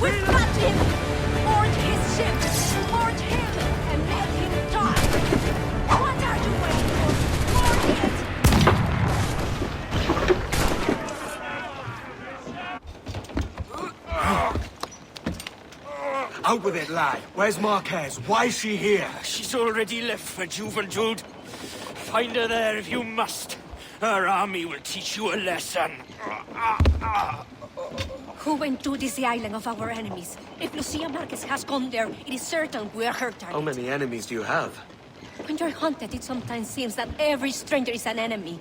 We've got him! Or Out with it, lad. Where's Marquez? Why is she here? She's already left for Juventude. Find her there if you must. Her army will teach you a lesson. Juventude is the island of our enemies. If Lucia Marquez has gone there, it is certain we are her target. How many enemies do you have? When you're hunted, it sometimes seems that every stranger is an enemy.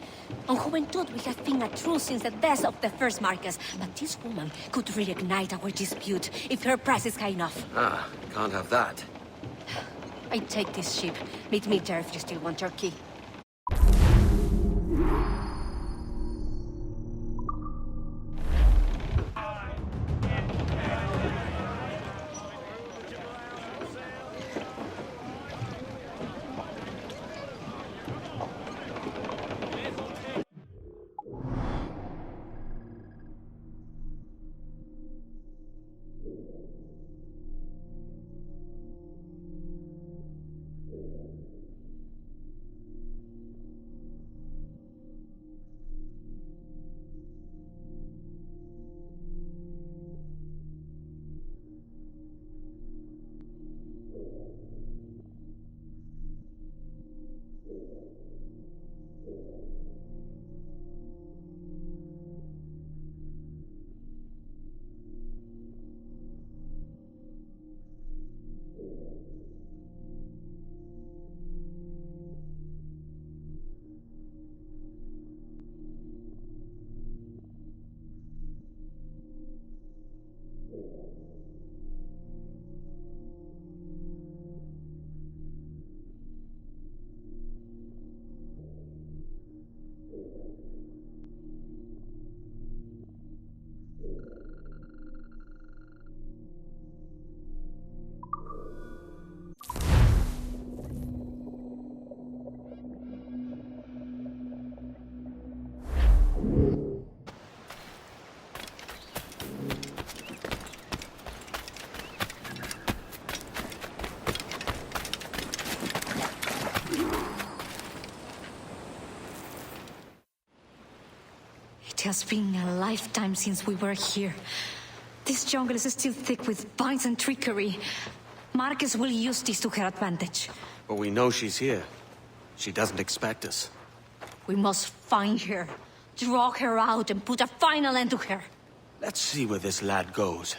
On Juventude, we have been at truce since the death of the first Marquez. But this woman could reignite our dispute if her price is high enough. Ah, can't have that. I take this ship. Meet me there if you still want your key. It has been a lifetime since we were here. This jungle is still thick with vines and trickery. Marquez will use this to her advantage. But we know she's here. She doesn't expect us. We must find her, draw her out, and put a final end to her. Let's see where this lad goes.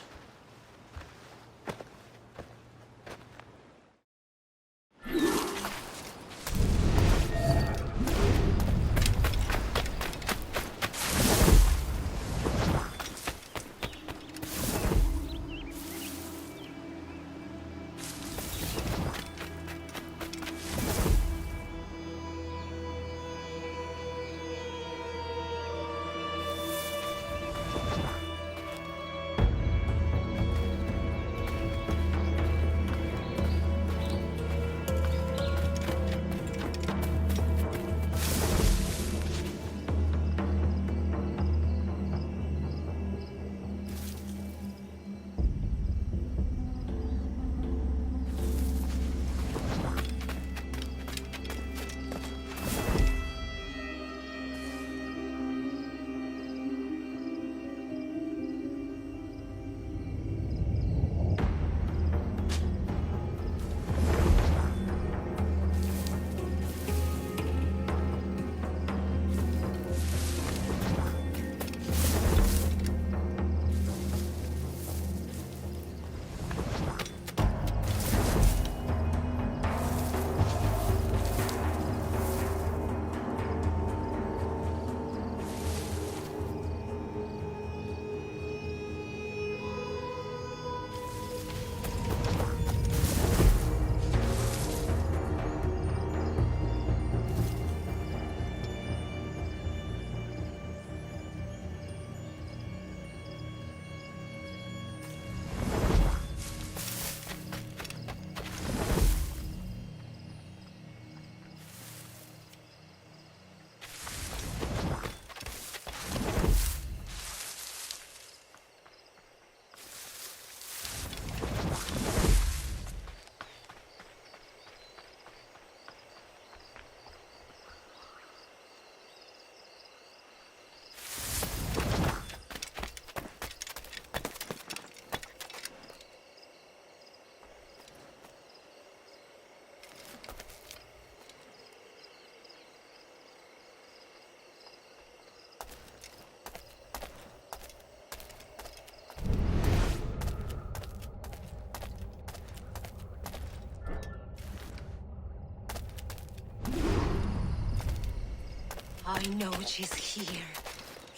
I know she's here.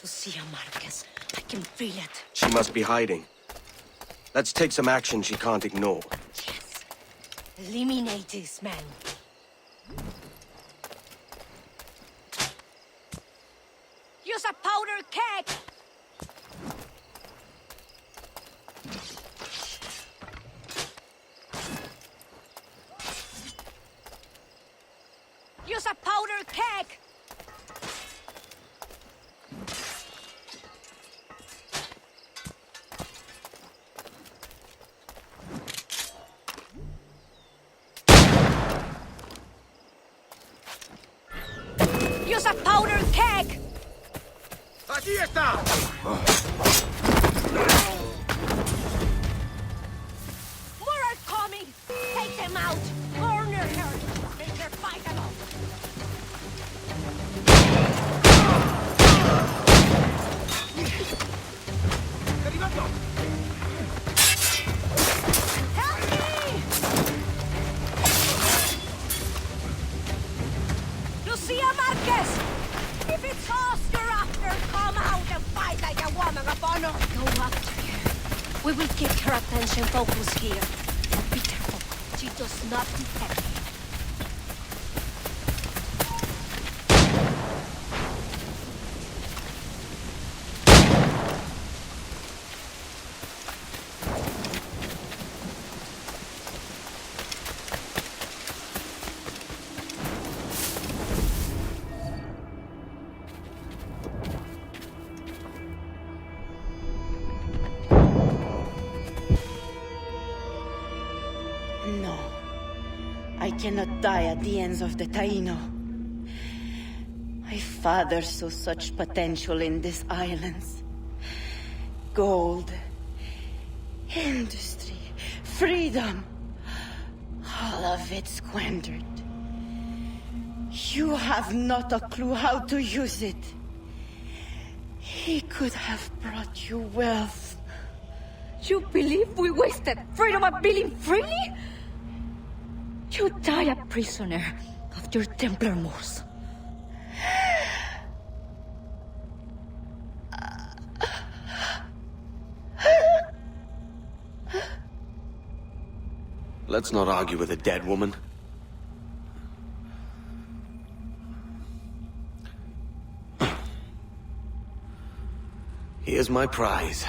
Lucia Marquez. I can feel it. She must be hiding. Let's take some action she can't ignore. Yes. Eliminate this man. Use a powder keg! Use a powder keg! Use a powder keg! ¡Aquí está! More are coming! Take them out! Corner her! Make her fight alone! ¡Derribando! Help me! Lucia Marquez! If it's us you're after, come out and fight like a woman of honor! Go after her. We will keep her attention focused here. Be careful. She does not detect me. No. I cannot die at the ends of the Taino. My father saw such potential in these islands. Gold, industry, freedom. All of it squandered. You have not a clue how to use it. He could have brought you wealth. You believe we wasted freedom of being freely? You die a prisoner of your Templar Moors. Let's not argue with a dead woman. Here's my prize.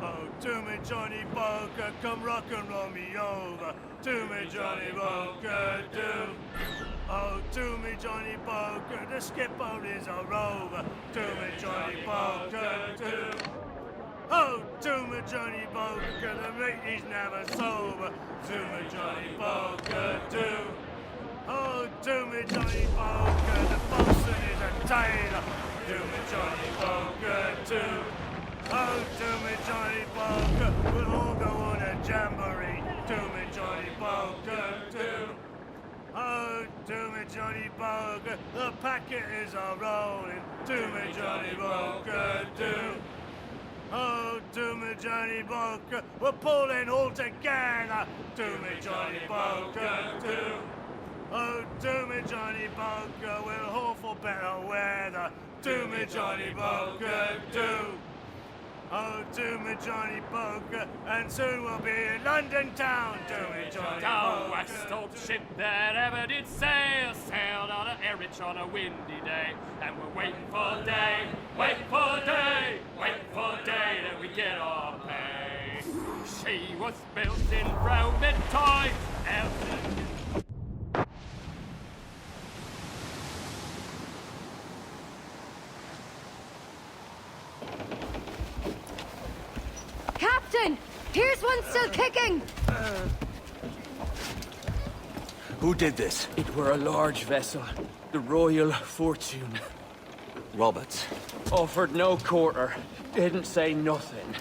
Oh, to me, Johnny Bunker, come rock and roll me over. To me, Johnny Bunker, do. Oh, to me, Johnny Bunker, the skipper is a rover. To me, Johnny Bunker, do. Oh, to me, Johnny Bunker, the mate is never sober. To me, Johnny Bunker, do. Oh, to me, Johnny Bunker, the bosun is a tailor. To me, Johnny Bunker, do. Oh, to me, Johnny Bunker, we'll all go on a jamboree. To me, Johnny Bunker, do. Oh, to me, Johnny Bunker, the packet is a rolling. To me, Johnny Bunker, do. Oh, to me, Johnny Bunker, we're pulling all together. To me, Johnny Bunker, do. Oh, to me, Johnny Bunker, we'll hope for better weather. To me, Johnny Bunker, do. Oh, to me, Johnny Bunker, and soon we'll be in London town. To me, Johnny The Bunker. west old ship that ever did sail sailed on a Erich on a windy day, and we're waiting for day, wait for day, wait for day that we get our pay. She was built in Roman times. Captain! Here's one still kicking! Who did this? It were a large vessel, the Royal Fortune. Roberts. Offered no quarter, didn't say nothing.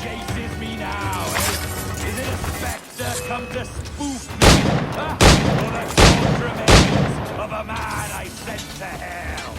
chases me now, eh? Is it a spectre come to spoof me? Huh? Or the cold remains of a man I sent to hell?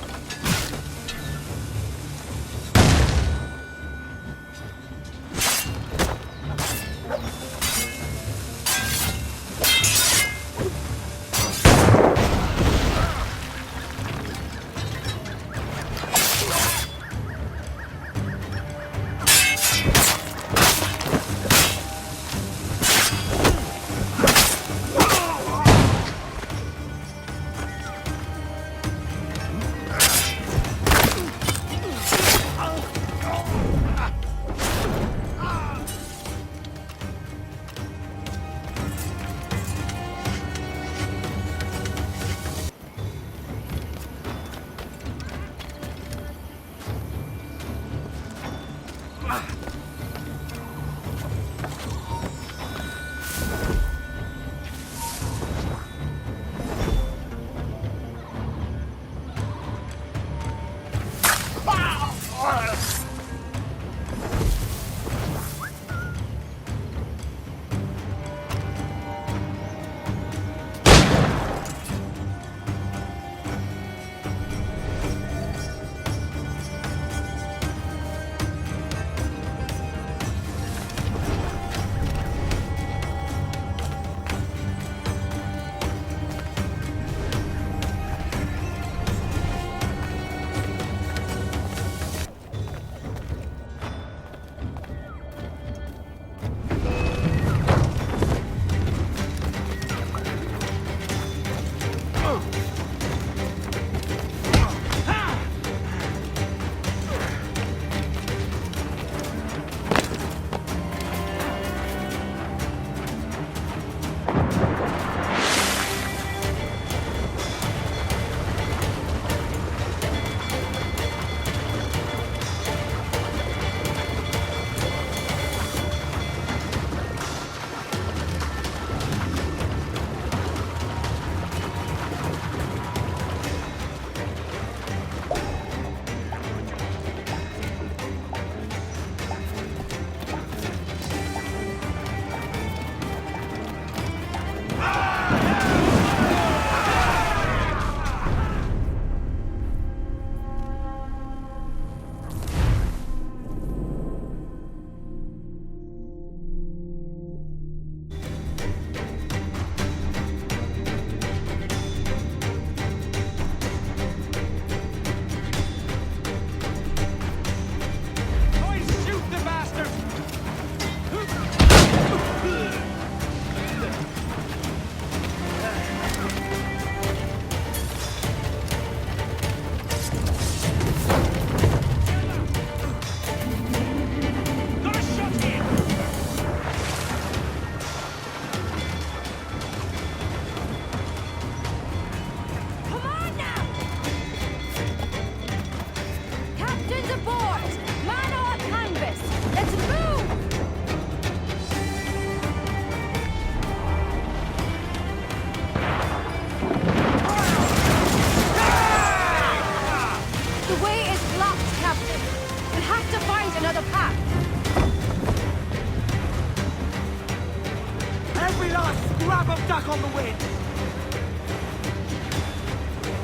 Grab a duck on the wind!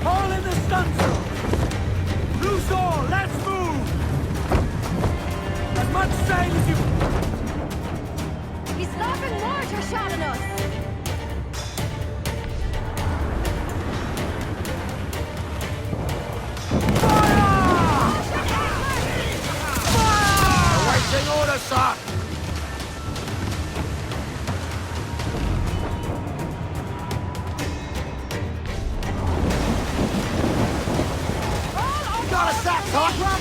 Haul in the stunsail! Loose all, let's move! As much sail as you... He's lobbing mortar shot at us! Awaiting orders, sir! Got a sack, huh?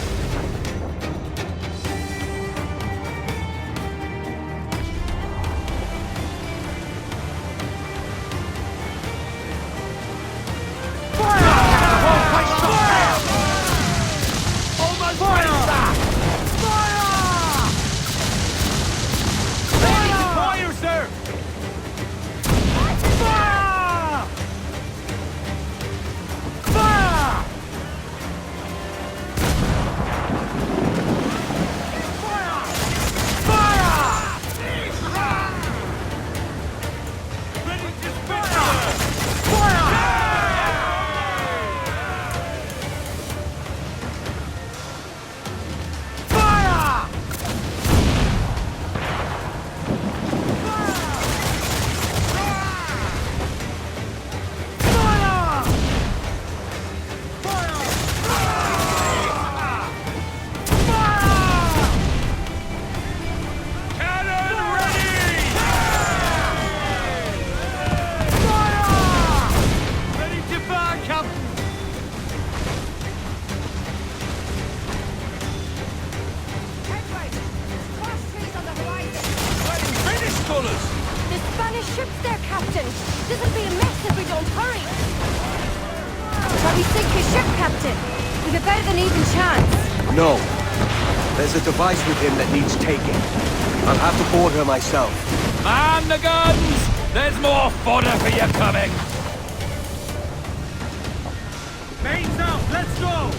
don't hurry! Shall we sink his ship, Captain? We've a better than even chance. No. There's a device with him that needs taking. I'll have to board her myself. Man the guns! There's more fodder for you coming! Mains out! Let's go!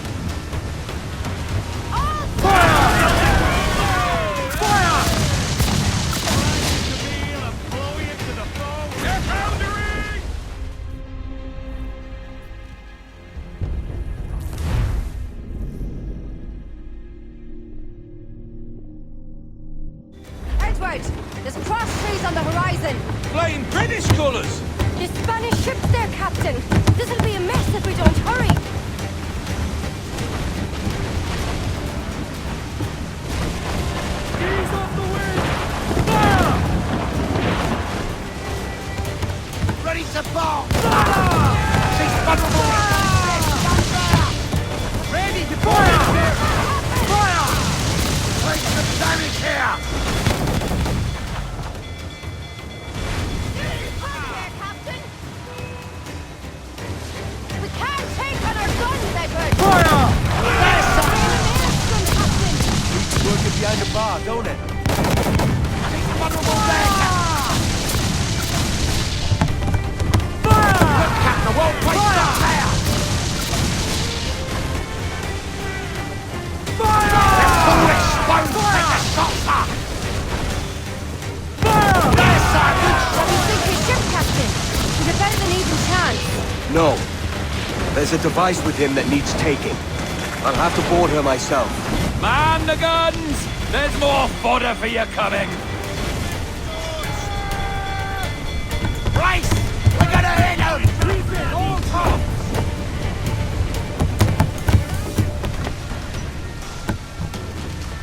Edward! There's cross trees on the horizon! Flying British colours! The Spanish ship's there, Captain! This'll be a mess if we don't hurry! Ease off the wind! Fire! Ready to bomb! Fire! She's vulnerable! Ready to fire! Fire! Take some damage here! We can't take on our guns, Edward! Fire! Working behind the bar, don't it? She's vulnerable there, Captain! Fire! Look, Captain, won't waste the fire! Fire! Let's pull this stone to take the shots up! Fire! There, Sergeant! Shall we sink his ship, Captain? We've a better than even chance. No. There's a device with him that needs taking. I'll have to board her myself. Man the guns! There's more fodder for you coming! Brace! We're gonna hit him! Keep it all tops!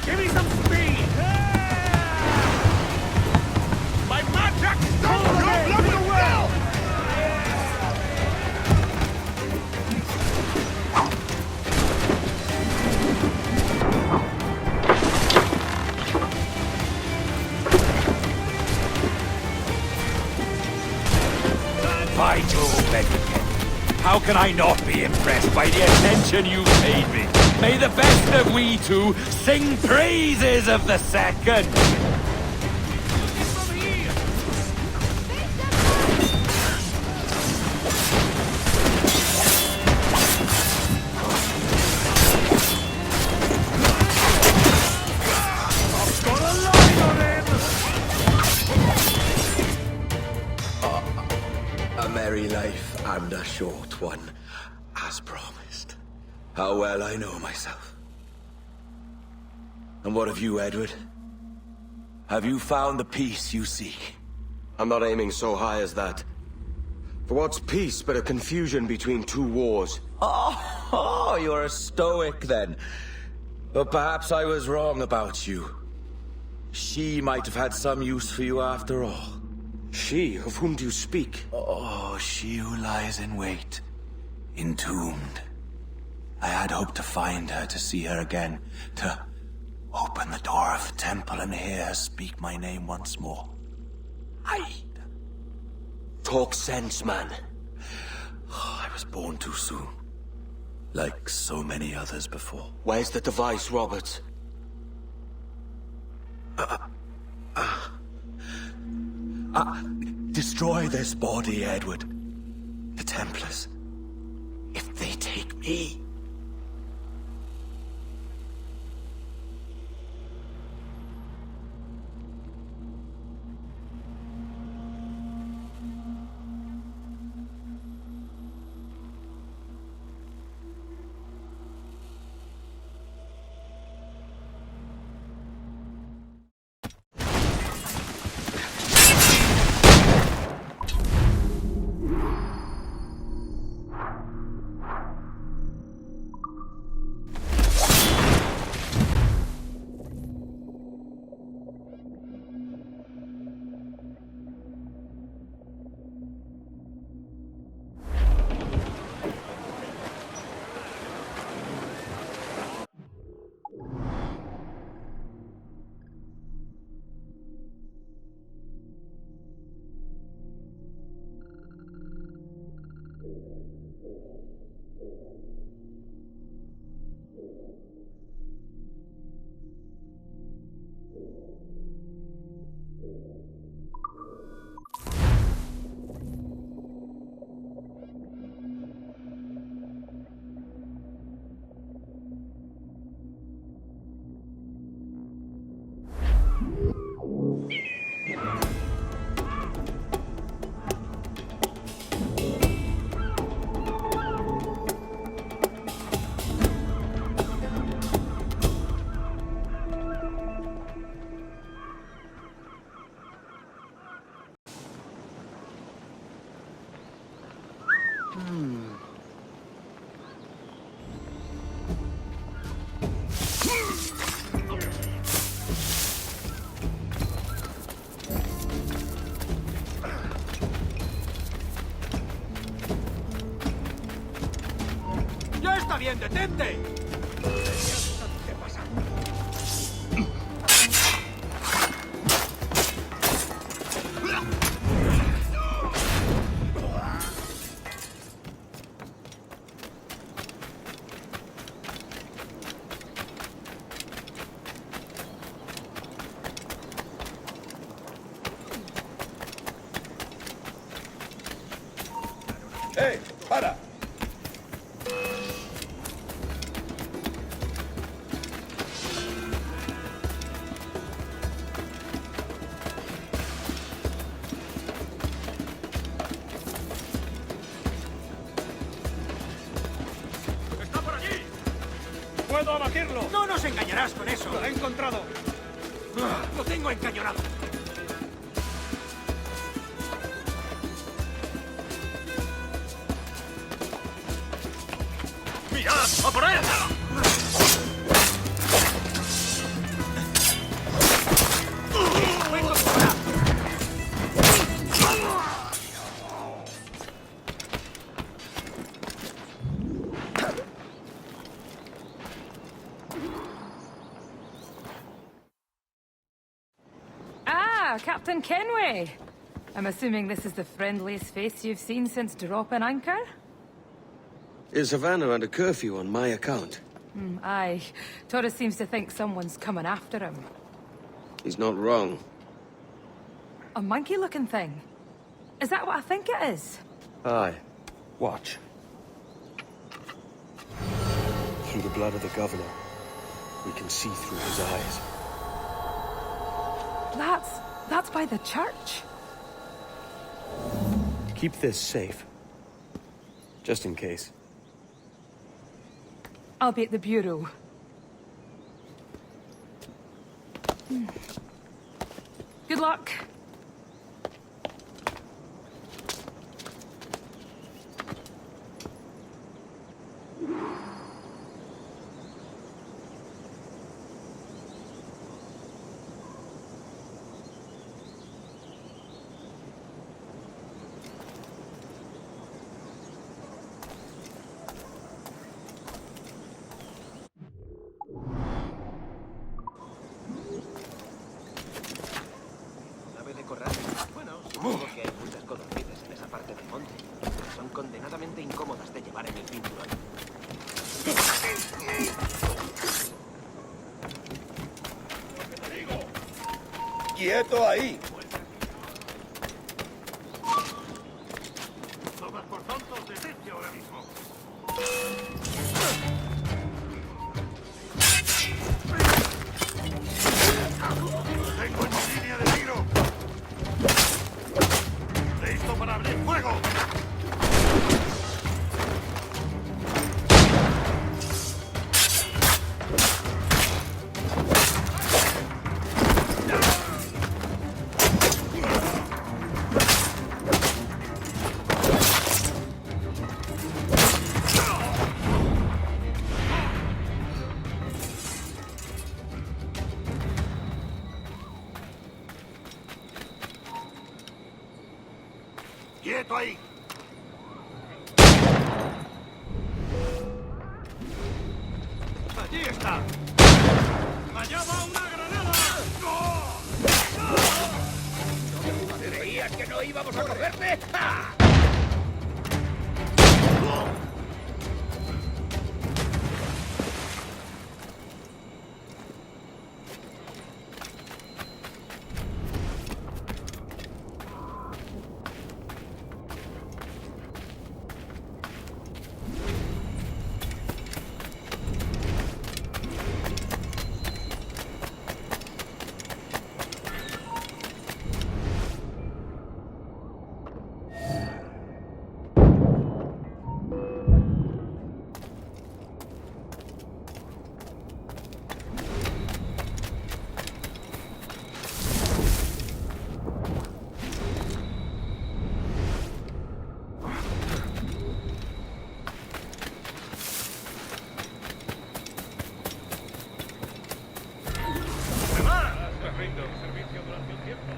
Give me some speed! My magic! Don't blow the well! By Jove, Edward, how can I not be impressed by the attention you've paid me? May the best of we two sing praises of the second! A merry life and a short one, as promised. How well I know myself. And what of you, Edward? Have you found the peace you seek? I'm not aiming so high as that. For what's peace but a confusion between two wars? Oh, you're a stoic then. But perhaps I was wrong about you. She might have had some use for you after all. She? Of whom do you speak? Oh, she who lies in wait, entombed. I had hoped to find her, to see her again, to open the door of the temple and hear her speak my name once more. Talk sense, man. Oh, I was born too soon. Like so many others before. Where's the device, Robert? Destroy this body, Edward. The Templars. If they take me... bien! ¡Detente! ¿Qué pasa? ¡Eh! ¡Para! ¡Está por allí! ¡Puedo abatirlo! ¡No nos engañarás con eso! ¡Lo he encontrado! ¡Lo tengo encañonado! ¡Mirad! ¡A por él! Ah, Captain Kenway. I'm assuming this is the friendliest face you've seen since dropping anchor? Is Havana under curfew on my account? Aye. Torres seems to think someone's coming after him. He's not wrong. A monkey-looking thing? Is that what I think it is? Aye. Watch. Through the blood of the governor, we can see through his eyes. That's by the church. Keep this safe. Just in case. I'll be at the bureau. Good luck. Supongo que hay muchas codornices en esa parte del monte. Son condenadamente incómodas de llevar en el cinturón. ¡Quieto ahí! Todas por tontos, detente ahora mismo. ¡Tengo en mi línea de tiro! ¡Listo para abrir fuego! ¡Quieto ahí! ¡Allí está! ¡Allá va una granada! ¿Creías que no íbamos a cogerte? ¡Ja! Rindo servicio durante un tiempo.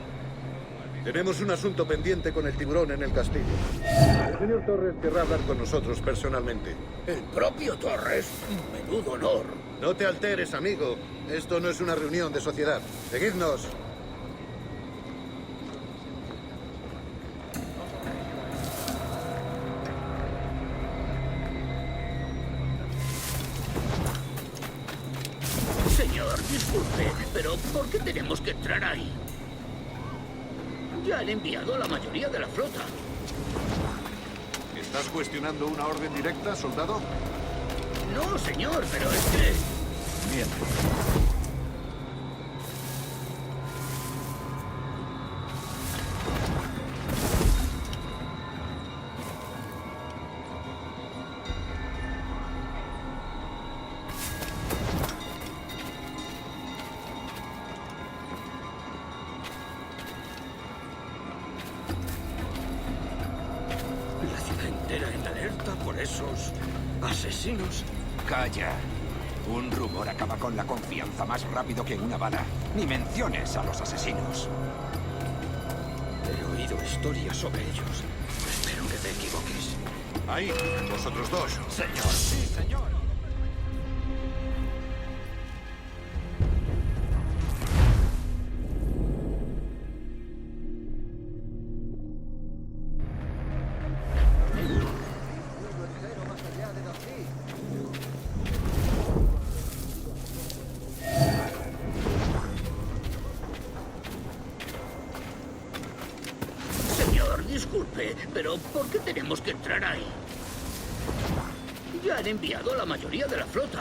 Tenemos un asunto pendiente con el tiburón en el castillo. El señor Torres querrá hablar con nosotros personalmente. ¿El propio Torres? Menudo honor. No te alteres, amigo. Esto no es una reunión de sociedad. Seguidnos. Señor, disculpe, pero ¿por qué tenemos que entrar ahí? Ya han enviado a la mayoría de la flota. ¿Estás cuestionando una orden directa, soldado? No, señor, pero es que... Bien. asesinos. Calla. Un rumor acaba con la confianza más rápido que una bala. Ni menciones a los asesinos. He oído historias sobre ellos. Espero que te equivoques. Ahí, vosotros dos. Señor. Sí, señor. Disculpe, pero ¿por qué tenemos que entrar ahí? Ya han enviado a la mayoría de la flota.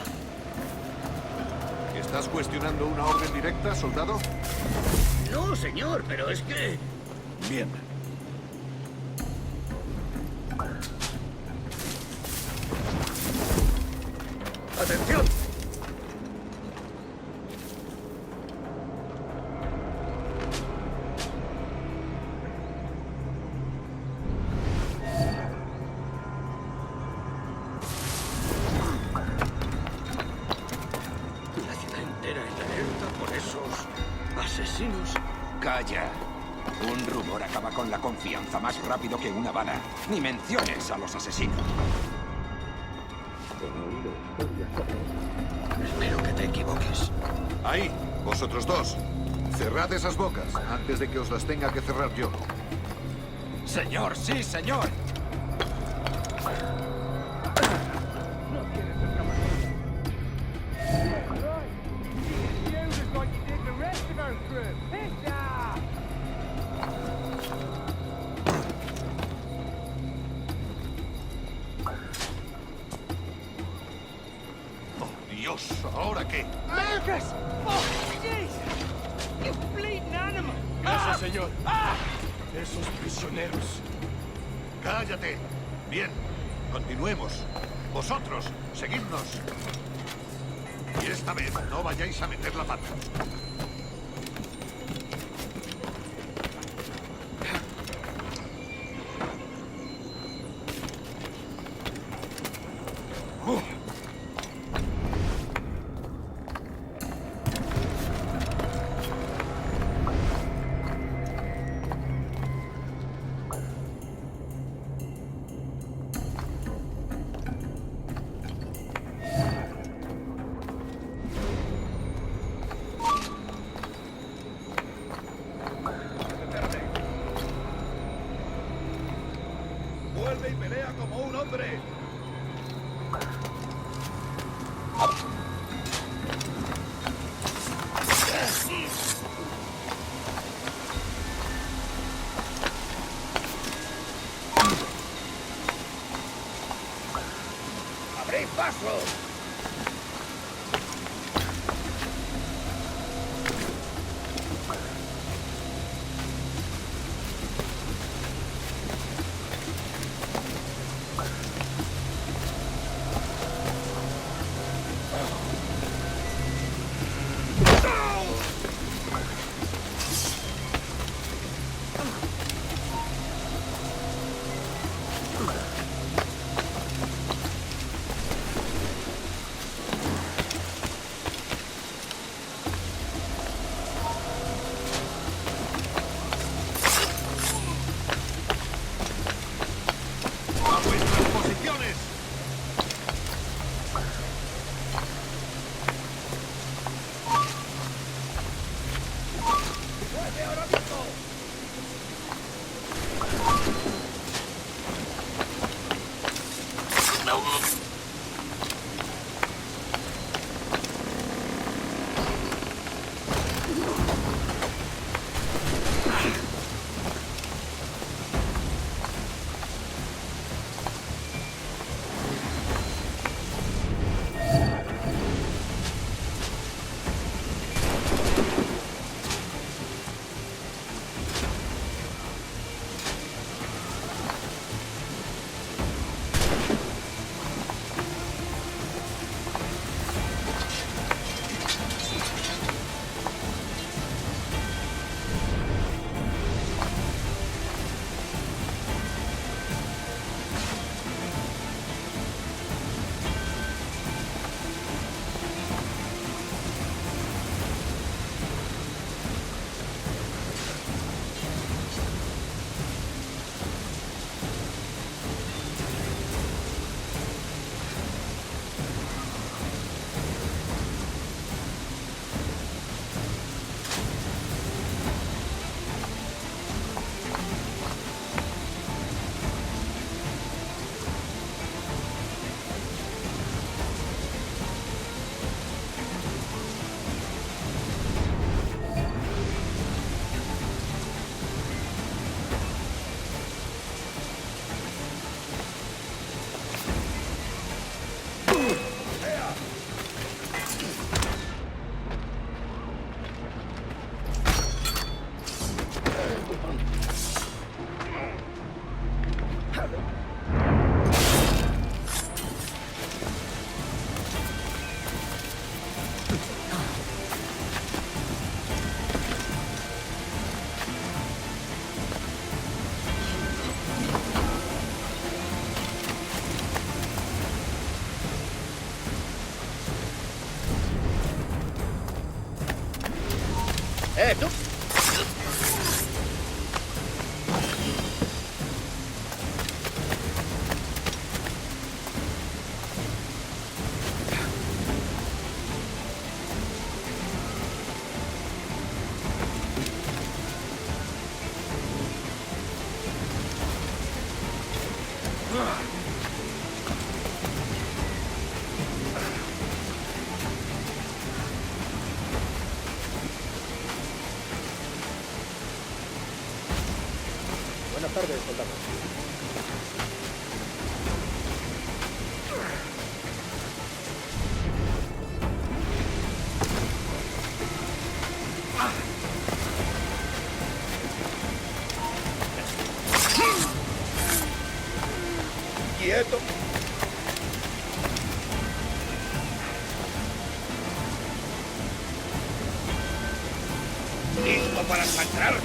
¿Estás cuestionando una orden directa, soldado? No, señor, pero es que... Bien. ¡Atención! Calla. Un rumor acaba con la confianza más rápido que una bala. Ni menciones a los asesinos. Espero que te equivoques. Ahí, vosotros dos. Cerrad esas bocas antes de que os las tenga que cerrar yo. Señor, sí, señor. Dios, ¿ahora qué? Lucas! Oh, jeez! You bleeding animal! Gracias, señor. Esos prisioneros. ¡Cállate! Bien, continuemos. Vosotros, seguidnos. Y esta vez no vayáis a meter la pata. tú! Buenas tardes, soldado. ¡Quieto! ¡Listo para sangrar!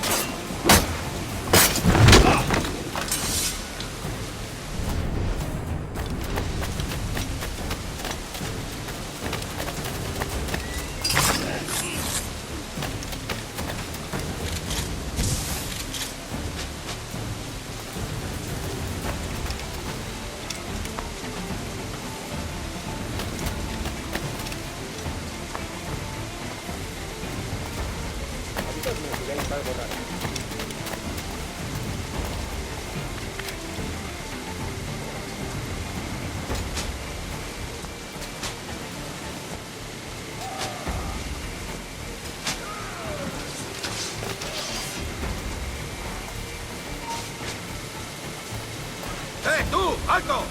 Avisadme si veis algo raro. ¡Tú! ¡Alto!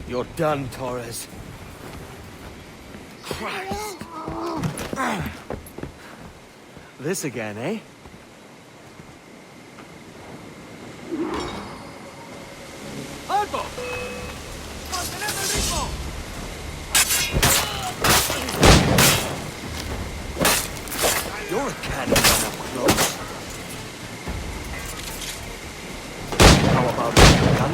You're done, Torres. Christ. This again, eh? ¡Alto! ¡Mantened el ritmo! You're a cannon run up close. How about a gun?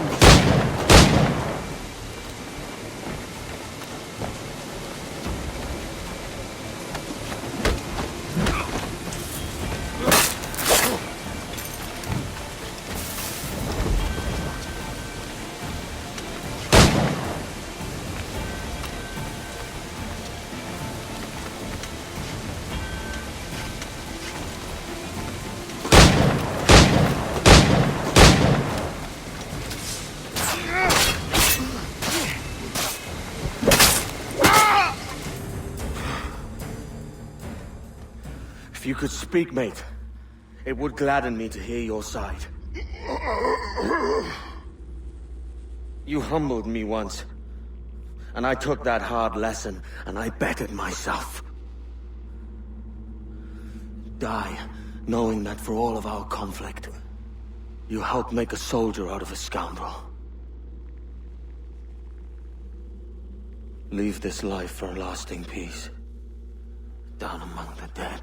If you could speak, mate, it would gladden me to hear your side. You humbled me once, and I took that hard lesson, and I bettered myself. Die, knowing that for all of our conflict, you helped make a soldier out of a scoundrel. Leave this life for a lasting peace, down among the dead.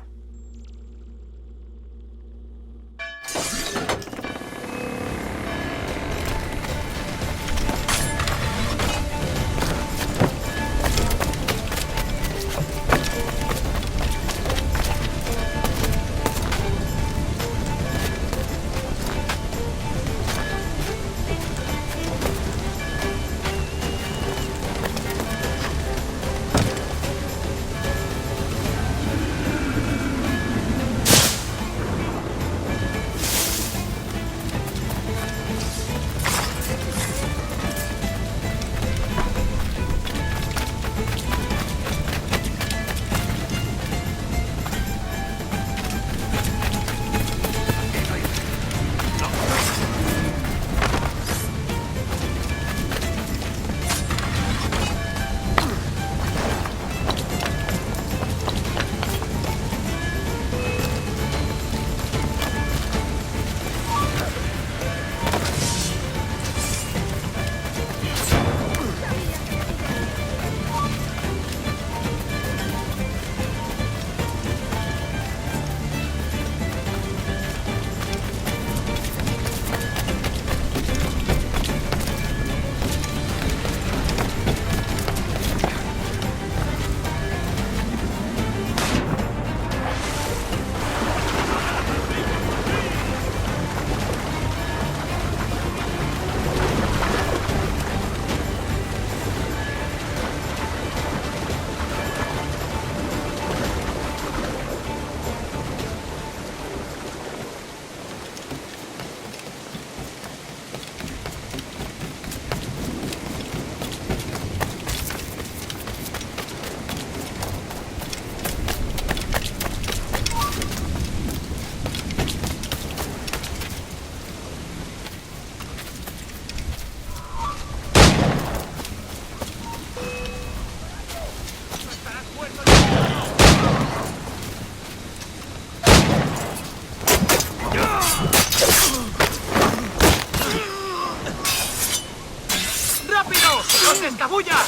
¡Rápido! ¡No se escabulla!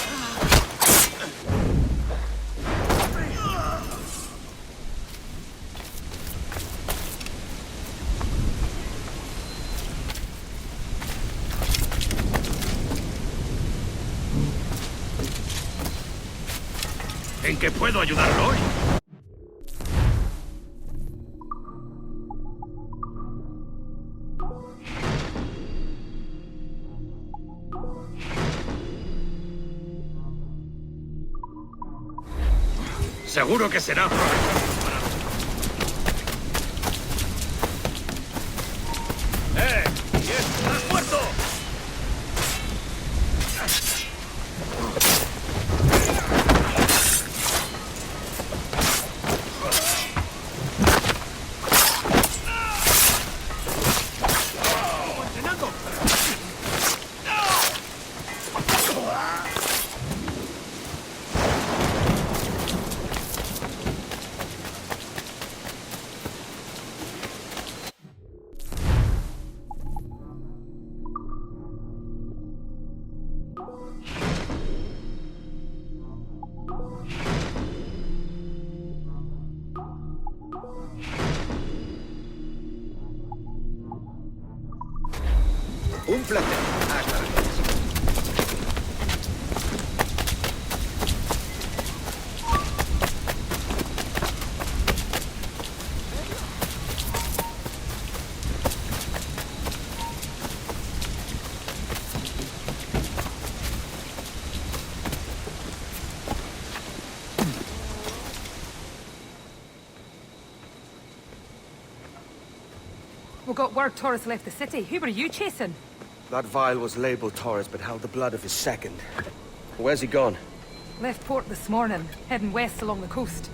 ¿En qué puedo ayudarlo hoy? Seguro que será provechoso para nosotros. ¡Estás muerto! Un placer. Hasta la próxima. We got word Torres left the city. Who were you chasing? That vial was labeled Torres, but held the blood of his second. Where's he gone? Left port this morning, heading west along the coast.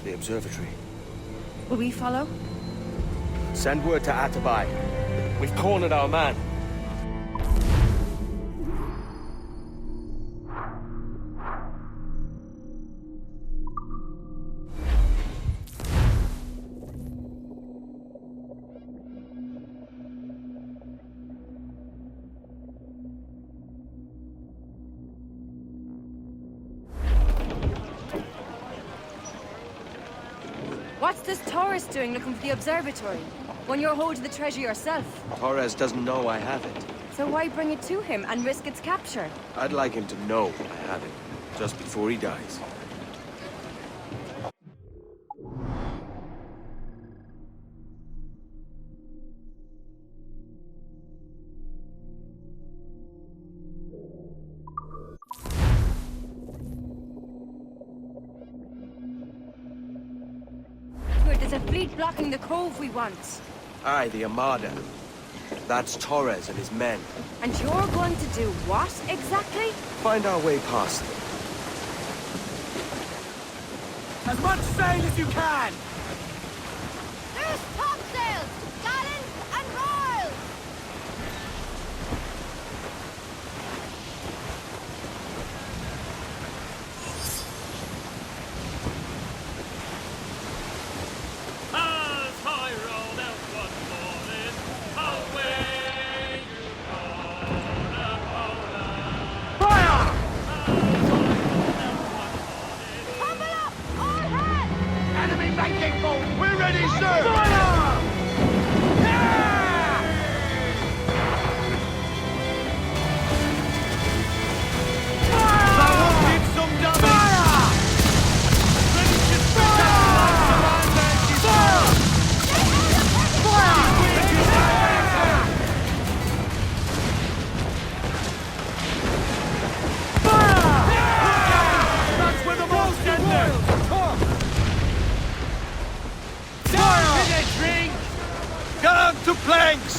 The observatory. Will we follow? Send word to Atabai. We've cornered our man. What's this Torres doing looking for the observatory? When you're holding the treasure yourself? Torres doesn't know I have it. So why bring it to him and risk its capture? I'd like him to know I have it, just before he dies. There's a fleet blocking the cove we want. Aye, the Armada. That's Torres and his men. And you're going to do what, exactly? Find our way past them. As much sail as you can! There's topsails, gallants, and royals! As I rolled out one morning, away you go, Fire! Tumble up, all hands! Enemy banking boat! We're ready, sir! Fire! That one did some damage! Fire! Ready to spit out the lights of Fire! That's where the most ended! Fire! Did they drink? Down to planks!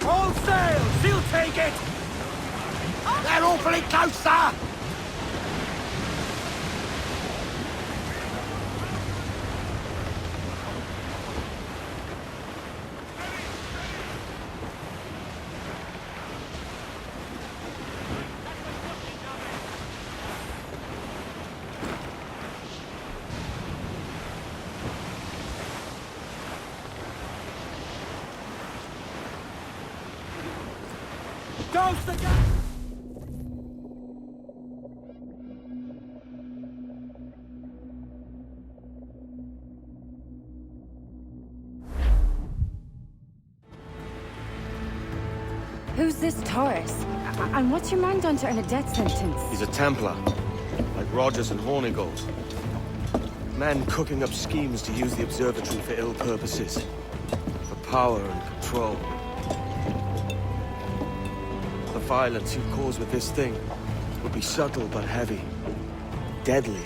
All sails! He'll take it! They're awfully close, sir! Dose the gun! Who's this Taurus? And what's your man done to earn a death sentence? He's a Templar, like Rogers and Hornigold. Man cooking up schemes to use the observatory for ill purposes. For power and control. The violence you cause with this thing would be subtle but heavy. Deadly,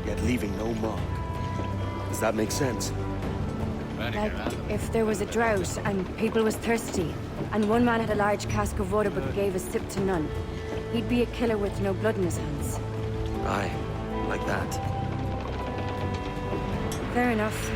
yet leaving no mark. Does that make sense? Like, if there was a drought and people was thirsty, and one man had a large cask of water but gave a sip to none, he'd be a killer with no blood in his hands. Aye, like that. Fair enough.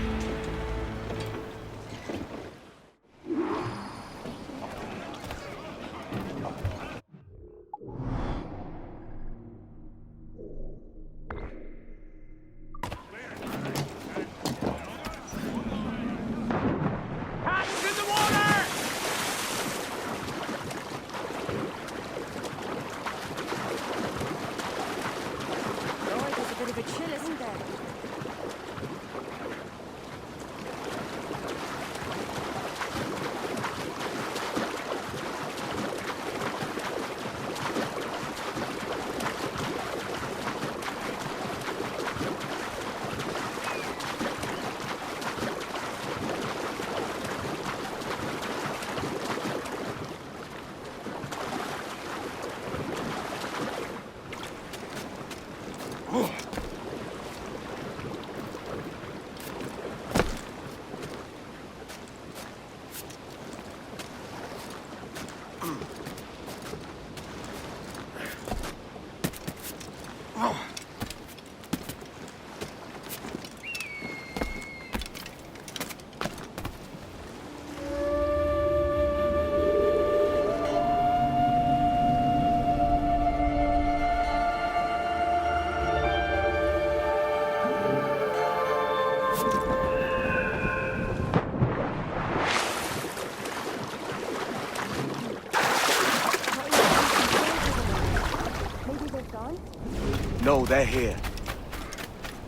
No, they're here.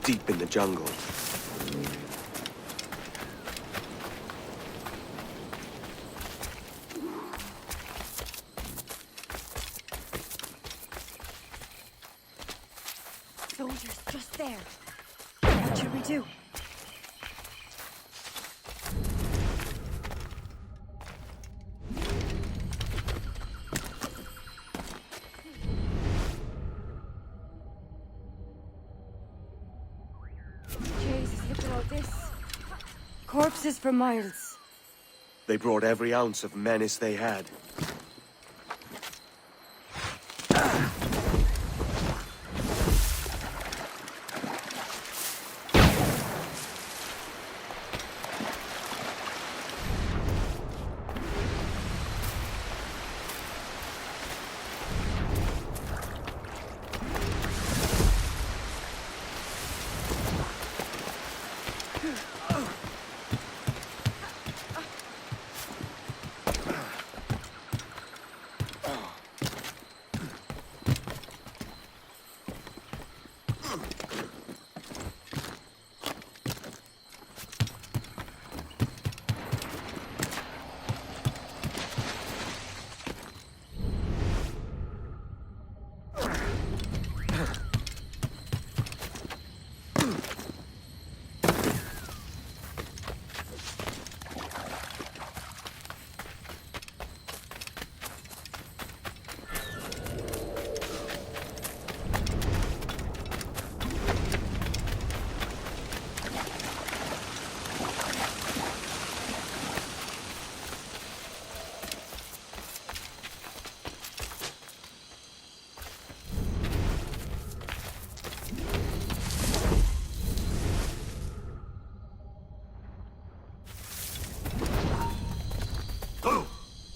Deep in the jungle. Soldiers just there. What should we do? Jesus, look at all this. Corpses for miles. They brought every ounce of menace they had.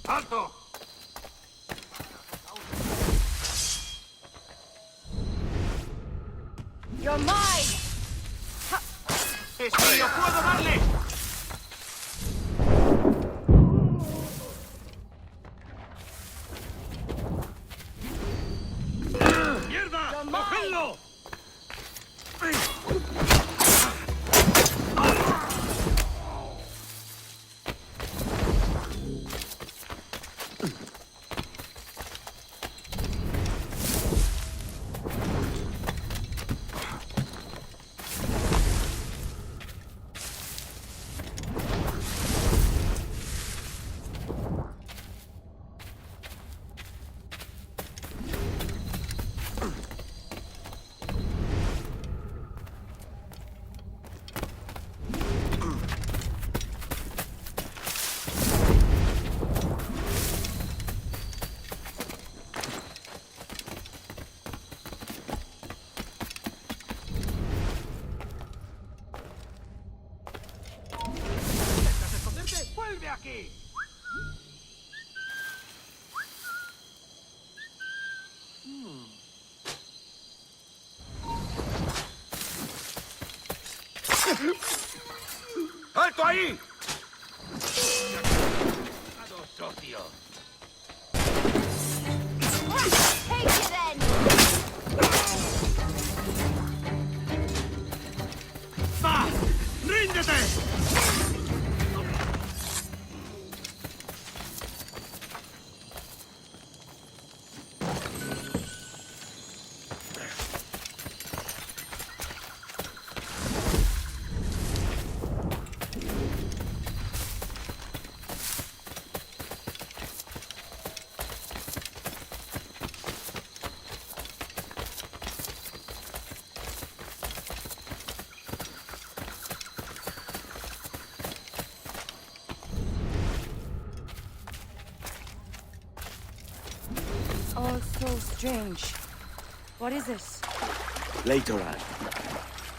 ¡Alto! You're mine! ¡Es mío! ¡Puedo darle! ahí! Socio. Take it then! ¡Va! ¡Ríndete! All so strange. What is it? Later, Anne.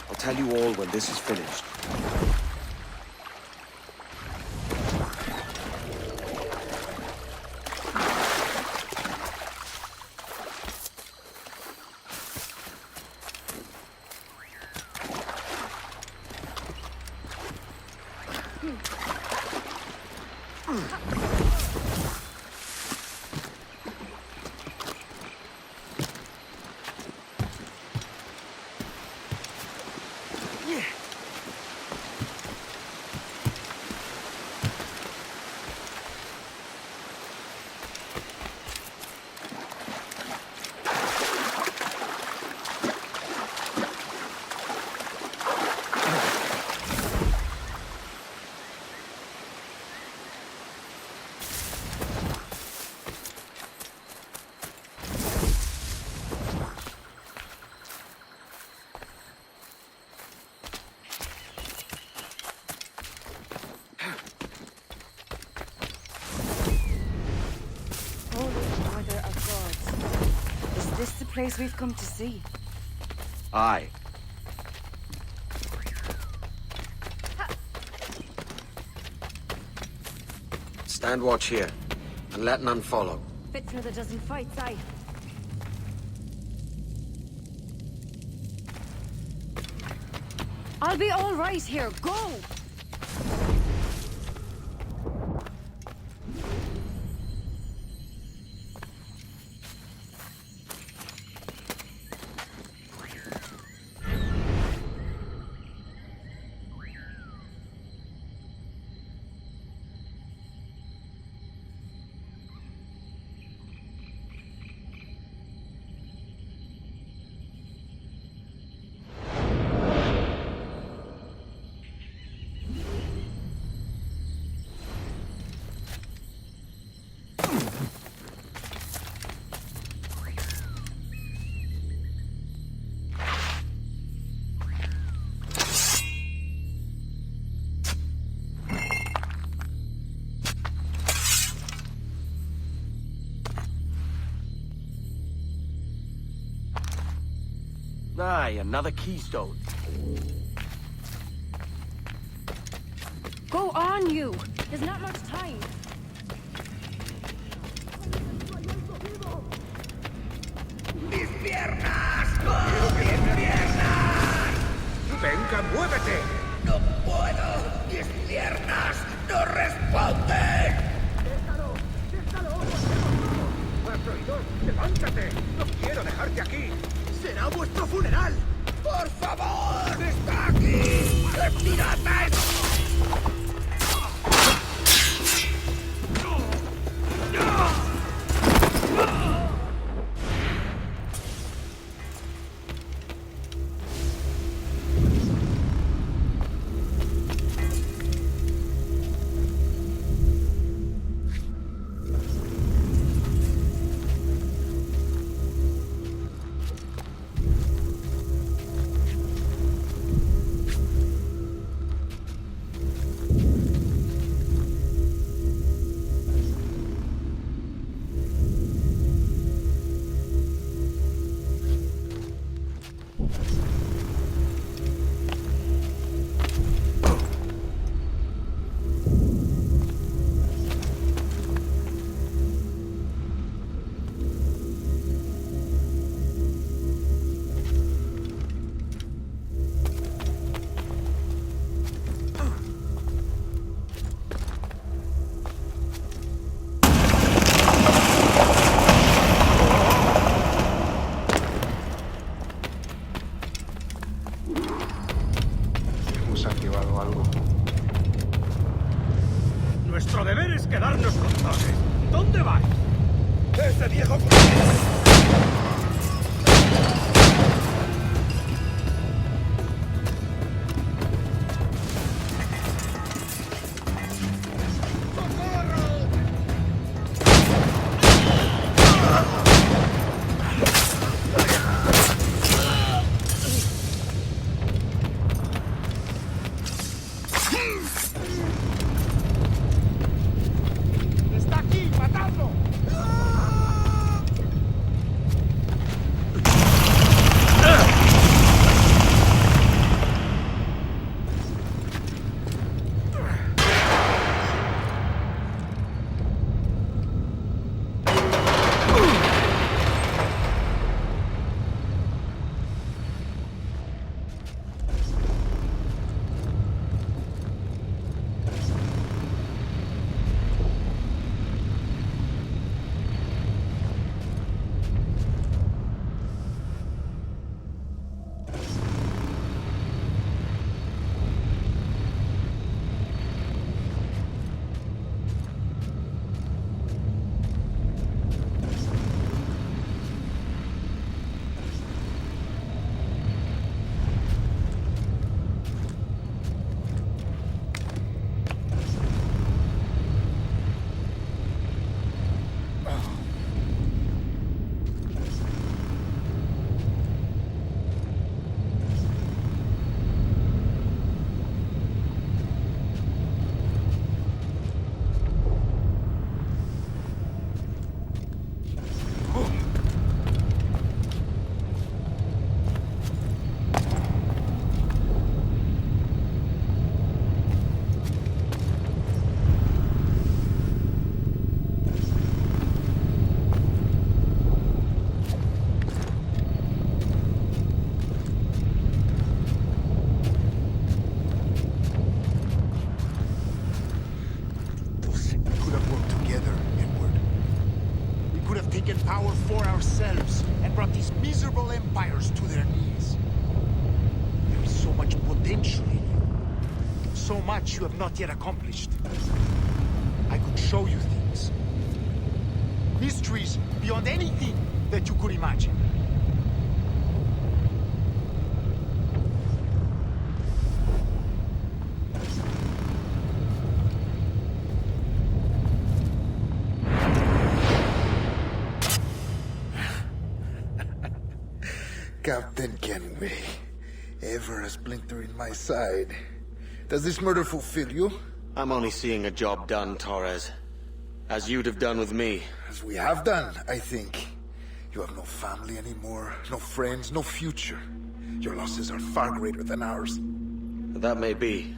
I'll tell you all when this is finished. Is this the place we've come to see? Aye. Stand watch here, and let none follow. Fit for another dozen fights, aye. I'll be all right here. Go! Aye, another keystone. Go on, you! There's not much time. ¡Mis piernas! ¡Oh, mis piernas! ¡Venga, muévete! ¡No puedo! ¡Mis piernas no responden! ¡Déjalo! ¡Déjalo! ¡Afroidor, levántate! ¡No quiero dejarte aquí! ¡Será vuestro funeral! ¡Por favor! ¡Está aquí! ¡El pirata! ese viejo! ¡Está aquí! ¡Matadlo! Taken power for ourselves and brought these miserable empires to their knees. There is so much potential in you. So much you have not yet accomplished. I could show you things. Mysteries beyond anything that you could imagine. Captain Kenway, ever a splinter in my side. Does this murder fulfill you? I'm only seeing a job done, Torres. As you'd have done with me. As we have done, I think. You have no family anymore, no friends, no future. Your losses are far greater than ours. That may be.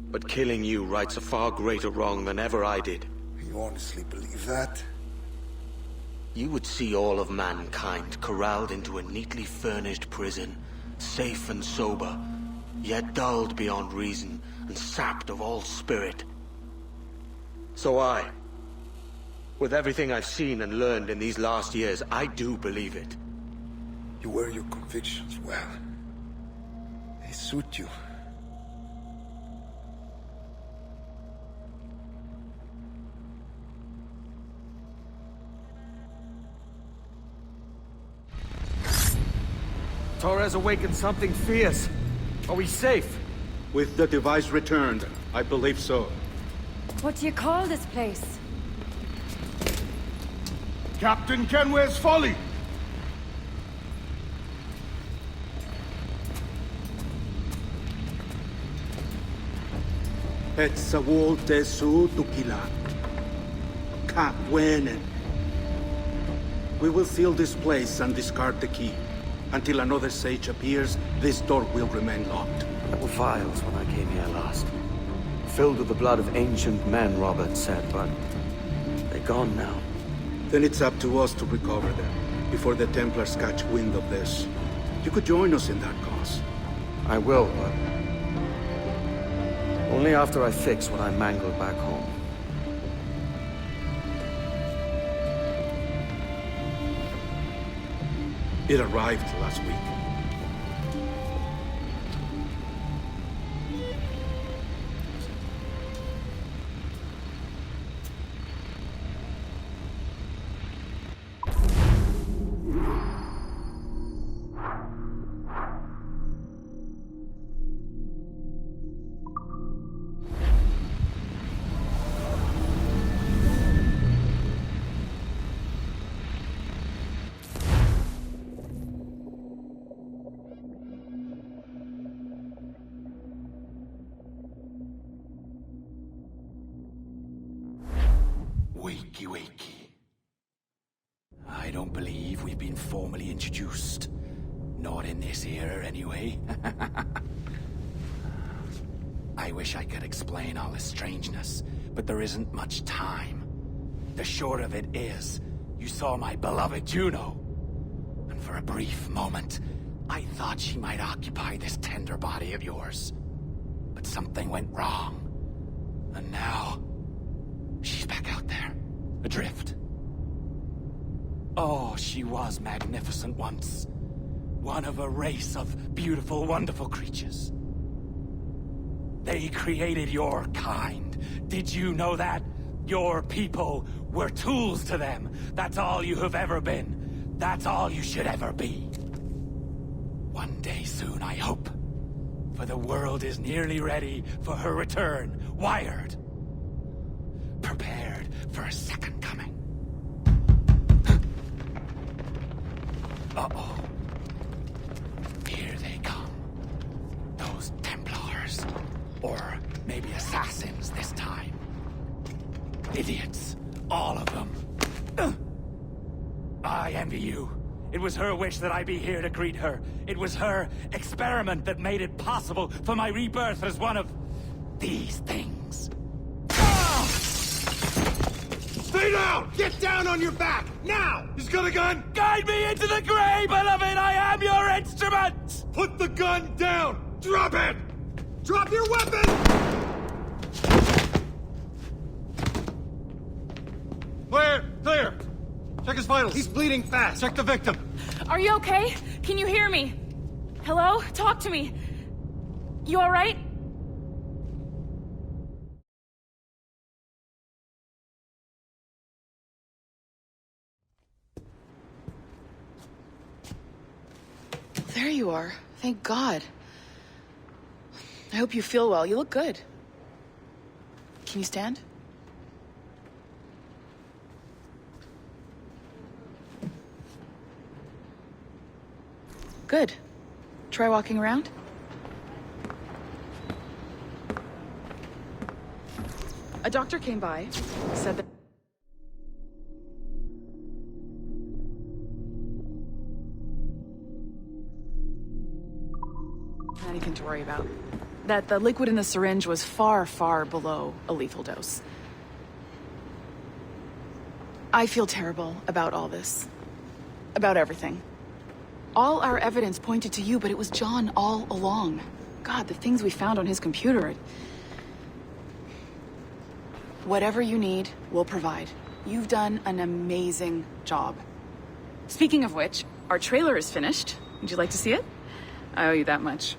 But killing you rights a far greater wrong than ever I did. You honestly believe that? You would see all of mankind corralled into a neatly furnished prison, safe and sober, yet dulled beyond reason and sapped of all spirit. So with everything I've seen and learned in these last years, I do believe it. You wear your convictions well. They suit you. Torres awakened something fierce. Are we safe? With the device returned, I believe so. What do you call this place? Captain Kenway's Folly! Et sawol te su tukila. Ka wenen. We will seal this place and discard the key. Until another sage appears, this door will remain locked. There were vials when I came here last. Filled with the blood of ancient men, Robert said, but they're gone now. Then it's up to us to recover them, before the Templars catch wind of this. You could join us in that cause. I will, but only after I fix what I mangled back home. It arrived last week. wakey wakey. I don't believe we've been formally introduced. Not in this era, anyway. I wish I could explain all this strangeness, but there isn't much time. The short of it is, you saw my beloved Juno. And for a brief moment, I thought she might occupy this tender body of yours. But something went wrong. And now, she's back out there, adrift. Oh, she was magnificent once. One of a race of beautiful, wonderful creatures. They created your kind. Did you know that? Your people were tools to them. That's all you have ever been. That's all you should ever be. One day soon, I hope. For the world is nearly ready for her return. Wired. Prepared for a second coming. Uh-oh. Here they come. Those Templars. Or maybe assassins this time. Idiots. All of them. I envy you. It was her wish that I be here to greet her. It was her experiment that made it possible for my rebirth as one of these things. Stay down! Get down on your back! Now! He's got a gun! Guide me into the grave, beloved! I am your instrument! Put the gun down! Drop it! Drop your weapon! Clear! Clear! Check his vitals. He's bleeding fast. Check the victim. Are you okay? Can you hear me? Hello? Talk to me. You all right? There you are. Thank God. I hope you feel well. You look good. Can you stand? Good. Try walking around. A doctor came by, said that... Anything to worry about. That the liquid in the syringe was far, far below a lethal dose. I feel terrible about all this. About everything. All our evidence pointed to you, but it was John all along. God, the things we found on his computer. Whatever you need, we'll provide. You've done an amazing job. Speaking of which, our trailer is finished. Would you like to see it? I owe you that much.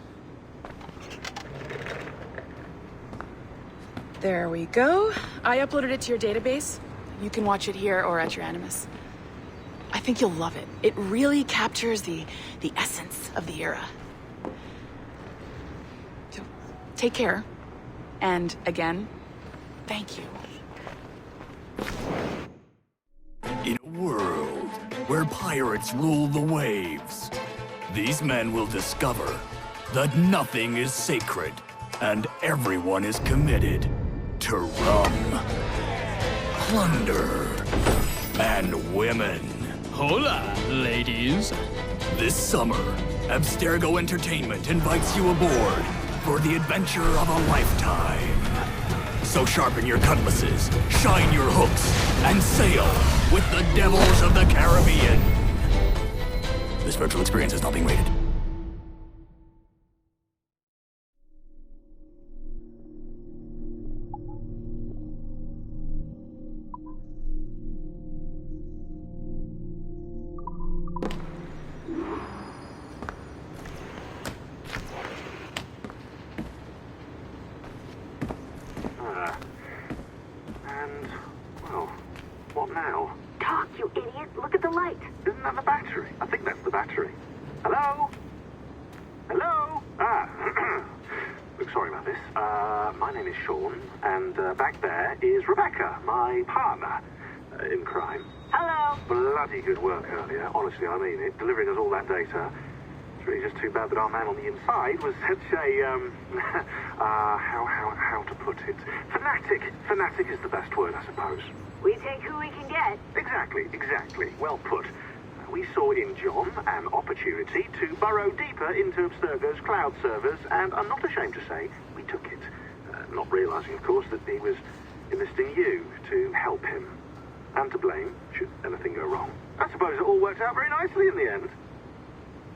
There we go. I uploaded it to your database. You can watch it here or at your Animus. I think you'll love it. It really captures the essence of the era. So, take care. And again, thank you. In a world where pirates rule the waves, these men will discover that nothing is sacred and everyone is committed to rum, plunder, and women. Hola, ladies. This summer, Abstergo Entertainment invites you aboard for the adventure of a lifetime. So sharpen your cutlasses, shine your hooks, and sail with the devils of the Caribbean. This virtual experience is not being rated. What now? Talk, you idiot! Look at the light! Isn't that the battery? I think that's the battery. Hello? Hello? Look, sorry about this. My name is Sean, and back there is Rebecca, my partner in crime. Hello! Bloody good work earlier, honestly, I mean it, delivering us all that data. It's really just too bad that our man on the inside was such a, how to put it? Fanatic. Fanatic is the best word, I suppose. We take who we can get. Exactly. Well put. We saw in John an opportunity to burrow deeper into Abstergo's cloud servers, and I'm not ashamed to say we took it. Not realizing, of course, that he was enlisting you to help him. And to blame, should anything go wrong. I suppose it all worked out very nicely in the end.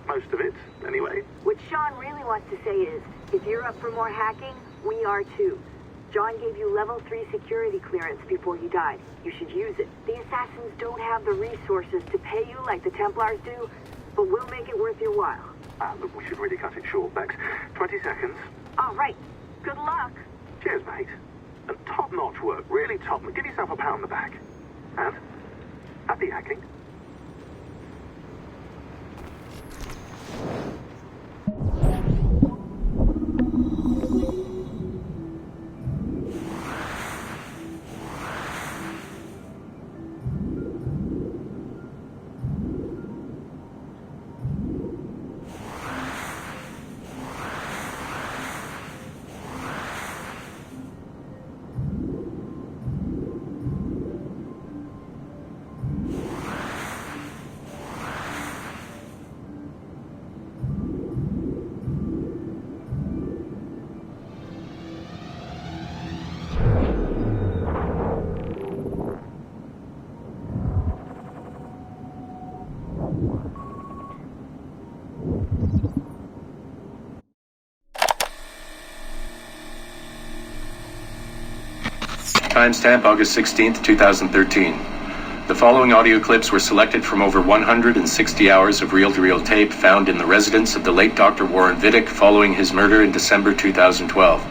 Most of it, anyway. What Sean really wants to say is, if you're up for more hacking, we are too. John gave you level 3 security clearance before you died. You should use it. The assassins don't have the resources to pay you like the Templars do, but we'll make it worth your while. Look, we should really cut it short, Bex. 20 seconds. All right. Good luck. Cheers, mate. And top-notch work. Really top. Give yourself a pat on the back. And happy hacking. Timestamp August 16th, 2013. The following audio clips were selected from over 160 hours of reel-to-reel tape found in the residence of the late Dr. Warren Vidic following his murder in December 2012.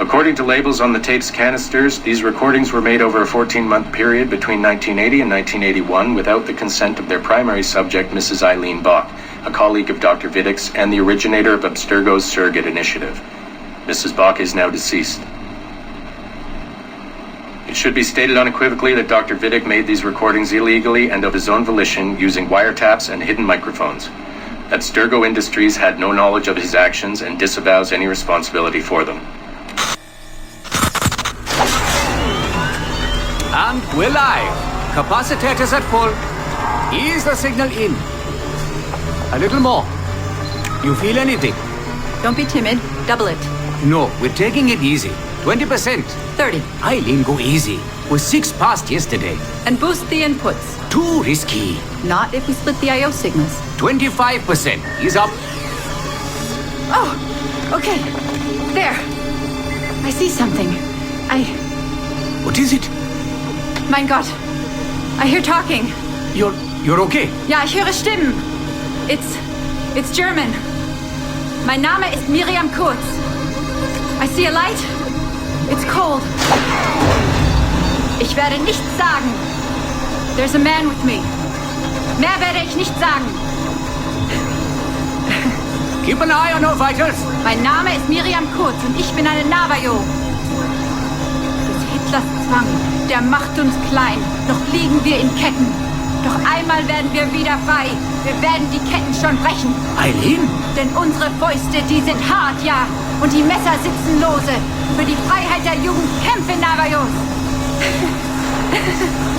According to labels on the tape's canisters, these recordings were made over a 14-month period between 1980 and 1981 without the consent of their primary subject, Mrs. Eileen Bach, a colleague of Dr. Vidic's and the originator of Abstergo's surrogate initiative. Mrs. Bach is now deceased. It should be stated unequivocally that Dr. Vidic made these recordings illegally and of his own volition using wiretaps and hidden microphones. Abstergo Industries had no knowledge of his actions and disavows any responsibility for them. And we're live. Capacitors at full. Ease the signal in. A little more. You feel anything? Don't be timid. Double it. No, we're taking it easy. 20%. 30. Eileen, go easy. We're 6 past yesterday. And boost the inputs. Too risky. Not if we split the I.O. signals. 25%. Ease up. Oh, okay. There. I see something. What is it? Mein Gott. I hear talking. You're okay? Ja, ich höre Stimmen. It's German. Mein Name ist Miriam Kurz. I see a light. It's cold. Ich werde nichts sagen. There's a man with me. Mehr werde ich nicht sagen. Keep an eye on our vitals. Mein Name ist Miriam Kurz und ich bin eine Navajo. Des Hitlers Zwang, der macht uns klein. Noch liegen wir in Ketten. Doch einmal werden wir wieder frei. Wir werden die Ketten schon brechen. Eileen? Denn unsere Fäuste, die sind hart, ja. Und die Messer sitzen lose. Für die Freiheit der Jugend kämpfen Navajos.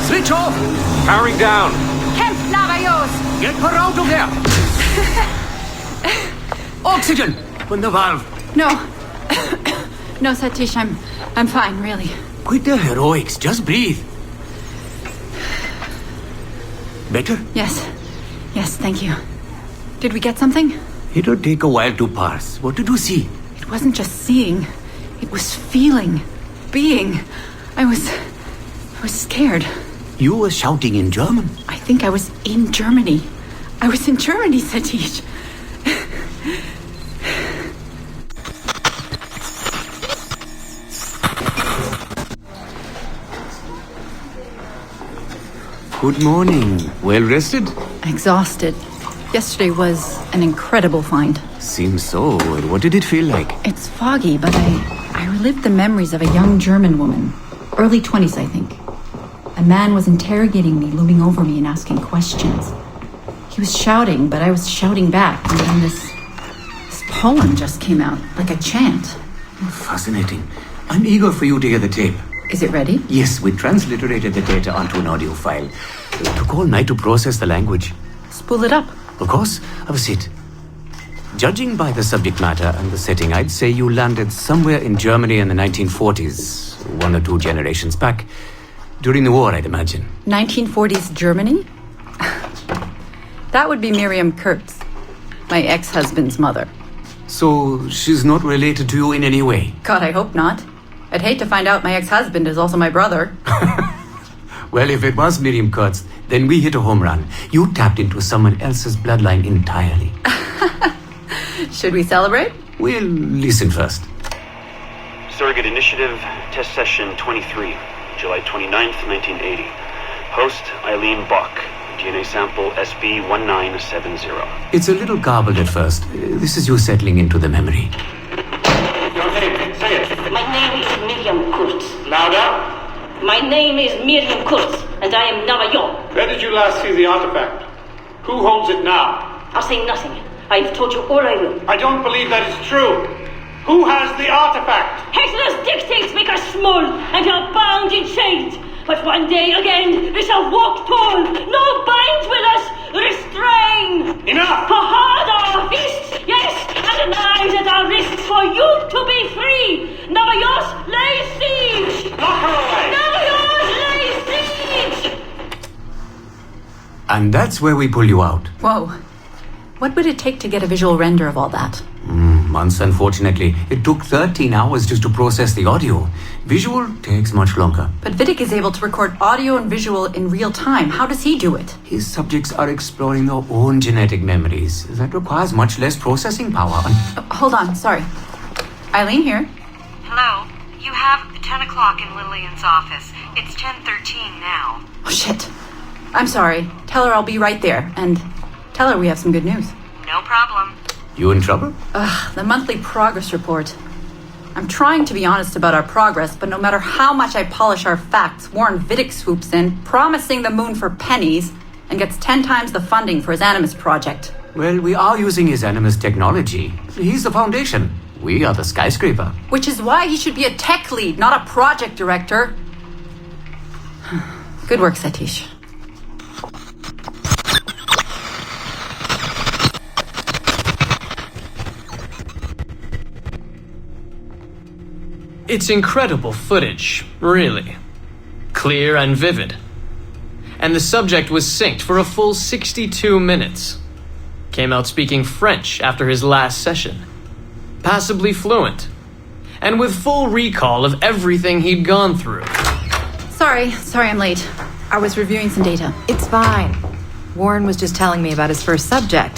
Switch off. Powering down. Kämpft Navajos. Get her out of there. Oxygen. Open the valve. No. No, Satish, I'm fine, really. Quit the heroics. Just breathe. Better? Yes, thank you. Did we get something? It'll take a while to parse. What did you see? It wasn't just seeing. It was feeling. Being. I was scared. You were shouting in German? I think I was in Germany. I was in Germany, Satish. Good morning. Well rested? Exhausted. Yesterday was an incredible find. Seems so. What did it feel like? It's foggy, but I relived the memories of a young German woman. Early 20s, I think. A man was interrogating me, looming over me and asking questions. He was shouting, but I was shouting back. And then this poem just came out, like a chant. Fascinating. I'm eager for you to hear the tape. Is it ready? Yes, we transliterated the data onto an audio file. It took all night to process the language. Spool it up. Of course. Have a seat. Judging by the subject matter and the setting, I'd say you landed somewhere in Germany in the 1940s, 1 or 2 generations back. During the war, I'd imagine. 1940s Germany? That would be Miriam Kurtz, my ex-husband's mother. So she's not related to you in any way? God, I hope not. I'd hate to find out my ex-husband is also my brother. Well, if it was Miriam Kurtz, then we hit a home run. You tapped into someone else's bloodline entirely. Should we celebrate? We'll listen first. Surrogate Initiative, Test Session 23, July 29th, 1980. Host, Eileen Bach. DNA sample SB1970. It's a little garbled at first. This is you settling into the memory. Your name, say it. My name is Miriam Kurtz. Louder. My name is Miriam Kurtz, and I am Navajo. Where did you last see the artifact? Who holds it now? I'll say nothing. I've told you all I will. I don't believe that is true. Who has the artifact? Hexler's dictates make us small, and we are bound in chains. But one day again, we shall walk tall. No binds will us restrain. Enough! For hard our fists, yes, and the knives at our wrists for you to be free. Navajos lay siege. Knock her away. Navajos lay siege. And that's where we pull you out. Whoa. What would it take to get a visual render of all that? Months, unfortunately. It took 13 hours just to process the audio. Visual takes much longer. But Vidic is able to record audio and visual in real time. How does he do it? His subjects are exploring their own genetic memories. That requires much less processing power. Hold on, sorry. Eileen here. Hello. You have 10 o'clock in Lillian's office. It's 10:13 now. Oh, shit. I'm sorry. Tell her I'll be right there. And tell her we have some good news. No problem. You in trouble? The monthly progress report. I'm trying to be honest about our progress, but no matter how much I polish our facts, Warren Vidic swoops in, promising the moon for pennies, and gets 10 times the funding for his Animus project. Well, we are using his Animus technology. He's the foundation. We are the skyscraper. Which is why he should be a tech lead, not a project director. Good work, Satish. It's incredible footage, really. Clear and vivid. And the subject was synced for a full 62 minutes. Came out speaking French after his last session. Passably fluent. And with full recall of everything he'd gone through. Sorry I'm late. I was reviewing some data. It's fine. Warren was just telling me about his first subject,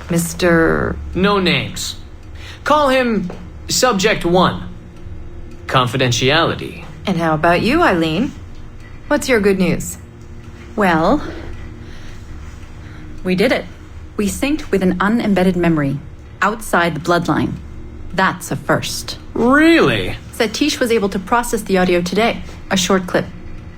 Mr. No names. Call him Subject 1. Confidentiality. And how about you, Eileen? What's your good news? Well, we did it. We synced with an unembedded memory outside the bloodline. That's a first. Really? Satish was able to process the audio today. A short clip.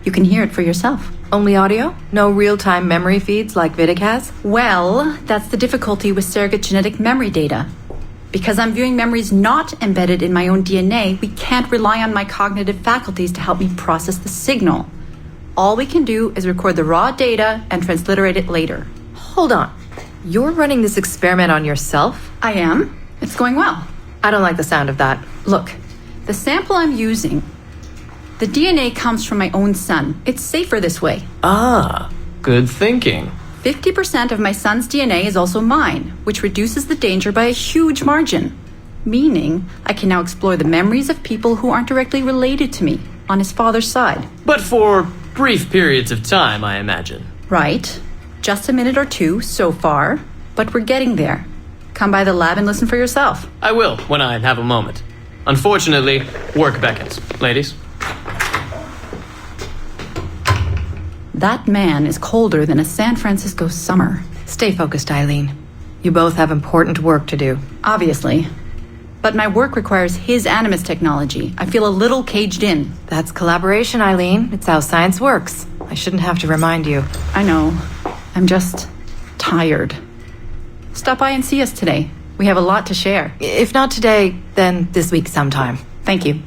You can hear it for yourself. Only audio? No real-time memory feeds like Vidic has? Well, that's the difficulty with surrogate genetic memory data. Because I'm viewing memories not embedded in my own DNA, we can't rely on my cognitive faculties to help me process the signal. All we can do is record the raw data and transliterate it later. Hold on. You're running this experiment on yourself? I am. It's going well. I don't like the sound of that. Look, the sample I'm using, the DNA comes from my own son. It's safer this way. Ah, good thinking. 50% of my son's DNA is also mine, which reduces the danger by a huge margin. Meaning, I can now explore the memories of people who aren't directly related to me on his father's side. But for brief periods of time, I imagine. Right. Just a minute or two so far, but we're getting there. Come by the lab and listen for yourself. I will, when I have a moment. Unfortunately, work beckons. Ladies? That man is colder than a San Francisco summer. Stay focused, Eileen. You both have important work to do. Obviously. But my work requires his Animus technology. I feel a little caged in. That's collaboration, Eileen. It's how science works. I shouldn't have to remind you. I know. I'm just tired. Stop by and see us today. We have a lot to share. If not today, then this week sometime. Thank you.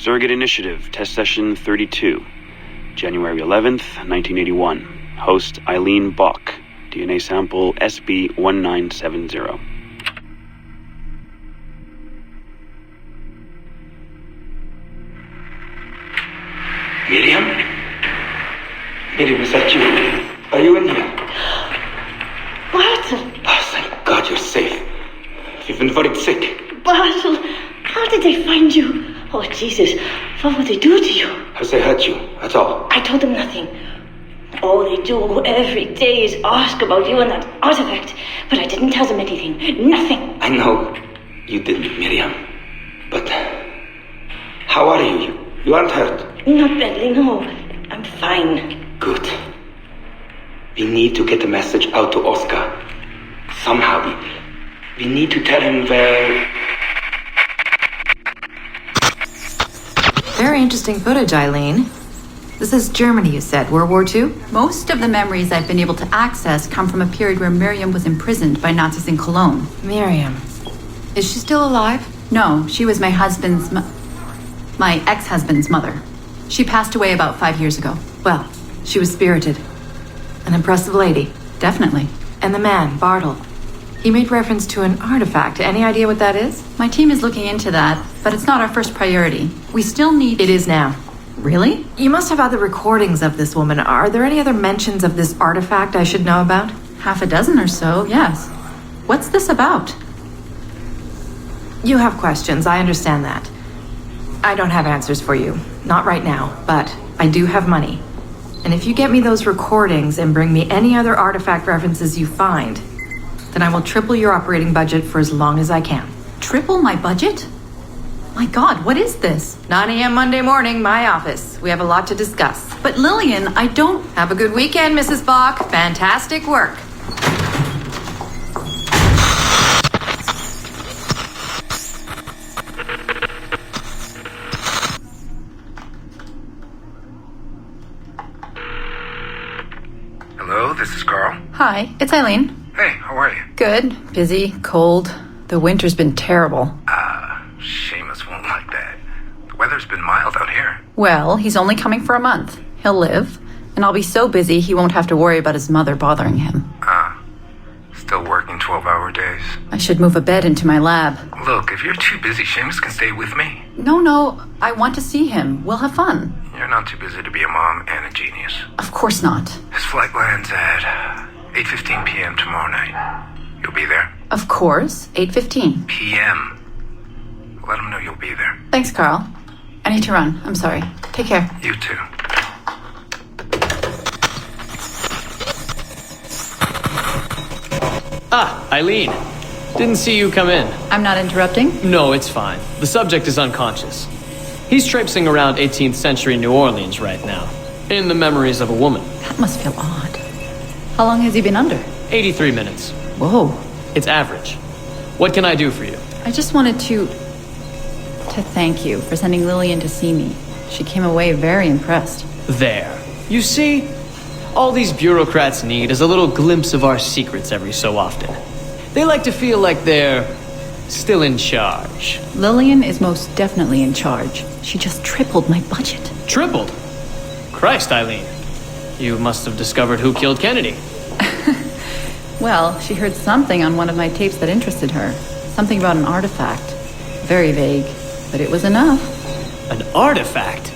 Surrogate Initiative, Test Session 32. January 11th, 1981. Host Eileen Bach. DNA sample SB1970. Miriam? Miriam, is that you? Are you in here? Bartle! Oh, thank God you're safe. You've been very sick. Bartle, how did they find you? Oh, Jesus, what would they do to you? Has they hurt you at all? I told them nothing. All they do every day is ask about you and that artifact. But I didn't tell them anything. Nothing. I know you didn't, Miriam. But how are you? You aren't hurt? Not badly, no. I'm fine. Good. We need to get the message out to Oscar. Somehow. We need to tell him where... Very interesting footage, Eileen. This is Germany, you said. World War II? Most of the memories I've been able to access come from a period where Miriam was imprisoned by Nazis in Cologne. Miriam. Is she still alive? No, she was my ex-husband's mother. She passed away about 5 years ago. Well, she was spirited. An impressive lady. Definitely. And the man, Bartle. He made reference to an artifact. Any idea what that is? My team is looking into that, but it's not our first priority. We still need... It is now. Really? You must have other recordings of this woman. Are there any other mentions of this artifact I should know about? Half a dozen or so, yes. What's this about? You have questions, I understand that. I don't have answers for you. Not right now, but I do have money. And if you get me those recordings and bring me any other artifact references you find, then I will triple your operating budget for as long as I can. Triple my budget? My God, what is this? 9 a.m. Monday morning, my office. We have a lot to discuss. But Lillian, I don't... Have a good weekend, Mrs. Bach. Fantastic work. Hello, this is Carl. Hi, it's Eileen. Hey, how are you? Good. Busy. Cold. The winter's been terrible. Seamus won't like that. The weather's been mild out here. Well, he's only coming for a month. He'll live. And I'll be so busy he won't have to worry about his mother bothering him. Still working 12-hour days. I should move a bed into my lab. Look, if you're too busy, Seamus can stay with me. No. I want to see him. We'll have fun. You're not too busy to be a mom and a genius. Of course not. His flight lands at 8:15 p.m. tomorrow night. You'll be there? Of course. 8:15. p.m. Let him know you'll be there. Thanks, Carl. I need to run. I'm sorry. Take care. You too. Eileen. Didn't see you come in. I'm not interrupting? No, it's fine. The subject is unconscious. He's traipsing around 18th century New Orleans right now, in the memories of a woman. That must feel odd. How long has he been under? 83 minutes. Whoa. It's average. What can I do for you? I just wanted to thank you for sending Lillian to see me. She came away very impressed. There. You see, all these bureaucrats need is a little glimpse of our secrets every so often. They like to feel like they're still in charge. Lillian is most definitely in charge. She just tripled my budget. Tripled? Christ, Eileen. You must have discovered who killed Kennedy. Well, she heard something on one of my tapes that interested her. Something about an artifact. Very vague, but it was enough. An artifact?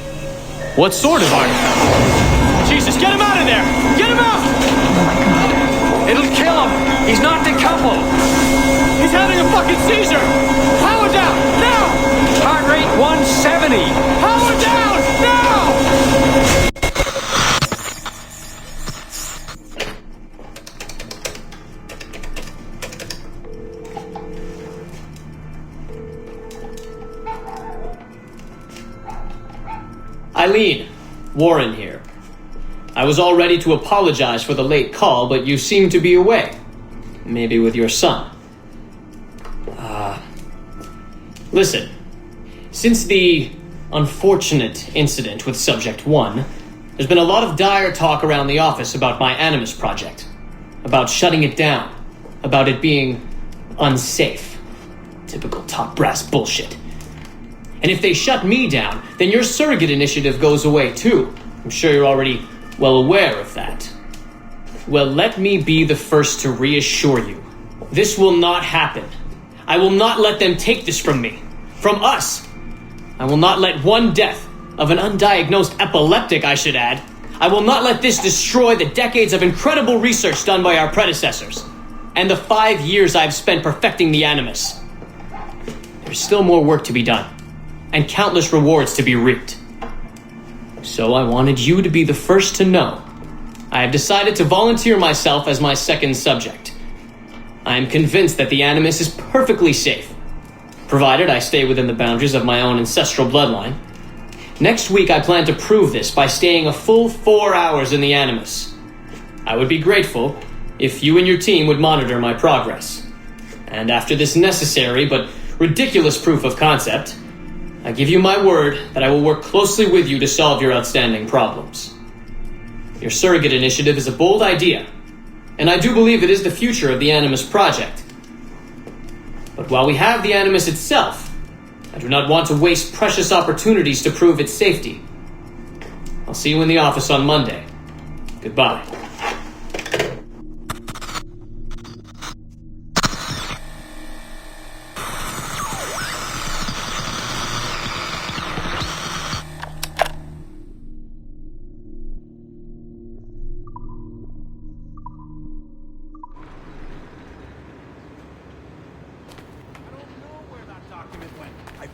What sort of artifact? Jesus, get him out of there! Get him out! Oh my God. It'll kill him! He's not decoupled! He's having a fucking seizure! Power down! Now! Heart rate 170! Power down! Now! Eileen, Warren here. I was all ready to apologize for the late call, but you seem to be away. Maybe with your son. Listen. Since the unfortunate incident with Subject 1, there's been a lot of dire talk around the office about my Animus project. About shutting it down. About it being unsafe. Typical top brass bullshit. And if they shut me down, then your surrogate initiative goes away too. I'm sure you're already well aware of that. Well, let me be the first to reassure you. This will not happen. I will not let them take this from me. From us. I will not let one death, of an undiagnosed epileptic I should add, I will not let this destroy the decades of incredible research done by our predecessors, and the 5 years I've spent perfecting the Animus. There's still more work to be done, and countless rewards to be reaped. So I wanted you to be the first to know. I have decided to volunteer myself as my second subject. I am convinced that the Animus is perfectly safe, provided I stay within the boundaries of my own ancestral bloodline. Next week I plan to prove this by staying a full 4 hours in the Animus. I would be grateful if you and your team would monitor my progress. And after this necessary but ridiculous proof of concept, I give you my word that I will work closely with you to solve your outstanding problems. Your surrogate initiative is a bold idea, and I do believe it is the future of the Animus project. But while we have the Animus itself, I do not want to waste precious opportunities to prove its safety. I'll see you in the office on Monday. Goodbye.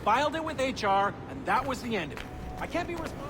Filed it with HR, and that was the end of it. I can't be responsible.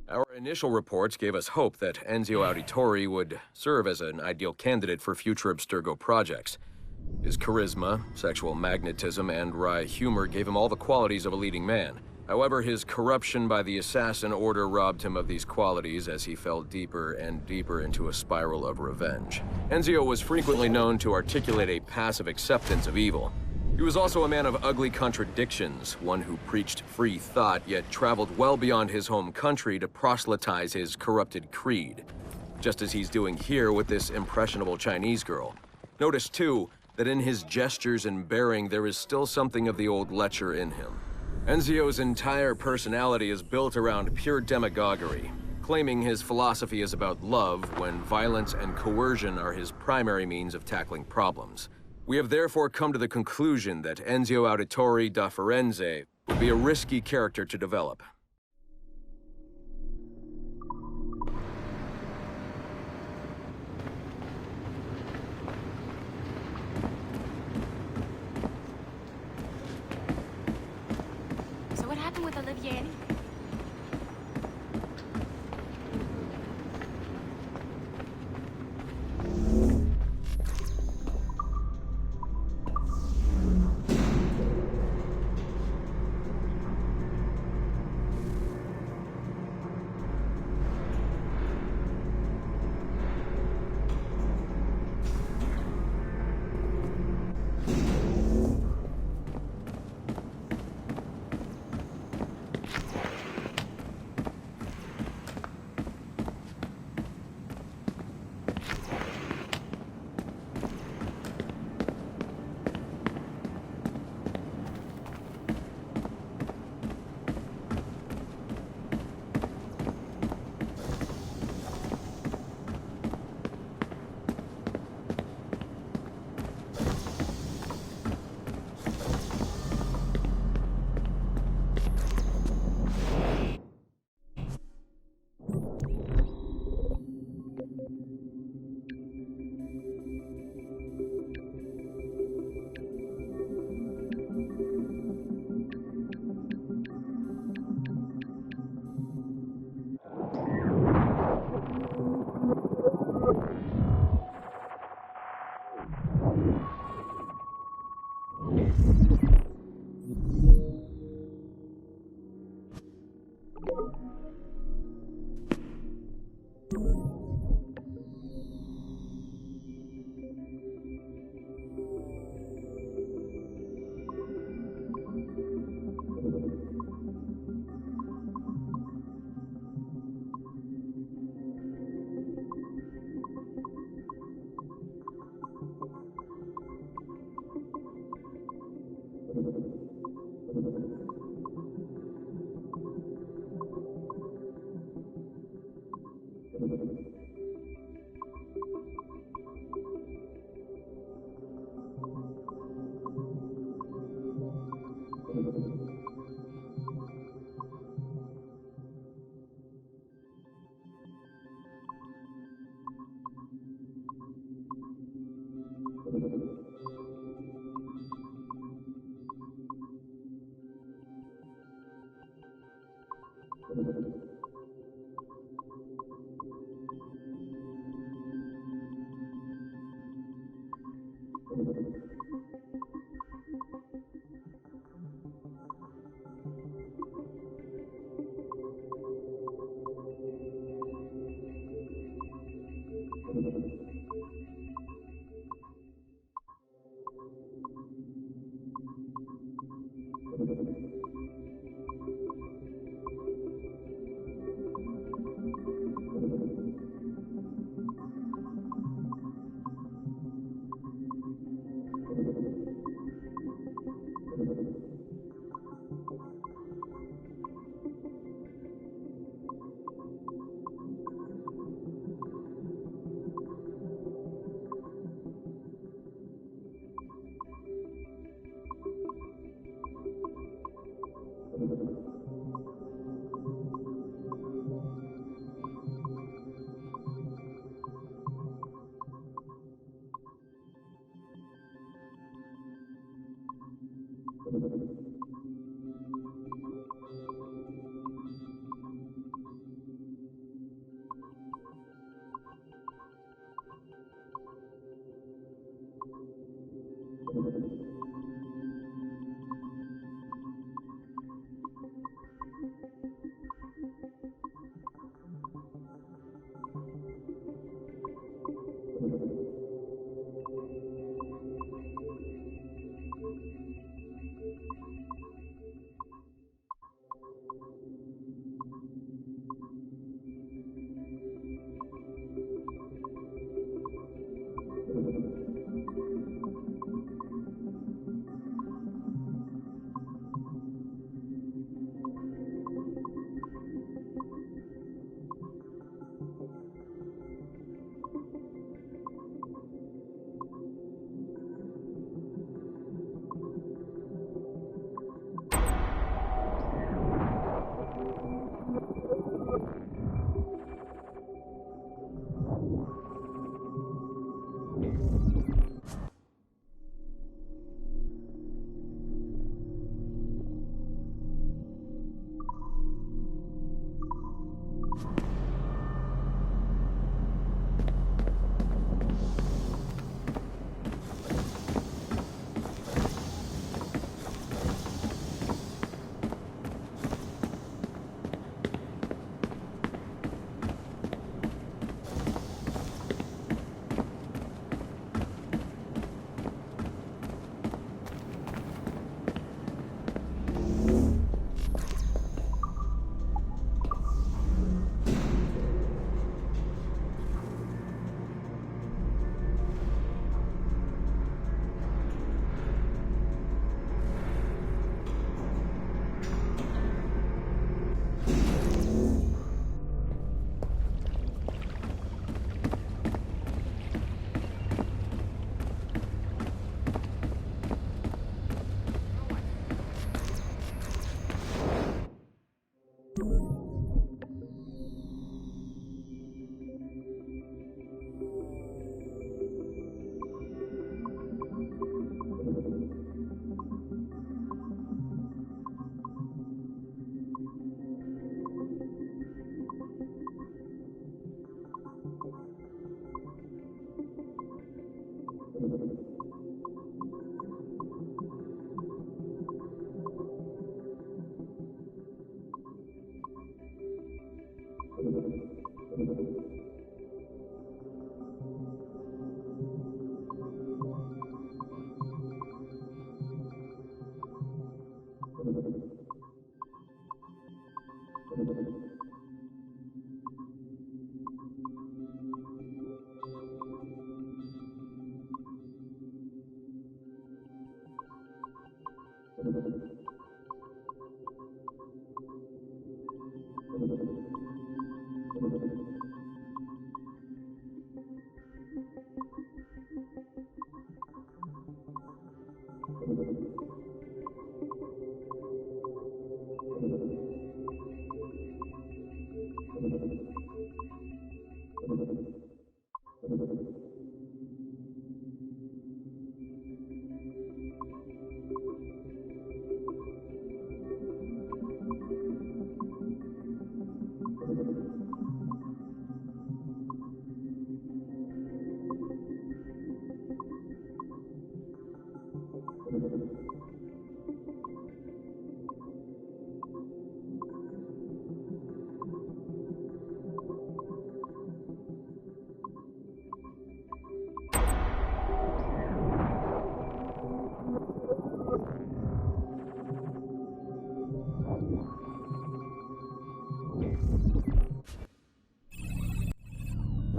Our initial reports gave us hope that Enzio Auditore would serve as an ideal candidate for future Abstergo projects. His charisma, sexual magnetism, and wry humor gave him all the qualities of a leading man. However, his corruption by the Assassin Order robbed him of these qualities as he fell deeper and deeper into a spiral of revenge. Enzio was frequently known to articulate a passive acceptance of evil. He was also a man of ugly contradictions, one who preached free thought, yet traveled well beyond his home country to proselytize his corrupted creed, just as he's doing here with this impressionable Chinese girl. Notice, too, that in his gestures and bearing there is still something of the old lecher in him. Enzio's entire personality is built around pure demagoguery, claiming his philosophy is about love when violence and coercion are his primary means of tackling problems. We have therefore come to the conclusion that Enzio Auditore da Firenze would be a risky character to develop. So what happened with Olivier anyway?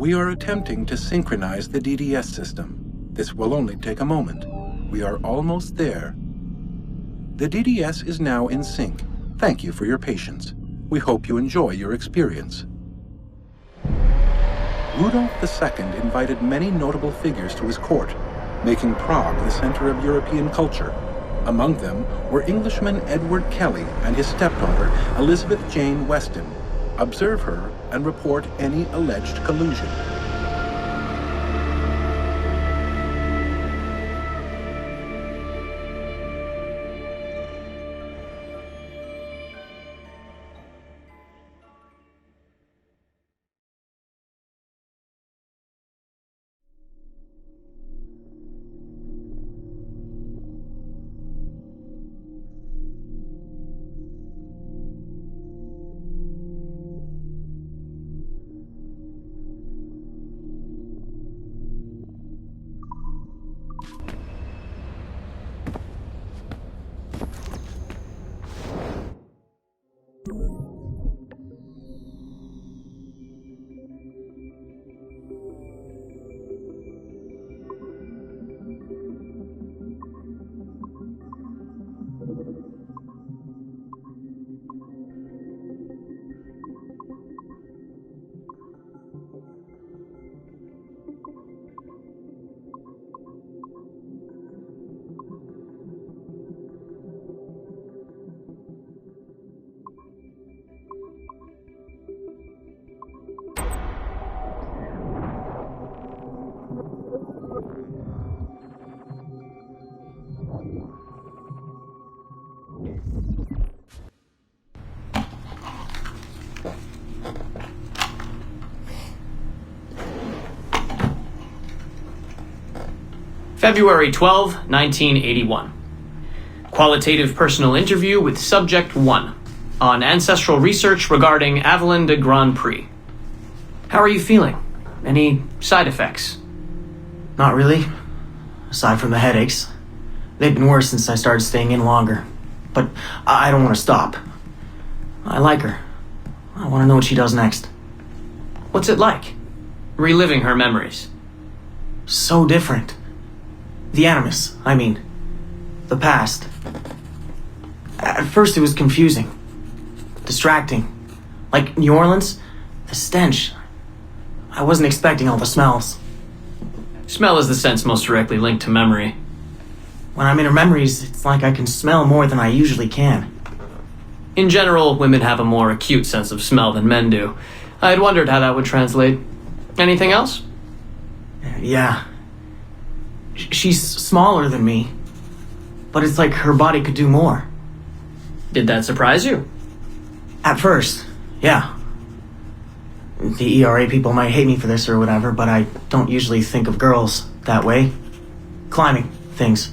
We are attempting to synchronize the DDS system. This will only take a moment. We are almost there. The DDS is now in sync. Thank you for your patience. We hope you enjoy your experience. Rudolf II invited many notable figures to his court, making Prague the center of European culture. Among them were Englishman Edward Kelly and his stepdaughter, Elizabeth Jane Weston. Observe her and report any alleged collusion. February 12, 1981. Qualitative personal interview with Subject 1 on ancestral research regarding Avalon de Grand Prix. How are you feeling? Any side effects? Not really. Aside from the headaches. They've been worse since I started staying in longer. But I don't want to stop. I like her. I want to know what she does next. What's it like? Reliving her memories. So different. The Animus, I mean. The past. At first it was confusing. Distracting. Like New Orleans, the stench. I wasn't expecting all the smells. Smell is the sense most directly linked to memory. When I'm in her memories, it's like I can smell more than I usually can. In general, women have a more acute sense of smell than men do. I had wondered how that would translate. Anything else? Yeah. She's smaller than me, but it's like her body could do more. Did that surprise you? At first, yeah. The ERA people might hate me for this or whatever, but I don't usually think of girls that way. Climbing things.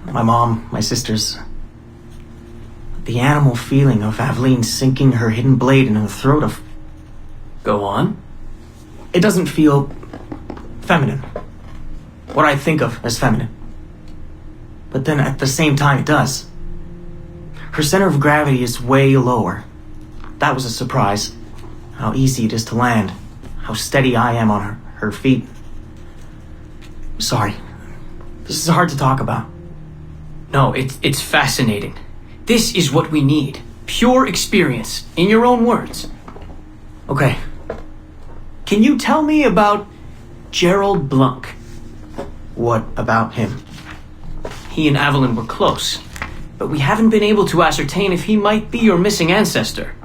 My mom, my sisters. The animal feeling of Aveline sinking her hidden blade into the throat of... Go on. It doesn't feel feminine. What I think of as feminine. But then at the same time it does. Her center of gravity is way lower. That was a surprise. How easy it is to land. How steady I am on her feet. Sorry. This is hard to talk about. No, it's fascinating. This is what we need. Pure experience, in your own words. Okay. Can you tell me about Gerald Blunk? What about him? He and Evelyn were close, but we haven't been able to ascertain if he might be your missing ancestor.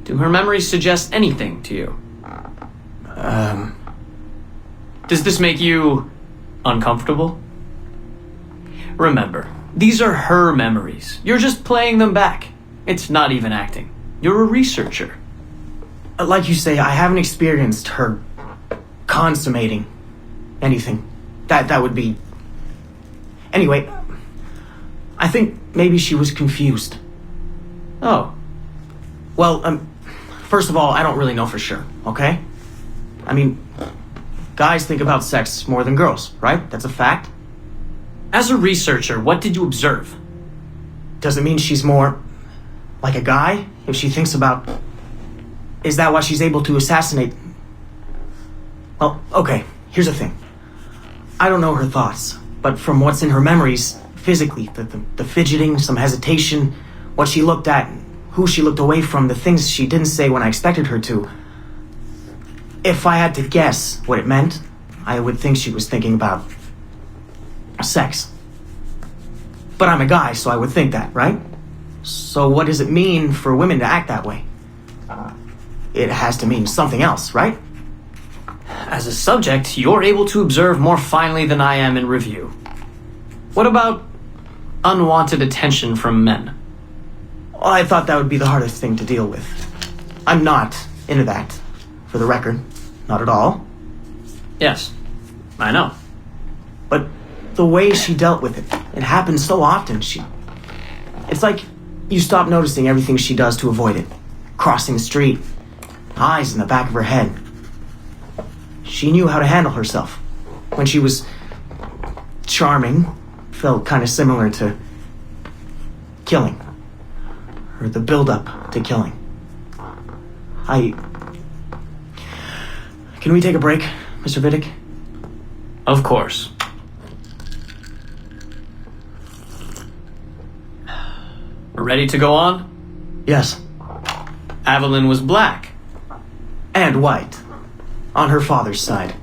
Do her memories suggest anything to you? Does this make you uncomfortable? Remember, these are her memories. You're just playing them back. It's not even acting. You're a researcher. Like you say, I haven't experienced her consummating anything. That would be... Anyway, I think maybe she was confused. Oh. Well, first of all, I don't really know for sure, okay? I mean, guys think about sex more than girls, right? That's a fact. As a researcher, what did you observe? Does it mean she's more like a guy if she thinks about... Is that why she's able to assassinate... Well, okay, here's the thing. I don't know her thoughts, but from what's in her memories, physically, the fidgeting, some hesitation, what she looked at, who she looked away from, the things she didn't say when I expected her to. If I had to guess what it meant, I would think she was thinking about sex. But I'm a guy, so I would think that, right? So what does it mean for women to act that way? It has to mean something else, right? As a subject, you're able to observe more finely than I am in review. What about unwanted attention from men? Well, I thought that would be the hardest thing to deal with. I'm not into that, for the record. Not at all. Yes, I know. But the way she dealt with it, it happens so often. It's like you stop noticing everything she does to avoid it. Crossing the street, eyes in the back of her head. She knew how to handle herself. When she was charming, felt kind of similar to killing. Or the build-up to killing. Can we take a break, Mr. Vidic? Of course. Ready to go on? Yes. Evelyn was black. And white. On her father's side.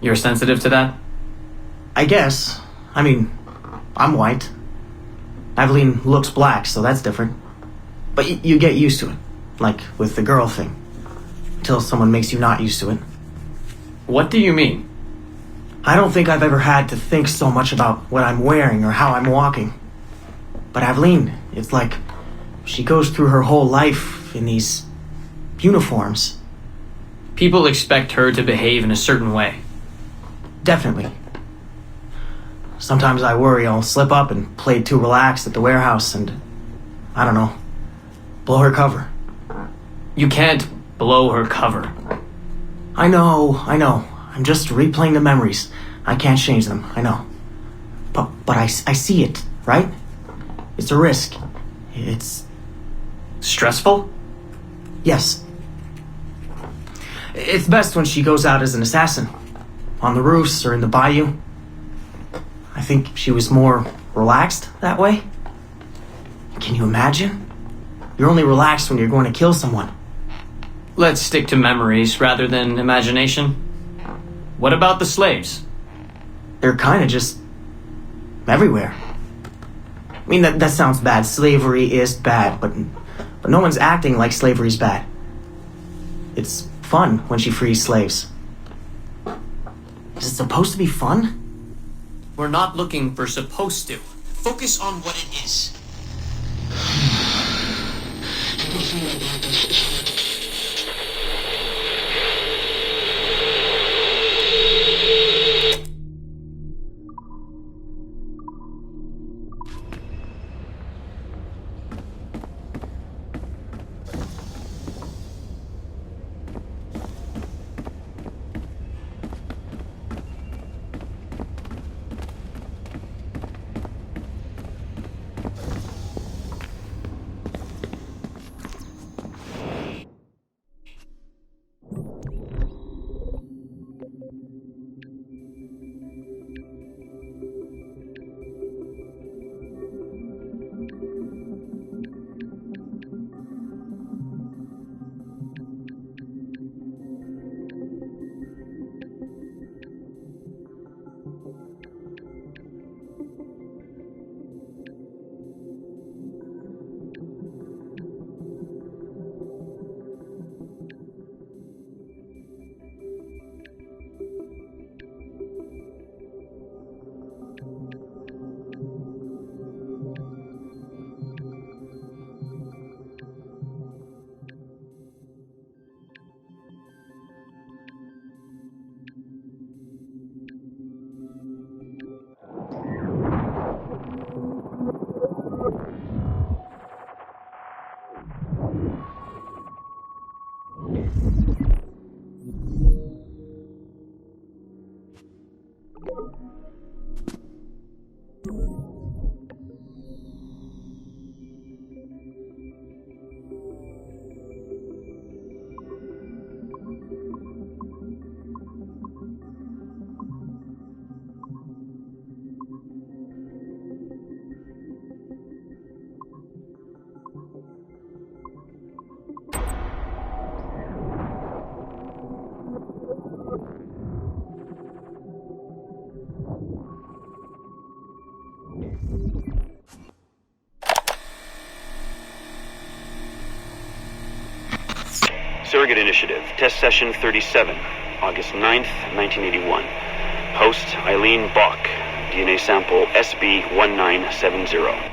You're sensitive to that? I guess. I mean, I'm white. Evelyn looks black, so that's different. But you get used to it. Like with the girl thing. Until someone makes you not used to it. What do you mean? I don't think I've ever had to think so much about what I'm wearing or how I'm walking. But Evelyn, it's like she goes through her whole life in these uniforms. People expect her to behave in a certain way. Definitely. Sometimes I worry I'll slip up and play too relaxed at the warehouse and, I don't know, blow her cover. You can't blow her cover. I know. I'm just replaying the memories. I can't change them, I know. But I see it, right? It's a risk. It's... stressful? Yes. It's best when she goes out as an assassin. On the roofs or in the bayou. I think she was more relaxed that way. Can you imagine? You're only relaxed when you're going to kill someone. Let's stick to memories rather than imagination. What about the slaves? They're kind of just... everywhere. I mean, that sounds bad. Slavery is bad, but no one's acting like slavery's bad. It's fun when she frees slaves. Is it supposed to be fun? We're not looking for supposed to. Focus on what it is. Surrogate Initiative, Test Session 37, August 9th, 1981. Host Eileen Bach, DNA sample SB1970.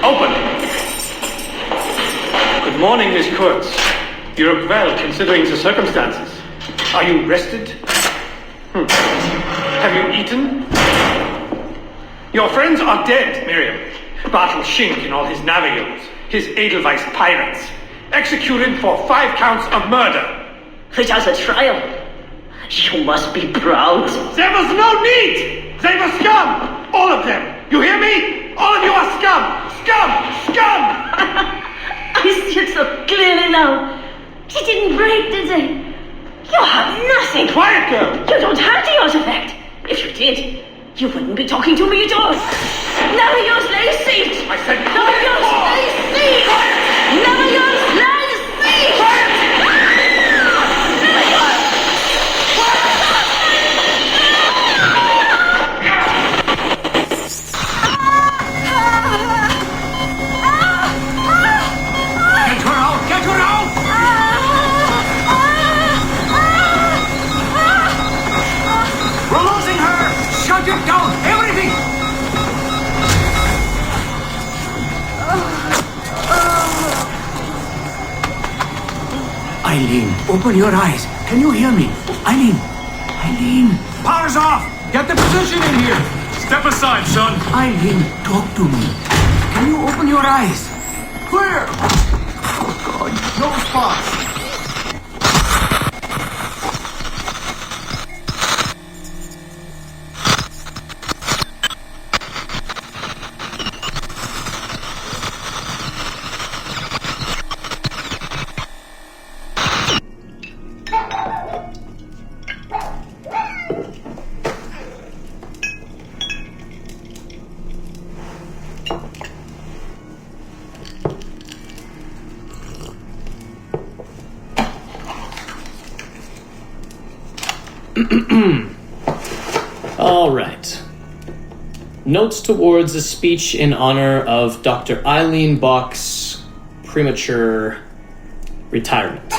Open! Good morning, Miss Kurtz. You look well, considering the circumstances. Are you rested? Have you eaten? Your friends are dead, Miriam. Bartel Schink and all his navigators, his Edelweiss pirates, executed for 5 counts of murder. Without a trial. You must be proud. There was no need! They were scum! All of them! You hear me? All of you are scum! Scum! Scum! I see it so clearly now. He didn't break, did they? You have nothing. Quiet, girl! You don't have the artifact. If you did, you wouldn't be talking to me at all. Never use lay seat. I said never use lay seat. Never use lay seat. Never use. Get her out! Get her out! We're losing her! Shut it down! Everything! Eileen, open your eyes. Can you hear me? Eileen! Eileen! Power's off! Get the position in here! Step aside, son! Eileen, talk to me. Can you open your eyes? Clear! Oh, God. No response. All right. Notes towards a speech in honor of Dr. Eileen Bach's premature retirement.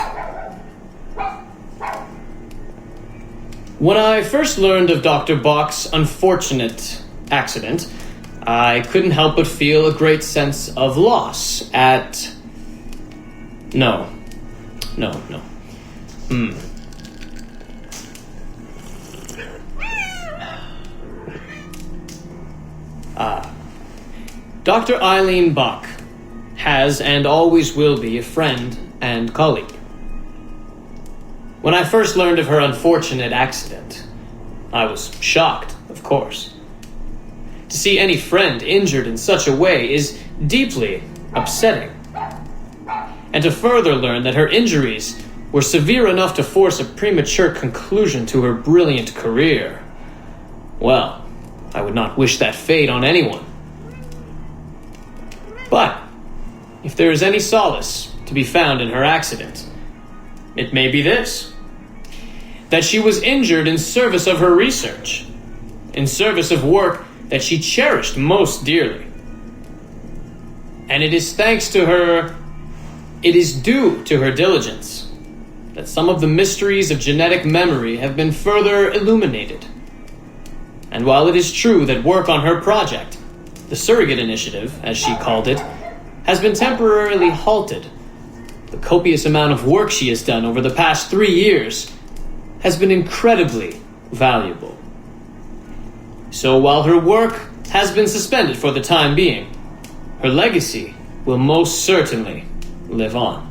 When I first learned of Dr. Bach's unfortunate accident, I couldn't help but feel a great sense of loss at... No. Dr. Eileen Bach has and always will be a friend and colleague. When I first learned of her unfortunate accident, I was shocked, of course. To see any friend injured in such a way is deeply upsetting. And to further learn that her injuries were severe enough to force a premature conclusion to her brilliant career, well, I would not wish that fate on anyone. But if there is any solace to be found in her accident, it may be this: that she was injured in service of her research, in service of work that she cherished most dearly. And it is due to her diligence that some of the mysteries of genetic memory have been further illuminated. And while it is true that work on her project, the Surrogate Initiative, as she called it, has been temporarily halted, the copious amount of work she has done over the past 3 years has been incredibly valuable. So while her work has been suspended for the time being, her legacy will most certainly live on.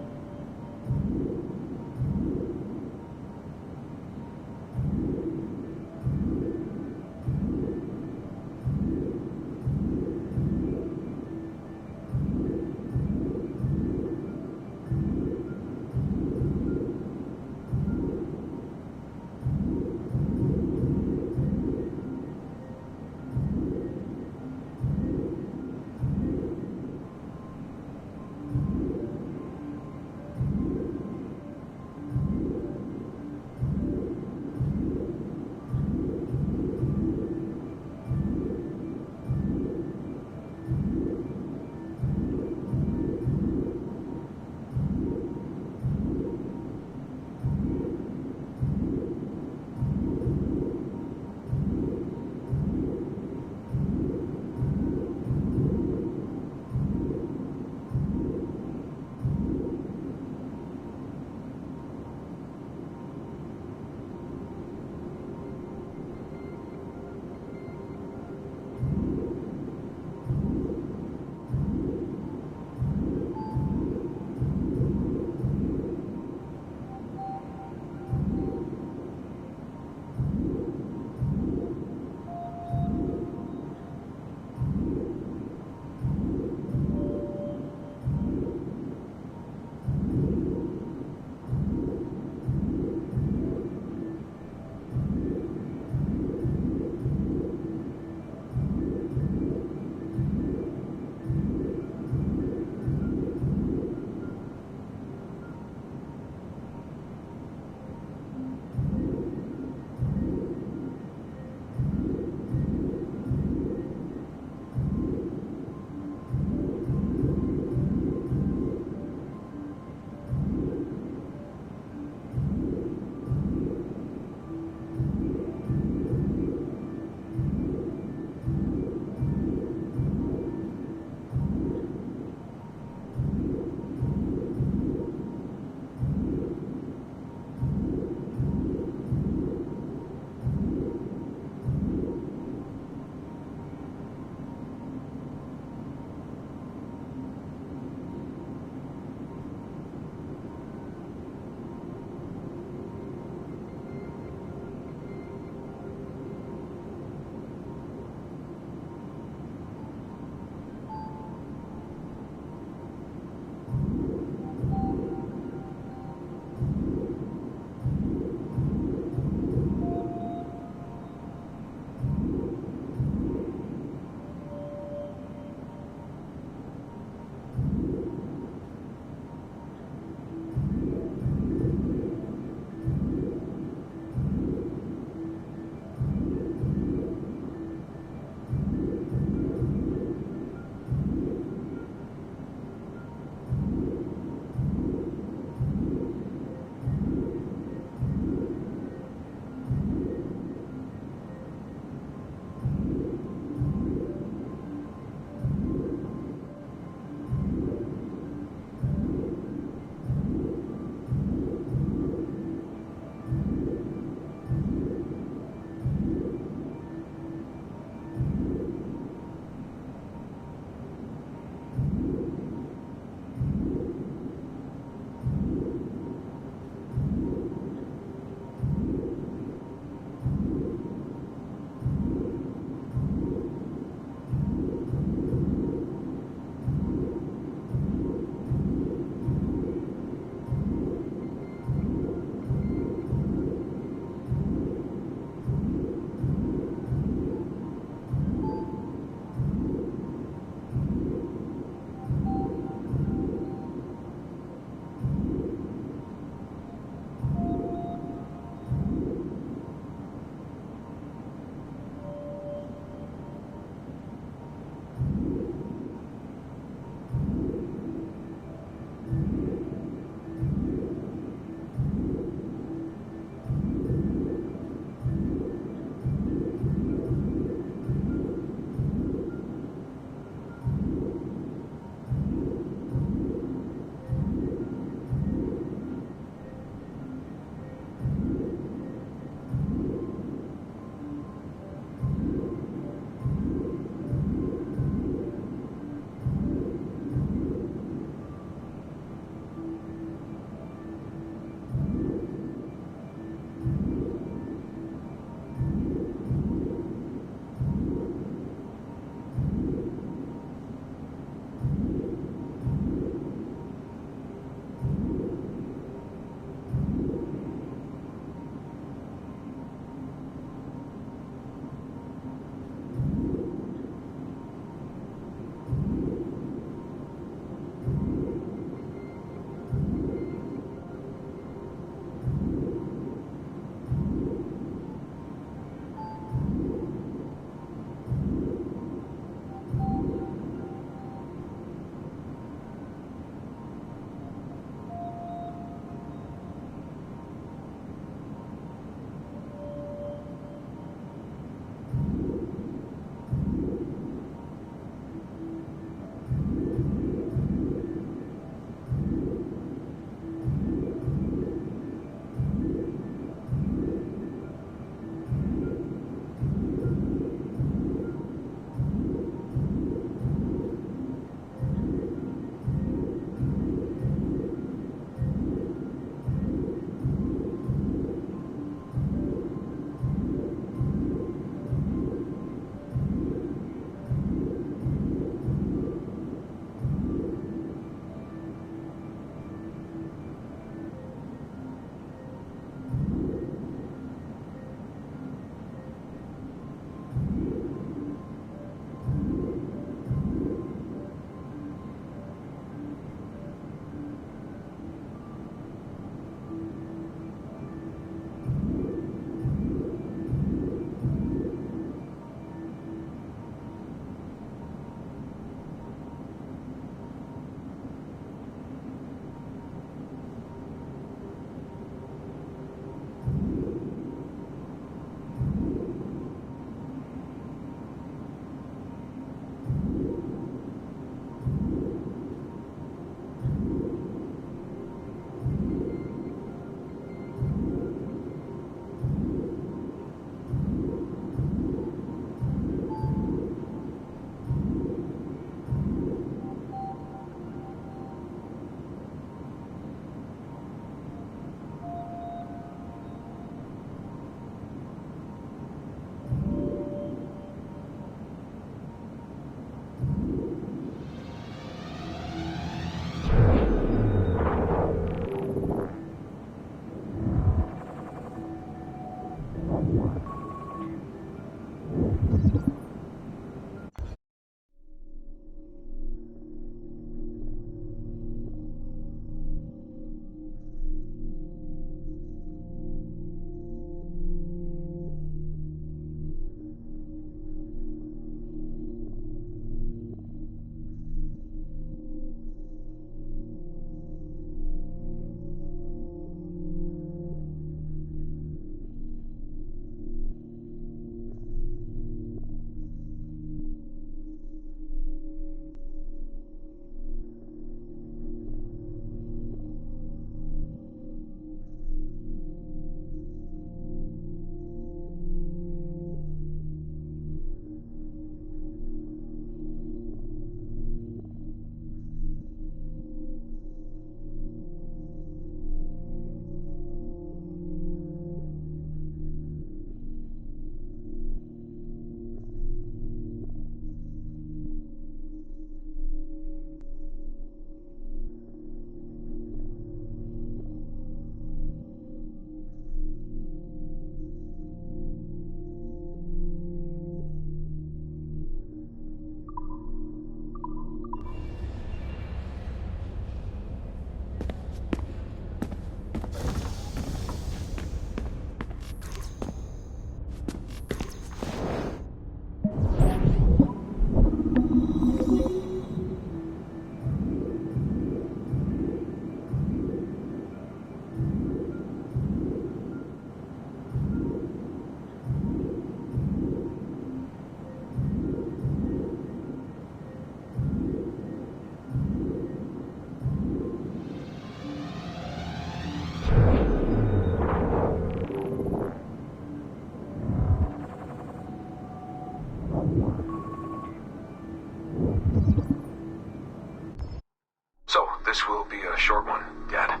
So, this will be a short one, Dad.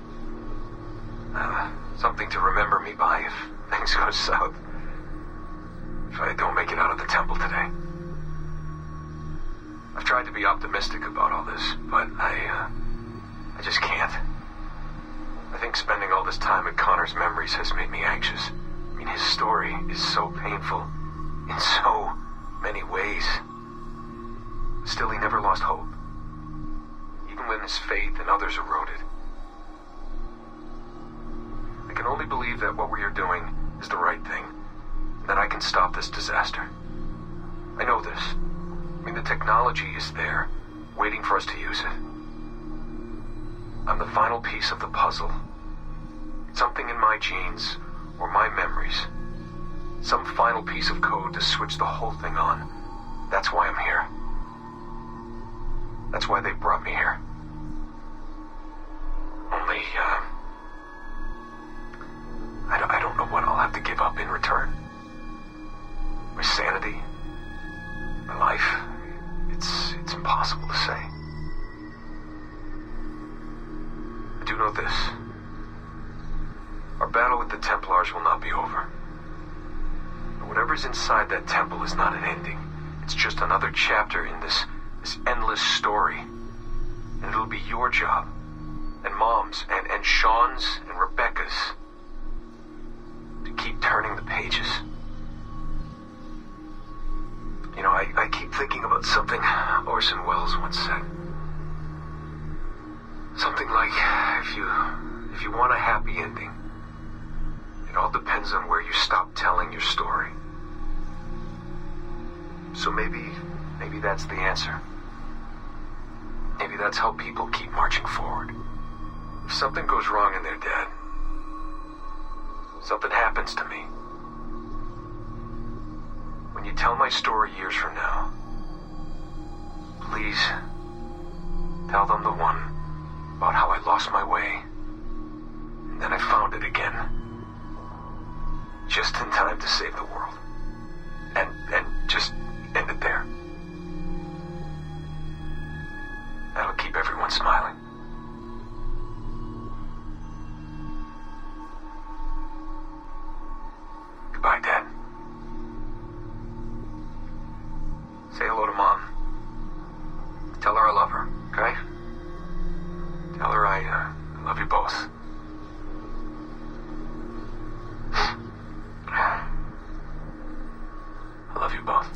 Something to remember me by if things go south. If I don't make it out of the temple today. I've tried to be optimistic about all this, but I just can't. I think spending all this time in Connor's memories has made me anxious. I mean, his story is so painful in so many ways. Still, he never lost hope. Even when his faith in others eroded. I can only believe that what we are doing is the right thing, and that I can stop this disaster. I know this. I mean, the technology is there, waiting for us to use it. I'm the final piece of the puzzle. Something in my genes, or my memories. Some final piece of code to switch the whole thing on. That's why I'm here. That's why they brought me here. Only, I don't know what I'll have to give up in return. My sanity, my life, it's impossible to say. I do know this. Our battle with the Templars will not be over. But whatever's inside that temple is not an ending. It's just another chapter in this endless story. And it'll be your job, and Mom's, and Sean's, and Rebecca's, to keep turning the pages. You know, I keep thinking about something Orson Welles once said. Something like, if you want a happy ending, it all depends on where you stop telling your story. So maybe that's the answer. Maybe that's how people keep marching forward. If something goes wrong in their Dad, something happens to me. When you tell my story years from now, please tell them the one about how I lost my way, and then I found it again. Just in time to save the world. And just end it there. That'll keep everyone smiling. Goodbye, Dad. Say hello to Mom. Tell her I love her, okay? Tell her I love you both. I love you both.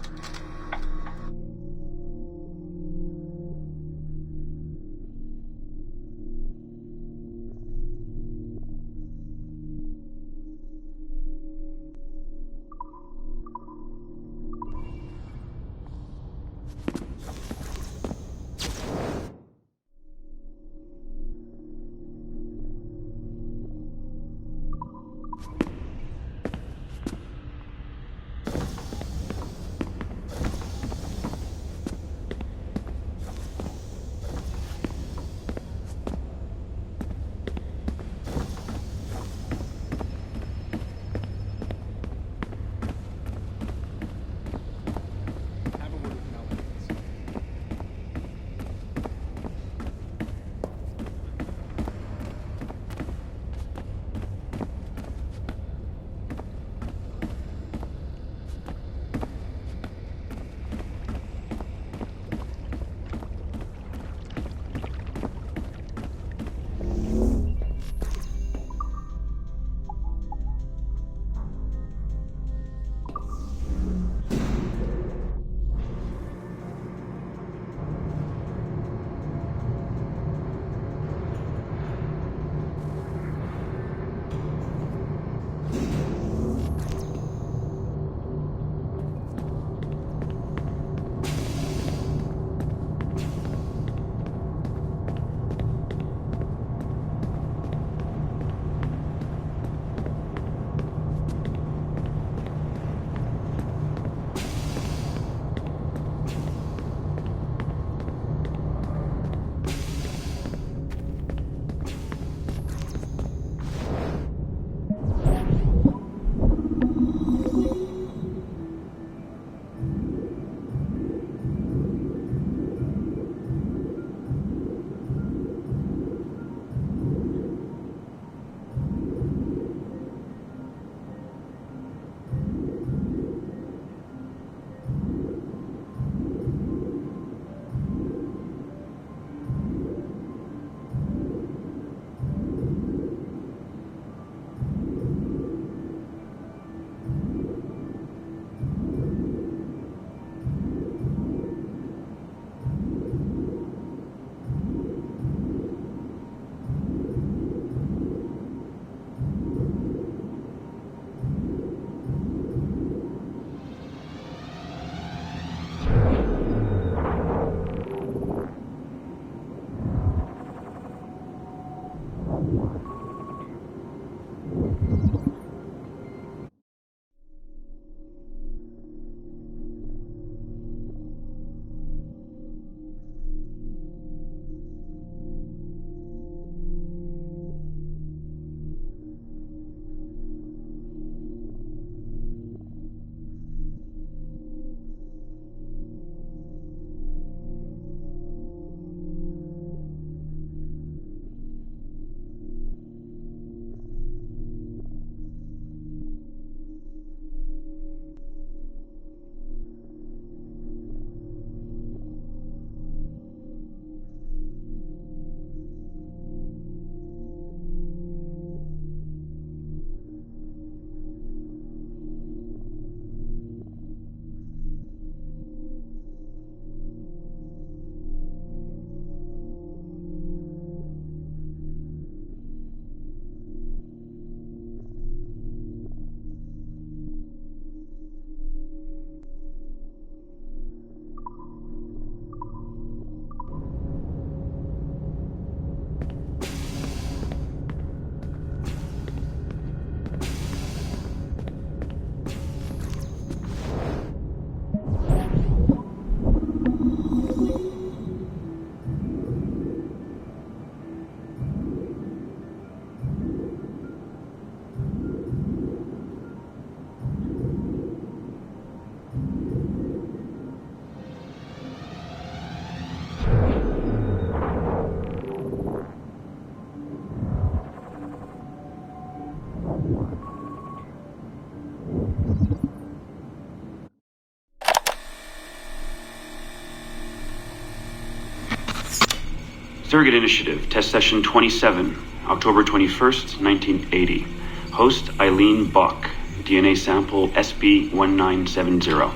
Surrogate Initiative, Test Session 27, October 21st, 1980. Host Eileen Bach, DNA sample SB1970.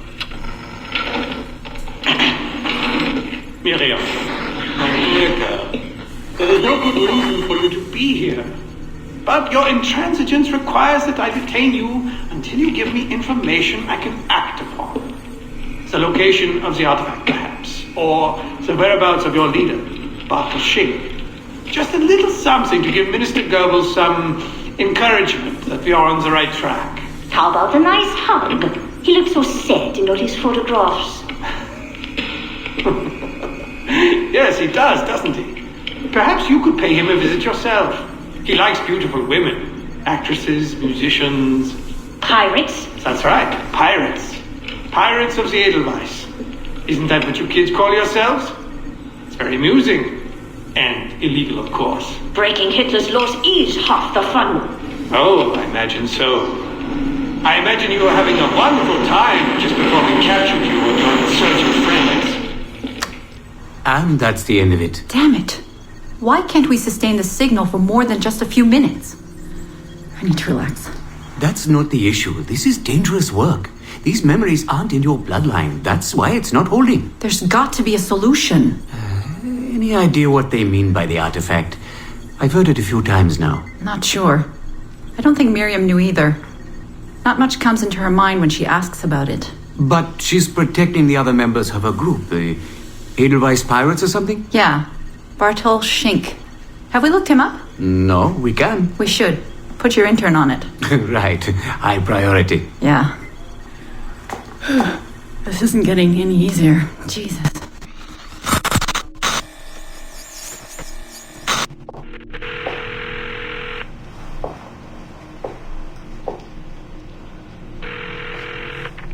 Miriam, my dear girl, there is no good reason for you to be here. But your intransigence requires that I detain you until you give me information I can act upon. The location of the artifact, perhaps, or the whereabouts of your leader, Bartel Shink. Just a little something to give Minister Goebbels some encouragement that we are on the right track. How about a nice hug? He looks so sad in all his photographs. Yes, he does, doesn't he? Perhaps you could pay him a visit yourself. He likes beautiful women, actresses, musicians. Pirates? That's right, pirates. Pirates of the Edelweiss. Isn't that what you kids call yourselves? It's very amusing. And illegal, of course. Breaking Hitler's laws is half the fun. Oh, I imagine so. I imagine you were having a wonderful time just before we captured you and your insurgent friends. And that's the end of it. Damn it. Why can't we sustain the signal for more than just a few minutes? I need to relax. That's not the issue. This is dangerous work. These memories aren't in your bloodline. That's why it's not holding. There's got to be a solution. Any idea what they mean by the artifact? I've heard it a few times now. Not sure. I don't think Miriam knew either. Not much comes into her mind when she asks about it. But she's protecting the other members of her group, the Edelweiss Pirates or something? Yeah. Bartel Shink. Have we looked him up? No, we can. We should. Put your intern on it. Right. High priority. Yeah. This isn't getting any easier. Jesus.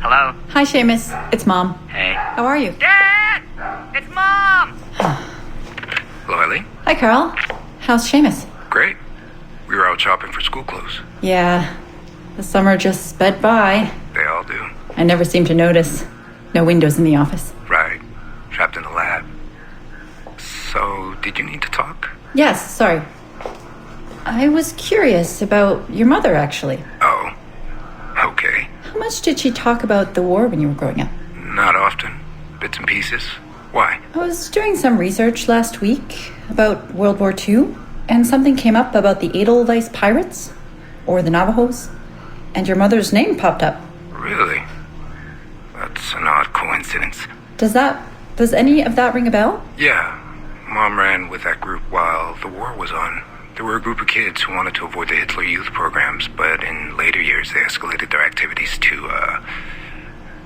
Hello? Hi, Seamus. It's Mom. Hey. How are you? Dad! It's Mom! Hello, Eileen. Hi, Carl. How's Seamus? Great. We were out shopping for school clothes. Yeah. The summer just sped by. They all do. I never seem to notice. No windows in the office. Right. Trapped in the lab. So, did you need to talk? Yes, sorry. I was curious about your mother, actually. Oh. Okay. How much did she talk about the war when you were growing up? Not often. Bits and pieces. Why? I was doing some research last week about World War II, and something came up about the Edelweiss Pirates, or the Navajos, and your mother's name popped up. Really? That's an odd coincidence. Does any of that ring a bell? Yeah. Mom ran with that group while the war was on. There were a group of kids who wanted to avoid the Hitler Youth programs, but in later years they escalated their activities to,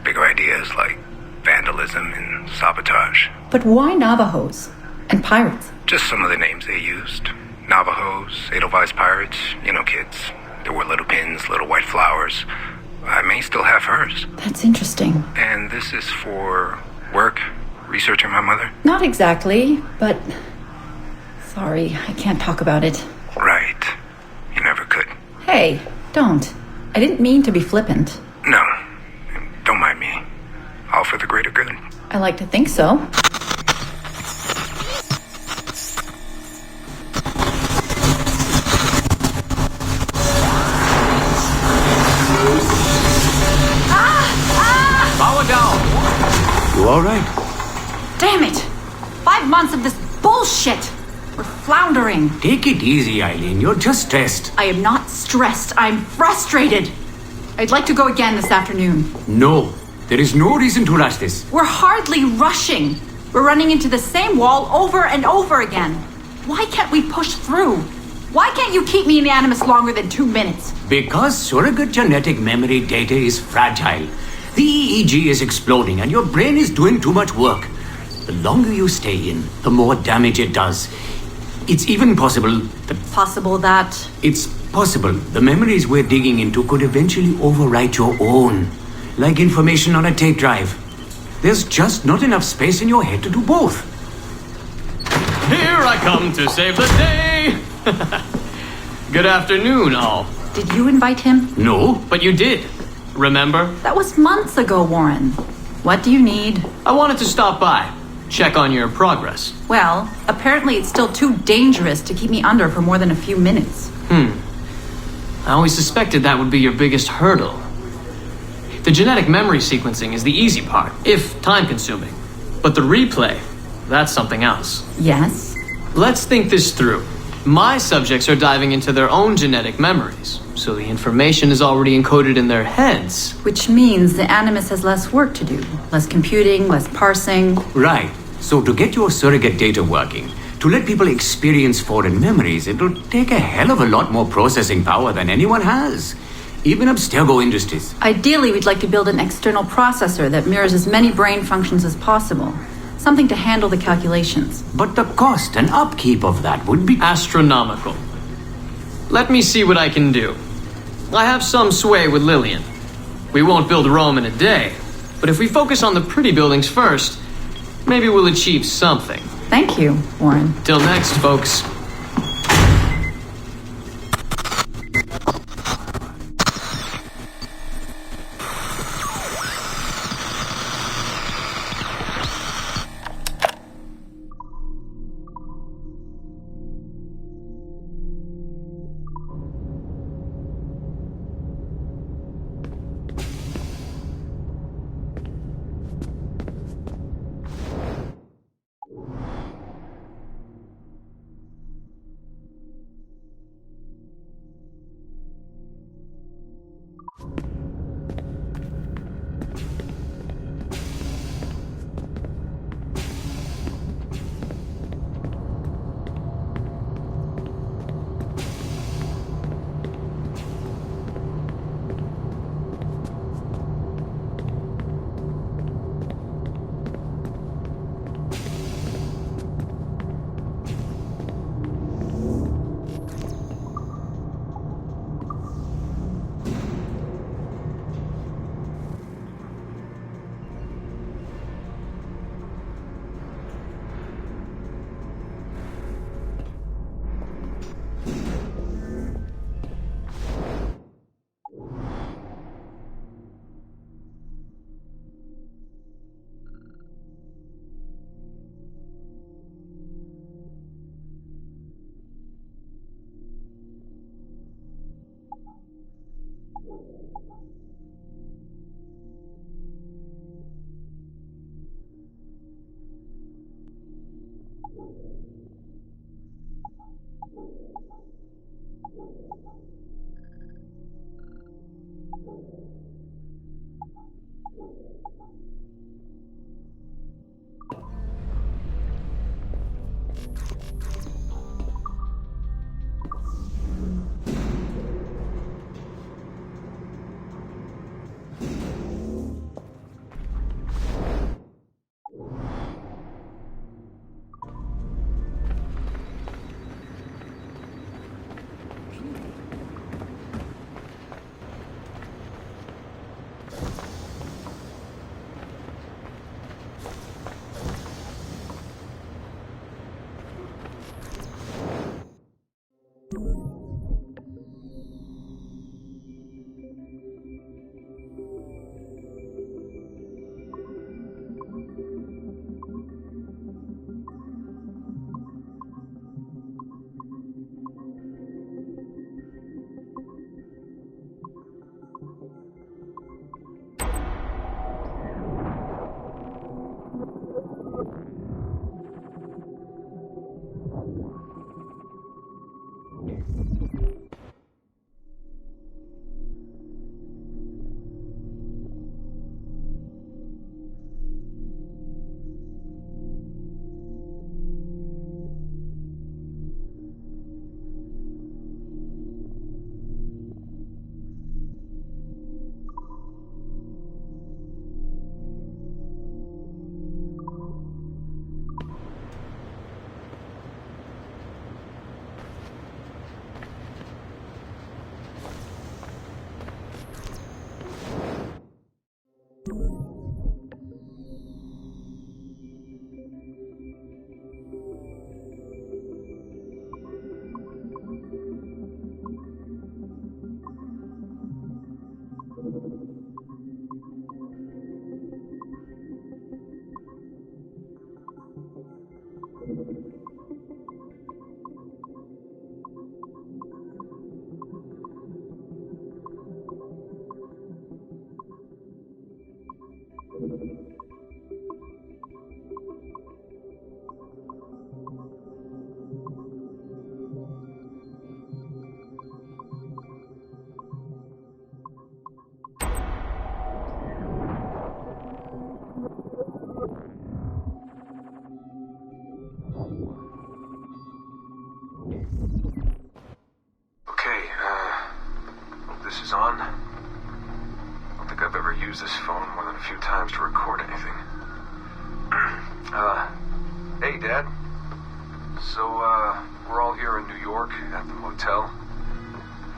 bigger ideas like vandalism and sabotage. But why Navajos and pirates? Just some of the names they used. Navajos, Edelweiss Pirates, you know, kids. There were little pins, little white flowers. I may still have hers. That's interesting. And this is for work? Researching my mother? Not exactly, but... Sorry, I can't talk about it. Right. You never could. Hey, don't. I didn't mean to be flippant. No. Don't mind me. All for the greater good. I like to think so. Power down. You all right? Damn it! 5 months of this bullshit! We're floundering. Take it easy, Eileen. You're just stressed. I am not stressed. I'm frustrated. I'd like to go again this afternoon. No. There is no reason to rush this. We're hardly rushing. We're running into the same wall over and over again. Why can't we push through? Why can't you keep me in the Animus longer than 2 minutes? Because surrogate genetic memory data is fragile. The EEG is exploding and your brain is doing too much work. The longer you stay in, the more damage it does. It's even possible that... Possible that... It's possible the memories we're digging into could eventually overwrite your own. Like information on a tape drive. There's just not enough space in your head to do both. Here I come to save the day! Good afternoon, all. Did you invite him? No. But you did. Remember? That was months ago, Warren. What do you need? I wanted to stop by. Check on your progress. Well, apparently it's still too dangerous to keep me under for more than a few minutes. I always suspected that would be your biggest hurdle. The genetic memory sequencing is the easy part, if time-consuming. But the replay, that's something else. Yes? Let's think this through. My subjects are diving into their own genetic memories, so the information is already encoded in their heads. Which means the Animus has less work to do. Less computing, less parsing. Right. So to get your surrogate data working, to let people experience foreign memories, it'll take a hell of a lot more processing power than anyone has. Even Abstergo Industries. Ideally, we'd like to build an external processor that mirrors as many brain functions as possible. Something to handle the calculations. But the cost and upkeep of that would be... astronomical. Let me see what I can do. I have some sway with Lillian. We won't build Rome in a day, but if we focus on the pretty buildings first, maybe we'll achieve something. Thank you, Warren. Till next, folks. few times to record anything. Hey, Dad. So, we're all here in New York at the motel.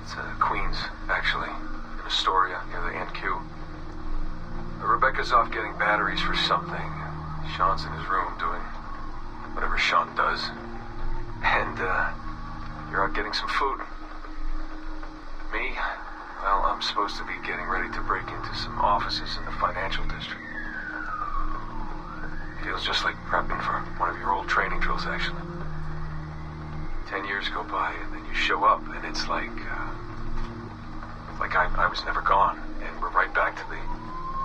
It's Queens, actually, in Astoria, near the Accu. Rebecca's off getting batteries for something. Sean's in his room doing whatever Sean does. And, you're out getting some food. Me? Well, I'm supposed to be getting ready to break into some offices in the financial district. Feels just like prepping for one of your old training drills, actually. 10 years go by, and then you show up, and it's like I was never gone, and we're right back to the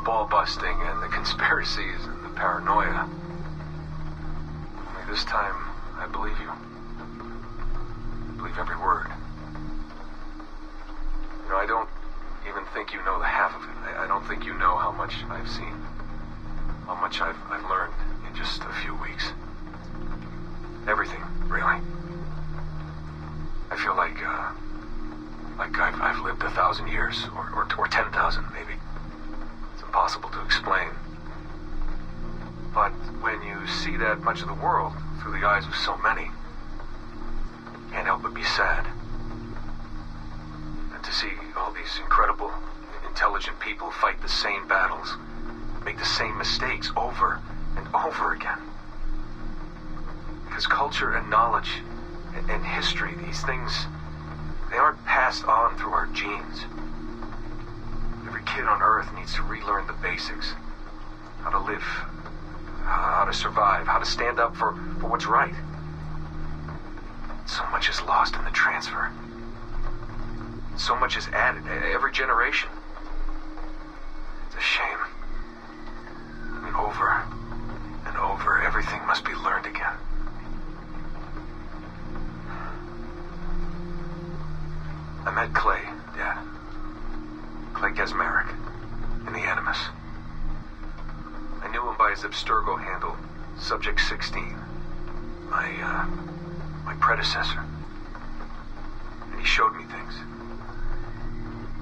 ball busting and the conspiracies and the paranoia. Only this time, I believe you. I believe every word. You know, I don't even think you know the half of it. I don't think you know how much I've seen, how much I've learned in just a few weeks. Everything, really. I feel like I've lived 1,000 years, or 10,000 maybe. It's impossible to explain. But when you see that much of the world through the eyes of so many, you can't help but be sad. And to see all these incredible, intelligent people fight the same battles, make the same mistakes over and over again. Because culture and knowledge and history, these things, they aren't passed on through our genes. Every kid on Earth needs to relearn the basics. How to live, how to survive, how to stand up for what's right. So much is lost in the transfer. So much is added every generation. It's a shame. I mean, over and over, everything must be learned again. I met Clay, Dad. Clay Gesmerick, in the Animus. I knew him by his Abstergo handle, Subject 16. My predecessor. And he showed me things.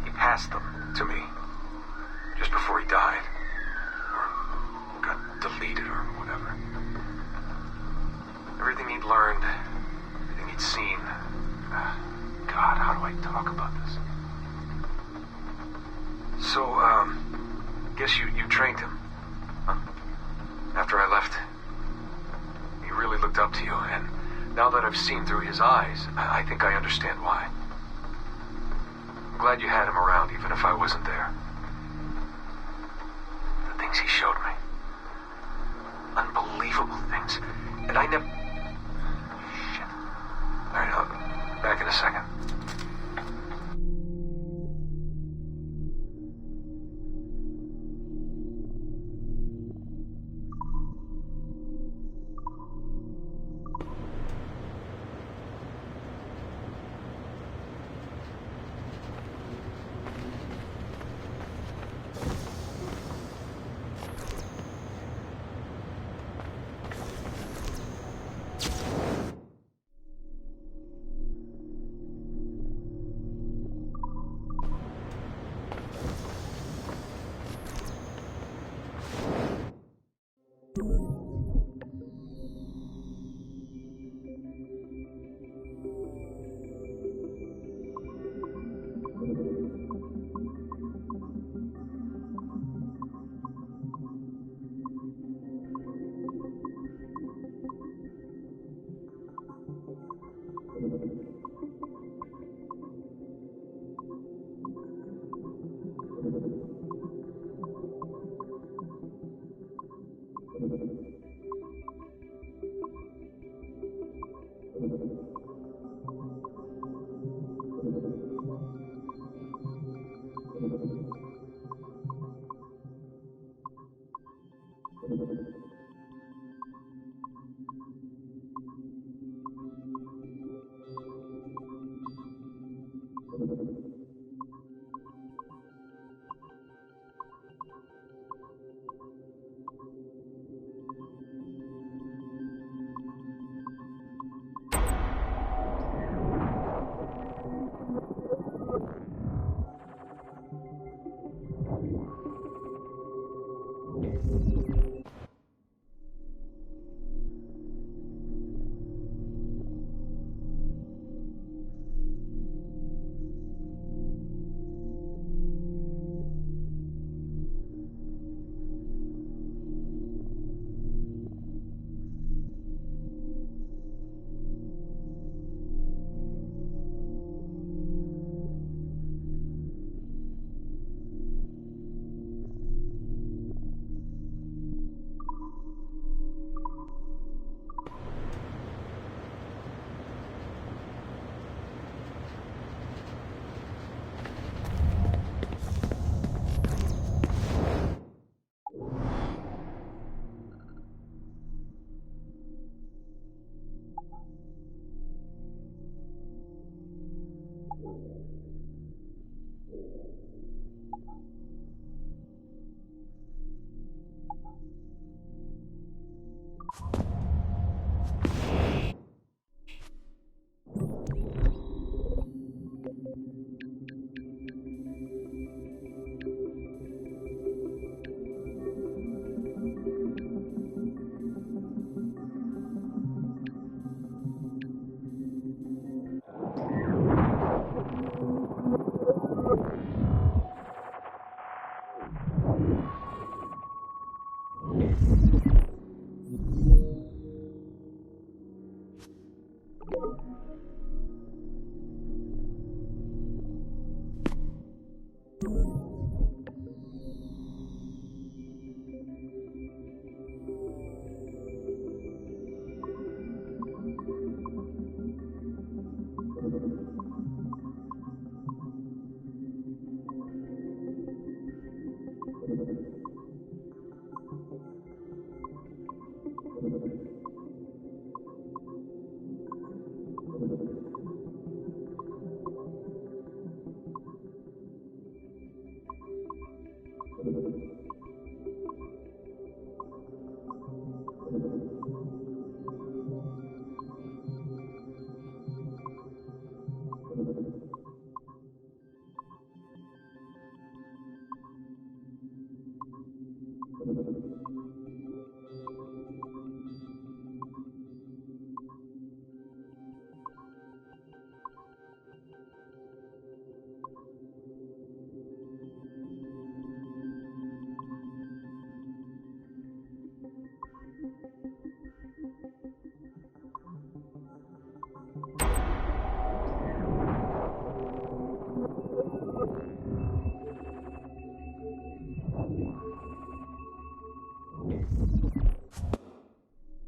He passed them to me, just before he died. Or got deleted or whatever. Everything he'd learned, everything he'd seen. God, how do I talk about this? So, guess you trained him, huh? After I left, he really looked up to you, and now that I've seen through his eyes, I think I understand why. I'm glad you had him around, even if I wasn't there. The things he showed me. Unbelievable things. And I never... Shit. Alright, I'll back in a second.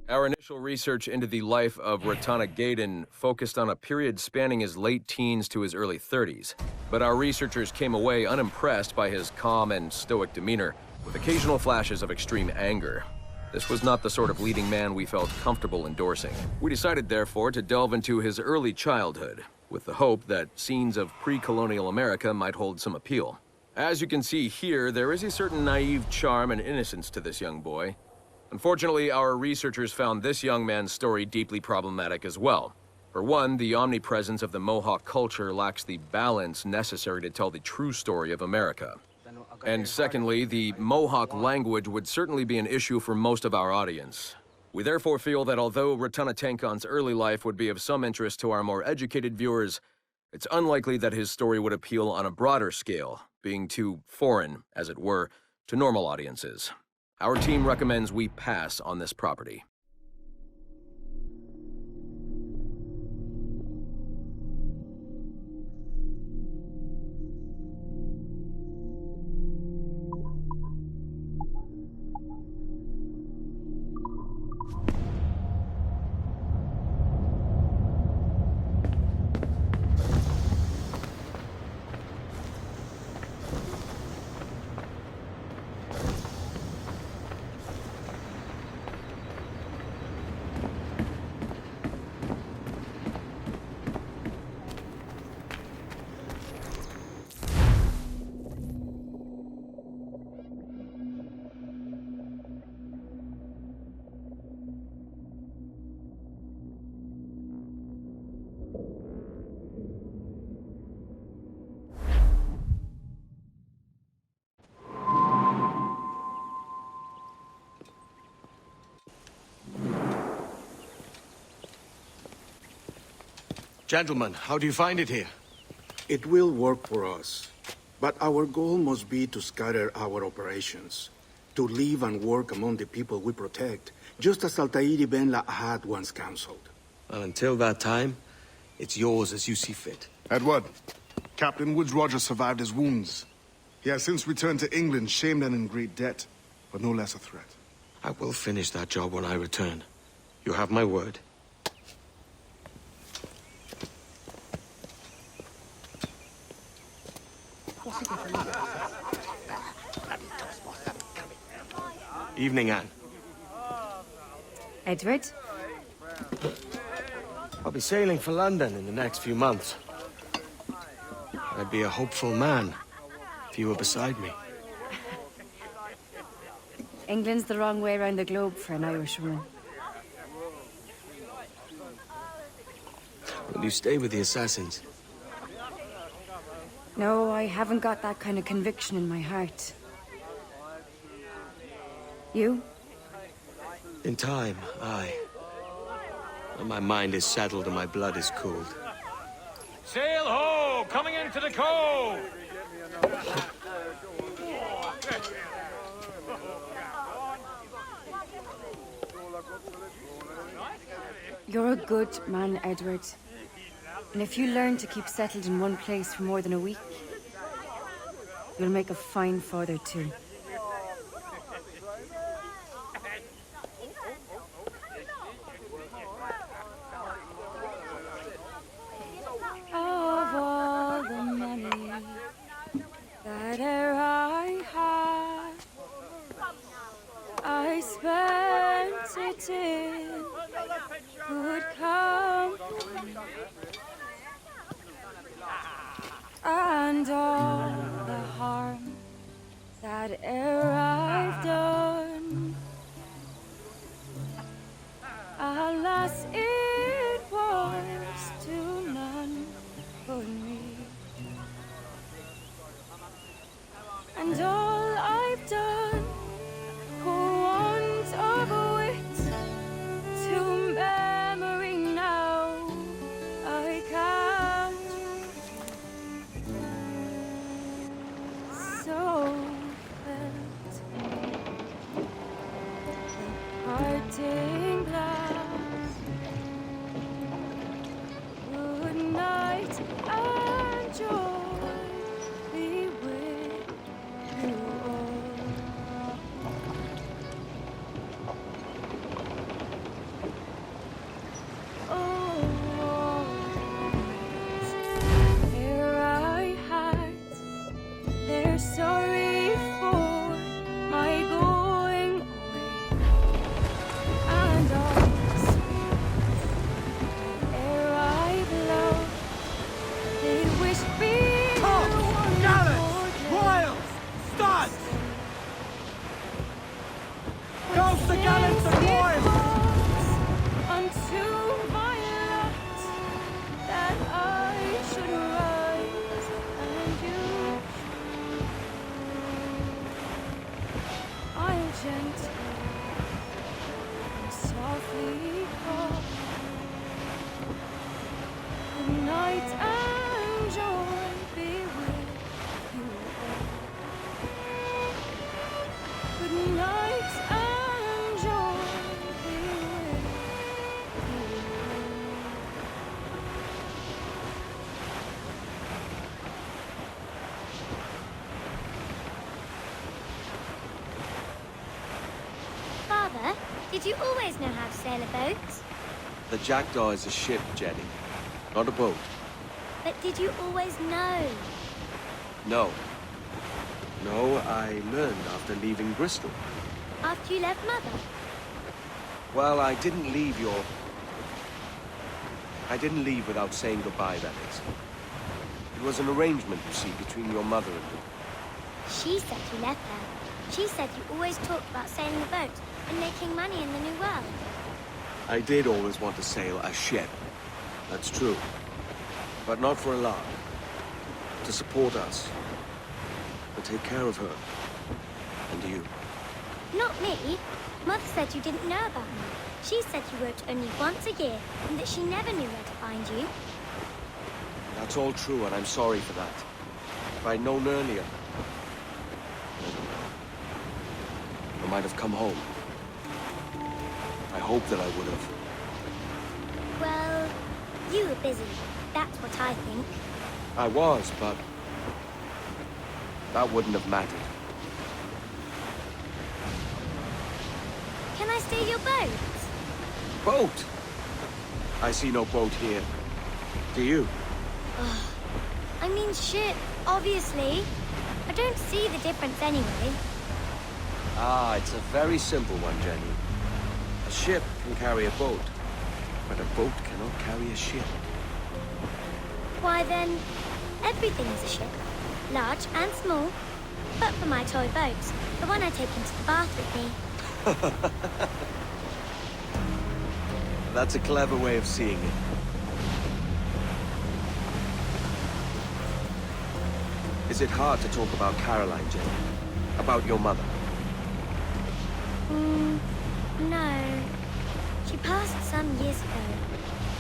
Our initial research into the life of Ratana Gaydon focused on a period spanning his late teens to his early 30s, but our researchers came away unimpressed by his calm and stoic demeanor, with occasional flashes of extreme anger. This was not the sort of leading man we felt comfortable endorsing. We decided, therefore, to delve into his early childhood, with the hope that scenes of pre-colonial America might hold some appeal. As you can see here, there is a certain naive charm and innocence to this young boy. Unfortunately, our researchers found this young man's story deeply problematic as well. For one, the omnipresence of the Mohawk culture lacks the balance necessary to tell the true story of America. And secondly, the Mohawk language would certainly be an issue for most of our audience. We therefore feel that although Ratana Tankon's early life would be of some interest to our more educated viewers, it's unlikely that his story would appeal on a broader scale, being too foreign, as it were, to normal audiences. Our team recommends we pass on this property. Gentlemen, how do you find it here? It will work for us. But our goal must be to scatter our operations. To live and work among the people we protect, just as Altair Ben Lahad once counseled. Well, until that time, it's yours as you see fit. Edward, Captain Woods Rogers survived his wounds. He has since returned to England, shamed and in great debt, but no less a threat. I will finish that job when I return. You have my word. Evening, Anne. Edward? I'll be sailing for London in the next few months. I'd be a hopeful man if you were beside me. England's the wrong way around the globe for an Irishwoman. Will you stay with the assassins? No, I haven't got that kind of conviction in my heart. You? In time, aye. When my mind is settled and my blood is cooled. Sail ho! Coming into the cove! You're a good man, Edward. And if you learn to keep settled in one place for more than a week, you'll make a fine father too. Of all the money that e'er I had, I spent it in good company, and all the harm that e'er I've done, alas, it was to none but me. And all I've done, for want of wit, to memory now I can't. So felt the parting glass. Good night and joy be with you all. gallons of oil! Unto my lot that I should rise and you I'll gently, softly call. Good night and joy be with you all. Good night and joy be with you all. Father, did you always know how to sail a boat? The Jackdaw is a ship, Jenny, not a boat. But did you always know? No. No, I learned after leaving Bristol. After you left Mother? Well, I didn't leave without saying goodbye, that is. It was an arrangement, you see, between your mother and me. She said you left her. She said you always talked about sailing a boat and making money in the New World. I did always want to sail a ship. That's true. But not for a lark. To support us. To take care of her. And you. Not me. Mother said you didn't know about me. She said you wrote only once a year and that she never knew where to find you. That's all true, and I'm sorry for that. If I'd known earlier, I might have come home. I hope that I would have. Well, you were busy. That's what I think. I was, but that wouldn't have mattered. Can I steal your boat? Boat? I see no boat here. Do you? I mean ship, obviously. I don't see the difference anyway. Ah, it's a very simple one, Jenny. A ship can carry a boat, but a boat cannot carry a ship. Why then, everything is a ship. Large and small. But for my toy boat, the one I take into the bath with me. That's a clever way of seeing it. Is it hard to talk about Caroline, Jenny? About your mother? No. She passed some years ago.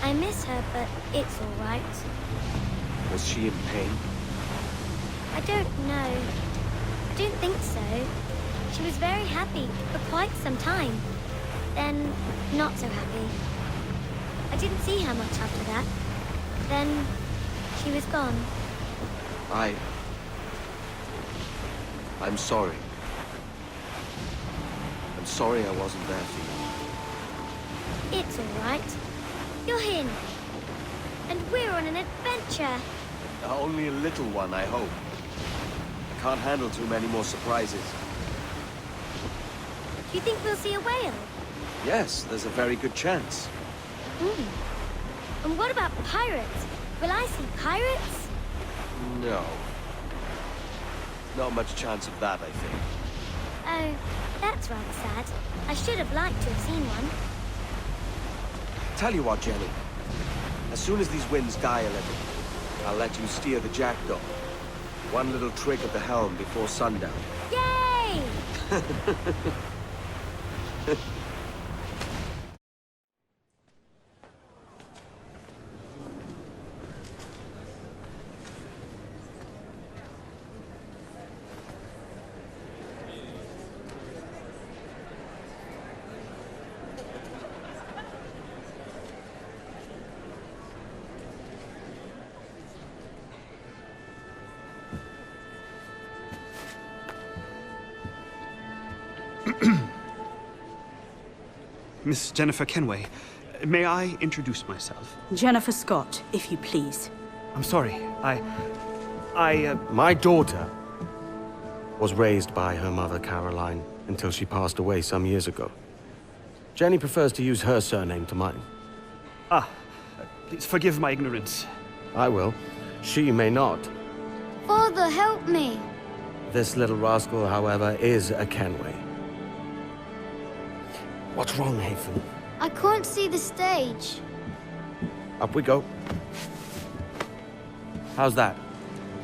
I miss her, but it's all right. Was she in pain? I don't know. I don't think so. She was very happy for quite some time. Then, not so happy. I didn't see her much after that. Then, she was gone. I'm sorry. I'm sorry I wasn't there for you. It's all right. You're here now. And we're on an adventure. Only a little one, I hope. I can't handle too many more surprises. Do you think we'll see a whale? Yes, there's a very good chance. And what about pirates? Will I see pirates? No. Not much chance of that, I think. Oh, that's rather sad. I should have liked to have seen one. Tell you what, Jenny. As soon as these winds die a little, I'll let you steer the Jackdaw. One little trick at the helm before sundown. Yay! Miss Jennifer Kenway, may I introduce myself? Jennifer Scott, if you please. I'm sorry, My daughter was raised by her mother, Caroline, until she passed away some years ago. Jenny prefers to use her surname to mine. Please forgive my ignorance. I will. She may not. Father, help me. This little rascal, however, is a Kenway. What's wrong, Hafen? I can't see the stage. Up we go. How's that?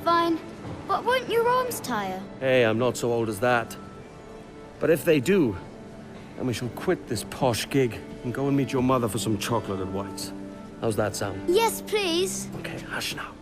Fine. But won't your arms tire? Hey, I'm not so old as that. But if they do, then we shall quit this posh gig and go and meet your mother for some chocolate and whites. How's that sound? Yes, please. Okay, hush now.